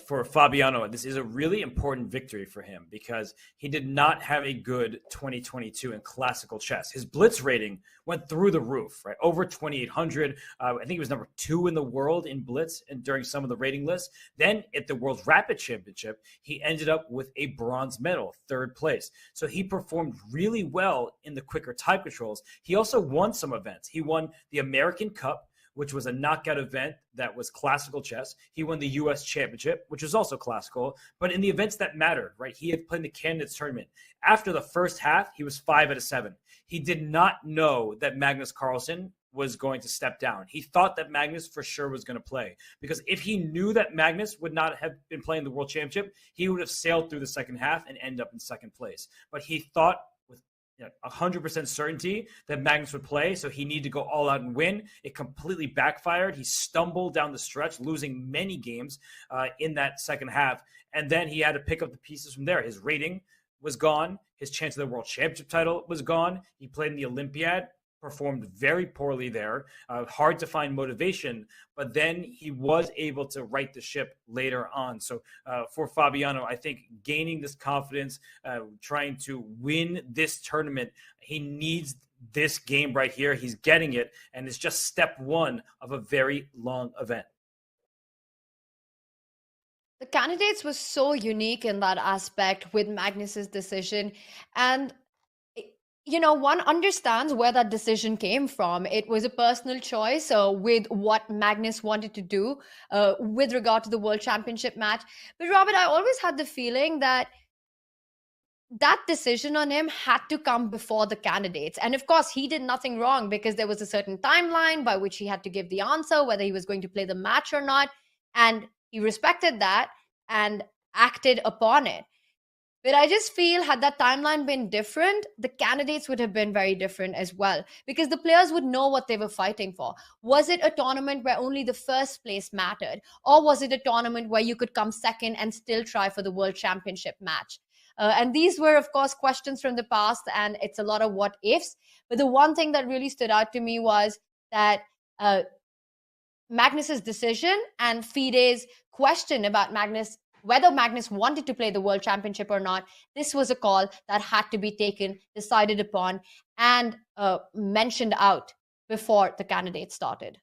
for Fabiano, this is a really important victory for him because he did not have a good 2022 in classical chess. His blitz rating went through the roof, right? Over 2,800. I think he was number 2 in the world in blitz and during some of the rating lists. Then at the World Rapid Championship, he ended up with a bronze medal, 3rd place. So he performed really well in the quicker type controls. He also won some events. He won the American Cup, which was a knockout event that was classical chess. He won the U.S. Championship, which was also classical. But in the events that mattered, right, he had played the Candidates Tournament. After the first half, he was 5 out of 7. He did not know that Magnus Carlsen was going to step down. He thought that Magnus for sure was going to play. Because if he knew that Magnus would not have been playing the World Championship, he would have sailed through the second half and end up in 2nd place. But he thought 100% certainty that Magnus would play, so he needed to go all out and win. It completely backfired. He stumbled down the stretch, losing many games in that second half, and then he had to pick up the pieces from there. His rating was gone. His chance of the World Championship title was gone. He played in the Olympiad, performed very poorly there. Hard to find motivation, but then he was able to right the ship later on. So for Fabiano, I think gaining this confidence, trying to win this tournament, he needs this game right here. He's getting it, and it's just step 1 of a very long event. The candidates was so unique in that aspect with Magnus's decision. And one understands where that decision came from. It was a personal choice with what Magnus wanted to do with regard to the World Championship match. But Robert, I always had the feeling that decision on him had to come before the candidates. And of course, he did nothing wrong because there was a certain timeline by which he had to give the answer, whether he was going to play the match or not. And he respected that and acted upon it. But I just feel had that timeline been different, the candidates would have been very different as well, because the players would know what they were fighting for. Was it a tournament where only the first place mattered? Or was it a tournament where you could come second and still try for the World Championship match? And these were, of course, questions from the past, and it's a lot of what ifs. But the one thing that really stood out to me was that Magnus's decision and FIDE's question about whether Magnus wanted to play the World Championship or not, this was a call that had to be taken, decided upon, and mentioned out before the candidates started.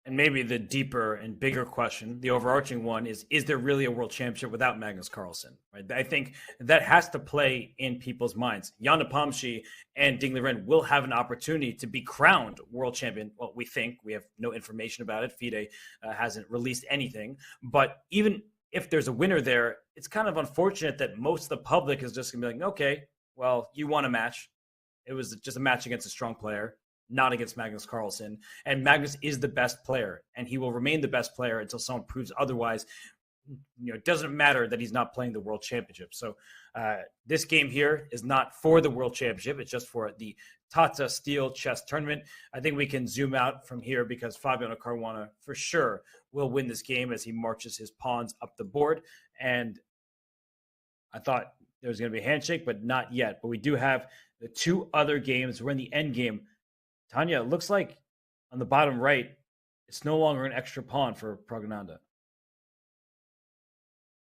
And maybe the deeper and bigger question, the overarching one, is there really a World Championship without Magnus Carlsen? Right? I think that has to play in people's minds. Jan Nepomsky and Ding Liren will have an opportunity to be crowned world champion. Well, we think. We have no information about it. FIDE hasn't released anything. But even if there's a winner there, it's kind of unfortunate that most of the public is just going to be like, okay, well, you won a match. It was just a match against a strong player, not against Magnus Carlsen. And Magnus is the best player, and he will remain the best player until someone proves otherwise. it doesn't matter that he's not playing the World Championship. So this game here is not for the World Championship. It's just for the Tata Steel chess tournament. I think we can zoom out from here because Fabiano Caruana for sure will win this game as he marches his pawns up the board. And I thought there was going to be a handshake, but not yet. But we do have the two other games. We're in the end game. Tanya, it looks like on the bottom right, it's no longer an extra pawn for Pragnanda.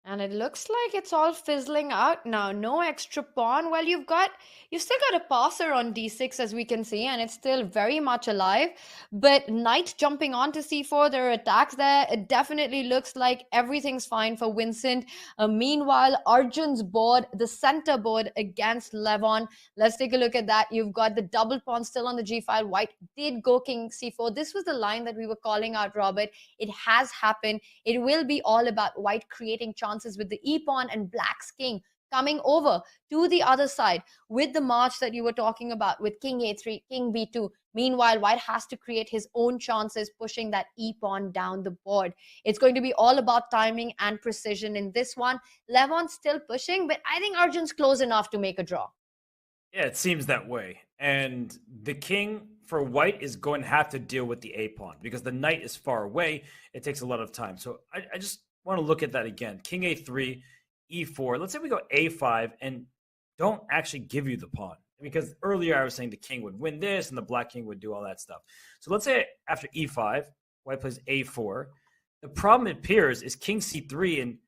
And it looks like it's all fizzling out now. No extra pawn. Well, you've still got a passer on d6 as we can see, and it's still very much alive. But knight jumping on to c4, there are attacks there. It definitely looks like everything's fine for Vincent. Meanwhile, Arjun's board, the center board against Levon. Let's take a look at that. You've got the double pawn still on the g file. White did go king c4. This was the line that we were calling out, Robert. It has happened. It will be all about White creating chances with the e-pawn and Black's king coming over to the other side with the march that you were talking about with king a3, king b2. Meanwhile, White has to create his own chances, pushing that e-pawn down the board. It's going to be all about timing and precision in this one. Levon's still pushing, but I think Arjun's close enough to make a draw. Yeah, it seems that way. And the king for White is going to have to deal with the a-pawn because the knight is far away. It takes a lot of time. So I just want to look at that again. King a3, e4. Let's say we go a5 and don't actually give you the pawn. Because earlier I was saying the king would win this and the black king would do all that stuff. So let's say after e5, White plays a4. The problem it appears is king c3, and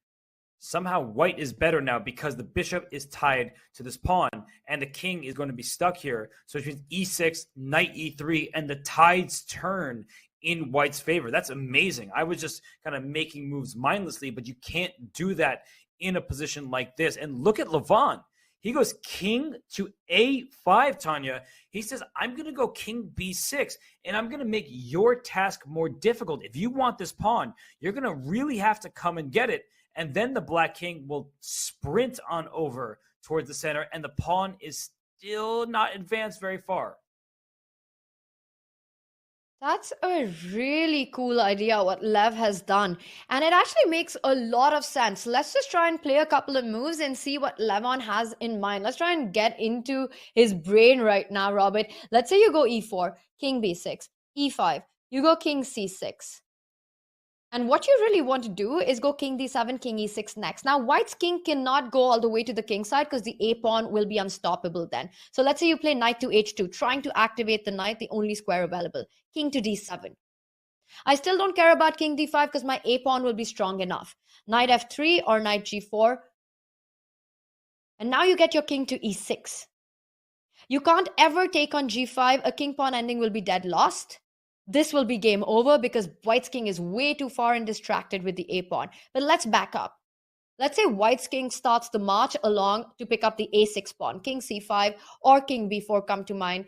somehow White is better now because the bishop is tied to this pawn and the king is going to be stuck here. So it means e6, knight e3, and the tides turn in White's favor. That's amazing. I was just kind of making moves mindlessly, but you can't do that in a position like this. And look at Levon. He goes king to a5, Tanya. He says, I'm going to go king b6, and I'm going to make your task more difficult. If you want this pawn, you're going to really have to come and get it. And then the black king will sprint on over towards the center, and the pawn is still not advanced very far. That's a really cool idea what Lev has done. And it actually makes a lot of sense. Let's just try and play a couple of moves and see what Levon has in mind. Let's try and get into his brain right now, Robert. Let's say you go e4, king b6, e5, you go king c6. And what you really want to do is go king d7, king e6 next. Now, White's king cannot go all the way to the king side because the a-pawn will be unstoppable then. So let's say you play knight to h2, trying to activate the knight, the only square available. King to d7. I still don't care about king d5 because my a-pawn will be strong enough. Knight f3 or knight g4. And now you get your king to e6. You can't ever take on g5. A king-pawn ending will be dead lost. This will be game over because White's king is way too far and distracted with the a-pawn. But let's back up. Let's say White's king starts the march along to pick up the a6 pawn. King c5 or king b4 come to mind.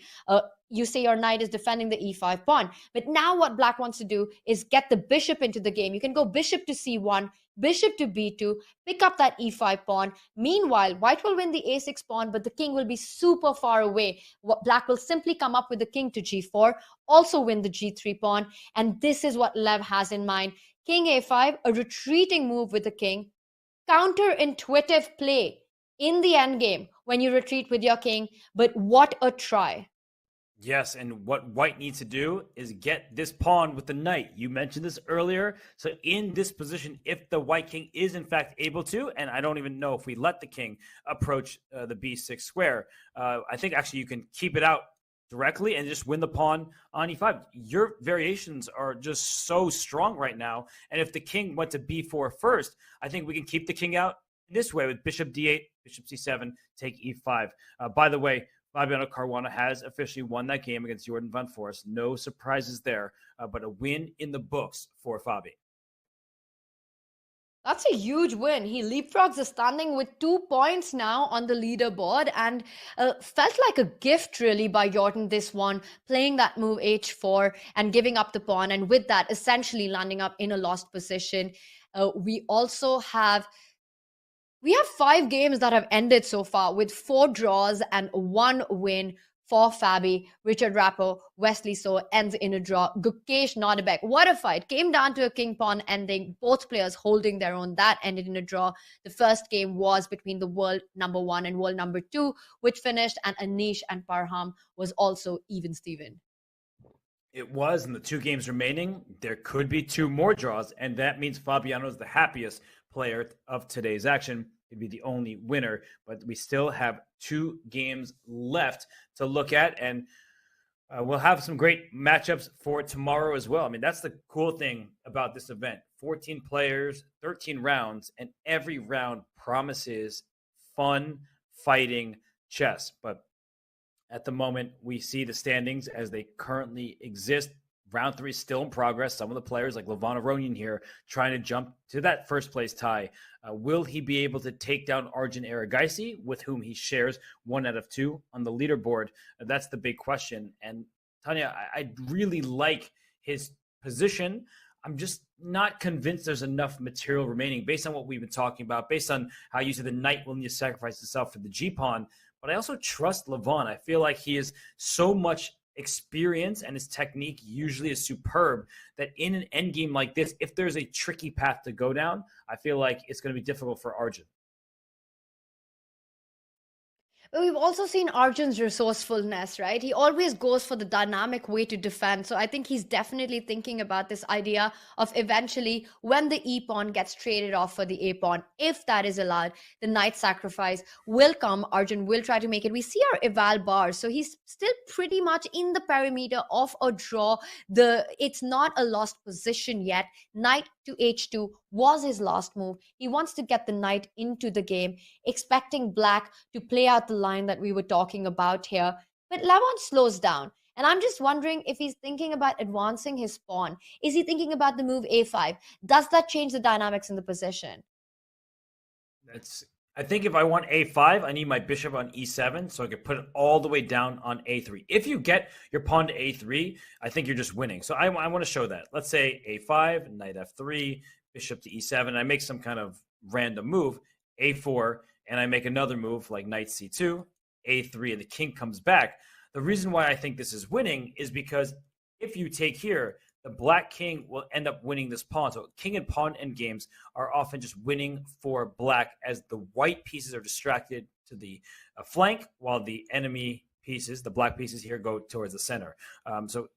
You say your knight is defending the e5 pawn. But now what Black wants to do is get the bishop into the game. You can go bishop to c1, bishop to b2, pick up that e5 pawn. Meanwhile, White will win the a6 pawn, but the king will be super far away. Black will simply come up with the king to g4, also win the g3 pawn. And this is what Lev has in mind. King a5, a retreating move with the king. Counterintuitive play in the endgame when you retreat with your king, but what a try. Yes, and what White needs to do is get this pawn with the knight. You mentioned this earlier. So in this position, if the White king is in fact able to, and I don't even know if we let the king approach the b6 square, I think actually you can keep it out directly and just win the pawn on e5. Your variations are just so strong right now. And if the king went to b4 first, I think we can keep the king out this way with bishop d8, bishop c7, take e5. By the way, Fabiano Caruana has officially won that game against Jordan van Forst. No surprises there, but a win in the books for Fabi. That's a huge win. He leapfrogs the standing with 2 points now on the leaderboard and felt like a gift really by Jordan this one, playing that move h4 and giving up the pawn, and with that essentially landing up in a lost position. We have 5 games that have ended so far with 4 draws and 1 win for Fabi. Richard Rappo, Wesley So ends in a draw. Gukesh Nordirbek, what a fight. Came down to a king pawn ending. Both players holding their own. That ended in a draw. The first game was between the world number 1 and world number 2, which finished, and Anish and Parham was also even Steven. It was, in the 2 games remaining, there could be 2 more draws, and that means Fabiano is the happiest player of today's action. He'd be the only winner, but we still have 2 games left to look at, and we'll have some great matchups for tomorrow as well. I mean, that's the cool thing about this event. 14 players, 13 rounds, and every round promises fun, fighting chess. But at the moment, we see the standings as they currently exist. Round 3 is still in progress. Some of the players like Levon Aronian here trying to jump to that first place tie. Will he be able to take down Arjun Erigaisi, with whom he shares 1 out of 2 on the leaderboard? That's the big question. And Tanya, I really like his position. I'm just not convinced there's enough material remaining based on what we've been talking about, based on how you said the knight willing to sacrifice himself for the G-pawn. But I also trust Levon. I feel like he is so much experience and his technique usually is superb that in an endgame like this, if there's a tricky path to go down, I feel like it's going to be difficult for Arjun. But we've also seen Arjun's resourcefulness, right? He always goes for the dynamic way to defend. So I think he's definitely thinking about this idea of eventually, when the E-pawn gets traded off for the A-pawn, if that is allowed, the knight sacrifice will come. Arjun will try to make it. We see our eval bar. So he's still pretty much in the perimeter of a draw. It's not a lost position yet. Knight to H2 was his last move. He wants to get the knight into the game, expecting black to play out the line that we were talking about here. But Levon slows down. And I'm just wondering if he's thinking about advancing his pawn. Is he thinking about the move A5? Does that change the dynamics in the position? I think if I want A5, I need my bishop on E7 so I can put it all the way down on A3. If you get your pawn to A3, I think you're just winning. So I want to show that. Let's say A5, knight F3, bishop to E7. And I make some kind of random move, A4, and I make another move like knight C2, A3, and the king comes back. The reason why I think this is winning is because if you take here, the black king will end up winning this pawn. So king and pawn endgames are often just winning for black as the white pieces are distracted to the flank while the enemy pieces, the black pieces here, go towards the center. So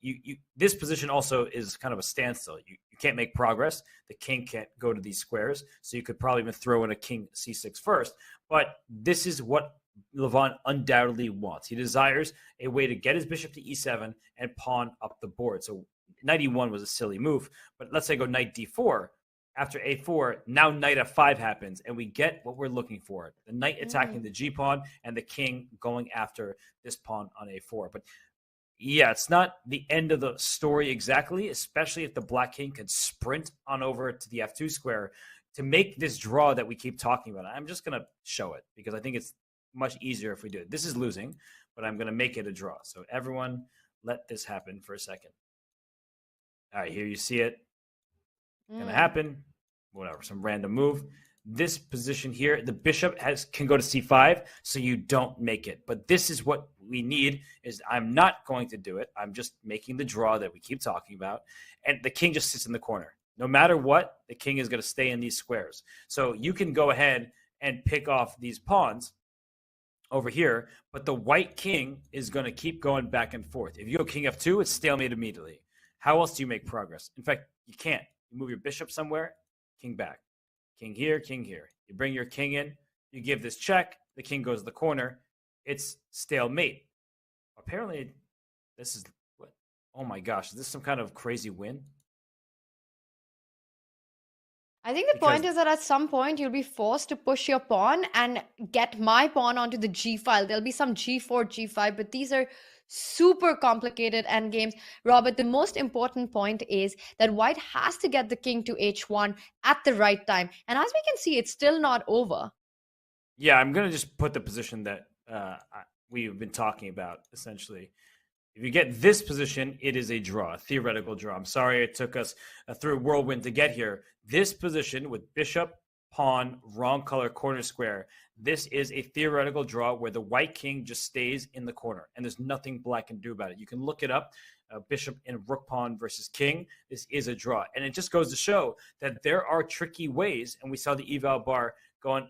this position also is kind of a standstill. You can't make progress. The king can't go to these squares. So you could probably even throw in a king C6 first. But this is what Levon undoubtedly wants. He desires a way to get his bishop to E7 and pawn up the board. So knight E1 was a silly move, but let's say go knight D4. After A4, now knight F5 happens, and we get what we're looking for. The knight attacking the G-pawn and the king going after this pawn on A4. But yeah, it's not the end of the story exactly, especially if the black king can sprint on over to the F2 square to make this draw that we keep talking about. I'm just going to show it because I think it's much easier if we do it. This is losing, but I'm going to make it a draw. So everyone let this happen for a second. All right, here you see it. Going to happen. Whatever, some random move. This position here, the bishop can go to C5, so you don't make it. But this is what we need, is I'm not going to do it. I'm just making the draw that we keep talking about. And the king just sits in the corner. No matter what, the king is going to stay in these squares. So you can go ahead and pick off these pawns over here, but the white king is going to keep going back and forth. If you go king F2, it's stalemate immediately. How else do you make progress? In fact, you can't. You move your bishop somewhere, king back. King here, king here. You bring your king in, you give this check, the king goes to the corner. It's stalemate. Apparently, this is what? Oh my gosh, is this some kind of crazy win? I think the point is that at some point you'll be forced to push your pawn and get my pawn onto the G file. There'll be some G4, G5, but these are super complicated endgames. Robert, the most important point is that white has to get the king to H1 at the right time. And as we can see, it's still not over. Yeah, I'm going to just put the position that we've been talking about, essentially. If you get this position, it is a draw, a theoretical draw. I'm sorry it took us through a whirlwind to get here. This position with bishop pawn, wrong color, corner square. This is a theoretical draw where the white king just stays in the corner, and there's nothing black can do about it. You can look it up. Bishop and rook pawn versus king. This is a draw. And it just goes to show that there are tricky ways, and we saw the eval bar going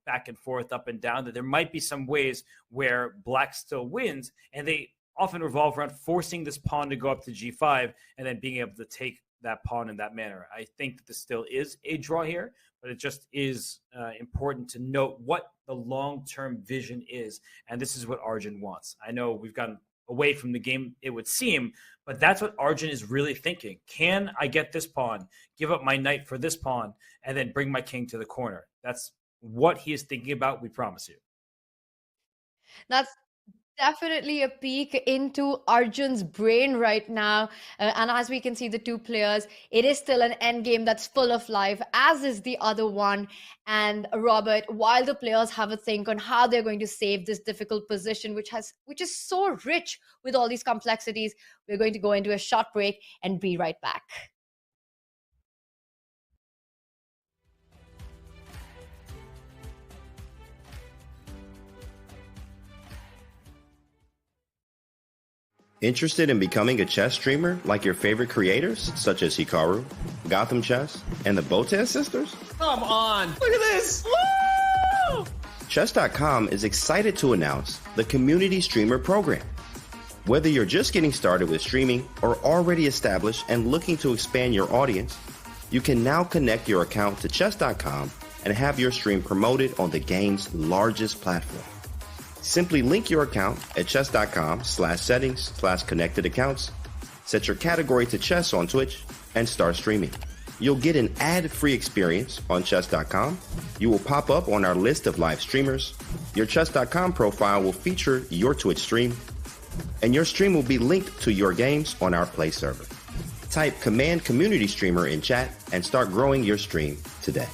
back and forth, up and down, that there might be some ways where black still wins, and they often revolve around forcing this pawn to go up to g5 and then being able to take that pawn in that manner. I think that this still is a draw here, but it just is important to note what the long-term vision is, and this is what Arjun wants. I know we've gotten away from the game, it would seem, but that's what Arjun is really thinking. Can I get this pawn, give up my knight for this pawn, and then bring my king to the corner? That's what he is thinking about, we promise you. That's definitely a peek into Arjun's brain right now. And as we can see, the two players, it is still an endgame that's full of life, as is the other one. And Robert, while the players have a think on how they're going to save this difficult position, which is so rich with all these complexities, we're going to go into a short break and be right back. Interested in becoming a chess streamer like your favorite creators, such as Hikaru, Gotham Chess, and the Botez sisters? Come on, look at this! Woo! Chess.com is excited to announce the Community Streamer Program. Whether you're just getting started with streaming or already established and looking to expand your audience, you can now connect your account to Chess.com and have your stream promoted on the game's largest platform. Simply link your account at chess.com/settings/connected accounts, set your category to chess on Twitch, and start streaming. You'll get an ad-free experience on chess.com. You will pop up on our list of live streamers. Your chess.com profile will feature your Twitch stream, and your stream will be linked to your games on our Play server. Type Command Community Streamer in chat and start growing your stream today.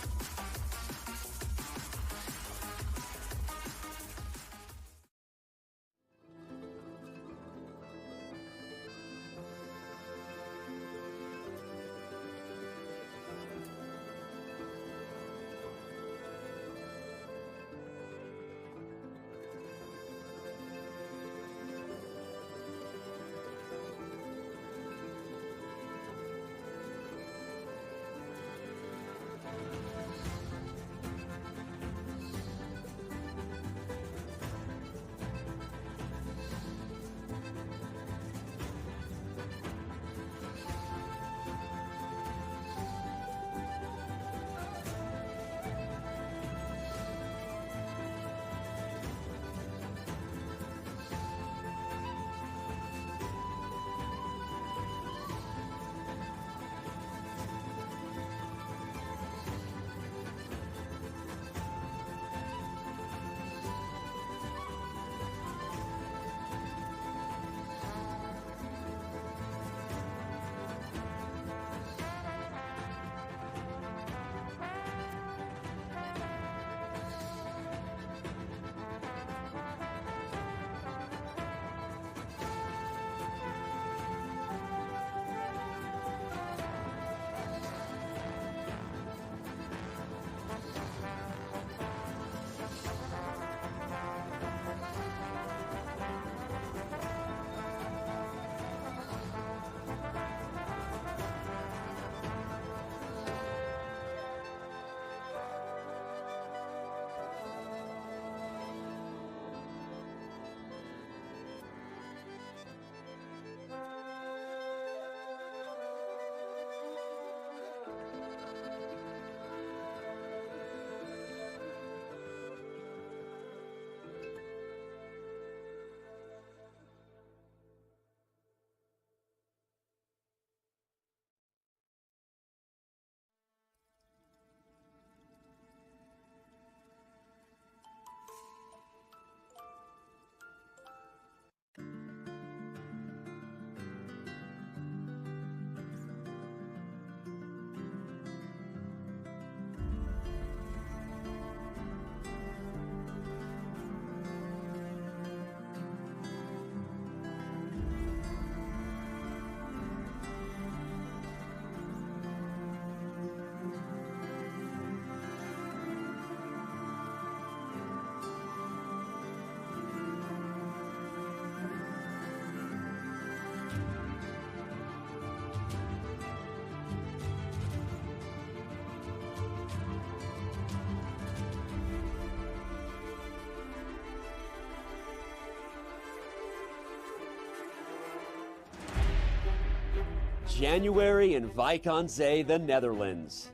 January in Wijk aan Zee, the Netherlands.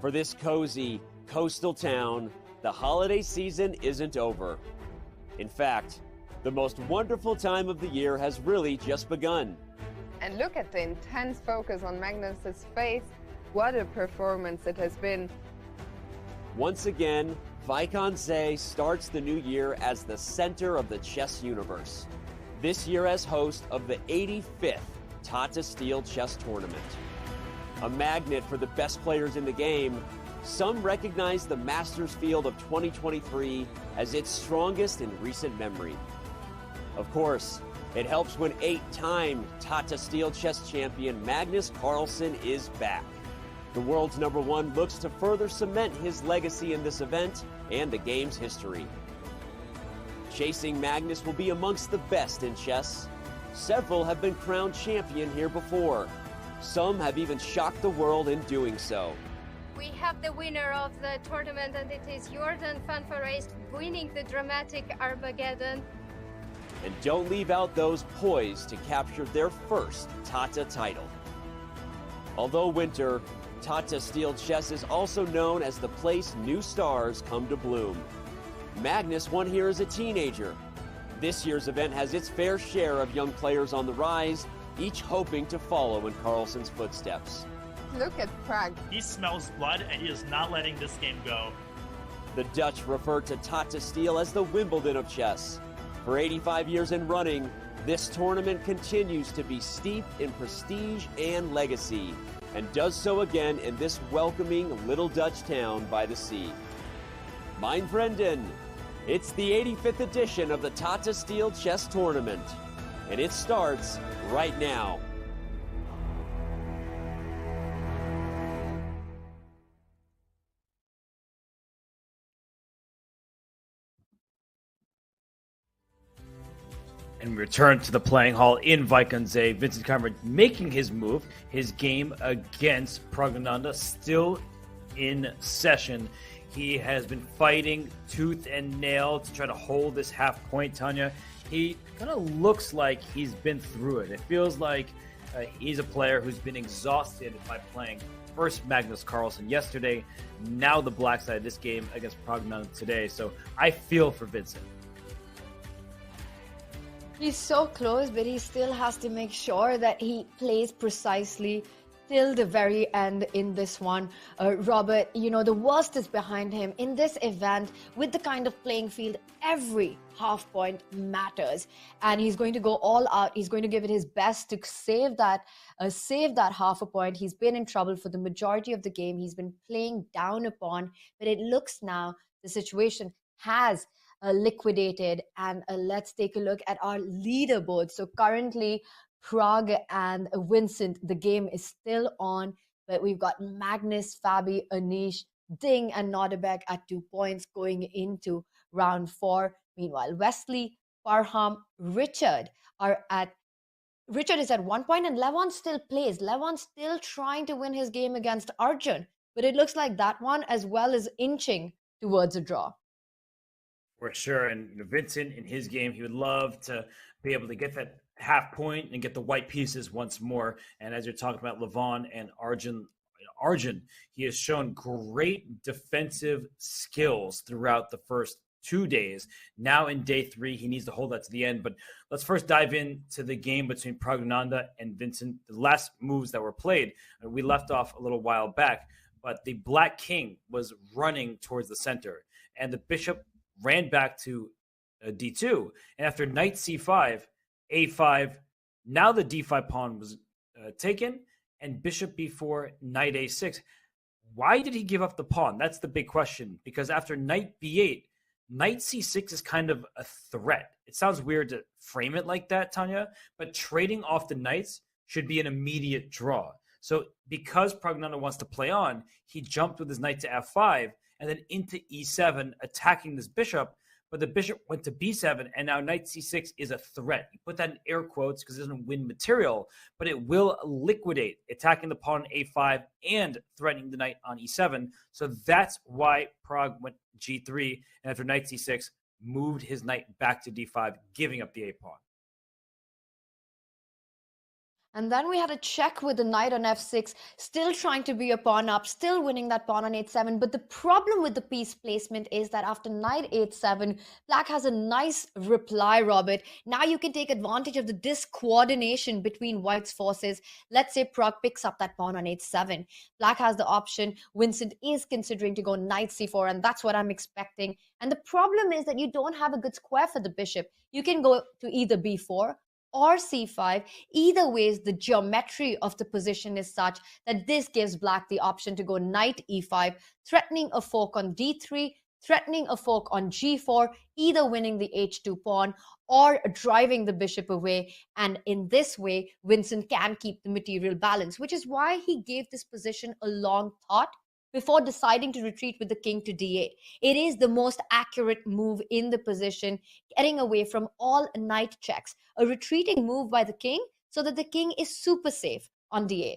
For this cozy, coastal town, the holiday season isn't over. In fact, the most wonderful time of the year has really just begun. And look at the intense focus on Magnus's face. What a performance it has been. Once again, Wijk aan Zee starts the new year as the center of the chess universe. This year as host of the 85th Tata Steel chess tournament. A magnet for the best players in the game, some recognize the Masters field of 2023 as its strongest in recent memory. Of course, it helps when 8-time Tata Steel chess champion Magnus Carlsen is back. The world's #1 looks to further cement his legacy in this event and the game's history. Chasing Magnus will be amongst the best in chess. Several have been crowned champion here before. Some have even shocked the world in doing so. We have the winner of the tournament, and it is Jordan van Vereest winning the dramatic Armageddon. And don't leave out those poised to capture their first Tata title. Although winter, Tata Steel chess is also known as the place new stars come to bloom. Magnus won here as a teenager. This year's event has its fair share of young players on the rise, each hoping to follow in Carlsen's footsteps. Look at Prague. He smells blood, and he is not letting this game go. The Dutch refer to Tata Steel as the Wimbledon of chess. For 85 years in running, this tournament continues to be steeped in prestige and legacy, and does so again in this welcoming little Dutch town by the sea. Mein Vrienden, it's the 85th edition of the Tata Steel Chess Tournament, and it starts right now. And we return to the playing hall in Wijk aan Zee. Vincent Keimer making his move. His game against Pragnananda still in session. He has been fighting tooth and nail to try to hold this half point, Tanya. He kind of looks like he's been through it. It feels like he's a player who's been exhausted by playing first Magnus Carlsen yesterday, now the black side of this game against Pragnananda today. So I feel for Vincent. He's so close, but he still has to make sure that he plays precisely till the very end in this one. Robert, the worst is behind him. In this event, with the kind of playing field, every half point matters. And he's going to go all out. He's going to give it his best to save that half a point. He's been in trouble for the majority of the game. He's been playing down upon, but it looks now the situation has liquidated. And let's take a look at our leaderboard. So currently, Prague and Vincent, the game is still on, but we've got Magnus, Fabi, Anish, Ding, and Nordirbek at 2 points going into round 4. Meanwhile, Wesley, Parham, Richard is at 1 point, and Levon still plays. Levon's still trying to win his game against Arjun, but it looks like that one as well is inching towards a draw. For sure. And Vincent, in his game, he would love to be able to get that half point and get the white pieces once more. And as you're talking about Levon and Arjun, he has shown great defensive skills throughout the first 2 days. Now in day 3, he needs to hold that to the end. But let's first dive into the game between Pragnananda and Vincent. The last moves that were played, we left off a little while back, but the Black King was running towards the center, and the bishop ran back to d2. And after knight c5, a5, now the d5 pawn was taken, and bishop b4, knight a6. Why did he give up the pawn? That's the big question, because after knight b8, knight c6 is kind of a threat. It sounds weird to frame it like that, Tanya, but trading off the knights should be an immediate draw. So because Pragnananda wants to play on, he jumped with his knight to f5 and then into e7, attacking this bishop. But the bishop went to b7, and now knight c6 is a threat. You put that in air quotes because it doesn't win material, but it will liquidate, attacking the pawn on a5 and threatening the knight on e7. So that's why Prague went g3, and after knight c6, moved his knight back to d5, giving up the a pawn. And then we had a check with the knight on f6, still trying to be a pawn up, still winning that pawn on h7. But the problem with the piece placement is that after knight h7, black has a nice reply, Robert. Now you can take advantage of the discoordination between white's forces. Let's say Prague picks up that pawn on h7. Black has the option. Vincent is considering to go knight c4, and that's what I'm expecting. And the problem is that you don't have a good square for the bishop. You can go to either b4 or c5. Either ways, the geometry of the position is such that this gives black the option to go knight e5, threatening a fork on d3, threatening a fork on g4, either winning the h2 pawn or driving the bishop away. And in this way, Vincent can keep the material balance, which is why he gave this position a long thought before deciding to retreat with the king to d8. It is the most accurate move in the position, getting away from all knight checks. A retreating move by the king so that the king is super safe on d8.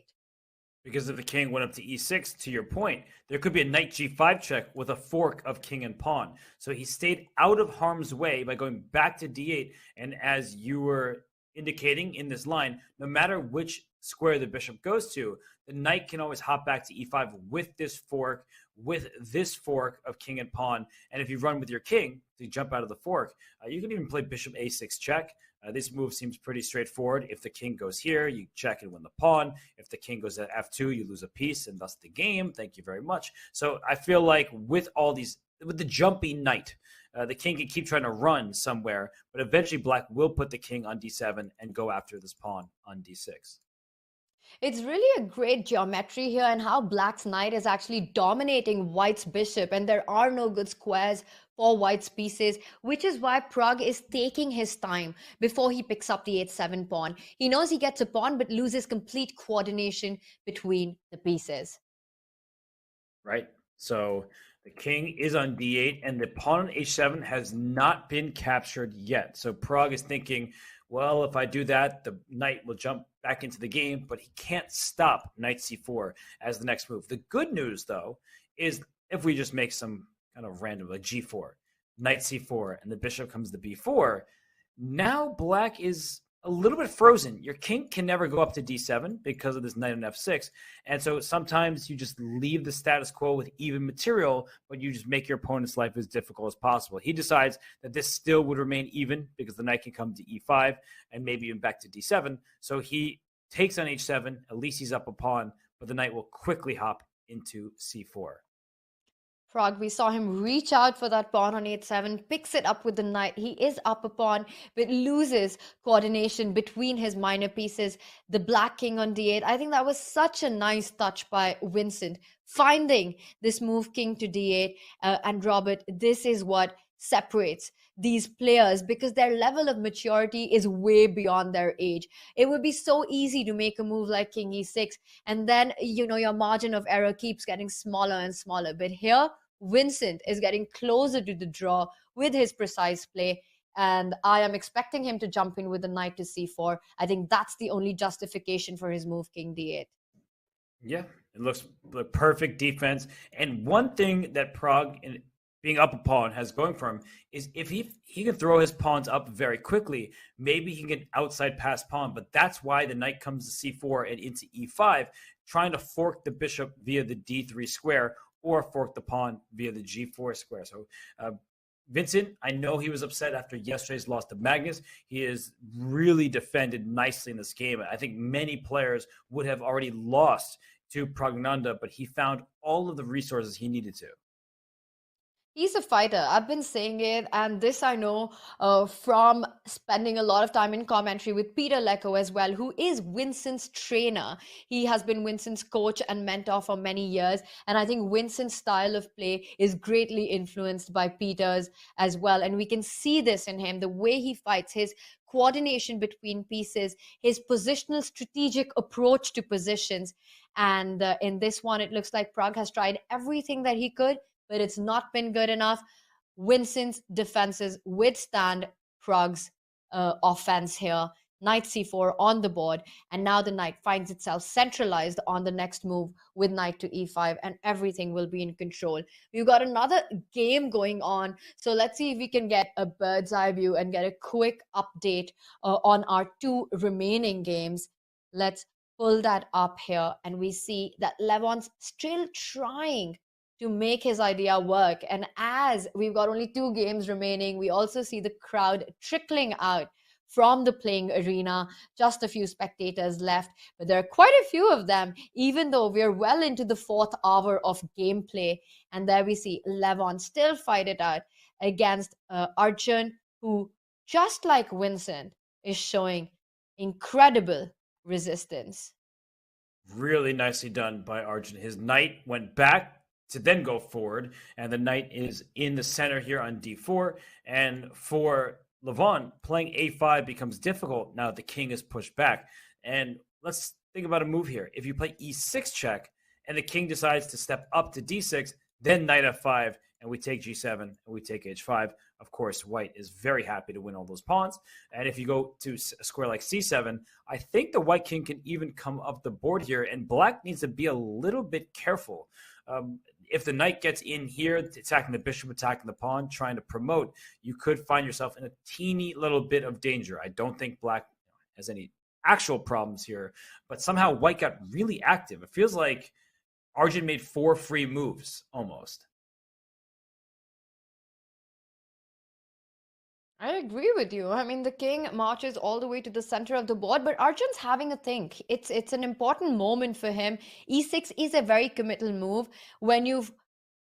Because if the king went up to e6, to your point, there could be a knight g5 check with a fork of king and pawn. So he stayed out of harm's way by going back to d8. And as you were indicating in this line, no matter which square the bishop goes to, the knight can always hop back to e5 with this fork of king and pawn. And if you run with your king to jump out of the fork, you can even play bishop a6 check. This move seems pretty straightforward. If the king goes here, you check and win the pawn. If the king goes at f2, you lose a piece and thus the game. Thank you very much. So I feel like with the jumpy knight, the king can keep trying to run somewhere, but eventually black will put the king on d7 and go after this pawn on d6. It's really a great geometry here, and how black's knight is actually dominating white's bishop, and there are no good squares for white's pieces, which is why Prague is taking his time before he picks up the h7 pawn. He knows he gets a pawn but loses complete coordination between the pieces. Right. So the king is on d8 and the pawn on h7 has not been captured yet. So Prague is thinking, well, if I do that, the knight will jump back into the game, but he can't stop knight c4 as the next move. The good news, though, is if we just make some kind of random, like g4, knight c4, and the bishop comes to b4, now black is a little bit frozen. Your king can never go up to d7 because of this knight on f6. And so sometimes you just leave the status quo with even material, but you just make your opponent's life as difficult as possible. He decides that this still would remain even because the knight can come to e5 and maybe even back to d7. So he takes on h7, at least he's up a pawn, but the knight will quickly hop into c4. Prague, we saw him reach out for that pawn on h7, picks it up with the knight. He is up a pawn, but loses coordination between his minor pieces. The black king on d8. I think that was such a nice touch by Vincent, finding this move king to d8. And Robert, this is what separates these players, because their level of maturity is way beyond their age. It would be so easy to make a move like king e6, and then your margin of error keeps getting smaller and smaller. But here Vincent is getting closer to the draw with his precise play, and I am expecting him to jump in with the knight to c4. I think that's the only justification for his move king d8. Yeah, it looks like perfect defense. And one thing that Prague, in being up a pawn, has going for him is if he can throw his pawns up very quickly, maybe he can get outside pass pawn. But that's why the knight comes to c4 and into e5, trying to fork the bishop via the d3 square or fork the pawn via the g4 square. So Vincent, I know he was upset after yesterday's loss to Magnus. He has really defended nicely in this game. I think many players would have already lost to Pragnanda, but he found all of the resources he needed to. He's a fighter. I've been saying it, and this I know from spending a lot of time in commentary with Peter Lecco as well, who is Vincent's trainer. He has been Vincent's coach and mentor for many years, and I think Vincent's style of play is greatly influenced by Peter's as well. And we can see this in him, the way he fights, his coordination between pieces, his positional strategic approach to positions. And in this one, it looks like Prague has tried everything that he could, but it's not been good enough. Vincent's defenses withstand Prague's offense here. Knight c4 on the board, and now the knight finds itself centralized on the next move with knight to e5, and everything will be in control. We've got another game going on, so let's see if we can get a bird's eye view and get a quick update on our two remaining games. Let's pull that up here, and we see that Levon's still trying to make his idea work. And as we've got only 2 games remaining, we also see the crowd trickling out from the playing arena. Just a few spectators left, but there are quite a few of them, even though we're well into the 4th hour of gameplay. And there we see Levon still fight it out against Arjun, who, just like Vincent, is showing incredible resistance. Really nicely done by Arjun. His knight went back to then go forward, and the knight is in the center here on d4. And for Levon, playing a5 becomes difficult now that the king is pushed back. And let's think about a move here. If you play e6 check and the king decides to step up to d6, then knight f5, and we take g7 and we take h5. Of course, white is very happy to win all those pawns. And if you go to a square like c7, I think the white king can even come up the board here, and black needs to be a little bit careful. If the knight gets in here, attacking the bishop, attacking the pawn, trying to promote, you could find yourself in a teeny little bit of danger. I don't think black has any actual problems here, but somehow white got really active. It feels like Arjun made 4 free moves almost. I agree with you. I mean, the king marches all the way to the center of the board, but Arjun's having a think. It's an important moment for him. E6 is a very committal move. When you've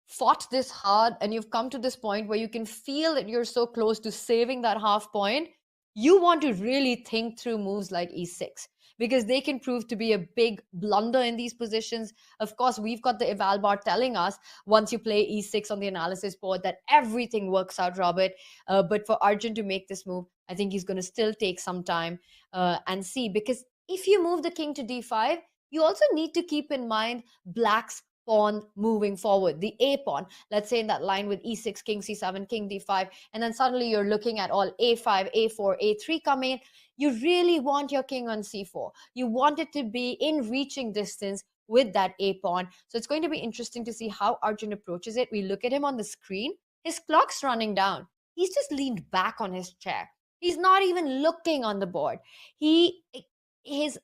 fought this hard and you've come to this point where you can feel that you're so close to saving that half point, you want to really think through moves like e6, because they can prove to be a big blunder in these positions. Of course, we've got the eval bar telling us once you play e6 on the analysis board that everything works out, Robert. But for Arjun to make this move, I think he's going to still take some time and see, because if you move the king to d5, you also need to keep in mind black's pawn moving forward, the a pawn, let's say in that line with e6, king c7, king d5, and then suddenly you're looking at all a5, a4, a3 coming in. You really want your king on c4. You want it to be in reaching distance with that a pawn. So it's going to be interesting to see how Arjun approaches it. We look at him on the screen. His clock's running down. He's just leaned back on his chair. He's not even looking on the board. His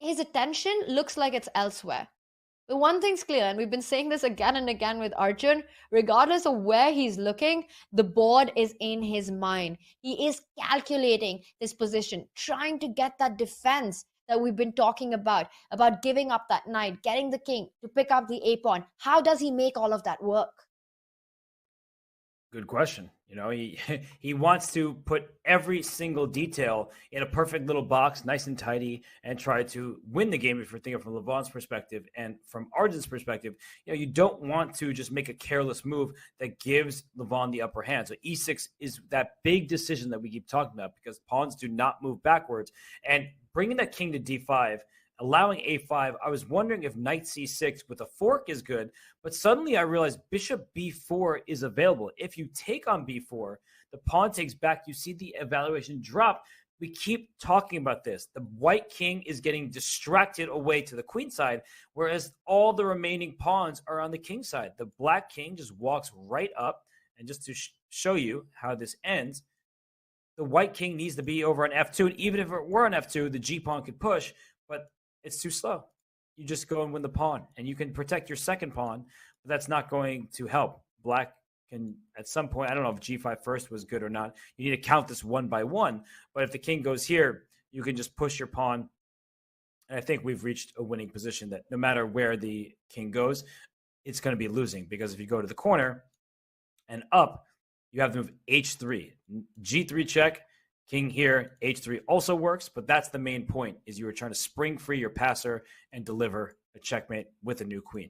attention looks like it's elsewhere. The one thing's clear, and we've been saying this again and again with Arjun, regardless of where he's looking, the board is in his mind. He is calculating this position, trying to get that defense that we've been talking about giving up that knight, getting the king to pick up the a pawn. How does he make all of that work? Good question. You know, he wants to put every single detail in a perfect little box, nice and tidy, and try to win the game. If you're thinking from Levon's perspective and from Arjun's perspective, you know, you don't want to just make a careless move that gives Levon the upper hand. So e6 is that big decision that we keep talking about, because pawns do not move backwards. And bringing that king to d5, allowing a5, I was wondering if knight c6 with a fork is good, but suddenly I realized bishop b4 is available. If you take on b4, the pawn takes back, you see the evaluation drop. We keep talking about this. The white king is getting distracted away to the queen side, whereas all the remaining pawns are on the king side. The black king just walks right up, and just to show you how this ends, the white king needs to be over on f2, and even if it were on f2, the g pawn could push, but it's too slow. You just go and win the pawn, and you can protect your second pawn, but that's not going to help. Black can, at some point, I don't know if g5 first was good or not. You need to count this one by one, but if the king goes here, you can just push your pawn. And I think we've reached a winning position that no matter where the king goes, it's going to be losing, because if you go to the corner and up, you have to move h3, g3 check, king here, h3 also works, but that's the main point, is you were trying to spring free your passer and deliver a checkmate with a new queen.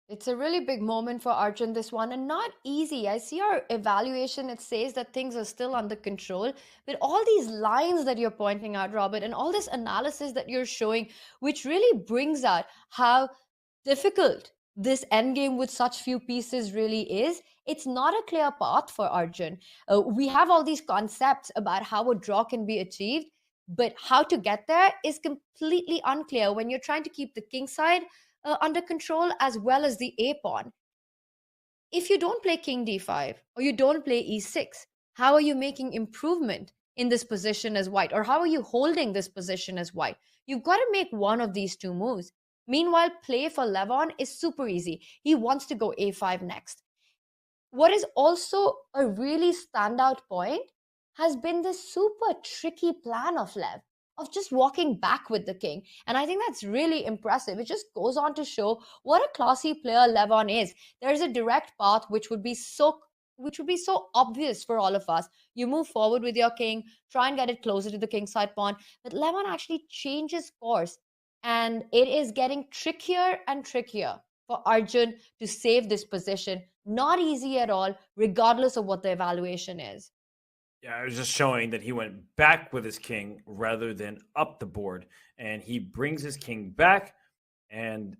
It's a really big moment for Arjun, this one, and not easy. I see our evaluation. It says that things are still under control. But all these lines that you're pointing out, Robert, and all this analysis that you're showing, which really brings out how difficult this endgame with such few pieces really is. It's not a clear path for Arjun. We have all these concepts about how a draw can be achieved, but how to get there is completely unclear when you're trying to keep the king side under control as well as the a pawn. If you don't play king d5 or you don't play e6, how are you making improvement in this position as white? Or how are you holding this position as white? You've got to make one of these two moves. Meanwhile, play for Levon is super easy. He wants to go a5 next. What is also a really standout point has been this super tricky plan of Lev, of just walking back with the king. And I think that's really impressive. It just goes on to show what a classy player Levon is. There's a direct path which would be so obvious for all of us. You move forward with your king, try and get it closer to the king side pawn, but Levon actually changes course, and it is getting trickier and trickier for Arjun to save this position. Not easy at all, regardless of what the evaluation is. Yeah, I was just showing that he went back with his king rather than up the board, and he brings his king back. And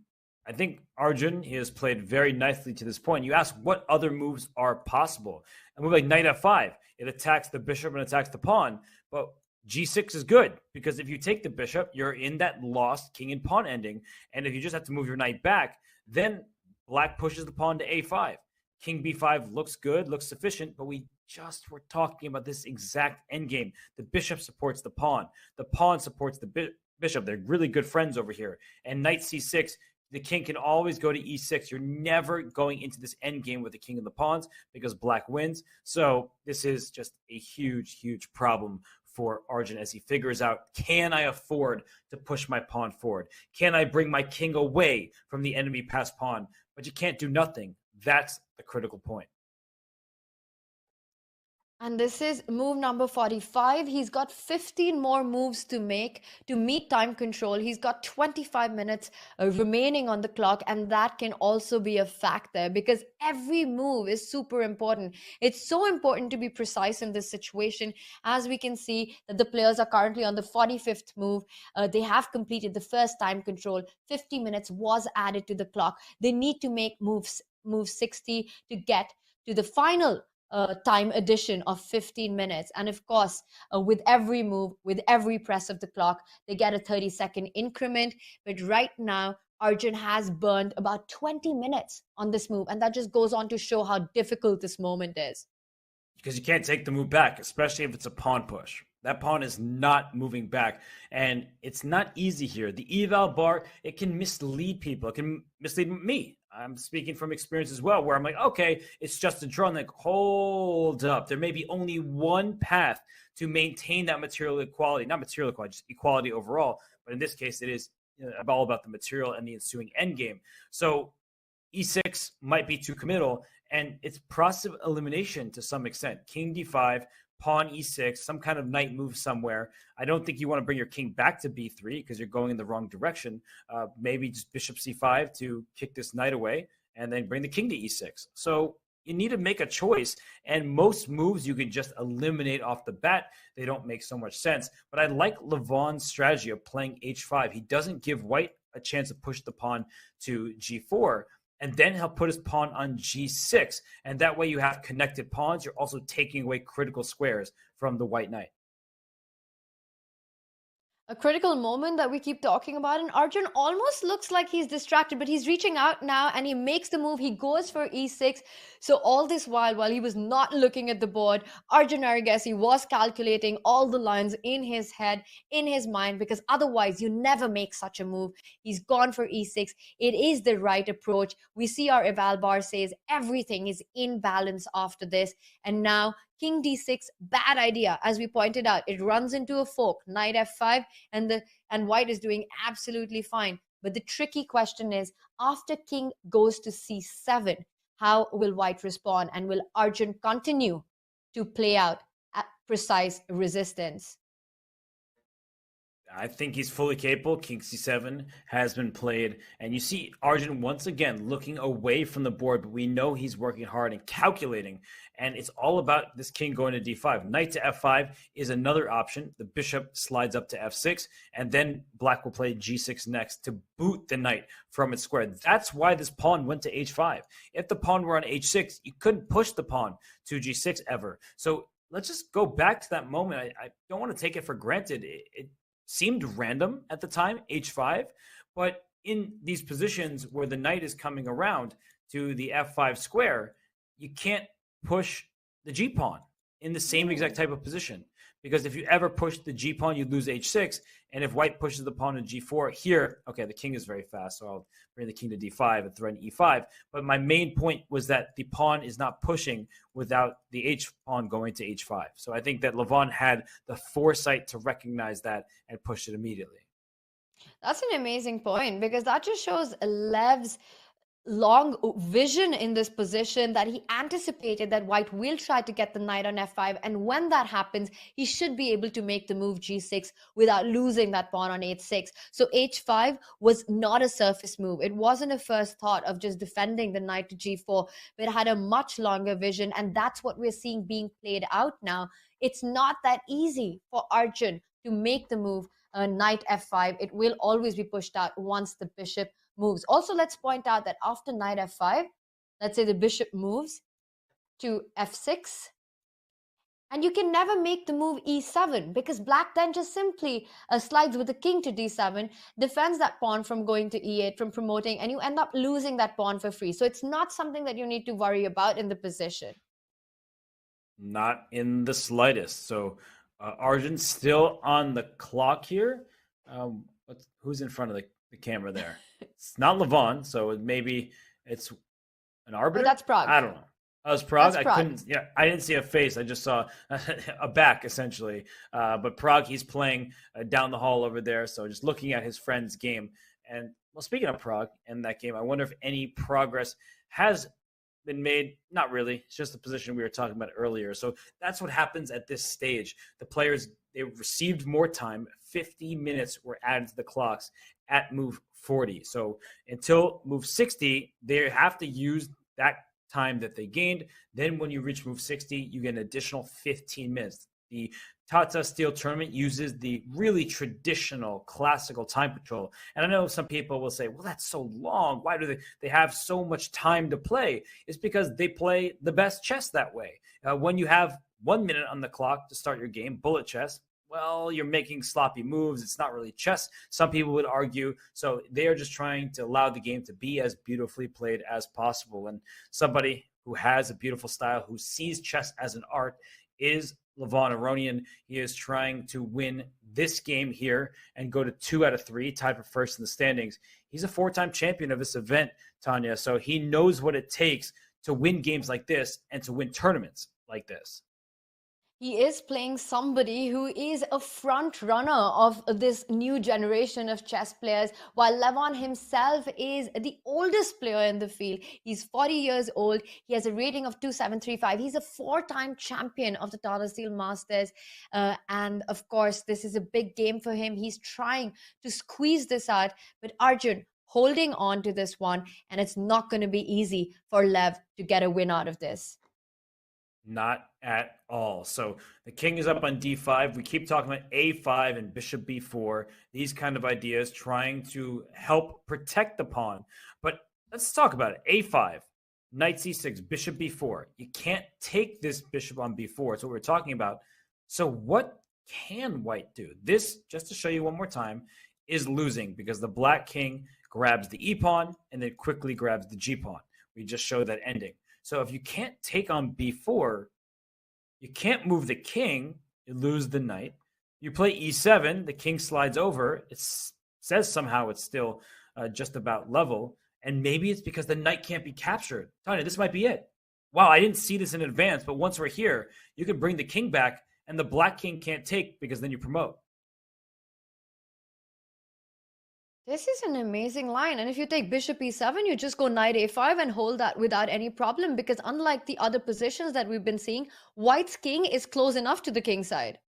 I think Arjun, he has played very nicely to this point. You ask what other moves are possible. A move like knight f5, it attacks the bishop and attacks the pawn, but g6 is good because if you take the bishop, you're in that lost king and pawn ending. And if you just have to move your knight back, then black pushes the pawn to a5. King b5 looks good, looks sufficient, but we just were talking about this exact endgame. The bishop supports the pawn. The pawn supports the bishop. They're really good friends over here. And knight c6, the king can always go to e6. You're never going into this endgame with the king and the pawns because black wins. So this is just a huge, huge problem for Arjun as he figures out, can I afford to push my pawn forward? Can I bring my king away from the enemy passed pawn? But you can't do nothing. That's the critical point. And this is move number 45. He's got 15 more moves to make to meet time control. He's got 25 minutes remaining on the clock, and that can also be a factor because every move is super important. It's so important to be precise in this situation. As we can see that the players are currently on the 45th move. They have completed the first time control. 50 minutes was added to the clock. They need to make move 60 to get to the final time addition of 15 minutes. And of course, with every move, with every press of the clock, they get a 30-second increment. But right now, Arjun has burned about 20 minutes on this move. And that just goes on to show how difficult this moment is. Because you can't take the move back, especially if it's a pawn push. That pawn is not moving back. And it's not easy here. The eval bar, it can mislead people. It can mislead me. I'm speaking from experience as well, where I'm like, okay, it's just a draw. I'm like, hold up. There may be only one path to maintain that material equality. Not material equality, just equality overall. But in this case, it is all about the material and the ensuing endgame. So e6 might be too committal, and it's process of elimination to some extent. King d5, pawn e6, some kind of knight move somewhere. I don't think you want to bring your king back to b3 because you're going in the wrong direction. Maybe just bishop c5 to kick this knight away and then bring the king to e6. So you need to make a choice, and most moves you can just eliminate off the bat. They don't make so much sense. But I like Levon's strategy of playing h5. He doesn't give white a chance to push the pawn to g4, and then he'll put his pawn on g6. And that way you have connected pawns. You're also taking away critical squares from the white knight. A critical moment that we keep talking about, and Arjun almost looks like he's distracted, but he's reaching out now and he makes the move. He goes for e6. So all this while he was not looking at the board, Arjun Arigesi was calculating all the lines in his head, in his mind, because otherwise you never make such a move. He's gone for e6. It is the right approach. We see our eval bar says everything is in balance after this. And now King d6, bad idea. As we pointed out, it runs into a fork, knight f5, and white is doing absolutely fine. But the tricky question is, after king goes to c7, how will white respond? And will Arjun continue to play out at precise resistance? I think he's fully capable. King c7 has been played. And you see Arjun once again looking away from the board, but we know he's working hard and calculating. And it's all about this king going to d5. Knight to f5 is another option. The bishop slides up to f6, and then black will play g6 next to boot the knight from its square. That's why this pawn went to h5. If the pawn were on h6, you couldn't push the pawn to g6 ever. So let's just go back to that moment. I don't want to take it for granted. It seemed random at the time, h5, but in these positions where the knight is coming around to the f5 square, you can't push the g-pawn in the same exact type of position because if you ever push the G pawn, you lose H6. And if white pushes the pawn to G4 here, okay, the king is very fast, so I'll bring the king to D5 and threaten E5. But my main point was that the pawn is not pushing without the H pawn going to H5. So I think that Levon had the foresight to recognize that and push it immediately. That's an amazing point, because that just shows Lev's long vision in this position, that he anticipated that white will try to get the knight on F5, and when that happens, he should be able to make the move G6 without losing that pawn on H6. So H5 was not a surface move. It wasn't a first thought of just defending the knight to G4, but it had a much longer vision, and that's what we're seeing being played out now. It's not that easy for Arjun to make the move knight F5. It will always be pushed out once the bishop moves. Also, let's point out that after knight F5, let's say the bishop moves to F6, and you can never make the move E7, because black then just simply slides with the king to D7, defends that pawn from going to E8, from promoting, and you end up losing that pawn for free. So it's not something that you need to worry about in the position. Not in the slightest. So Arjun's still on the clock here. Who's in front of the camera there? It's not Levon, so maybe it's an arbiter. Oh, that's Prague. I don't know. Oh, it's Prague. That's Prague. I didn't see a face. I just saw a back essentially. But Prague, he's playing down the hall over there. So just looking at his friend's game. And well, speaking of Prague and that game, I wonder if any progress has been made. Not really. It's just the position we were talking about earlier. So that's what happens at this stage. The players, they received more time. 50 minutes were added to the clocks at move 40. So until move 60, they have to use that time that they gained. Then when you reach move 60, you get an additional 15 minutes. The Tata Steel tournament uses the really traditional classical time control. And I know some people will say, well, that's so long. Why do they have so much time to play? It's because they play the best chess that way. When you have 1 minute on the clock to start your game, bullet chess, well, you're making sloppy moves. It's not really chess, some people would argue. So they are just trying to allow the game to be as beautifully played as possible. And somebody who has a beautiful style, who sees chess as an art, is Levon Aronian. He is trying to win this game here and go to 2 out of 3, tied for first in the standings. He's a 4-time champion of this event, Tanya. So he knows what it takes to win games like this and to win tournaments like this. He is playing somebody who is a front runner of this new generation of chess players, while Levon himself is the oldest player in the field. He's 40 years old. He has a rating of 2735. He's a 4-time champion of the Tata Steel Masters. And of course, this is a big game for him. He's trying to squeeze this out, but Arjun holding on to this one, and it's not going to be easy for Lev to get a win out of this. Not at all. So the king is up on D5. We keep talking about A5 and bishop B4, these kind of ideas, trying to help protect the pawn. But let's talk about it. A5, knight C6, bishop B4. You can't take this bishop on B4. That's what we're talking about. So what can white do? This, just to show you one more time, is losing because the black king grabs the E pawn and then quickly grabs the G pawn. We just showed that ending. So if you can't take on B4, you can't move the king, you lose the knight. You play E7, the king slides over. It says somehow it's still just about level. And maybe it's because the knight can't be captured. Tanya, this might be it. Wow, I didn't see this in advance, but once we're here, you can bring the king back and the black king can't take because then you promote. This is an amazing line. And if you take bishop e7, you just go knight a5 and hold that without any problem, because unlike the other positions that we've been seeing, white's king is close enough to the king side.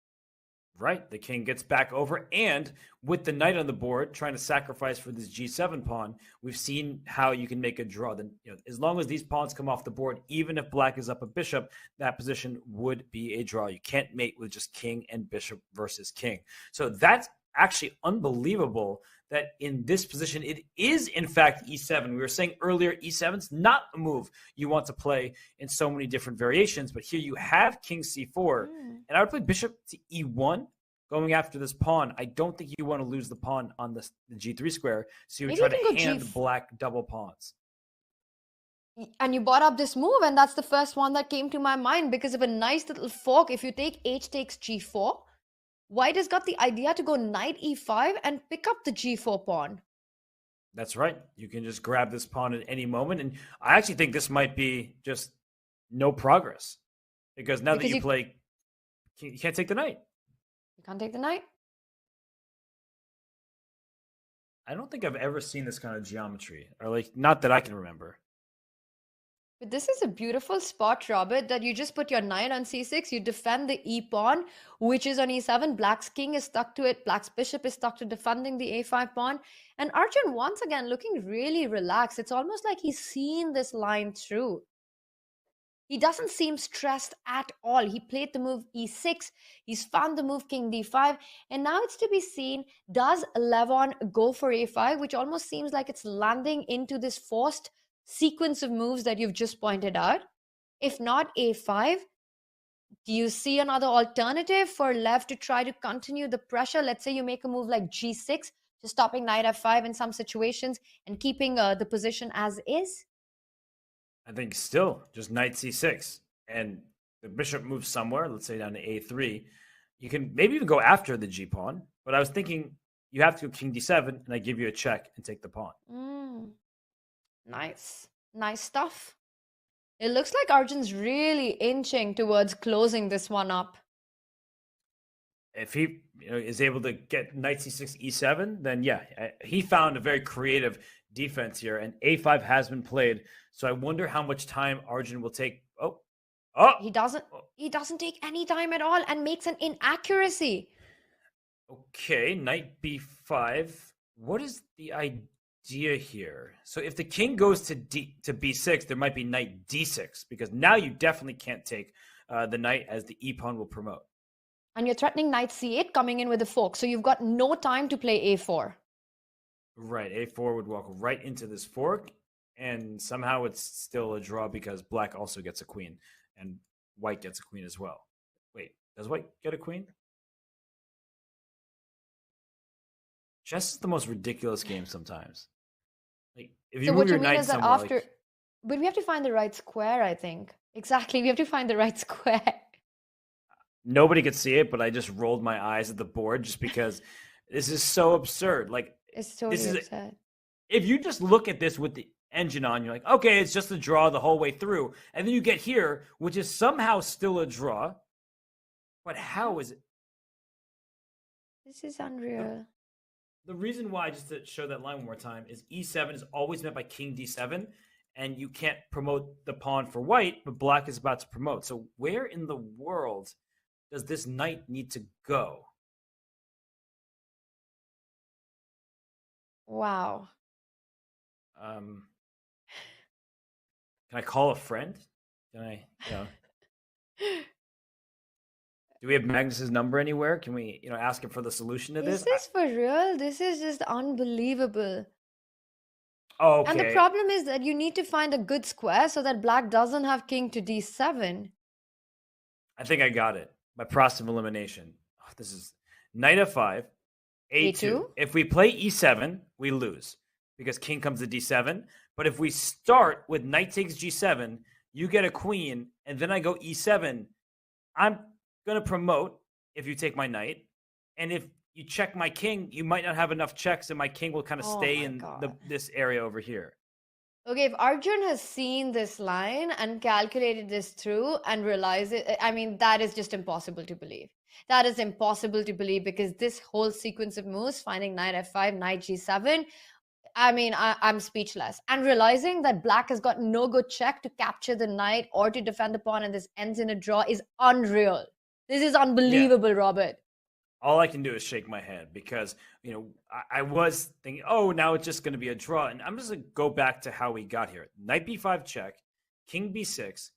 Right, the king gets back over, and with the knight on the board trying to sacrifice for this g7 pawn, we've seen how you can make a draw. Then, as long as these pawns come off the board, even if black is up a bishop, that position would be a draw. You can't mate with just king and bishop versus king. So that's actually unbelievable that in this position, it is in fact e7. We were saying earlier, e7's not a move you want to play in so many different variations, but here you have king c4, and I would play bishop to e1, going after this pawn. I don't think you want to lose the pawn on the g3 square, so you would try to hand black double pawns. And you brought up this move, and that's the first one that came to my mind because of a nice little fork. If you take h takes g4, White has got the idea to go knight e5 and pick up the g4 pawn. That's right. You can just grab this pawn at any moment. And I actually think this might be just no progress. Because now that you play, you can't take the knight. You can't take the knight? I don't think I've ever seen this kind of geometry. Or like, not that I can remember. But this is a beautiful spot, Robert, that you just put your knight on c6, you defend the e-pawn, which is on e7, black's king is stuck to it, black's bishop is stuck to defending the a5 pawn, and Arjun once again looking really relaxed. It's almost like he's seen this line through. He doesn't seem stressed at all. He played the move e6, he's found the move king d5, and now it's to be seen, does Levon go for a5, which almost seems like it's landing into this forced sequence of moves that you've just pointed out. If not a5, do you see another alternative for Lev to try to continue the pressure? Let's say you make a move like g6, just stopping knight f5 in some situations and keeping the position as is? I think still just knight c6 and the bishop moves somewhere, let's say down to a3. You can maybe even go after the g pawn, but I was thinking you have to go king d7 and I give you a check and take the pawn. Nice stuff. It looks like Arjun's really inching towards closing this one up. If he is able to get knight c6 e7, then yeah, he found a very creative defense here, and a5 has been played. So I wonder how much time Arjun will take. He doesn't take any time at all and makes an inaccuracy. Okay, knight b5. What is the idea here? So if the king goes to b6, there might be knight d6, because now you definitely can't take the knight, as the e-pawn will promote. And you're threatening knight c8 coming in with a fork, so you've got no time to play a4. Right, a4 would walk right into this fork, and somehow it's still a draw because black also gets a queen, and white gets a queen as well. Wait, does white get a queen? Chess is the most ridiculous game sometimes. Like, if you move your knight somewhere, after, but we have to find the right square, I think. Exactly, we have to find the right square. Nobody could see it, but I just rolled my eyes at the board just because this is so absurd. Like, it's totally absurd. If you just look at this with the engine on, you're like, okay, it's just a draw the whole way through. And then you get here, which is somehow still a draw. But how is it? This is unreal. The reason why, just to show that line one more time, is e7 is always met by king d7, and you can't promote the pawn for white, but black is about to promote. So where in the world does this knight need to go? Wow. Can I call a friend? Can I, do we have Magnus's number anywhere? Can we, ask him for the solution to this? Is this for real? This is just unbelievable. Oh, okay. And the problem is that you need to find a good square so that black doesn't have king to d7. I think I got it. By process of elimination. Oh, this is knight f5, a2. If we play e7, we lose because king comes to d7. But if we start with knight takes g7, you get a queen, and then I go e7, I'm going to promote if you take my knight. And if you check my king, you might not have enough checks, and my king will kind of stay in this area over here. Okay, if Arjun has seen this line and calculated this through and realized it, I mean, that is just impossible to believe. That is impossible to believe because this whole sequence of moves, finding knight f5, knight g7, I mean, I'm speechless. And realizing that black has got no good check to capture the knight or to defend the pawn and this ends in a draw is unreal. This is unbelievable, Robert. All I can do is shake my head because, I was thinking, now it's just going to be a draw. And I'm just going to go back to how we got here. Knight b5 check, king b6,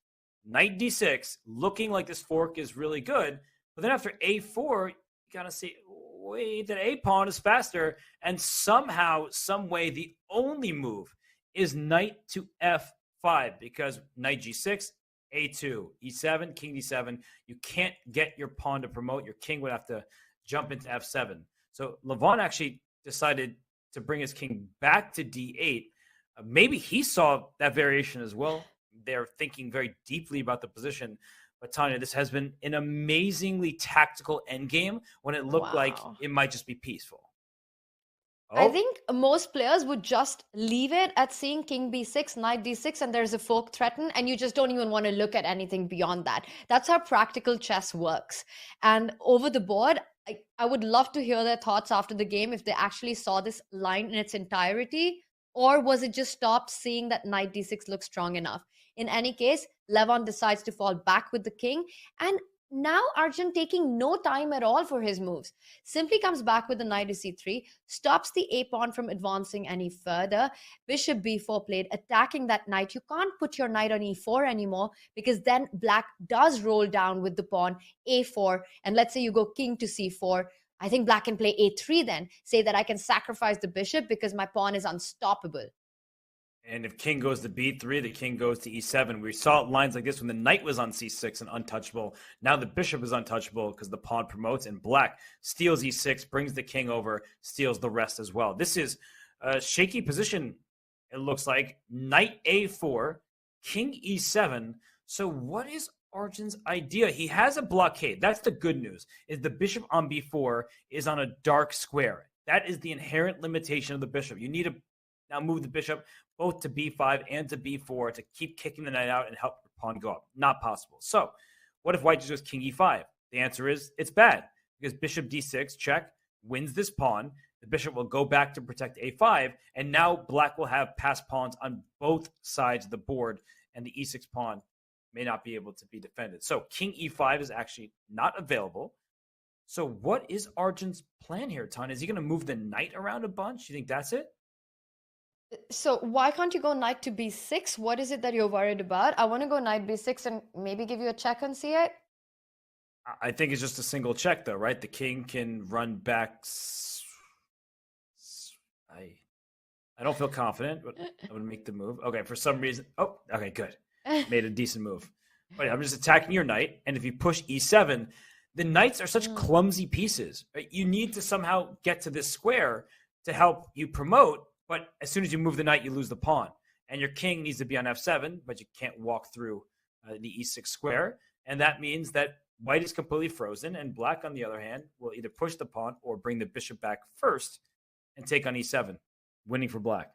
knight d6, looking like this fork is really good. But then after a4, you got to see, wait, that a pawn is faster. And somehow, some way, the only move is knight to f5 because knight g6, a2, e7, king d7. You can't get your pawn to promote. Your king would have to jump into f7. So Levon actually decided to bring his king back to d8. Maybe he saw that variation as well. They're thinking very deeply about the position. But Tanya, this has been an amazingly tactical endgame when it looked like it might just be peaceful. I think most players would just leave it at seeing king b6, knight d6, and there's a fork threaten, and you just don't even want to look at anything beyond that. That's how practical chess works. And over the board, I would love to hear their thoughts after the game if they actually saw this line in its entirety, or was it just stopped seeing that knight d6 looks strong enough? In any case, Levon decides to fall back with the king, and now Arjun, taking no time at all for his moves, simply comes back with the knight to c3, stops the a pawn from advancing any further. Bishop b4 played, attacking that knight. You can't put your knight on e4 anymore because then black does roll down with the pawn a4. And let's say you go king to c4. I think black can play a3 then, say that I can sacrifice the bishop because my pawn is unstoppable. And if king goes to b3, the king goes to e7. We saw lines like this when the knight was on c6 and untouchable. Now the bishop is untouchable because the pawn promotes, and black steals e6, brings the king over, steals the rest as well. This is a shaky position, it looks like. Knight a4, king e7. So what is Arjun's idea? He has a blockade. That's the good news, is the bishop on b4 is on a dark square. That is the inherent limitation of the bishop. You need to now move the bishop both to b5 and to b4 to keep kicking the knight out and help the pawn go up. Not possible. So what if white just goes king e5? The answer is it's bad, because bishop d6, check, wins this pawn. The bishop will go back to protect a5, and now black will have passed pawns on both sides of the board, and the e6 pawn may not be able to be defended. So king e5 is actually not available. So what is Arjun's plan here, Tan? Is he going to move the knight around a bunch? You think that's it? So why can't you go knight to b6? What is it that you're worried about? I want to go knight b6 and maybe give you a check on c8. I think it's just a single check, though, right? The king can run back. I don't feel confident, but I'm going to make the move. Okay, for some reason. Oh, okay, good. Made a decent move. But I'm just attacking your knight, and if you push e7, the knights are such clumsy pieces. Right? You need to somehow get to this square to help you promote. But as soon as you move the knight, you lose the pawn. And your king needs to be on f7, but you can't walk through the e6 square. And that means that white is completely frozen, and black, on the other hand, will either push the pawn or bring the bishop back first and take on e7, winning for black.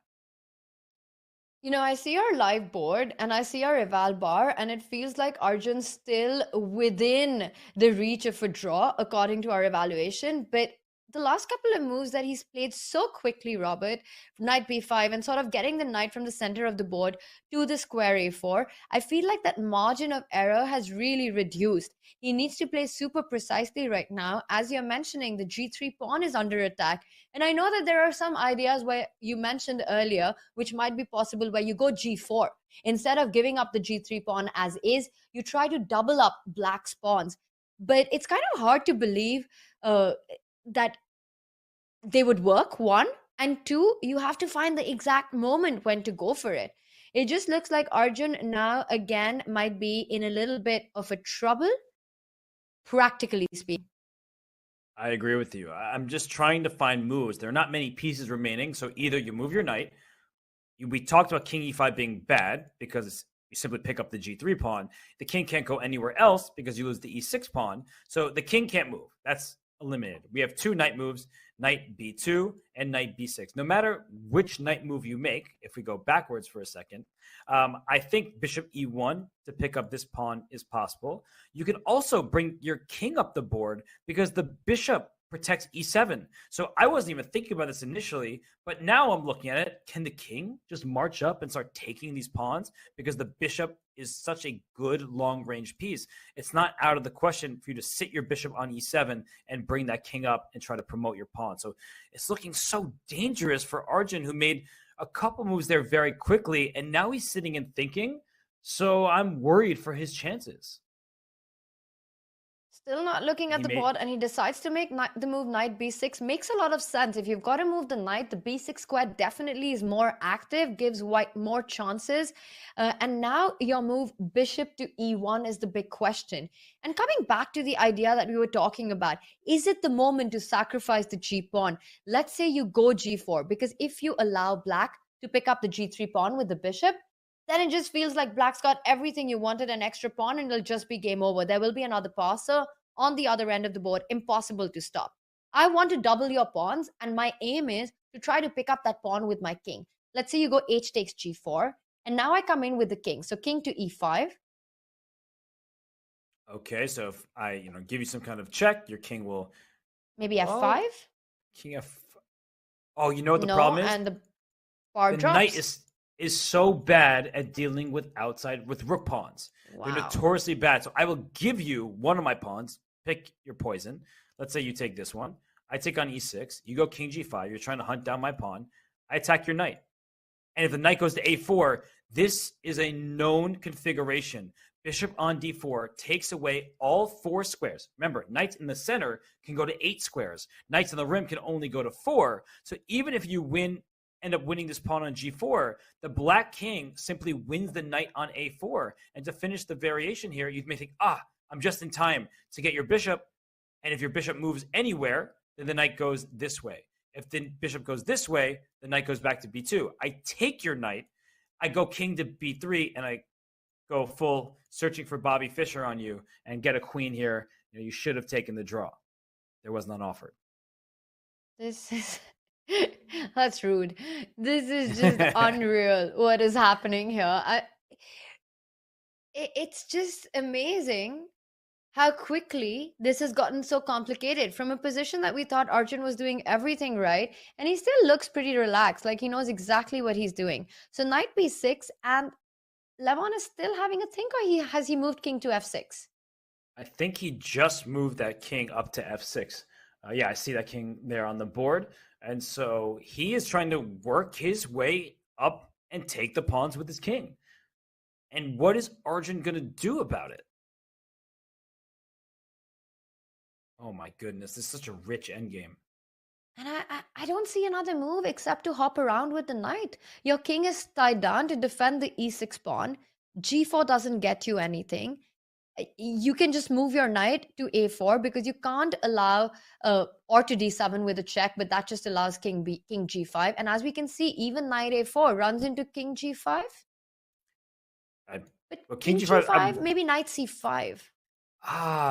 You know, I see our live board and I see our eval bar, and it feels like Arjun's still within the reach of a draw, according to our evaluation. But the last couple of moves that he's played so quickly, Robert, knight b5 and sort of getting the knight from the center of the board to the square a4, I feel like that margin of error has really reduced. He needs to play super precisely right now. As you're mentioning, the g3 pawn is under attack. And I know that there are some ideas where you mentioned earlier, which might be possible, where you go g4. Instead of giving up the g3 pawn as is, you try to double up black's pawns. But it's kind of hard to believe that they would work, one, and two, you have to find the exact moment when to go for it. It just looks like Arjun now again might be in a little bit of a trouble, practically speaking. I agree with you. I'm just trying to find moves. There are not many pieces remaining, so either you move your knight. We talked about king e5 being bad because you simply pick up the g3 pawn. The king can't go anywhere else because you lose the e6 pawn. So the king can't move. That's eliminated. We have two knight moves, knight b2 and knight b6. No matter which knight move you make, if we go backwards for a second, I think bishop e1 to pick up this pawn is possible. You can also bring your king up the board because the bishop protects e7. So I wasn't even thinking about this initially, but now I'm looking at it. Can the king just march up and start taking these pawns? Because the bishop is such a good long-range piece. It's not out of the question for you to sit your bishop on e7 and bring that king up and try to promote your pawn. So it's looking so dangerous for Arjun, who made a couple moves there very quickly, and now he's sitting and thinking. So I'm worried for his chances. Still not looking at the board, and he decides to make the move knight b6. Makes a lot of sense. If you've got to move the knight, the b6 square definitely is more active, gives white more chances. And now your move bishop to e1 is the big question. And coming back to the idea that we were talking about, is it the moment to sacrifice the g pawn? Let's say you go g4, because if you allow black to pick up the g3 pawn with the bishop, then it just feels like black's got everything you wanted, an extra pawn, and it'll just be game over. There will be another passer on the other end of the board, impossible to stop. I want to double your pawns, and my aim is to try to pick up that pawn with my king. Let's say you go h takes g4, and now I come in with the king. So king to e5. Okay, so if I, give you some kind of check, your king will Maybe f5. King f. Oh, you know what the problem is? And the bar the drops. knight is so bad at dealing with rook pawns. Wow. They're notoriously bad. So I will give you one of my pawns. Pick your poison. Let's say you take this one. I take on e6. You go king g5. You're trying to hunt down my pawn. I attack your knight. And if the knight goes to a4, this is a known configuration. Bishop on d4 takes away all 4 squares. Remember, knights in the center can go to 8 squares. Knights on the rim can only go to 4. So even if you end up winning this pawn on g4, the black king simply wins the knight on a4. And to finish the variation here, you may think, I'm just in time to get your bishop. And if your bishop moves anywhere, then the knight goes this way. If the bishop goes this way, the knight goes back to b2. I take your knight. I go king to b3, and I go full searching for Bobby Fischer on you and get a queen here. You should have taken the draw. There was none offered. This is that's rude. This is just unreal what is happening here. It's just amazing how quickly this has gotten so complicated from a position that we thought Arjun was doing everything right, and he still looks pretty relaxed, like he knows exactly what he's doing. So knight b6, and Levon is still having a think, or has he moved king to f6? I think he just moved that king up to f6. I see that king there on the board. And so he is trying to work his way up and take the pawns with his king. And what is Arjun going to do about it? Oh my goodness, this is such a rich endgame. And I don't see another move except to hop around with the knight. Your king is tied down to defend the e6 pawn. g4 doesn't get you anything. You can just move your knight to a4 because you can't allow or to d7 with a check, but that just allows king g5. And as we can see, even knight a4 runs into king g5. But king g5, maybe knight c5.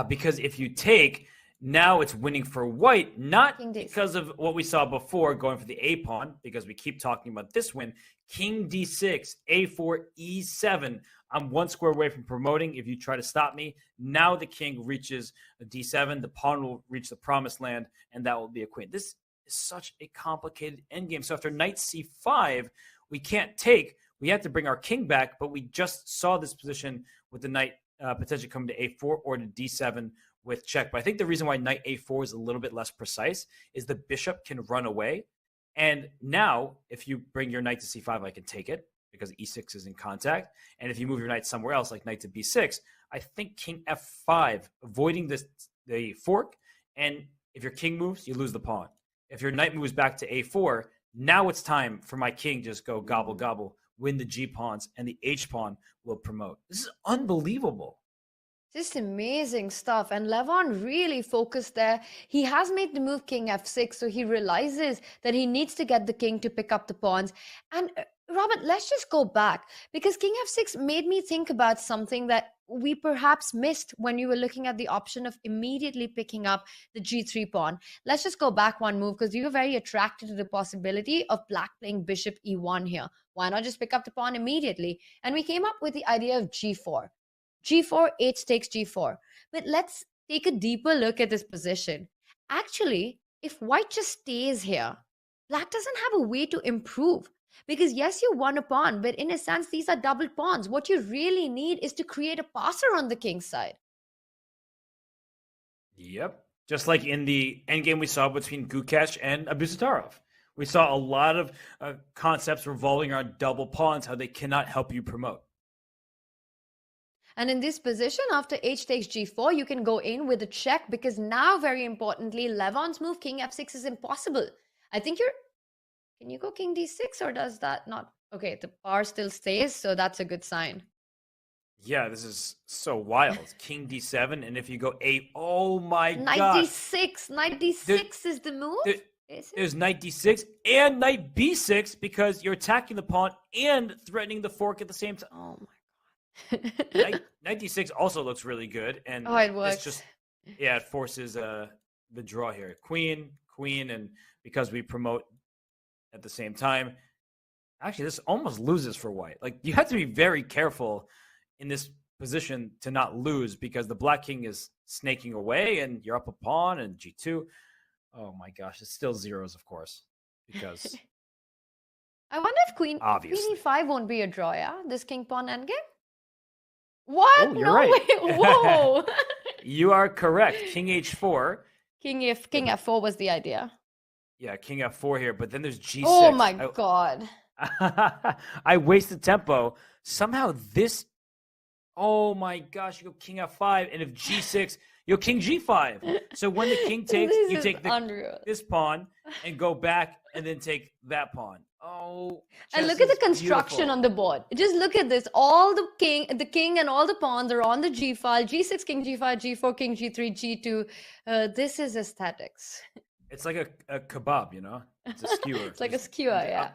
Because if you take, now it's winning for white, not because of what we saw before going for the a pawn, because we keep talking about this win. King d6, a4, e7. I'm 1 square away from promoting if you try to stop me. Now the king reaches a d7. The pawn will reach the promised land, and that will be a queen. This is such a complicated endgame. So after knight c5, we can't take. We have to bring our king back, but we just saw this position with the knight potentially coming to a4 or to d7 with check. But I think the reason why knight a4 is a little bit less precise is the bishop can run away. And now, if you bring your knight to c5, I can take it because e6 is in contact. And if you move your knight somewhere else, like knight to b6, I think king f5, avoiding the fork. And if your king moves, you lose the pawn. If your knight moves back to a4, now it's time for my king just go gobble, gobble, win the g pawns, and the h pawn will promote. This is unbelievable. Just amazing stuff. And Levon really focused there. He has made the move king f6, so he realizes that he needs to get the king to pick up the pawns. And Robert, let's just go back, because king f6 made me think about something that we perhaps missed when you were looking at the option of immediately picking up the g3 pawn. Let's just go back one move, because we were very attracted to the possibility of black playing bishop e1 here. Why not just pick up the pawn immediately? And we came up with the idea of g4. G4, h takes g4. But let's take a deeper look at this position. Actually, if white just stays here, black doesn't have a way to improve. Because yes, you won a pawn, but in a sense, these are double pawns. What you really need is to create a passer on the king's side. Yep. Just like in the endgame we saw between Gukesh and Abusatarov. We saw a lot of concepts revolving around double pawns, how they cannot help you promote. And in this position, after h takes g4, you can go in with a check, because now, very importantly, Levon's move, king f6, is impossible. I think can you go king d6, or does that not? Okay, the bar still stays, so that's a good sign. Yeah, this is so wild. King d7, and if you go oh my god. Knight d6 is the move? There's knight d6 and knight b6 because you're attacking the pawn and threatening the fork at the same time. Oh my god. Knight d6 also looks really good, and Oh, it works. it's just it forces the draw here. Queen, and because we promote at the same time, actually this almost loses for white. Like, you have to be very careful in this position to not lose because the black king is snaking away, and you're up a pawn and g2. Oh my gosh, it's still zeros, of course, because I wonder if queen obviously e5 won't be a draw, yeah? This king pawn endgame? What? Oh, you're no right. way. Whoa. You are correct. King h4. King f4 was the idea. Yeah, king f4 here, but then there's g6. Oh my god. I wasted tempo. Somehow this. Oh my gosh, you go king f5, and if g6, you go king g5. So when the king takes, you take this pawn and go back and then take that pawn. Oh, and look at the construction on the board. Just look at this. All the king and all the pawns are on the g file. G6, king g5, g4, king g3, g2. This is aesthetics. It's like a kebab, you know? It's a skewer. It's like a skewer, yeah.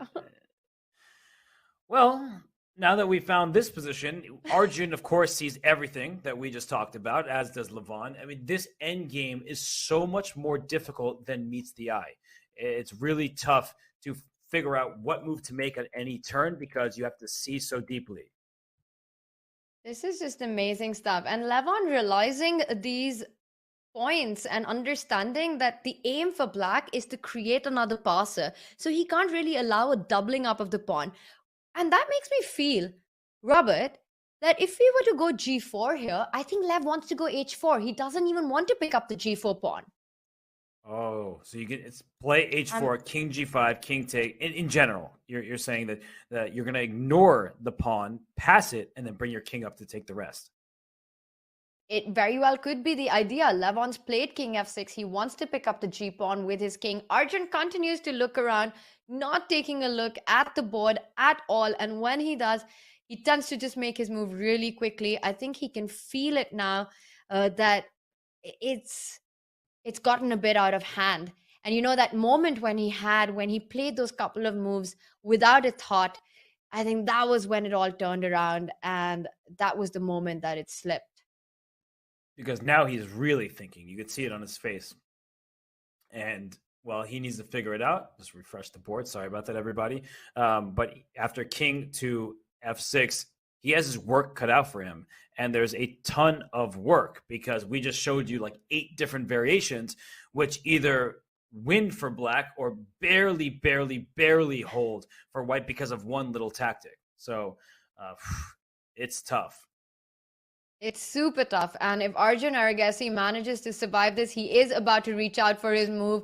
Well, now that we found this position, Arjun, of course, sees everything that we just talked about, as does Levon. I mean, this endgame is so much more difficult than meets the eye. It's really tough to figure out what move to make at any turn because you have to see so deeply. This is just amazing stuff. And Levon realizing these points and understanding that the aim for black is to create another passer. So he can't really allow a doubling up of the pawn. And that makes me feel, Robert, that if we were to go g4 here, I think Lev wants to go h4. He doesn't even want to pick up the g4 pawn. Oh, so you can play h4, king g5, king take. In general, you're saying that you're going to ignore the pawn, pass it, and then bring your king up to take the rest. It very well could be the idea. Levon's played king f6. He wants to pick up the g pawn with his king. Arjun continues to look around, not taking a look at the board at all. And when he does, he tends to just make his move really quickly. I think he can feel it now that it's gotten a bit out of hand. And you know, that moment when he played those couple of moves without a thought, I think that was when it all turned around. And that was the moment that it slipped. Because now he's really thinking. You could see it on his face. And, well, he needs to figure it out. Just refresh the board. Sorry about that, everybody. But after king to f6, he has his work cut out for him. And there's a ton of work because we just showed you like 8 different variations, which either win for black or barely hold for white because of one little tactic. So it's tough. It's super tough. And if Arjun Aragasi manages to survive this, he is about to reach out for his move.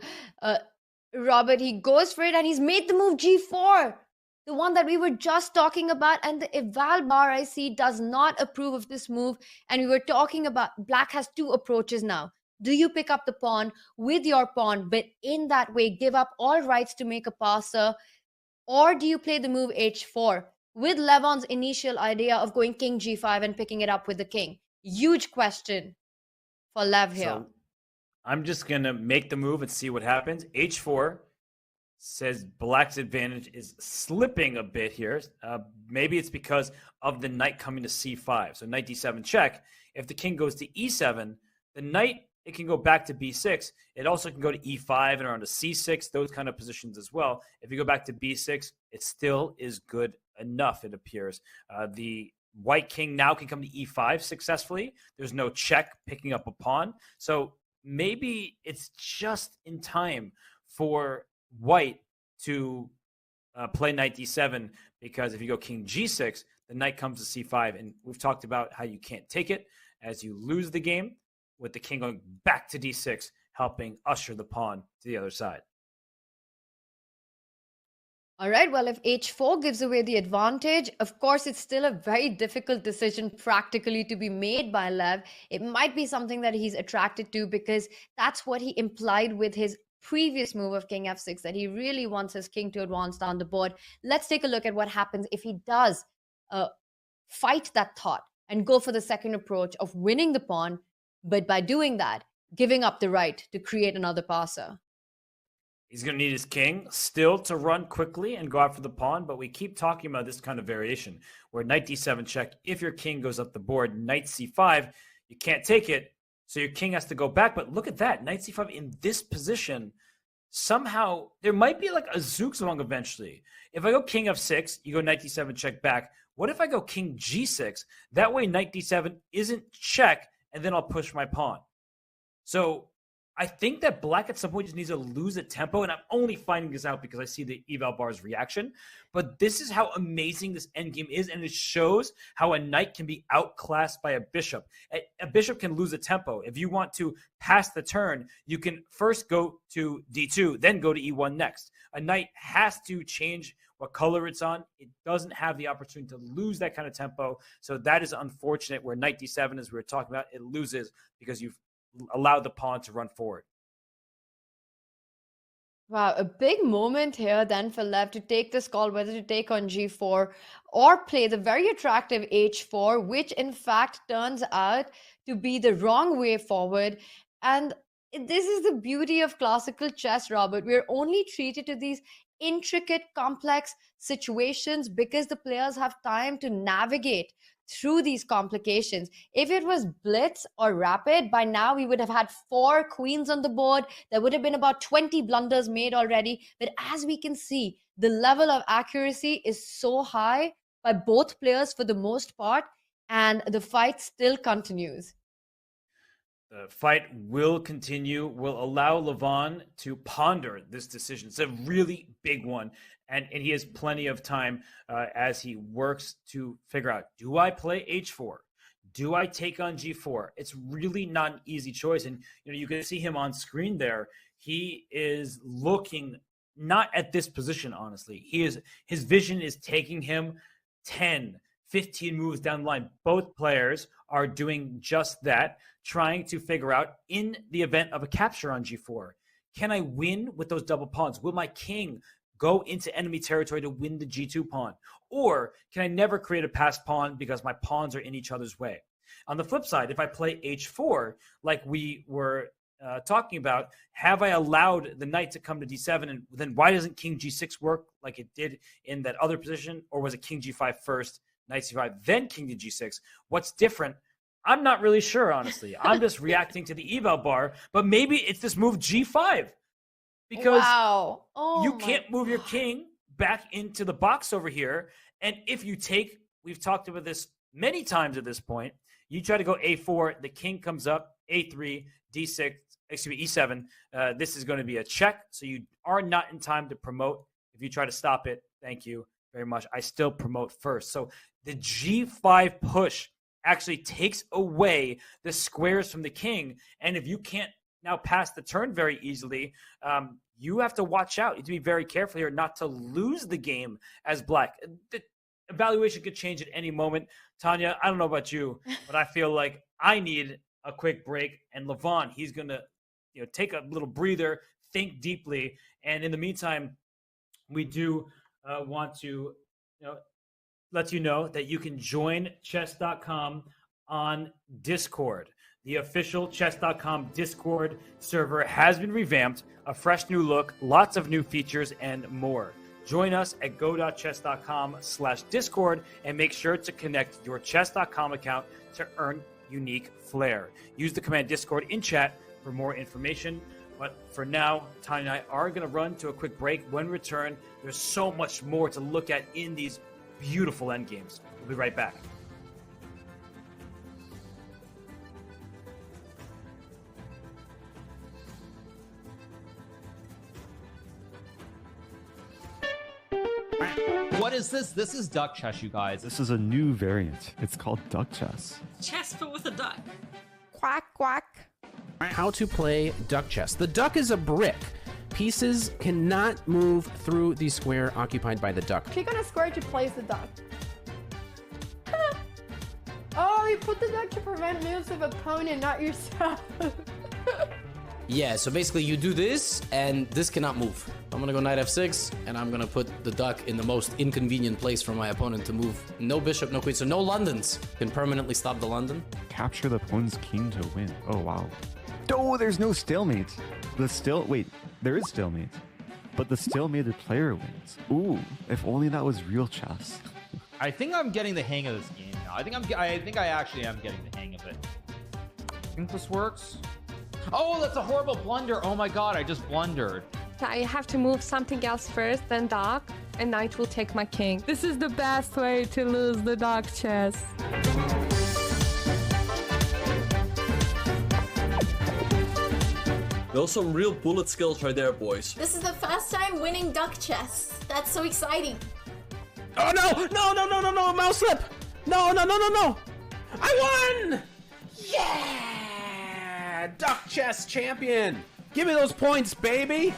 Robert, he goes for it and he's made the move g4. The one that we were just talking about. And the eval bar I see does not approve of this move. And we were talking about black has 2 approaches now. Do you pick up the pawn with your pawn, but in that way give up all rights to make a passer? Or do you play the move h4? With Levon's initial idea of going king g5 and picking it up with the king. Huge question for Lev here. So I'm just going to make the move and see what happens. h4 says black's advantage is slipping a bit here. Maybe it's because of the knight coming to c5. So knight d7 check. If the king goes to e7, the knight, it can go back to b6. It also can go to e5 and around to c6, those kind of positions as well. If you go back to b6, it still is good enough, it appears. The white king now can come to e5 successfully. There's no check picking up a pawn. So maybe it's just in time for white to play knight d7, because if you go king g6, the knight comes to c5. And we've talked about how you can't take it as you lose the game, with the king going back to d6, helping usher the pawn to the other side. All right, well, if h4 gives away the advantage, of course, it's still a very difficult decision practically to be made by Lev. It might be something that he's attracted to because that's what he implied with his previous move of king f6, that he really wants his king to advance down the board. Let's take a look at what happens if he does fight that thought and go for the second approach of winning the pawn, but by doing that, giving up the right to create another passer. He's going to need his king still to run quickly and go after the pawn, but we keep talking about this kind of variation where knight d7 check. If your king goes up the board, knight c5, you can't take it, so your king has to go back. But look at that, knight c5 in this position. Somehow, there might be like a zugzwang eventually. If I go king f6, you go knight d7 check back. What if I go king g6? That way knight d7 isn't check, and then I'll push my pawn. So I think that black at some point just needs to lose a tempo, and I'm only finding this out because I see the eval bar's reaction. But this is how amazing this endgame is, and it shows how a knight can be outclassed by a bishop. A bishop can lose a tempo. If you want to pass the turn, you can first go to d2, then go to e1 next. A knight has to change what color it's on. It doesn't have the opportunity to lose that kind of tempo. So that is unfortunate where knight d7, as we were talking about, it loses because you've allowed the pawn to run forward. Wow, a big moment here then for Lev to take this call, whether to take on g4 or play the very attractive h4, which in fact turns out to be the wrong way forward. And this is the beauty of classical chess, Robert. We're only treated to these intricate, complex situations because the players have time to navigate through these complications. If it was blitz or rapid, by now we would have had 4 queens on the board. There would have been about 20 blunders made already. But as we can see, the level of accuracy is so high by both players for the most part, and the fight still continues. The fight will continue. Will allow Levon to ponder this decision. It's a really big one. And he has plenty of time as he works to figure out, do I play h4? Do I take on g4? It's really not an easy choice. And you can see him on screen there. He is looking not at this position, honestly. His vision is taking him 10, 15 moves down the line. Both players are doing just that, trying to figure out, in the event of a capture on g4, can I win with those double pawns? Will my king go into enemy territory to win the g2 pawn? Or can I never create a passed pawn because my pawns are in each other's way? On the flip side, if I play h4, like we were talking about, have I allowed the knight to come to d7? And then why doesn't king g6 work like it did in that other position? Or was it king g5 first, knight c5, then king to g6? What's different? I'm not really sure, honestly. I'm just reacting to the eval bar, but maybe it's this move g5. Because you can't move your king back into the box over here. And if you take, we've talked about this many times at this point, you try to go a4, the king comes up, a3, d6, excuse me, e7. This is going to be a check. So you are not in time to promote. If you try to stop it, thank you very much. I still promote first. So the g5 push actually takes away the squares from the king. And if you can't now pass the turn very easily, you have to watch out. You have to be very careful here not to lose the game as black. The evaluation could change at any moment. Tanya, I don't know about you, but I feel like I need a quick break. And Levon, he's going to take a little breather, think deeply. And in the meantime, we do want to let you know that you can join chess.com on Discord. The official chess.com Discord server has been revamped, a fresh new look, lots of new features, and more. Join us at go.chess.com/Discord and make sure to connect your chess.com account to earn unique flair. Use the command Discord in chat for more information. But for now, Tanya and I are going to run to a quick break. When we return, there's so much more to look at in these beautiful endgames. We'll be right back. What is this? This is duck chess, you guys. This is a new variant. It's called duck chess. Chess, but with a duck. Quack, quack. How to play duck chess. The duck is a brick. Pieces cannot move through the square occupied by the duck. Click on a square to place the duck. Oh, you put the duck to prevent moves of opponent, not yourself. Yeah, so basically you do this, and this cannot move. I'm gonna go knight f6, and I'm gonna put the duck in the most inconvenient place for my opponent to move. No bishop, no queen, so no Londons. Can permanently stop the London. Capture the pawn's king to win. Oh, wow. Oh, there's no stalemate. Wait, there is stalemate. but the still-mated player wins. Ooh, if only that was real chess. I think I'm getting the hang of this game now. I think I actually am getting the hang of it. I think this works. Oh, that's a horrible blunder. Oh my god, I just blundered. I have to move something else first, then dark, and knight will take my king. This is the best way to lose the dark chess. Those some real bullet skills right there, boys. This is the first time winning duck chess. That's so exciting. Oh no! No! Mouse slip! No! I won! Yeah! Duck chess champion! Give me those points, baby!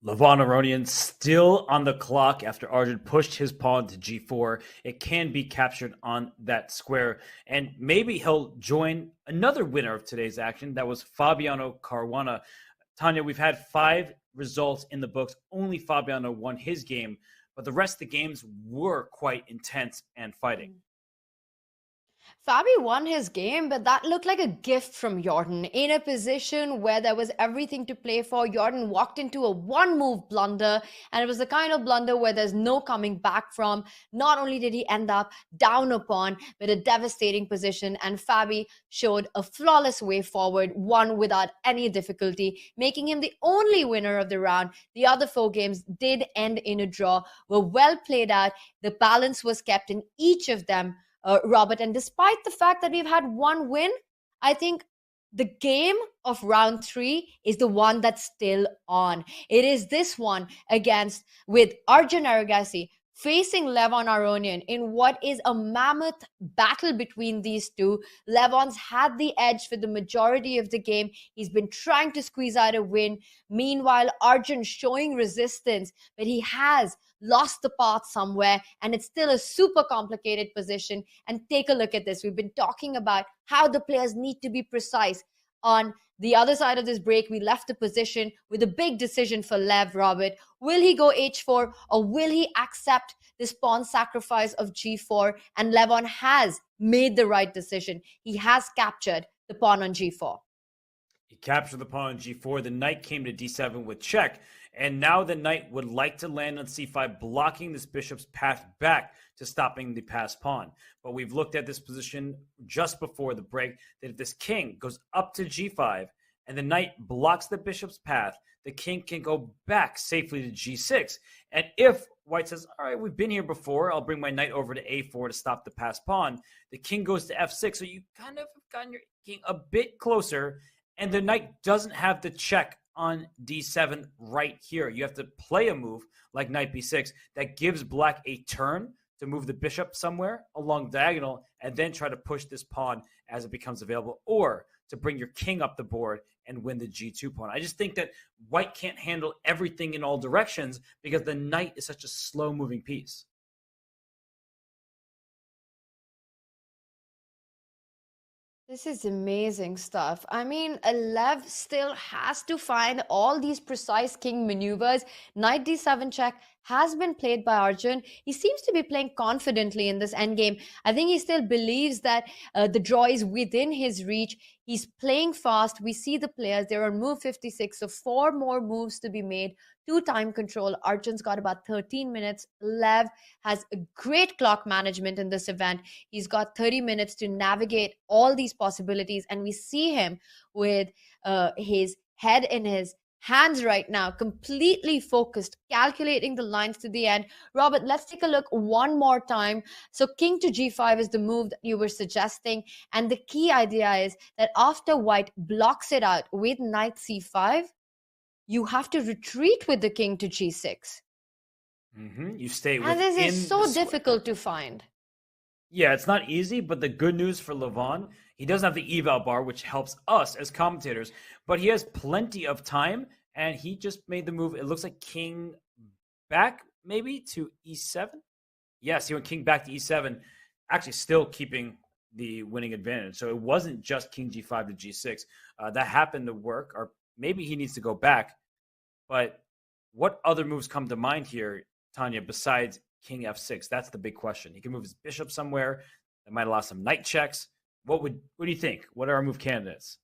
Levon Aronian still on the clock after Arjun pushed his pawn to g4. It can be captured on that square, and maybe he'll join another winner of today's action. That was Fabiano Caruana. Tanya, we've had 5 results in the books. Only Fabiano won his game, but the rest of the games were quite intense and fighting. Fabi won his game, but that looked like a gift from Jordan. In a position where there was everything to play for, Jordan walked into a one-move blunder, and it was the kind of blunder where there's no coming back from. Not only did he end up down a pawn, but a devastating position, and Fabi showed a flawless way forward, won without any difficulty, making him the only winner of the round. The other 4 games did end in a draw, were well played out. The balance was kept in each of them, Robert. And despite the fact that we've had 1 win, I think the game of round 3 is the one that's still on. It is this one with Arjun Aragasi facing Levon Aronian in what is a mammoth battle between these two. Levon's had the edge for the majority of the game. He's been trying to squeeze out a win. Meanwhile, Arjun showing resistance, but he has lost the path somewhere, and it's still a super complicated position. And take a look at this. We've been talking about how the players need to be precise. On the other side of this break, we left the position with a big decision for Lev, Robert. Will he go h4 or will he accept this pawn sacrifice of g4? And Levon has made the right decision. He has captured the pawn on g4. He captured the pawn on g4. The knight came to d7 with check. And now the knight would like to land on c5, blocking this bishop's path back to stopping the passed pawn. But we've looked at this position just before the break, that if this king goes up to g5 and the knight blocks the bishop's path, the king can go back safely to g6. And if white says, all right, we've been here before, I'll bring my knight over to a4 to stop the passed pawn, the king goes to f6. So you kind of have gotten your king a bit closer, and the knight doesn't have the check on d7 right here. You have to play a move like knight b6 that gives black a turn to move the bishop somewhere along diagonal and then try to push this pawn as it becomes available, or to bring your king up the board and win the g2 pawn. I just think that white can't handle everything in all directions because the knight is such a slow-moving piece. This is amazing stuff. I mean, Lev still has to find all these precise king maneuvers. Knight d7 check has been played by Arjun. He seems to be playing confidently in this endgame. I think he still believes that the draw is within his reach. He's playing fast. We see the players. They're on move 56, so 4 more moves to be made. 2 time control. Arjun's got about 13 minutes. Lev has a great clock management in this event. He's got 30 minutes to navigate all these possibilities, and we see him with his head in his hands right now, completely focused, calculating the lines to the end. Robert, let's take a look one more time. So king to g5 is the move that you were suggesting, and the key idea is that after white blocks it out with knight c5, you have to retreat with the king to g6. You stay within. And this is so difficult to find. Yeah, it's not easy, but the good news for Levon, he doesn't have the eval bar, which helps us as commentators, but he has plenty of time, and he just made the move. It looks like king back, maybe, to e7? Yes, he went king back to e7, actually still keeping the winning advantage. So it wasn't just king g5 to g6. That happened to work, or maybe he needs to go back. But what other moves come to mind here, Tanya, besides king f6? That's the big question. He can move his bishop somewhere. That might allow some knight checks. What do you think? What are our move candidates?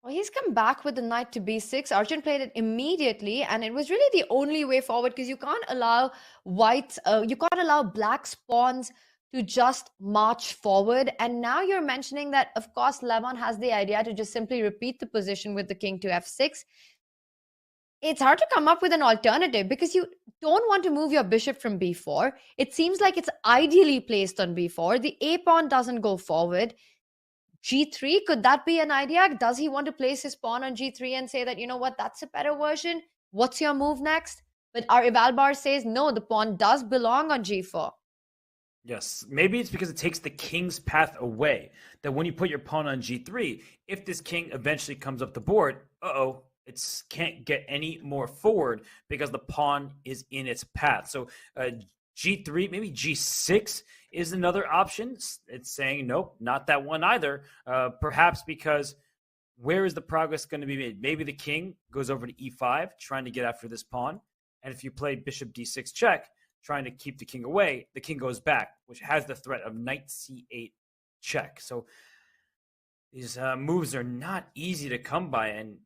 Well, he's come back with the knight to b6. Arjun played it immediately, and it was really the only way forward because you can't allow black's pawns to just march forward. And now you're mentioning that, of course, Levon has the idea to just simply repeat the position with the king to f6. It's hard to come up with an alternative because you don't want to move your bishop from b4. It seems like it's ideally placed on b4. The a pawn doesn't go forward. g3, could that be an idea? Does he want to place his pawn on g3 and say that, you know what, that's a better version? What's your move next? But our eval bar says, no, the pawn does belong on g4. Yes, maybe it's because it takes the king's path away. That when you put your pawn on g3, if this king eventually comes up the board, it can't get any more forward because the pawn is in its path. So g3, maybe g6 is another option. It's saying, nope, not that one either. Perhaps because where is the progress going to be made? Maybe the king goes over to e5, trying to get after this pawn. And if you play bishop d6 check, trying to keep the king away, the king goes back, which has the threat of knight c8 check. So these moves are not easy to come by. And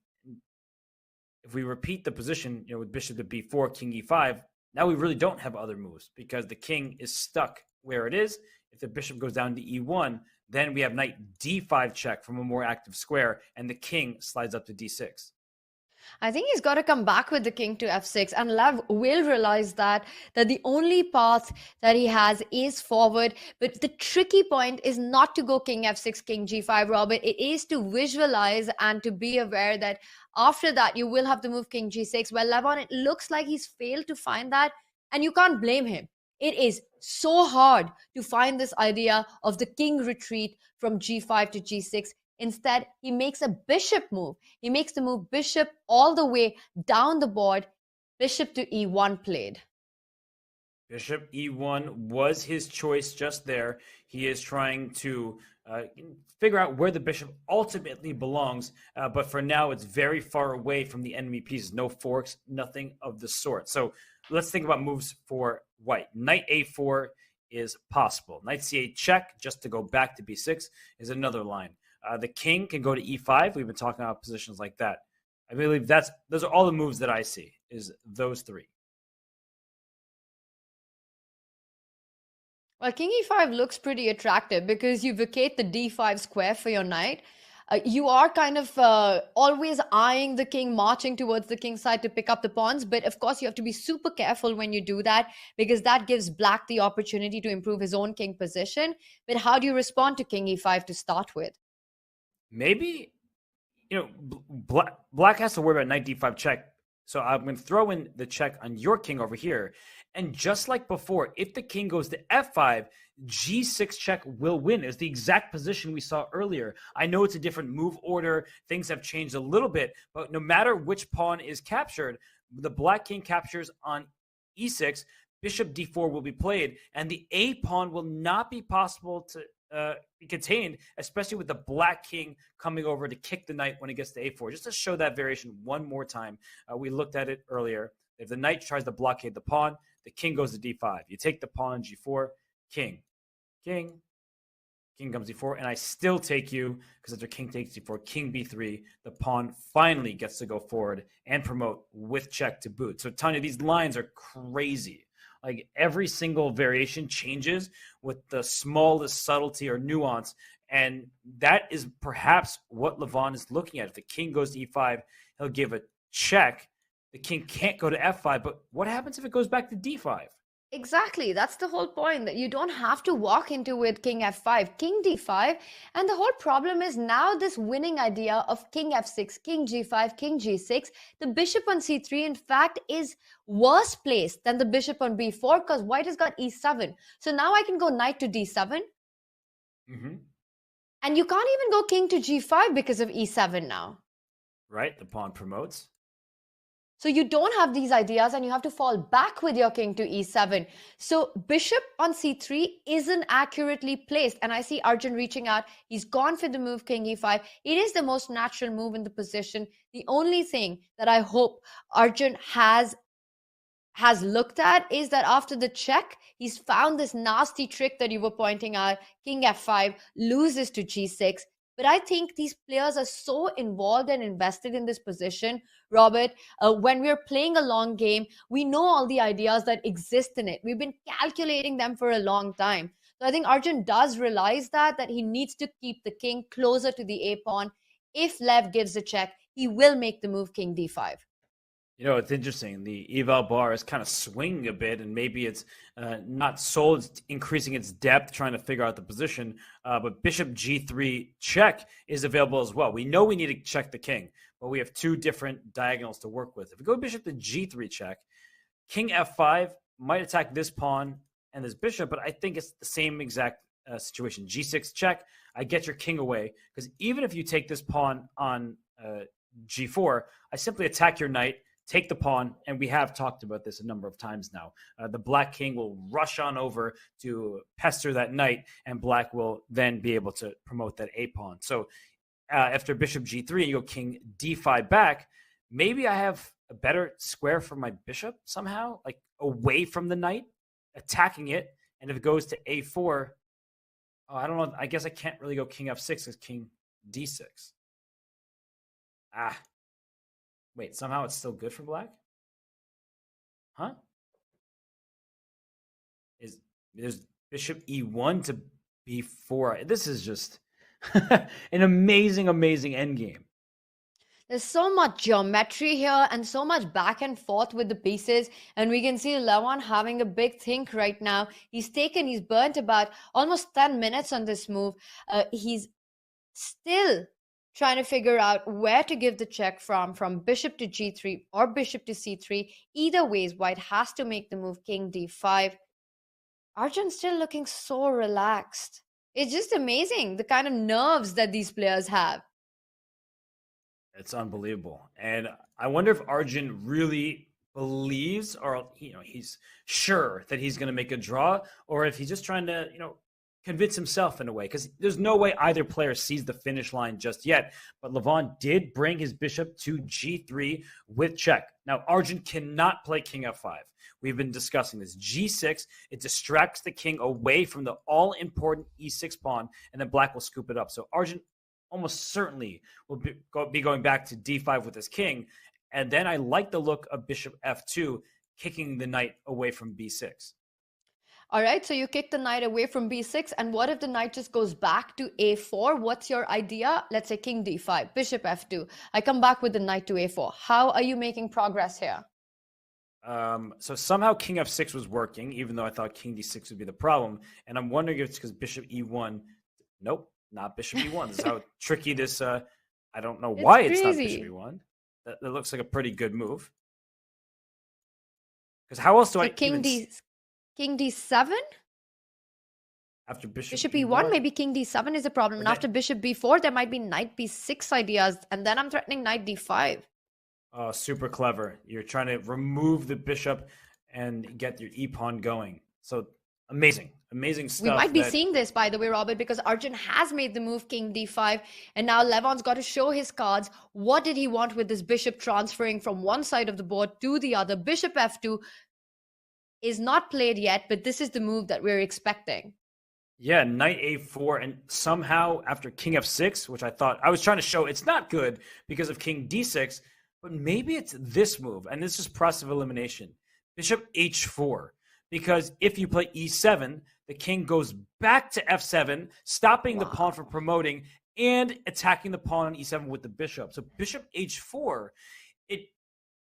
if we repeat the position, with bishop to b4, king e5, now we really don't have other moves because the king is stuck where it is. If the bishop goes down to e1, then we have knight d5 check from a more active square, and the king slides up to d6. I think he's got to come back with the king to f6, and Lev will realize that the only path that he has is forward. But the tricky point is not to go king f6, king g5, Robert. It is to visualize and to be aware that after that you will have to move king g6. Well, Levon, it looks like he's failed to find that. And you can't blame him. It is so hard to find this idea of the king retreat from g5 to g6. Instead, he makes a bishop move. He makes the move bishop all the way down the board. Bishop to e1 played. Bishop e1 was his choice just there. He is trying to figure out where the bishop ultimately belongs, but for now it's very far away from the enemy pieces. No forks, nothing of the sort. So let's think about moves for white. Knight a4 is possible. Knight c8 check, just to go back to b6, is another line. The king can go to e5. We've been talking about positions like that. I believe those are all the moves that I see, is those three. Well, king e5 looks pretty attractive because you vacate the d5 square for your knight. You are kind of always eyeing the king, marching towards the king side to pick up the pawns. But of course, you have to be super careful when you do that because that gives black the opportunity to improve his own king position. But how do you respond to king e5 to start with? Maybe, black has to worry about knight d5 check. So I'm going to throw in the check on your king over here. And just like before, if the king goes to f5, g6 check will win. It's the exact position we saw earlier. I know it's a different move order. Things have changed a little bit, but no matter which pawn is captured, the black king captures on e6, bishop d4 will be played, and the a pawn will not be possible to be contained, especially with the black king coming over to kick the knight when it gets to a4. Just to show that variation one more time, we looked at it earlier. If the knight tries to blockade the pawn, the king goes to d5. You take the pawn on g4, king, king comes d4, and I still take you because after king takes d4, king b3, the pawn finally gets to go forward and promote with check to boot. So Tanya, these lines are crazy. Like every single variation changes with the smallest subtlety or nuance. And that is perhaps what Levon is looking at. If the king goes to e5, he'll give a check. The king can't go to f5, but what happens if it goes back to d5? Exactly. That's the whole point, that you don't have to walk into with king f5, king d5. And the whole problem is now this winning idea of king f6, king g5, king g6. The bishop on c3, in fact, is worse placed than the bishop on b4 because white has got e7. So now I can go knight to d7. Mm-hmm. And you can't even go king to g5 because of e7 now. Right. The pawn promotes. So you don't have these ideas and you have to fall back with your king to e7. So bishop on c3 isn't accurately placed. And I see Arjun reaching out. He's gone for the move king e5. It is the most natural move in the position. The only thing that I hope Arjun has looked at is that after the check, he's found this nasty trick that you were pointing out. King f5 loses to g6. But I think these players are so involved and invested in this position, Robert. When we're playing a long game, we know all the ideas that exist in it. We've been calculating them for a long time. So I think Arjun does realize that he needs to keep the king closer to the a-pawn. If Lev gives a check, he will make the move king d5. It's interesting. The eval bar is kind of swinging a bit, and maybe it's not sold. It's increasing its depth, trying to figure out the position. But bishop g3 check is available as well. We know we need to check the king, but we have two different diagonals to work with. If we go bishop to g3 check, king f5 might attack this pawn and this bishop, but I think it's the same exact situation. g6 check, I get your king away, because even if you take this pawn on g4, I simply attack your knight, take the pawn, and we have talked about this a number of times now. The black king will rush on over to pester that knight, and black will then be able to promote that a-pawn. So after bishop g3, you go king d5 back, maybe I have a better square for my bishop somehow, like away from the knight, attacking it, and if it goes to a4, I don't know, I guess I can't really go king f6 as king d6. Wait, somehow it's still good for black? Huh? There's bishop e1 to b4. This is just an amazing, amazing endgame. There's so much geometry here and so much back and forth with the pieces. And we can see Levon having a big think right now. He's burnt about almost 10 minutes on this move. He's still trying to figure out where to give the check from bishop to g3 or bishop to c3. Either ways, white has to make the move king d5. Arjun's still looking so relaxed. It's just amazing the kind of nerves that these players have. It's unbelievable. And I wonder if Arjun really believes, or he's sure that he's going to make a draw, or if he's just trying to convince himself in a way, because there's no way either player sees the finish line just yet. But Levon did bring his bishop to g3 with check. Now Arjun cannot play king f5. We've been discussing this. G6, it distracts the king away from the all-important e6 pawn, and then black will scoop it up. So Arjun almost certainly will be going back to d5 with his king. And then I like the look of bishop f2, kicking the knight away from b6. All right, so you kick the knight away from b6, and what if the knight just goes back to a4? What's your idea? Let's say king d5, bishop f2. I come back with the knight to a4. How are you making progress here? So somehow king f6 was working, even though I thought king d6 would be the problem. And I'm wondering if it's because bishop e1. Nope, not bishop e1. This is how tricky this... I don't know why it's not bishop e1. That looks like a pretty good move. Because how else do I king d7? After bishop e1, maybe king d7 is a problem. And after bishop b4, there might be knight b6 ideas. And then I'm threatening knight d5. Oh, super clever. You're trying to remove the bishop and get your e-pawn going. So amazing. Amazing stuff. We might be seeing this, by the way, Robert, because Arjun has made the move king d5. And now Levon's got to show his cards. What did he want with this bishop transferring from one side of the board to the other? Bishop f2 is not played yet, but this is the move that we're expecting. Yeah, knight a4, and somehow after king f6, which I thought, I was trying to show it's not good because of king d6, but maybe it's this move, and this is process of elimination. Bishop h4, because if you play e7, the king goes back to f7, stopping the pawn from promoting and attacking the pawn on e7 with the bishop. So bishop h4, it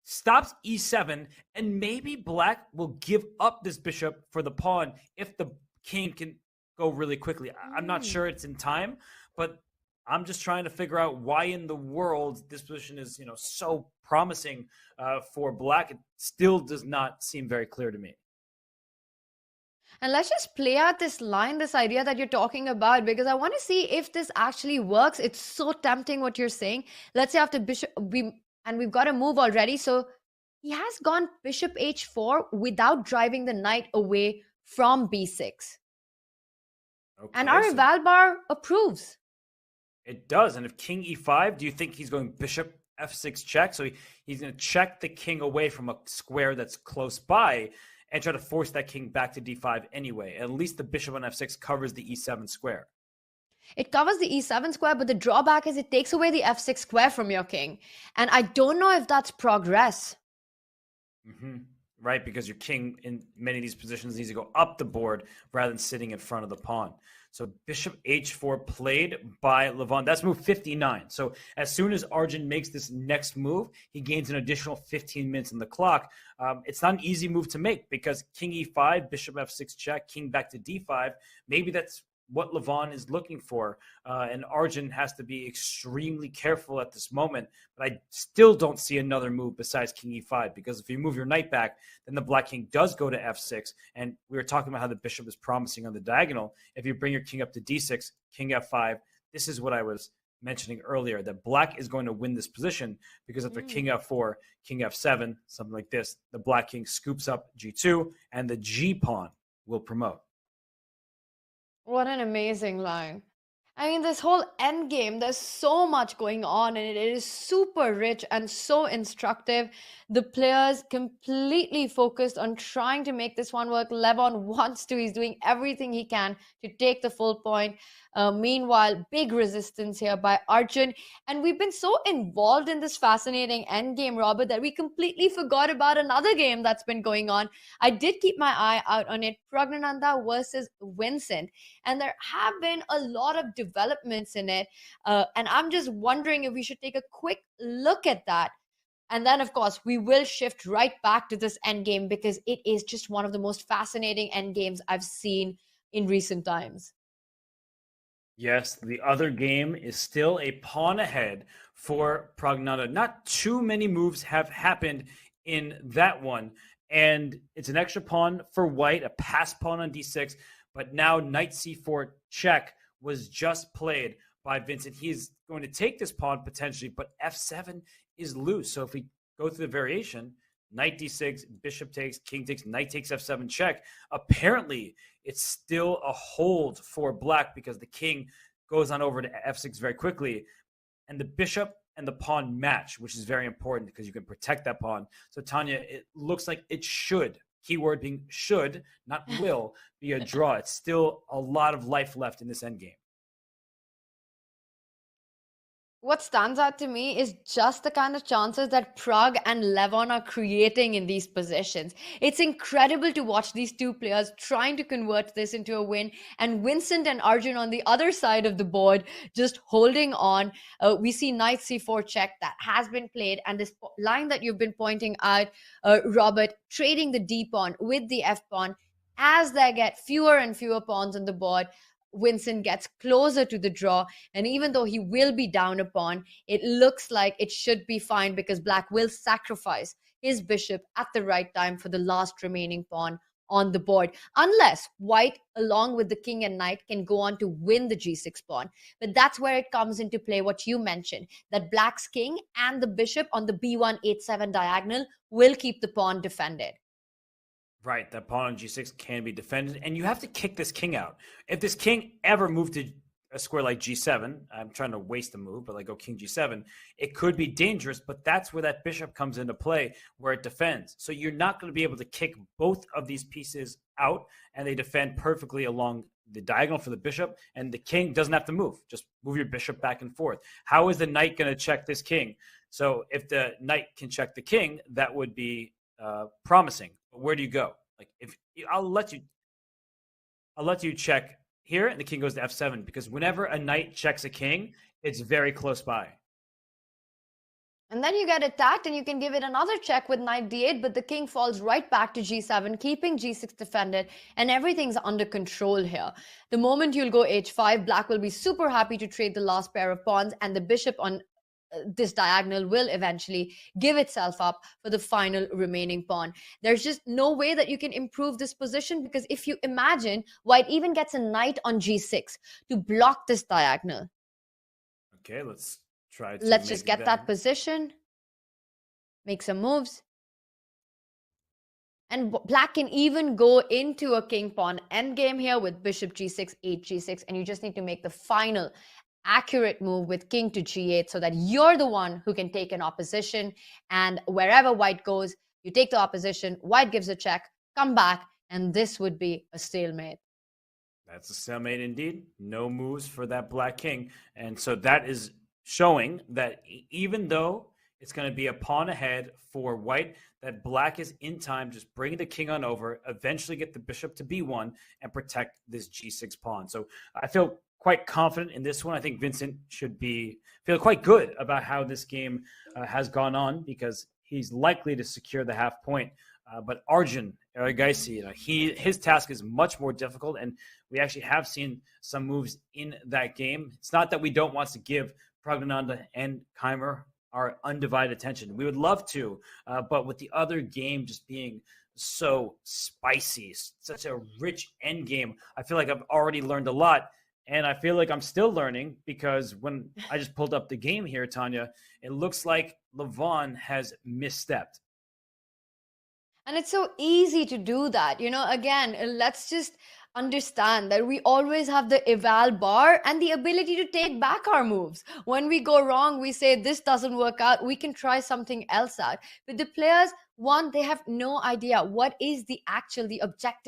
stops e7, and maybe black will give up this bishop for the pawn if the king can go really quickly. I'm not sure it's in time, but I'm just trying to figure out why in the world this position is, so promising for black. It still does not seem very clear to me. And let's just play out this line, this idea that you're talking about, because I want to see if this actually works. It's so tempting what you're saying. Let's say after bishop, we've got a move already. So he has gone bishop h4 without driving the knight away from b6. Okay, and our eval bar approves. It does. And if king e5, do you think he's going bishop f6 check? So he's going to check the king away from a square that's close by and try to force that king back to d5 anyway. At least the bishop on f6 covers the e7 square. It covers the e7 square, but the drawback is it takes away the f6 square from your king. And I don't know if that's progress. Mm-hmm. Right, because your king in many of these positions needs to go up the board rather than sitting in front of the pawn. So bishop h4 played by Levon. That's move 59. So as soon as Arjun makes this next move, he gains an additional 15 minutes on the clock. It's not an easy move to make because king e5, bishop f6 check, king back to d5. Maybe that's what Levon is looking for. And Arjun has to be extremely careful at this moment. But I still don't see another move besides king e5, because if you move your knight back, then the black king does go to f6. And we were talking about how the bishop is promising on the diagonal. If you bring your king up to d6, king f5, this is what I was mentioning earlier, that black is going to win this position because after king f4, king f7, something like this, the black king scoops up g2 and the g pawn will promote. What an amazing line. I mean, this whole endgame, there's so much going on and it is super rich and so instructive. The players completely focused on trying to make this one work. Levon wants to. He's doing everything he can to take the full point. Meanwhile, big resistance here by Arjun. And we've been so involved in this fascinating endgame, Robert, that we completely forgot about another game that's been going on. I did keep my eye out on it, Pragnananda versus Vincent. And there have been a lot of developments in it. And I'm just wondering if we should take a quick look at that. And then, of course, we will shift right back to this endgame because it is just one of the most fascinating endgames I've seen in recent times. Yes, the other game is still a pawn ahead for Prognata. Not too many moves have happened in that one. And it's an extra pawn for white, a pass pawn on d6. But now knight c4 check was just played by Vincent. He's going to take this pawn potentially, but f7 is loose. So if we go through the variation, knight d6, bishop takes, king takes, knight takes f7 check. Apparently, it's still a hold for black because the king goes on over to f6 very quickly. And the bishop and the pawn match, which is very important because you can protect that pawn. So, Tanya, it looks like it should, keyword being should, not will, be a draw. It's still a lot of life left in this endgame. What stands out to me is just the kind of chances that Prague and Levon are creating in these positions. It's incredible to watch these two players trying to convert this into a win, and Vincent and Arjun on the other side of the board just holding on. We see knight c4 check that has been played, and this line that you've been pointing out, Robert, trading the d pawn with the f pawn. As they get fewer and fewer pawns on the board, Vincent gets closer to the draw, and even though he will be down a pawn, it looks like it should be fine because black will sacrifice his bishop at the right time for the last remaining pawn on the board, unless white, along with the king and knight, can go on to win the g6 pawn. But that's where it comes into play, what you mentioned, that black's king and the bishop on the b1 h7 diagonal will keep the pawn defended. Right, that pawn on g6 can be defended, and you have to kick this king out. If this king ever moved to a square like g7, I'm trying to waste the move, but like go king g7, it could be dangerous, but that's where that bishop comes into play, where it defends. So you're not going to be able to kick both of these pieces out, and they defend perfectly along the diagonal for the bishop, and the king doesn't have to move. Just move your bishop back and forth. How is the knight going to check this king? So if the knight can check the king, that would be promising. But where do you go? Like, if I'll let you check here, and the king goes to f7, because whenever a knight checks a king, it's very close by. And then you get attacked, and you can give it another check with knight d8, but the king falls right back to g7, keeping g6 defended, and everything's under control here. The moment you'll go h5, black will be super happy to trade the last pair of pawns, and the bishop on this diagonal will eventually give itself up for the final remaining pawn. There's just no way that you can improve this position, because if you imagine, white even gets a knight on g6 to block this diagonal. Okay, let's try to Let's just get that position, make some moves. And black can even go into a king pawn endgame here with bishop g6, h6, and you just need to make the final accurate move with king to g8 so that you're the one who can take an opposition, and wherever white goes, you take the opposition, white gives a check, come back, and this would be a stalemate. That's a stalemate indeed. No moves for that black king. And so that is showing that even though it's going to be a pawn ahead for white, that black is in time, just bring the king on over, eventually get the bishop to b1 and protect this g6 pawn. So I feel quite confident in this one. I think Vincent should feel quite good about how this game has gone on, because he's likely to secure the half point. But Arjun Erigaisi, his task is much more difficult, and we actually have seen some moves in that game. It's not that we don't want to give Pragnananda and Keimer our undivided attention. We would love to, but with the other game just being so spicy, such a rich end game, I feel like I've already learned a lot. And I feel like I'm still learning, because when I just pulled up the game here, Tanya, it looks like Levon has misstepped. And it's so easy to do that. Again, let's just understand that we always have the eval bar and the ability to take back our moves. When we go wrong, we say this doesn't work out, we can try something else out. But the players, one, they have no idea what is the objective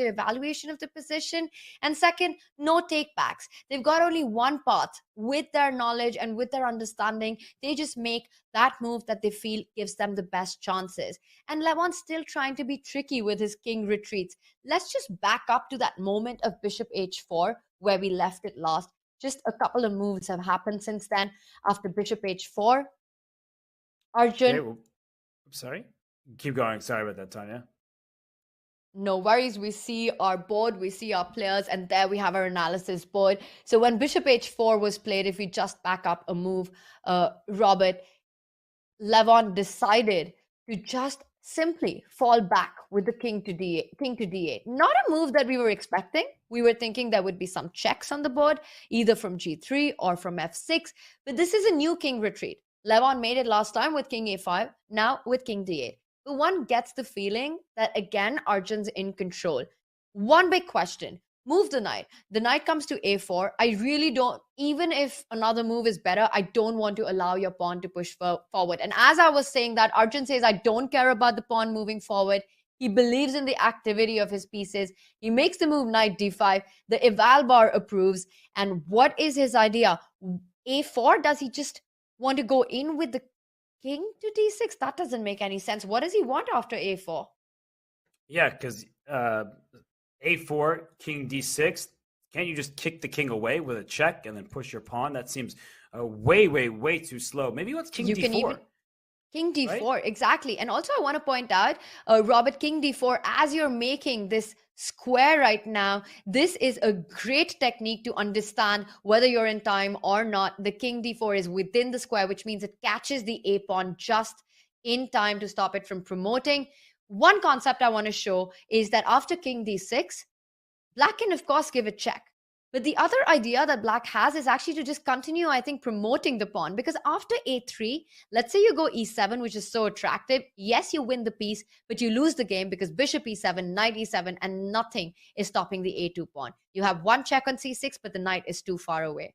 evaluation of the position, and second, no take backs. They've got only one path. With their knowledge and with their understanding, they just make that move that they feel gives them the best chances. And Levon's still trying to be tricky with his king retreats. Let's just back up to that moment of bishop h4 where we left it last. Just a couple of moves have happened since then. After bishop h4, Arjun. Okay, well, I'm sorry. Keep going. Sorry about that, Tanya. No worries. We see our board, we see our players, and there we have our analysis board. So when bishop h4 was played, if we just back up a move, Robert, Levon decided to just simply fall back with the king to d8. Not a move that we were expecting. We were thinking there would be some checks on the board, either from g3 or from f6. But this is a new king retreat. Levon made it last time with king a5, now with king d8. But one gets the feeling that, again, Arjun's in control. One big question. Move the knight. The knight comes to a4. I really don't, even if another move is better, I don't want to allow your pawn to push forward. And as I was saying that, Arjun says, I don't care about the pawn moving forward. He believes in the activity of his pieces. He makes the move knight d5. The eval bar approves. And what is his idea? a4? Does he just want to go in with the king to d6? That doesn't make any sense. What does he want after a4? Yeah, because a4, king d6. Can't you just kick the king away with a check and then push your pawn? That seems way too slow. Maybe what's king d4? King d4, right? Exactly. And also I want to point out, Robert, king d4, as you're making this square right now, this is a great technique to understand whether you're in time or not. The king d4 is within the square, which means it catches the a pawn just in time to stop it from promoting. One concept I want to show is that after king d6, black can, of course, give a check. But the other idea that black has is actually to just continue, I think, promoting the pawn. Because after a3, let's say you go e7, which is so attractive. Yes, you win the piece, but you lose the game because bishop e7, knight e7, and nothing is stopping the a2 pawn. You have one check on c6, but the knight is too far away.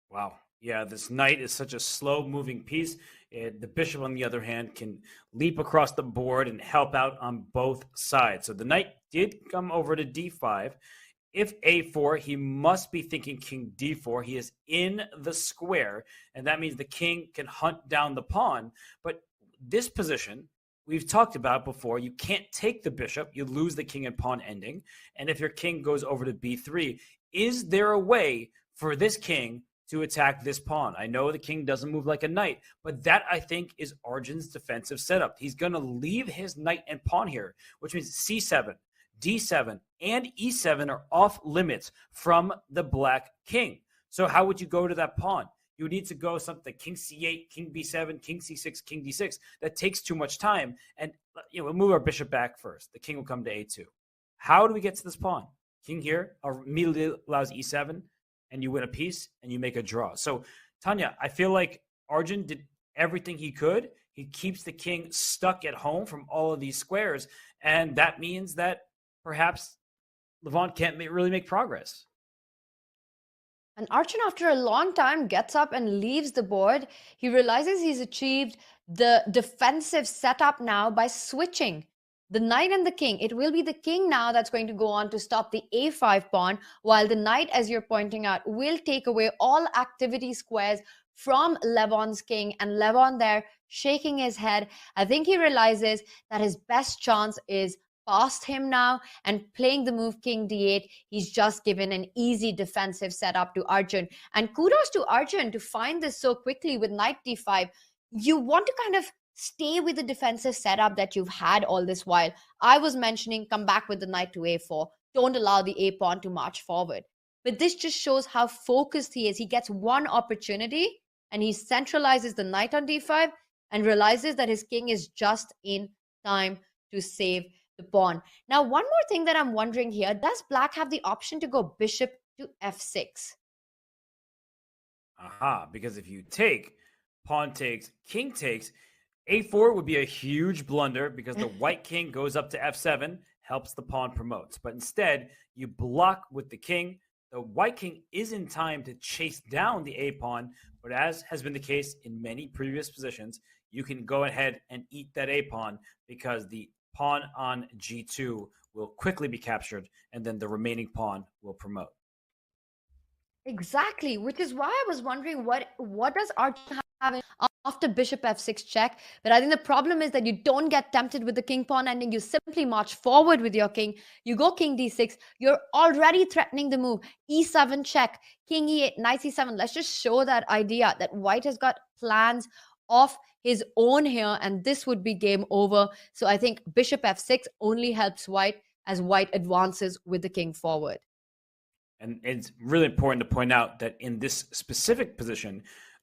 Wow. Yeah, this knight is such a slow-moving piece. The bishop, on the other hand, can leap across the board and help out on both sides. So the knight did come over to d5. If a4, he must be thinking king d4. He is in the square, and that means the king can hunt down the pawn. But this position, we've talked about before, you can't take the bishop. You lose the king and pawn ending. And if your king goes over to b3, is there a way for this king to attack this pawn? I know the king doesn't move like a knight, but that, I think, is Arjun's defensive setup. He's going to leave his knight and pawn here, which means c7, d7, and e7 are off limits from the black king. So how would you go to that pawn? You would need to go something king c8, king b7, king c6, king d6. That takes too much time. And we'll move our bishop back first. The king will come to a2. How do we get to this pawn? King here immediately allows e7, and you win a piece, and you make a draw. So, Tanya, I feel like Arjun did everything he could. He keeps the king stuck at home from all of these squares, and that means that perhaps Levon can't really make progress. And Arjun, after a long time, gets up and leaves the board. He realizes he's achieved the defensive setup now by switching the knight and the king. It will be the king now that's going to go on to stop the a5 pawn, while the knight, as you're pointing out, will take away all activity squares from Levon's king. And Levon there shaking his head. I think he realizes that his best chance is past him now, and playing the move king d8, he's just given an easy defensive setup to Arjun. And kudos to Arjun to find this so quickly with knight d5. You want to kind of stay with the defensive setup that you've had all this while. I was mentioning come back with the knight to a4. Don't allow the a pawn to march forward. But this just shows how focused he is. He gets one opportunity and he centralizes the knight on d5 and realizes that his king is just in time to save the pawn. Now, one more thing that I'm wondering here, does black have the option to go bishop to f6? Aha, because if you take, pawn takes, king takes, a4 would be a huge blunder because the white king goes up to f7, helps the pawn promotes. But instead, you block with the king. The white king is in time to chase down the a pawn, but as has been the case in many previous positions, you can go ahead and eat that a pawn because the pawn on g2 will quickly be captured, and then the remaining pawn will promote. Exactly, which is why I was wondering what does Arjun have after bishop f6 check. But I think the problem is that you don't get tempted with the king pawn ending. You simply march forward with your king. You go king d6. You're already threatening the move. e7 check, king e8, knight c7. Let's just show that idea that white has got plans of his own here, and this would be game over. So I think bishop f6 only helps white as white advances with the king forward. And it's really important to point out that in this specific position,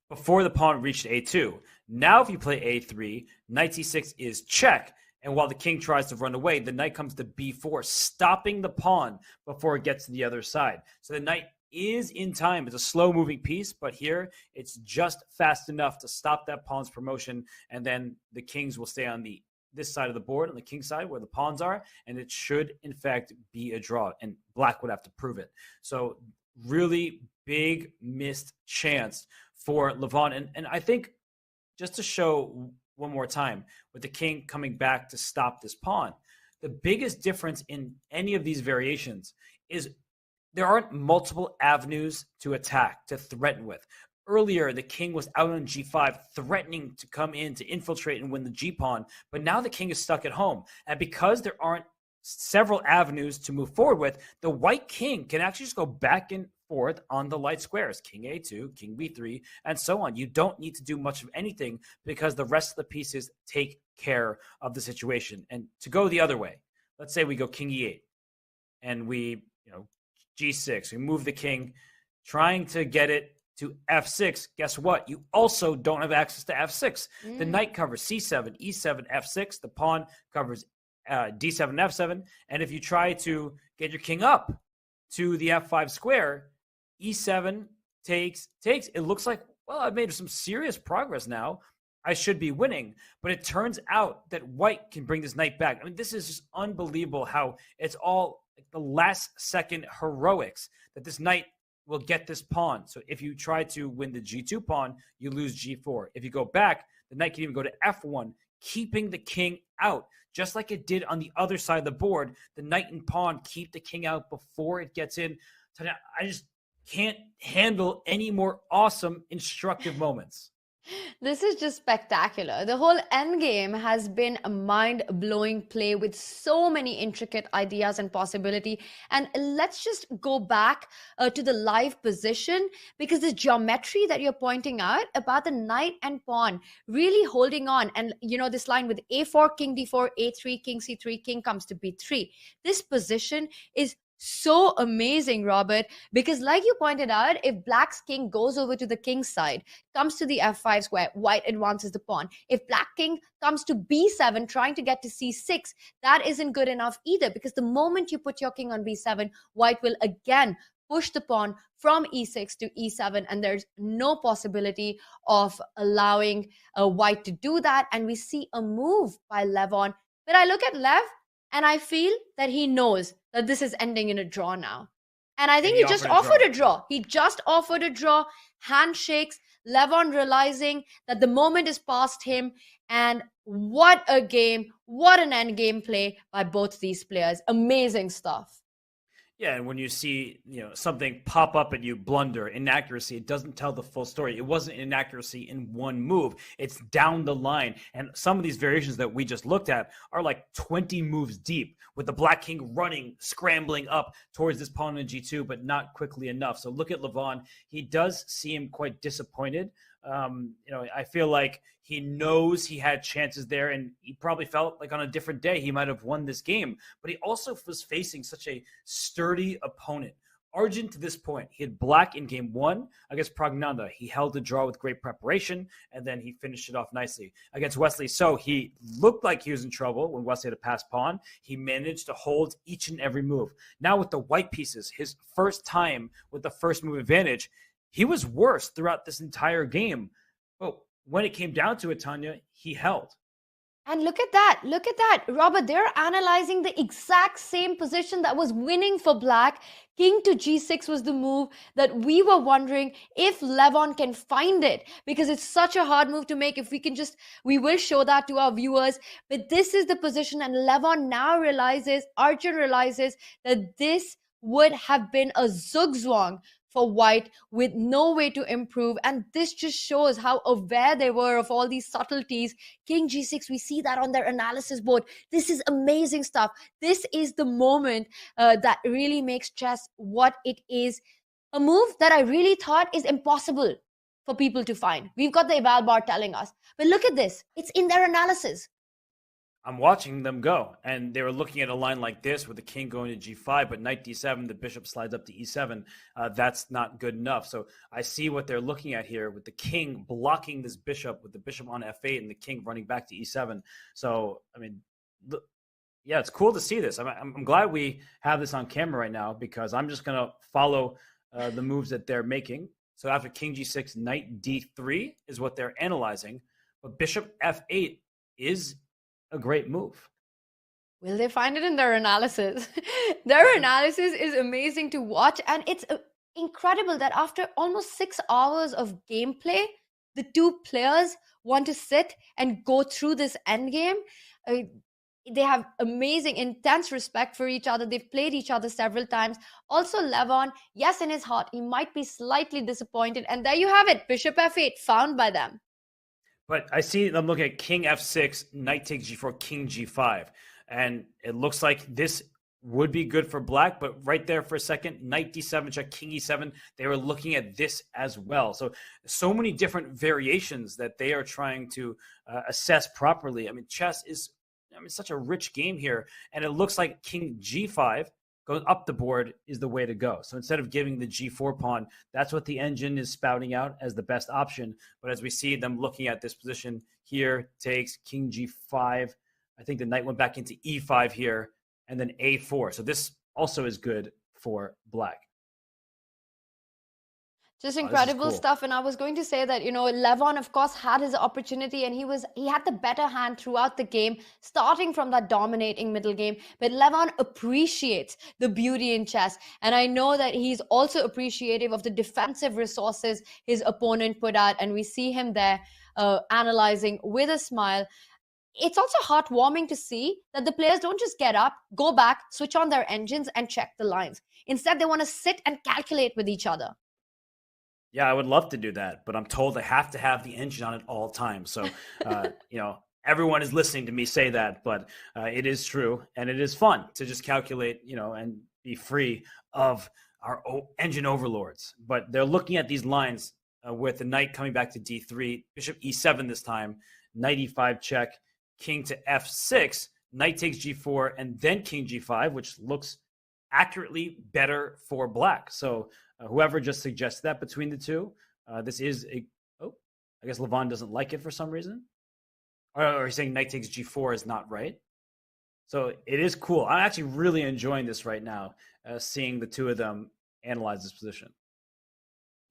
before the pawn reached a2, now if you play a3, knight c6 is check. And while the king tries to run away, the knight comes to b4, stopping the pawn before it gets to the other side. So the knight is in time. It's a slow-moving piece, but here it's just fast enough to stop that pawn's promotion, and then the kings will stay on this side of the board, on the king side where the pawns are, and it should, in fact, be a draw, and black would have to prove it. So really big missed chance for Levon. And I think just to show one more time, with the king coming back to stop this pawn, the biggest difference in any of these variations is there aren't multiple avenues to attack, to threaten with. Earlier, the king was out on g5, threatening to come in to infiltrate and win the g-pawn, but now the king is stuck at home. And because there aren't several avenues to move forward with, the white king can actually just go back and forth on the light squares, king a2, king b3, and so on. You don't need to do much of anything because the rest of the pieces take care of the situation. And to go the other way, let's say we go king e8, and we, g6, we move the king, trying to get it to f6. Guess what? You also don't have access to f6. The knight covers c7, e7, f6. The pawn covers d7, f7. And if you try to get your king up to the f5 square, e7 takes. It looks like, well, I've made some serious progress now. I should be winning. But it turns out that white can bring this knight back. I mean, this is just unbelievable how it's all like the last second heroics that this knight will get this pawn. So if you try to win the g2 pawn, you lose g4. If you go back, the knight can even go to f1, keeping the king out, just like it did on the other side of the board. The knight and pawn keep the king out before it gets in. So now I just can't handle any more awesome, instructive moments. This is just spectacular. The whole endgame has been a mind-blowing play with so many intricate ideas and possibility. And let's just go back to the live position, because the geometry that you're pointing out about the knight and pawn really holding on. And, this line with a4, king d4, a3, king c3, king comes to b3. This position is so amazing, Robert, because like you pointed out, if black's king goes over to the king's side, comes to the f5 square, white advances the pawn. If black king comes to b7, trying to get to c6, that isn't good enough either, because the moment you put your king on b7, white will again push the pawn from e6 to e7, and there's no possibility of allowing white to do that. And we see a move by Levon. But I look at Lev, and I feel that he knows that this is ending in a draw now. And I think he just offered a draw. He just offered a draw, handshakes, Levon realizing that the moment is past him. And what a game, what an end game play by both these players. Amazing stuff. Yeah, and when you see, something pop up at you, blunder, inaccuracy, it doesn't tell the full story. It wasn't inaccuracy in one move. It's down the line. And some of these variations that we just looked at are like 20 moves deep, with the black king running, scrambling up towards this pawn in g2, but not quickly enough. So look at Levon. He does seem quite disappointed. I feel like he knows he had chances there, and he probably felt like on a different day he might have won this game. But he also was facing such a sturdy opponent. Arjun, to this point, he had black in game 1 against Pragnanda. He held the draw with great preparation, and then he finished it off nicely. Against Wesley So, he looked like he was in trouble when Wesley had a pass pawn. He managed to hold each and every move. Now with the white pieces, his first time with the first move advantage, he was worse throughout this entire game. But when it came down to it, Tanya, he held. And look at that, Robert, they're analyzing the exact same position that was winning for black. King to g6 was the move that we were wondering if Levon can find it, because it's such a hard move to make. If we will show that to our viewers, but this is the position, and Levon now Arjun realizes that this would have been a zugzwang for white with no way to improve. And this just shows how aware they were of all these subtleties. King g6, we see that on their analysis board. This is amazing stuff. This is the moment that really makes chess what it is. A move that I really thought is impossible for people to find. We've got the eval bar telling us. But look at this. It's in their analysis. I'm watching them go, and they were looking at a line like this with the king going to g5, but knight d7, the bishop slides up to e7. That's not good enough. So I see what they're looking at here with the king blocking this bishop, with the bishop on f8 and the king running back to e7. So, I mean, yeah, it's cool to see this. I'm glad we have this on camera right now, because I'm just going to follow the moves that they're making. So after king g6, knight d3 is what they're analyzing, but bishop f8 is a great move. Will they find it in their analysis? Their analysis is amazing to watch, and it's incredible that after almost 6 hours of gameplay, the two players want to sit and go through this endgame. They have amazing, intense respect for each other. They've played each other several times. Also, Levon, yes, in his heart, he might be slightly disappointed. And there you have it, bishop f8, found by them. But I see them looking at king f6, knight takes g4, king g5. And it looks like this would be good for black, but right there for a second, knight d7 check, king e7, they were looking at this as well. So many different variations that they are trying to assess properly. I mean, chess is such a rich game here, and it looks like king g5 going up the board is the way to go. So instead of giving the g4 pawn, that's what the engine is spouting out as the best option. But as we see them looking at this position here, takes king g5. I think the knight went back into e5 here, and then a4. So this also is good for black. Just incredible stuff. And I was going to say that, Levon, of course, had his opportunity, and he had the better hand throughout the game, starting from that dominating middle game. But Levon appreciates the beauty in chess. And I know that he's also appreciative of the defensive resources his opponent put out. And we see him there analyzing with a smile. It's also heartwarming to see that the players don't just get up, go back, switch on their engines, and check the lines. Instead, they want to sit and calculate with each other. Yeah, I would love to do that, but I'm told I have to have the engine on at all times. So, everyone is listening to me say that, but it is true, and it is fun to just calculate, and be free of our engine overlords. But they're looking at these lines with the knight coming back to d3, bishop e7 this time, knight e5 check, king to f6, knight takes g4, and then king g5, which looks accurately better for black. So whoever just suggested that between the two, this is I guess Levon doesn't like it for some reason. Or he's saying knight takes g4 is not right. So it is cool. I'm actually really enjoying this right now, seeing the two of them analyze this position.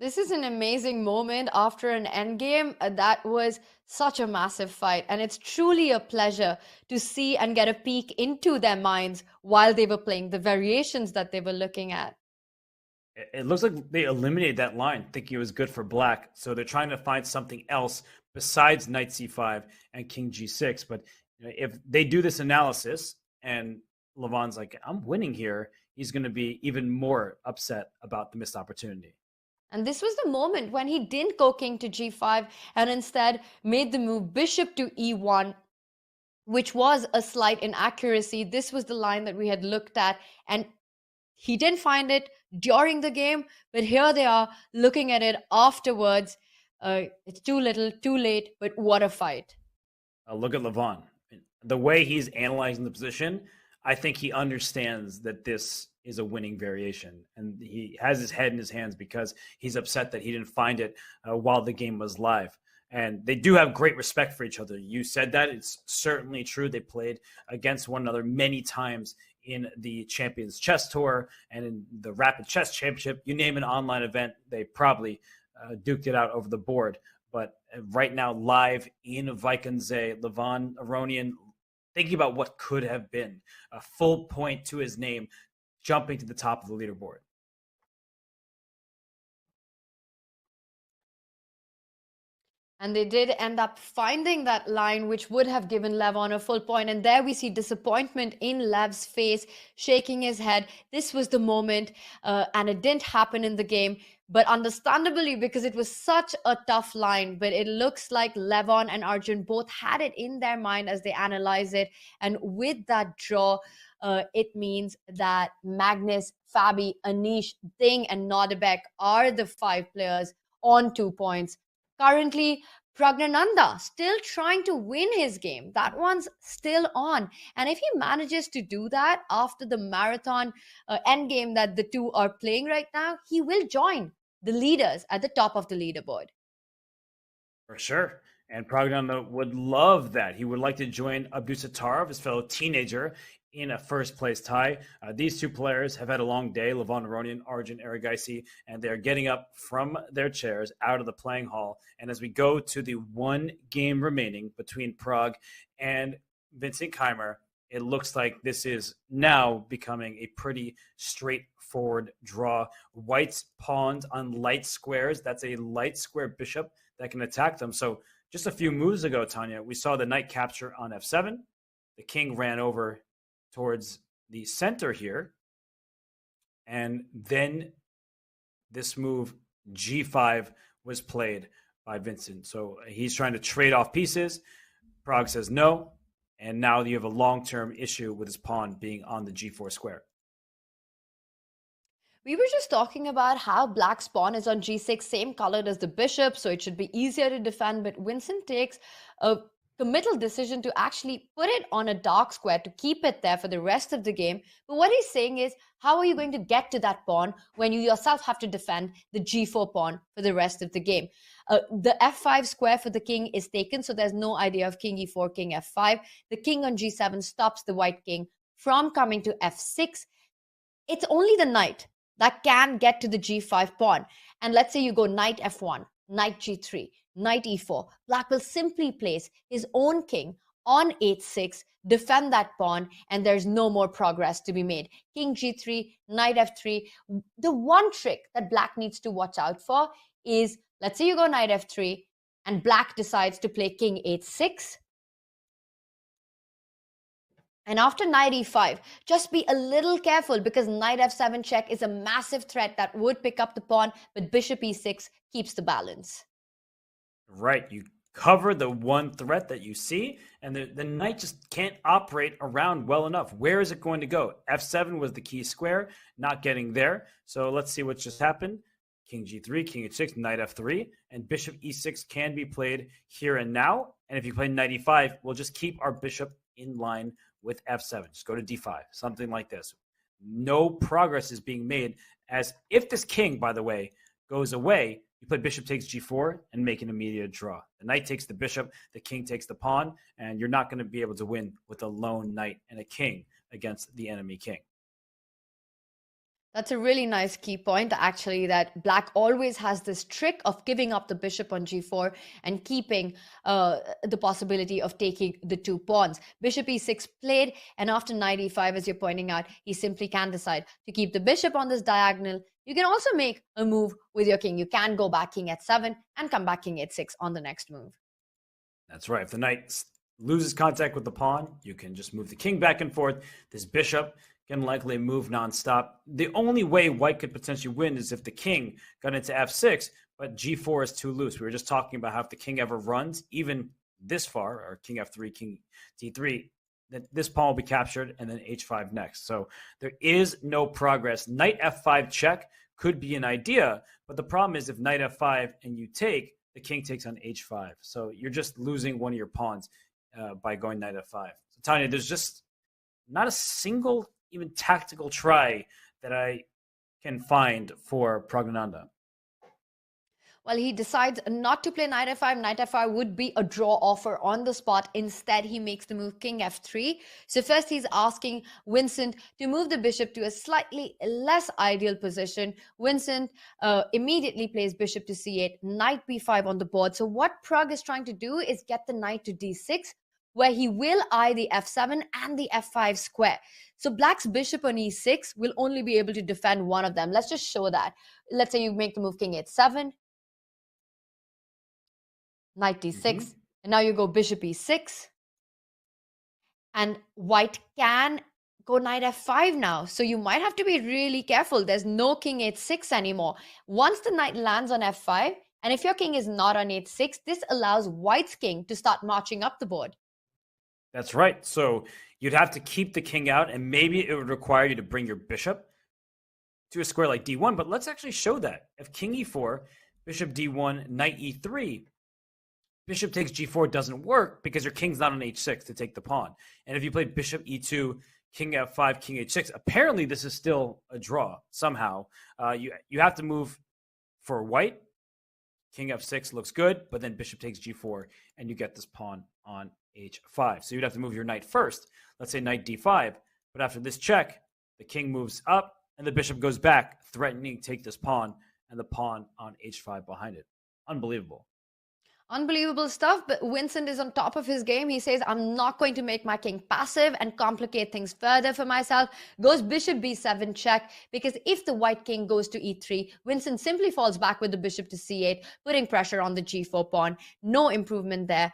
This is an amazing moment after an endgame. That was such a massive fight. And it's truly a pleasure to see and get a peek into their minds while they were playing, the variations that they were looking at. It looks like they eliminated that line, thinking it was good for black. So they're trying to find something else besides knight c5 and king g6. But if they do this analysis and Levon's like, I'm winning here, he's going to be even more upset about the missed opportunity. And this was the moment when he didn't go king to g5 and instead made the move bishop to e1, which was a slight inaccuracy. This was the line that we had looked at, and he didn't find it during the game, but here they are looking at it afterwards. It's too little, too late, but what a fight. Look at Levon. The way he's analyzing the position, I think he understands that this is a winning variation, and he has his head in his hands because he's upset that he didn't find it while the game was live. And they do have great respect for each other. You said that. It's certainly true. They played against one another many times in the Champions Chess Tour and in the Rapid Chess Championship. You name an online event, they probably duked it out over the board. But right now, live in Wijk aan Zee, Levon Aronian thinking about what could have been a full point to his name, jumping to the top of the leaderboard. And they did end up finding that line, which would have given Levon a full point. And there we see disappointment in Lev's face, shaking his head. This was the moment, and it didn't happen in the game. But understandably, because it was such a tough line. But it looks like Levon and Arjun both had it in their mind as they analyze it. And with that draw, it means that Magnus, Fabi, Anish, Ding, and Nordirbek are the 5 players on 2 points Currently, Pragnananda still trying to win his game. That one's still on. And if he manages to do that after the marathon endgame that the two are playing right now, he will join the leaders at the top of the leaderboard. For sure. And Pragnananda would love that. He would like to join Abdusattarov, his fellow teenager, in a first-place tie. These two players have had a long day, Levon Aronian, Arjun Erigaisi, and they're getting up from their chairs out of the playing hall. And as we go to the one game remaining between Prague and Vincent Keimer, it looks like this is now becoming a pretty straightforward draw. White's pawns on light squares. That's a light square bishop that can attack them. So just a few moves ago, Tanya, we saw the knight capture on f7. The king ran over towards the center here. And then this move, g5, was played by Vincent. So he's trying to trade off pieces. Prague says no. And now you have a long-term issue with his pawn being on the g4 square. We were just talking about how black's pawn is on g6, same colored as the bishop, so it should be easier to defend. But Vincent takes a committal decision to actually put it on a dark square to keep it there for the rest of the game. But what he's saying is, how are you going to get to that pawn when you yourself have to defend the g4 pawn for the rest of the game? The f5 square for the king is taken, so there's no idea of king e4, king f5. The king on g7 stops the white king from coming to f6. It's only the knight that can get to the g5 pawn. And let's say you go knight f1, knight g3, knight e4. Black will simply place his own king on h6, defend that pawn, and there's no more progress to be made. King g3, knight f3. The one trick that black needs to watch out for is, let's say you go knight f3, and black decides to play king h6. And after knight e5, just be a little careful because knight f7 check is a massive threat that would pick up the pawn, but bishop e6 keeps the balance. Right. You cover the one threat that you see, and the knight just can't operate around well enough. Where is it going to go? f7 was the key square, not getting there. So let's see what just happened. King g3, king h6, knight f3, and bishop e6 can be played here and now. And if you play knight e5, we'll just keep our bishop in line with f7. Just go to d5, something like this. No progress is being made, as if this king, by the way, goes away, you play bishop takes g4 and make an immediate draw. The knight takes the bishop, the king takes the pawn, and you're not going to be able to win with a lone knight and a king against the enemy king. That's a really nice key point, actually, that black always has this trick of giving up the bishop on g4 and keeping the possibility of taking the two pawns. Bishop e6 played, and after knight e5, as you're pointing out, he simply can decide to keep the bishop on this diagonal. You can also make a move with your king. You can go back king h7 and come back king h6 on the next move. That's right. If the knight loses contact with the pawn, you can just move the king back and forth. This bishop can likely move nonstop. The only way white could potentially win is if the king got into f6, but g4 is too loose. We were just talking about how if the king ever runs, even this far, or king f3, king d3, that this pawn will be captured, and then h5 next. So there is no progress. Knight f5 check could be an idea, but the problem is if knight f5 and you take, the king takes on h5. So you're just losing one of your pawns by going knight f5. So Tanya, there's just not a single even tactical try that I can find for Pragnananda. Well, he decides not to play knight f5. Knight f5 would be a draw offer on the spot. Instead, he makes the move king f3. So first, he's asking Vincent to move the bishop to a slightly less ideal position. Vincent immediately plays bishop to c8, knight b5 on the board. So what Prague is trying to do is get the knight to d6, where he will eye the f7 and the f5 square. So black's bishop on e6 will only be able to defend one of them. Let's just show that. Let's say you make the move king h7, knight d6, and now you go bishop e6, and white can go knight f5 now. So you might have to be really careful. There's no king h6 anymore. Once the knight lands on f5, and if your king is not on h6, this allows white's king to start marching up the board. That's right. So you'd have to keep the king out, and maybe it would require you to bring your bishop to a square like d1. But let's actually show that. If king e4, bishop d1, knight e3, bishop takes g4 doesn't work because your king's not on h6 to take the pawn. And if you play bishop e2, king f5, king h6, apparently this is still a draw somehow. You have to move for white. King f6 looks good, but then bishop takes g4, and you get this pawn on h5. So you'd have to move your knight first. Let's say knight d5, but after this check, the king moves up, and the bishop goes back, threatening to take this pawn, and the pawn on h5 behind it. Unbelievable. Unbelievable stuff, but Vincent is on top of his game. He says, I'm not going to make my king passive and complicate things further for myself. Goes bishop b7 check, because if the white king goes to e3, Vincent simply falls back with the bishop to c8, putting pressure on the g4 pawn. No improvement there.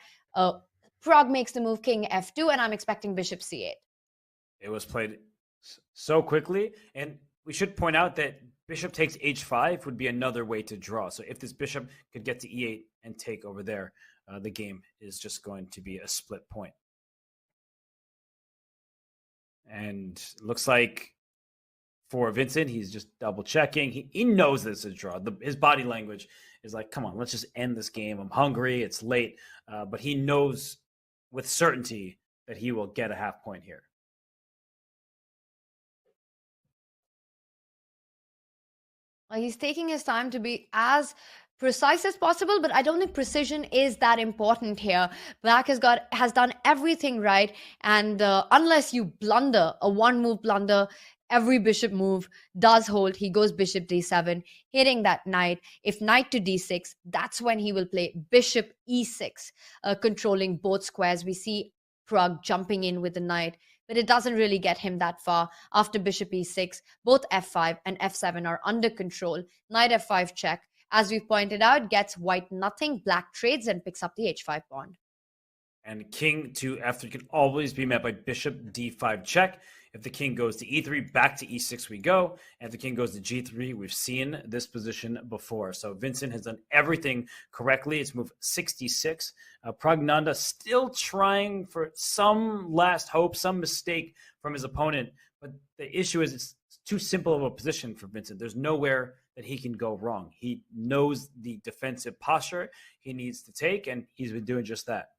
Pragg makes the move king f2, and I'm expecting bishop c8. It was played so quickly, and we should point out that bishop takes h5 would be another way to draw. So if this bishop could get to e8 and take over there, the game is just going to be a split point. And looks like for Vincent, he's just double checking. He knows this is a draw. His body language is like, come on, let's just end this game. I'm hungry. It's late. But he knows with certainty that he will get a half point here. He's taking his time to be as precise as possible, but I don't think precision is that important here. Black has done everything right, and unless you blunder, a one-move blunder, every bishop move does hold. He goes bishop d7, hitting that knight. If knight to d6, that's when he will play bishop e6, controlling both squares. We see Pragg jumping in with the knight, but it doesn't really get him that far. After bishop e6, both f5 and f7 are under control. Knight f5 check, as we've pointed out, gets white nothing. Black trades and picks up the h5 pawn. And king to f3 can always be met by bishop d5 check. If the king goes to e3, back to e6 we go. And if the king goes to g3, we've seen this position before. So Vincent has done everything correctly. It's move 66. Pragnanda still trying for some last hope, some mistake from his opponent. But the issue is it's too simple of a position for Vincent. There's nowhere that he can go wrong. He knows the defensive posture he needs to take, and he's been doing just that.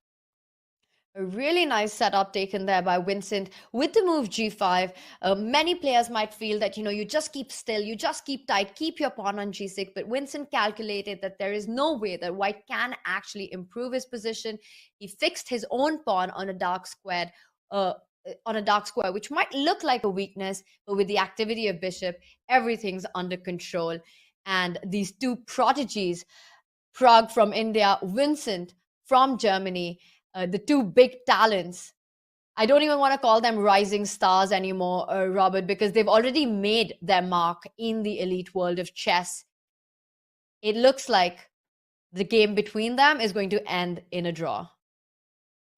A really nice setup taken there by Vincent with the move g5. Many players might feel that, you just keep still, you just keep tight, keep your pawn on g6. But Vincent calculated that there is no way that white can actually improve his position. He fixed his own pawn on a dark square, which might look like a weakness, but with the activity of bishop, everything's under control. And these two prodigies, Pragg from India, Vincent from Germany, the two big talents. I don't even want to call them rising stars anymore, Robert, because they've already made their mark in the elite world of chess. It looks like the game between them is going to end in a draw.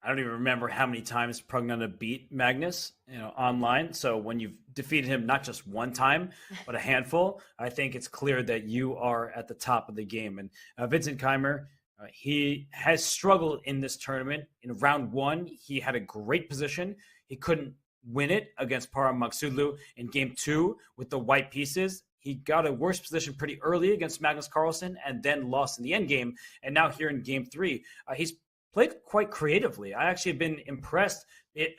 I don't even remember how many times Pragnanda beat Magnus, online. So when you've defeated him not just one time, but a handful, I think it's clear that you are at the top of the game. And Vincent Keimer, he has struggled in this tournament. In round one, he had a great position. He couldn't win it against Parham Magsudlu. In game two, with the white pieces, he got a worse position pretty early against Magnus Carlsen and then lost in the endgame. And now here in game three, he's played quite creatively. I actually have been impressed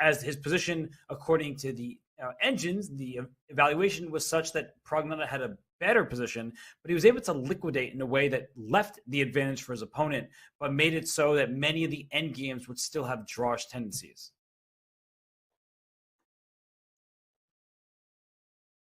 as his position, according to the engines, the evaluation was such that Pragnanda had a better position, but he was able to liquidate in a way that left the advantage for his opponent, but made it so that many of the end games would still have drawish tendencies.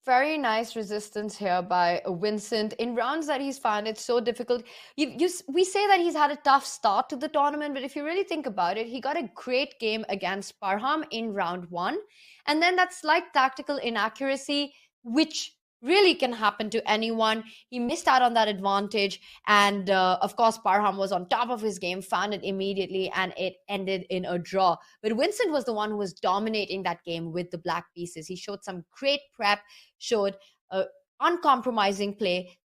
Very nice resistance here by Vincent. In rounds that he's found it so difficult. We say that he's had a tough start to the tournament, but if you really think about it, he got a great game against Parham in round one. And then that slight tactical inaccuracy, which really can happen to anyone. He missed out on that advantage. And of course, Parham was on top of his game, found it immediately, and it ended in a draw. But Vincent was the one who was dominating that game with the black pieces. He showed some great prep, showed uncompromising play,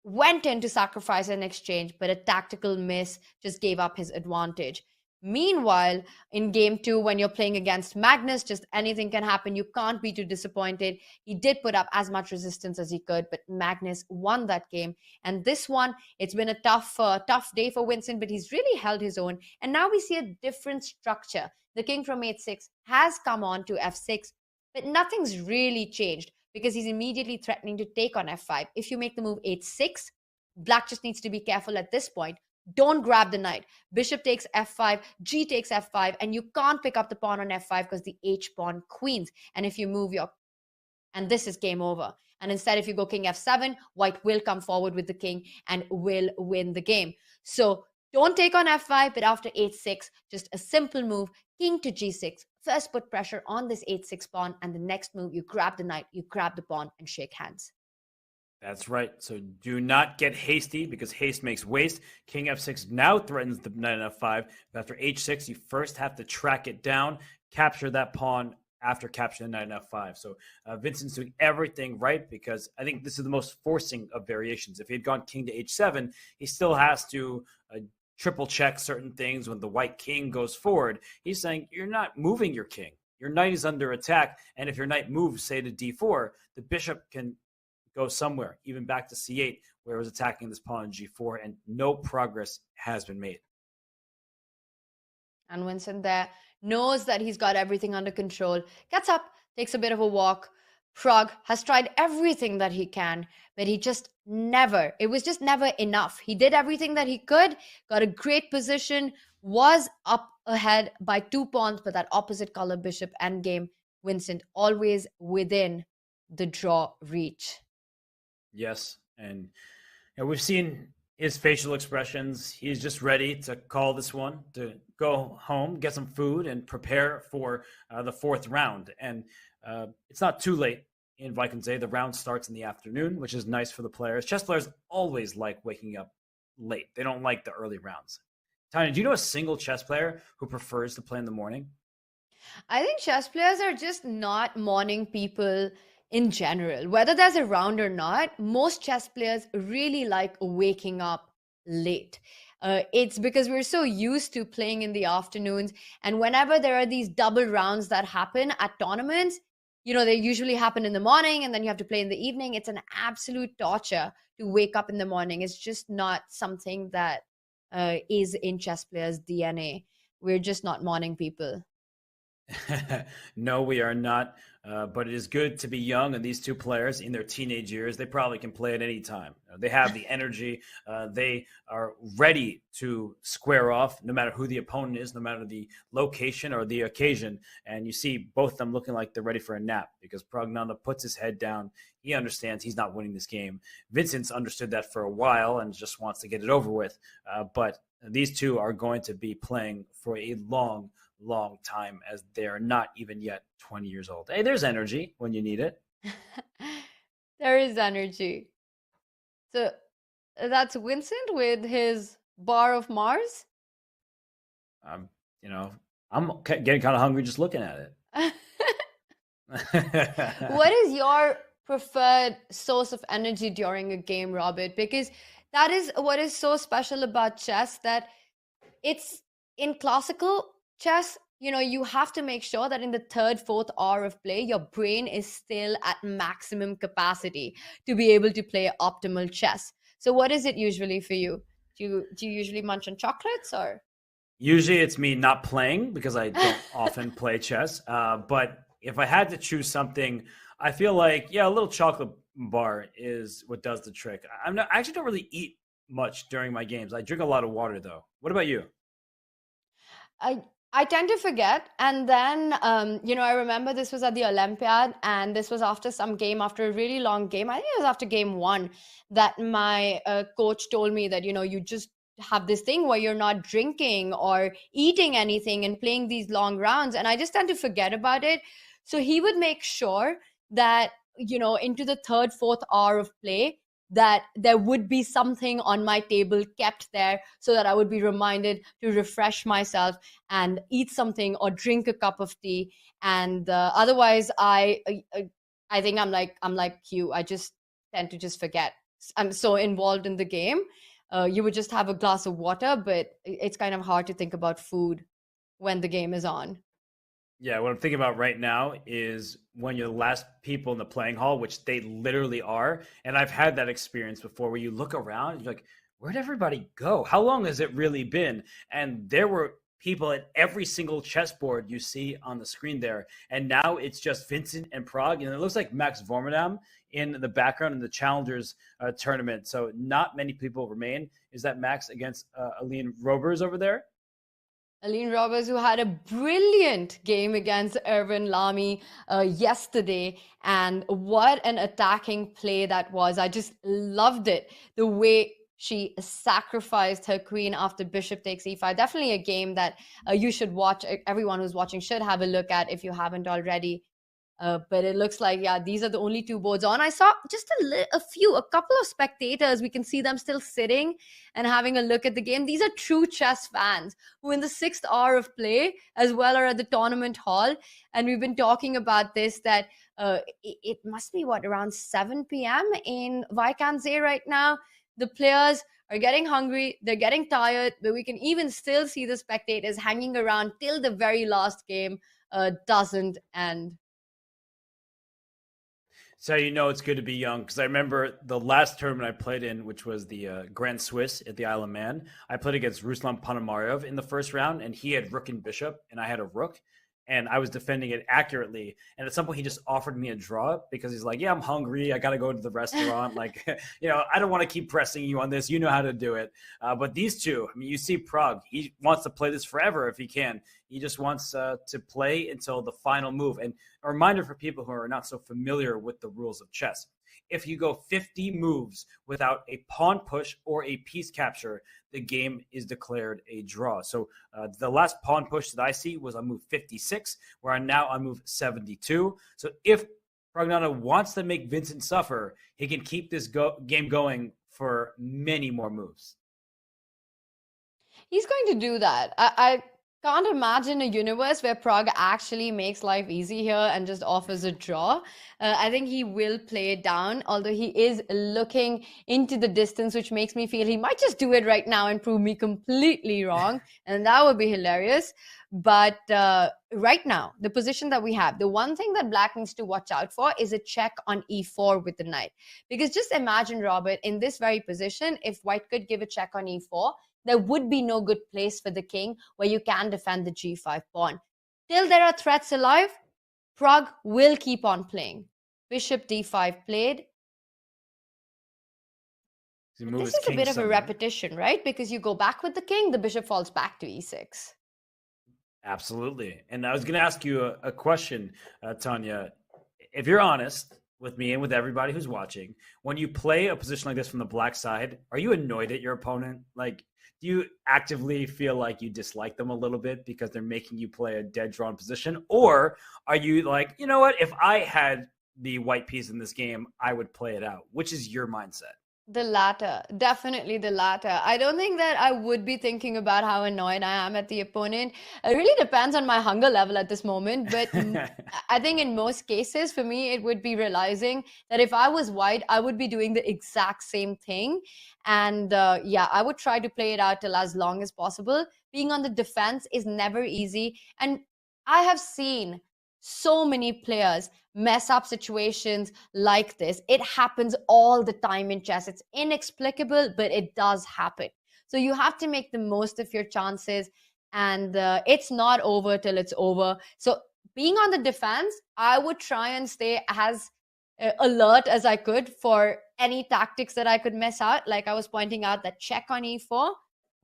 went in to sacrifice an exchange, but a tactical miss just gave up his advantage. Meanwhile, in game 2, when you're playing against Magnus, just anything can happen. You can't be too disappointed. He did put up as much resistance as he could, but Magnus won that game. And this one, it's been a tough day for Vincent, but he's really held his own. And now we see a different structure. The king from h6 has come on to f6, but nothing's really changed because he's immediately threatening to take on f5. If you make the move h6, black just needs to be careful at this point. Don't grab the knight. Bishop takes f5, g takes f5, and you can't pick up the pawn on f5 because the h-pawn queens. And if you move and this is game over. And instead, if you go king f7, white will come forward with the king and will win the game. So don't take on f5, but after h6, just a simple move, king to g6. First, put pressure on this h6 pawn, and the next move, you grab the knight, you grab the pawn, and shake hands. That's right. So do not get hasty because haste makes waste. King f6 now threatens the knight on f5. But after h6, you first have to track it down, capture that pawn after capturing the knight on f5. So Vincent's doing everything right because I think this is the most forcing of variations. If he had gone king to h7, he still has to triple check certain things when the white king goes forward. He's saying, you're not moving your king. Your knight is under attack. And if your knight moves, say, to d4, the bishop can go somewhere, even back to c8, where it was attacking this pawn on g4, and no progress has been made. And Vincent there knows that he's got everything under control, gets up, takes a bit of a walk. Pragg has tried everything that he can, but it was just never enough. He did everything that he could, got a great position, was up ahead by 2 pawns, but that opposite color bishop endgame, Vincent always within the draw reach. Yes, and we've seen his facial expressions. He's just ready to call this one, to go home, get some food, and prepare for the 4th round. And it's not too late in Wijk aan Zee. The round starts in the afternoon, which is nice for the players. Chess players always like waking up late. They don't like the early rounds. Tanya, do you know a single chess player who prefers to play in the morning? I think chess players are just not morning people in general. Whether there's a round or not, most chess players really like waking up late. It's because we're so used to playing in the afternoons, and whenever there are these double rounds that happen at tournaments, they usually happen in the morning and then you have to play in the evening. It's an absolute torture to wake up in the morning. It's just not something that is in chess players' DNA. We're just not morning people. No, we are not. But it is good to be young. And these two players in their teenage years, they probably can play at any time. They have the energy. They are ready to square off no matter who the opponent is, no matter the location or the occasion. And you see both of them looking like they're ready for a nap because Pragnanda puts his head down. He understands he's not winning this game. Vincent's understood that for a while and just wants to get it over with. But these two are going to be playing for a long time, as they're not even yet 20 years old. Hey, there's energy when you need it. There is energy. So that's Vincent with his bar of Mars. I'm getting kind of hungry just looking at it. What is your preferred source of energy during a game, Robert? Because that is what is so special about chess, that it's in classical chess, you have to make sure that in the 3rd, 4th hour of play, your brain is still at maximum capacity to be able to play optimal chess. So what is it usually for you? Do you usually munch on chocolates or? Usually it's me not playing because I don't often play chess. But if I had to choose something, I feel like, a little chocolate bar is what does the trick. I actually don't really eat much during my games. I drink a lot of water though. What about you? I tend to forget. And then, I remember this was at the Olympiad, and this was after a really long game. I think it was after game 1 that my coach told me that, you just have this thing where you're not drinking or eating anything and playing these long rounds. And I just tend to forget about it. So he would make sure that, into the 3rd, 4th hour of play, that there would be something on my table kept there so that I would be reminded to refresh myself and eat something or drink a cup of tea. And otherwise, I think I'm like you. I just tend to just forget. I'm so involved in the game. You would just have a glass of water, but it's kind of hard to think about food when the game is on. Yeah, what I'm thinking about right now is when you're the last people in the playing hall, which they literally are. And I've had that experience before where you look around and you're like, where'd everybody go? How long has it really been? And there were people at every single chessboard you see on the screen there. And now it's just Vincent and Prague. And it looks like Max Vormadam in the background in the Challengers tournament. So not many people remain. Is that Max against Aline Robers over there? Aline Roberts, who had a brilliant game against Erwin Lamy yesterday. And what an attacking play that was. I just loved it. The way she sacrificed her queen after bishop takes e5. Definitely a game that you should watch. Everyone who's watching should have a look at if you haven't already. But it looks like, yeah, these are the only two boards on. I saw just a couple of spectators. We can see them still sitting and having a look at the game. These are true chess fans who in the 6th hour of play as well are at the tournament hall. And we've been talking about this, that it must be, around 7 p.m. in Wijk aan Zee right now. The players are getting hungry, they're getting tired, but we can even still see the spectators hanging around till the very last game doesn't end. So you know it's good to be young, because I remember the last tournament I played in, which was the Grand Swiss at the Isle of Man. I played against Ruslan Ponomarev in the first round, and he had rook and bishop, and I had a rook, and I was defending it accurately. And at some point, he just offered me a draw because he's like, yeah, I'm hungry. I got to go to the restaurant. Like, I don't want to keep pressing you on this. You know how to do it. But these two, I mean, you see Prague. He wants to play this forever if he can. He just wants to play until the final move. And a reminder for people who are not so familiar with the rules of chess. If you go 50 moves without a pawn push or a piece capture, the game is declared a draw. So the last pawn push that I see was on move 56, where I'm now on move 72. So if Pragnana wants to make Vincent suffer, he can keep this game going for many more moves. He's going to do that. I can't imagine a universe where Prague actually makes life easy here and just offers a draw. I think he will play it down, although he is looking into the distance, which makes me feel he might just do it right now and prove me completely wrong. And that would be hilarious. But right now, the position that we have, the one thing that Black needs to watch out for is a check on e4 with the knight. Because just imagine, Robert, in this very position, if White could give a check on e4, there would be no good place for the king where you can defend the g5 pawn. Till there are threats alive, Prague will keep on playing. Bishop d5 played. This is a bit of a repetition, right? Because you go back with the king, the bishop falls back to e6. Absolutely. And I was going to ask you a question, Tanya. If you're honest with me and with everybody who's watching, when you play a position like this from the black side, are you annoyed at your opponent? Like, do you actively feel like you dislike them a little bit because they're making you play a dead drawn position? Or are you like, you know what, if I had the white piece in this game, I would play it out? Which is your mindset? The latter, definitely the latter. I don't think that I would be thinking about how annoyed I am at the opponent. It really depends on my hunger level at this moment. But I think in most cases, for me, it would be realizing that if I was white, I would be doing the exact same thing. And yeah, I would try to play it out till as long as possible. Being on the defense is never easy. And I have seen so many players mess up situations like this. It happens all the time in chess. It's inexplicable, but it does happen. So you have to make the most of your chances, and it's not over till it's over. So being on the defense, I would try and stay as alert as I could for any tactics that I could mess out. Like I was pointing out, that check on e4.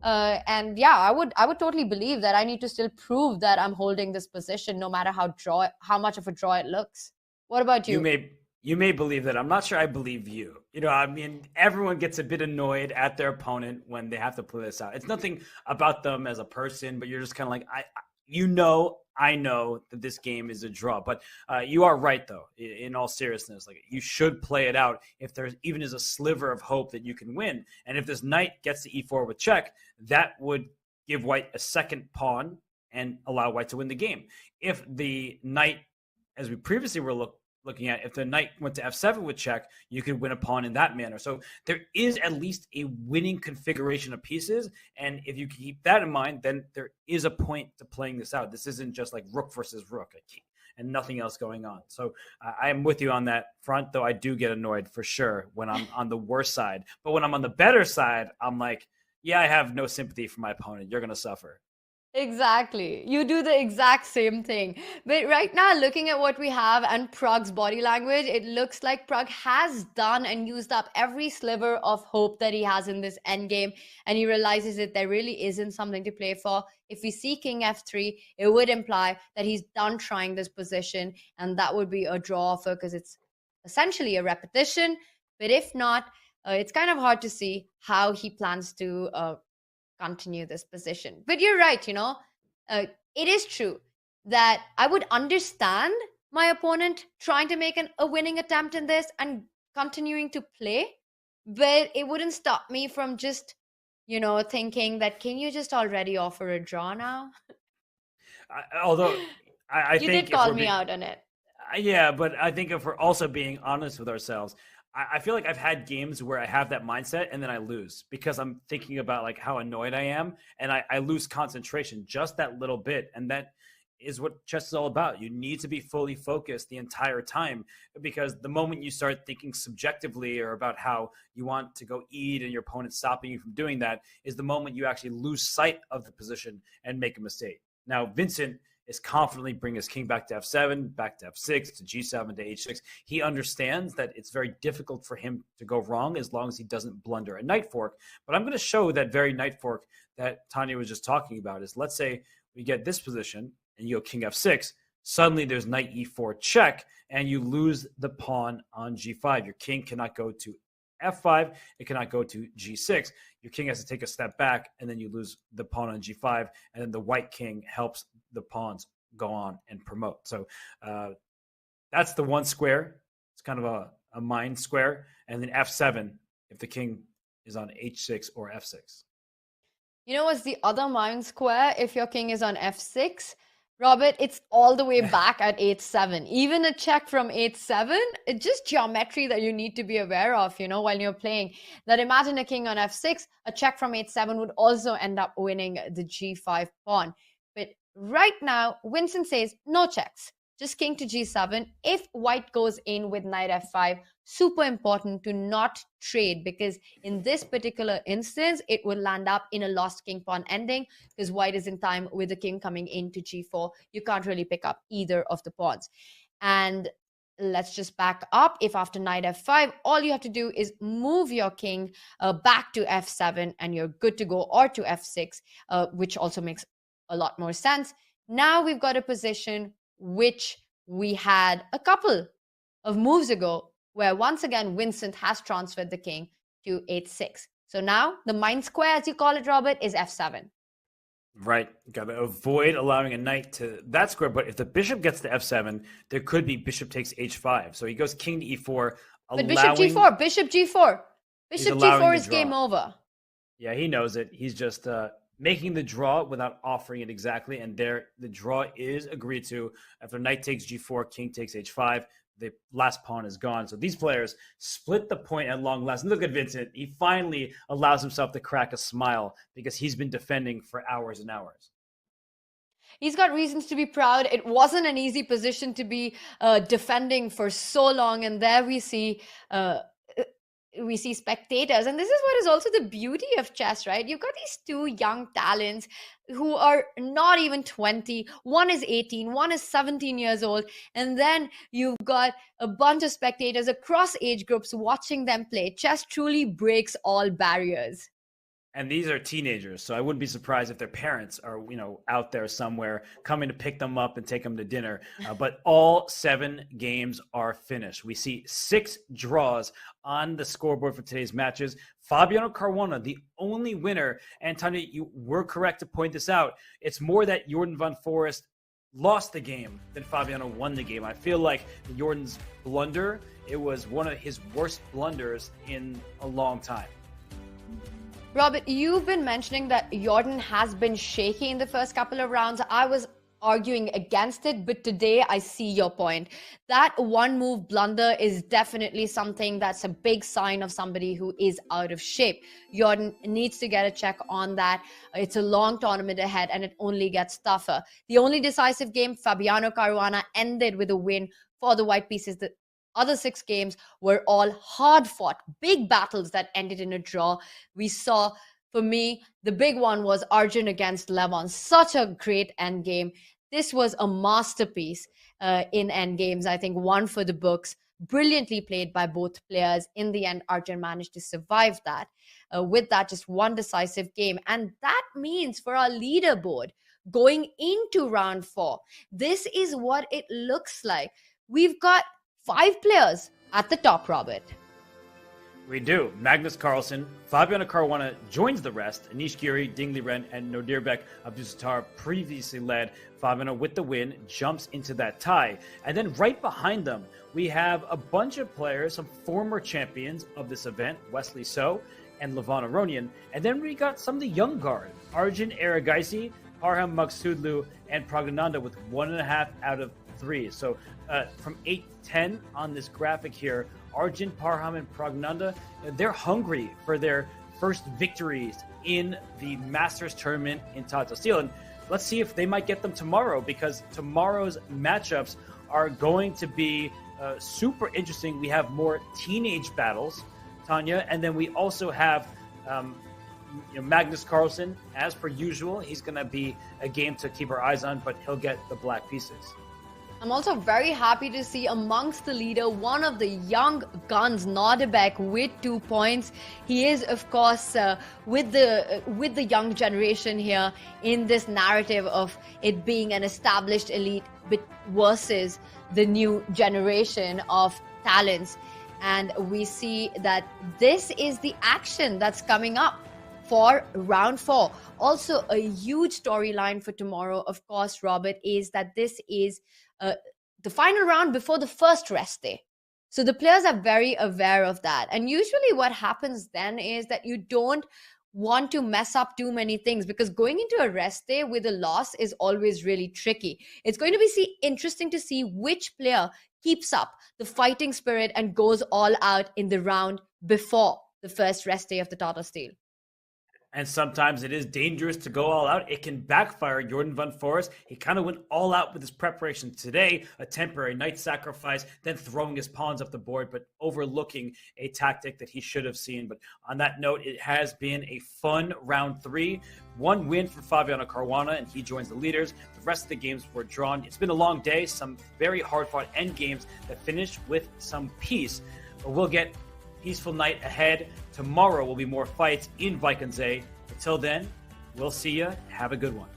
And yeah, I would totally believe that I need to still prove that I'm holding this position, no matter how much of a draw it looks. What about you? You may believe that. I'm not sure I believe you. I mean, everyone gets a bit annoyed at their opponent when they have to play this out. It's nothing about them as a person, but you're just kind of like, I know that this game is a draw. But you are right, though, in all seriousness. Like, you should play it out if there even is a sliver of hope that you can win. And if this knight gets to e4 with check, that would give white a second pawn and allow white to win the game. If the knight, as we previously were looking at if the knight went to f7 with check, you could win a pawn in that manner. So there is at least a winning configuration of pieces. And if you keep that in mind, then there is a point to playing this out. This isn't just like rook versus rook and nothing else going on. So I am with you on that front, though I do get annoyed for sure when I'm on the worst side. But when I'm on the better side, I'm like, yeah, I have no sympathy for my opponent. You're going to suffer. Exactly. You do the exact same thing. But right now, looking at what we have and Prag's body language, it looks like Prag has done and used up every sliver of hope that he has in this endgame. And he realizes that there really isn't something to play for. If we see King F3, it would imply that he's done trying this position. And that would be a draw offer because it's essentially a repetition. But if not, it's kind of hard to see how he plans to continue this position. But you're right, it is true that I would understand my opponent trying to make a winning attempt in this and continuing to play, but it wouldn't stop me from just, thinking that, can you just already offer a draw now? Although I you think did call me out on it. Yeah, but I think if we're also being honest with ourselves, I feel like I've had games where I have that mindset and then I lose because I'm thinking about like how annoyed I am and I lose concentration just that little bit. And that is what chess is all about. You need to be fully focused the entire time because the moment you start thinking subjectively or about how you want to go eat and your opponent's stopping you from doing that is the moment you actually lose sight of the position and make a mistake. Now, Vincent is confidently bring his king back to f7, back to f6, to g7, to h6. He understands that it's very difficult for him to go wrong as long as he doesn't blunder a knight fork. But I'm going to show that very knight fork that Tanya was just talking about is, let's say we get this position and you go king f6, suddenly there's knight e4 check, and you lose the pawn on g5. Your king cannot go to f5, it cannot go to g6. Your king has to take a step back, and then you lose the pawn on g5, and then the white king helps the pawns go on and promote. So that's the one square. It's kind of a mind square. And then f7 if the king is on h6 or f6. You know what's the other mind square if your king is on f6? Robert, it's all the way back at h7. Even a check from h7, it's just geometry that you need to be aware of, while you're playing. That imagine a king on f6, a check from h7 would also end up winning the g5 pawn. But right now, Vincent says no checks, just king to g7. If white goes in with knight f5, super important to not trade because in this particular instance, it will land up in a lost king pawn ending because white is in time with the king coming into g4. You can't really pick up either of the pawns. And let's just back up. If after knight f5, all you have to do is move your king back to f7 and you're good to go, or to f6, which also makes a lot more sense. Now we've got a position which we had a couple of moves ago where once again Vincent has transferred the king to h6. So now the mind square, as you call it, Robert, is f7. Right. Got to avoid allowing a knight to that square. But if the bishop gets to f7, there could be bishop takes h5. So he goes king to e4. But bishop g4, bishop g4. Bishop g4 is game over. Yeah, he knows it. He's just making the draw without offering it exactly. And there, the draw is agreed to. After knight takes g4, king takes h5. The last pawn is gone. So these players split the point at long last. And look at Vincent. He finally allows himself to crack a smile because he's been defending for hours and hours. He's got reasons to be proud. It wasn't an easy position to be defending for so long. And there we see spectators. And this is what is also the beauty of chess, right? You've got these two young talents who are not even 20. One is 18, one is 17 years old. And then you've got a bunch of spectators across age groups watching them play. Chess truly breaks all barriers. And these are teenagers, so I wouldn't be surprised if their parents are, out there somewhere coming to pick them up and take them to dinner. But all 7 games are finished. We see 6 draws on the scoreboard for today's matches. Fabiano Caruana, the only winner. And Tanya, you were correct to point this out. It's more that Jordan van Forest lost the game than Fabiano won the game. I feel like Jordan's blunder, it was one of his worst blunders in a long time. Robert, you've been mentioning that Jordan has been shaky in the first couple of rounds. I was arguing against it, but today I see your point. That one move blunder is definitely something that's a big sign of somebody who is out of shape. Jordan needs to get a check on that. It's a long tournament ahead and it only gets tougher. The only decisive game, Fabiano Caruana, ended with a win for the white pieces. The other 6 games were all hard fought, big battles that ended in a draw. We saw, for me, the big one was Arjun against Levon. Such a great endgame. This was a masterpiece in endgames. I think one for the books. Brilliantly played by both players. In the end, Arjun managed to survive that. With that, just one decisive game. And that means for our leaderboard, going into round 4, this is what it looks like. We've got 5 players at the top, Robert. We do. Magnus Carlsen, Fabiano Caruana joins the rest. Anish Giri, Ding Liren, and Nordirbek Abdusattar previously led. Fabiano, with the win, jumps into that tie. And then right behind them, we have a bunch of players, some former champions of this event, Wesley So and Levon Aronian. And then we got some of the young guard, Arjun Aragaisi, Parham Magsudlu, and Pragnananda with 1.5 out of 3. So from 8-10 on this graphic here, Arjun, Parham, and Pragnananda, they're hungry for their first victories in the Masters tournament in Tata Steel. And let's see if they might get them tomorrow, because tomorrow's matchups are going to be super interesting. We have more teenage battles, Tanya, and then we also have Magnus Carlsen. As per usual, he's going to be a game to keep our eyes on, but he'll get the black pieces. I'm also very happy to see amongst the leader one of the young guns, Nordirbek, with 2 points. He is, of course, with the young generation here in this narrative of it being an established elite versus the new generation of talents. And we see that this is the action that's coming up for round 4. Also, a huge storyline for tomorrow, of course, Robert, is that this is the final round before the first rest day. So the players are very aware of that. And usually what happens then is that you don't want to mess up too many things, because going into a rest day with a loss is always really tricky. It's going to be interesting to see which player keeps up the fighting spirit and goes all out in the round before the first rest day of the Tata Steel. And sometimes it is dangerous to go all out. It can backfire. Jordan van Forest, he kind of went all out with his preparation today, a temporary knight sacrifice, then throwing his pawns up the board, but overlooking a tactic that he should have seen. But on that note, it has been a fun round 3. 1 win for Fabiano Caruana, and he joins the leaders. The rest of the games were drawn. It's been a long day, some very hard-fought end games that finished with some peace. But we'll get peaceful night ahead. Tomorrow will be more fights in Wijk. Until then, we'll see you. Have a good one.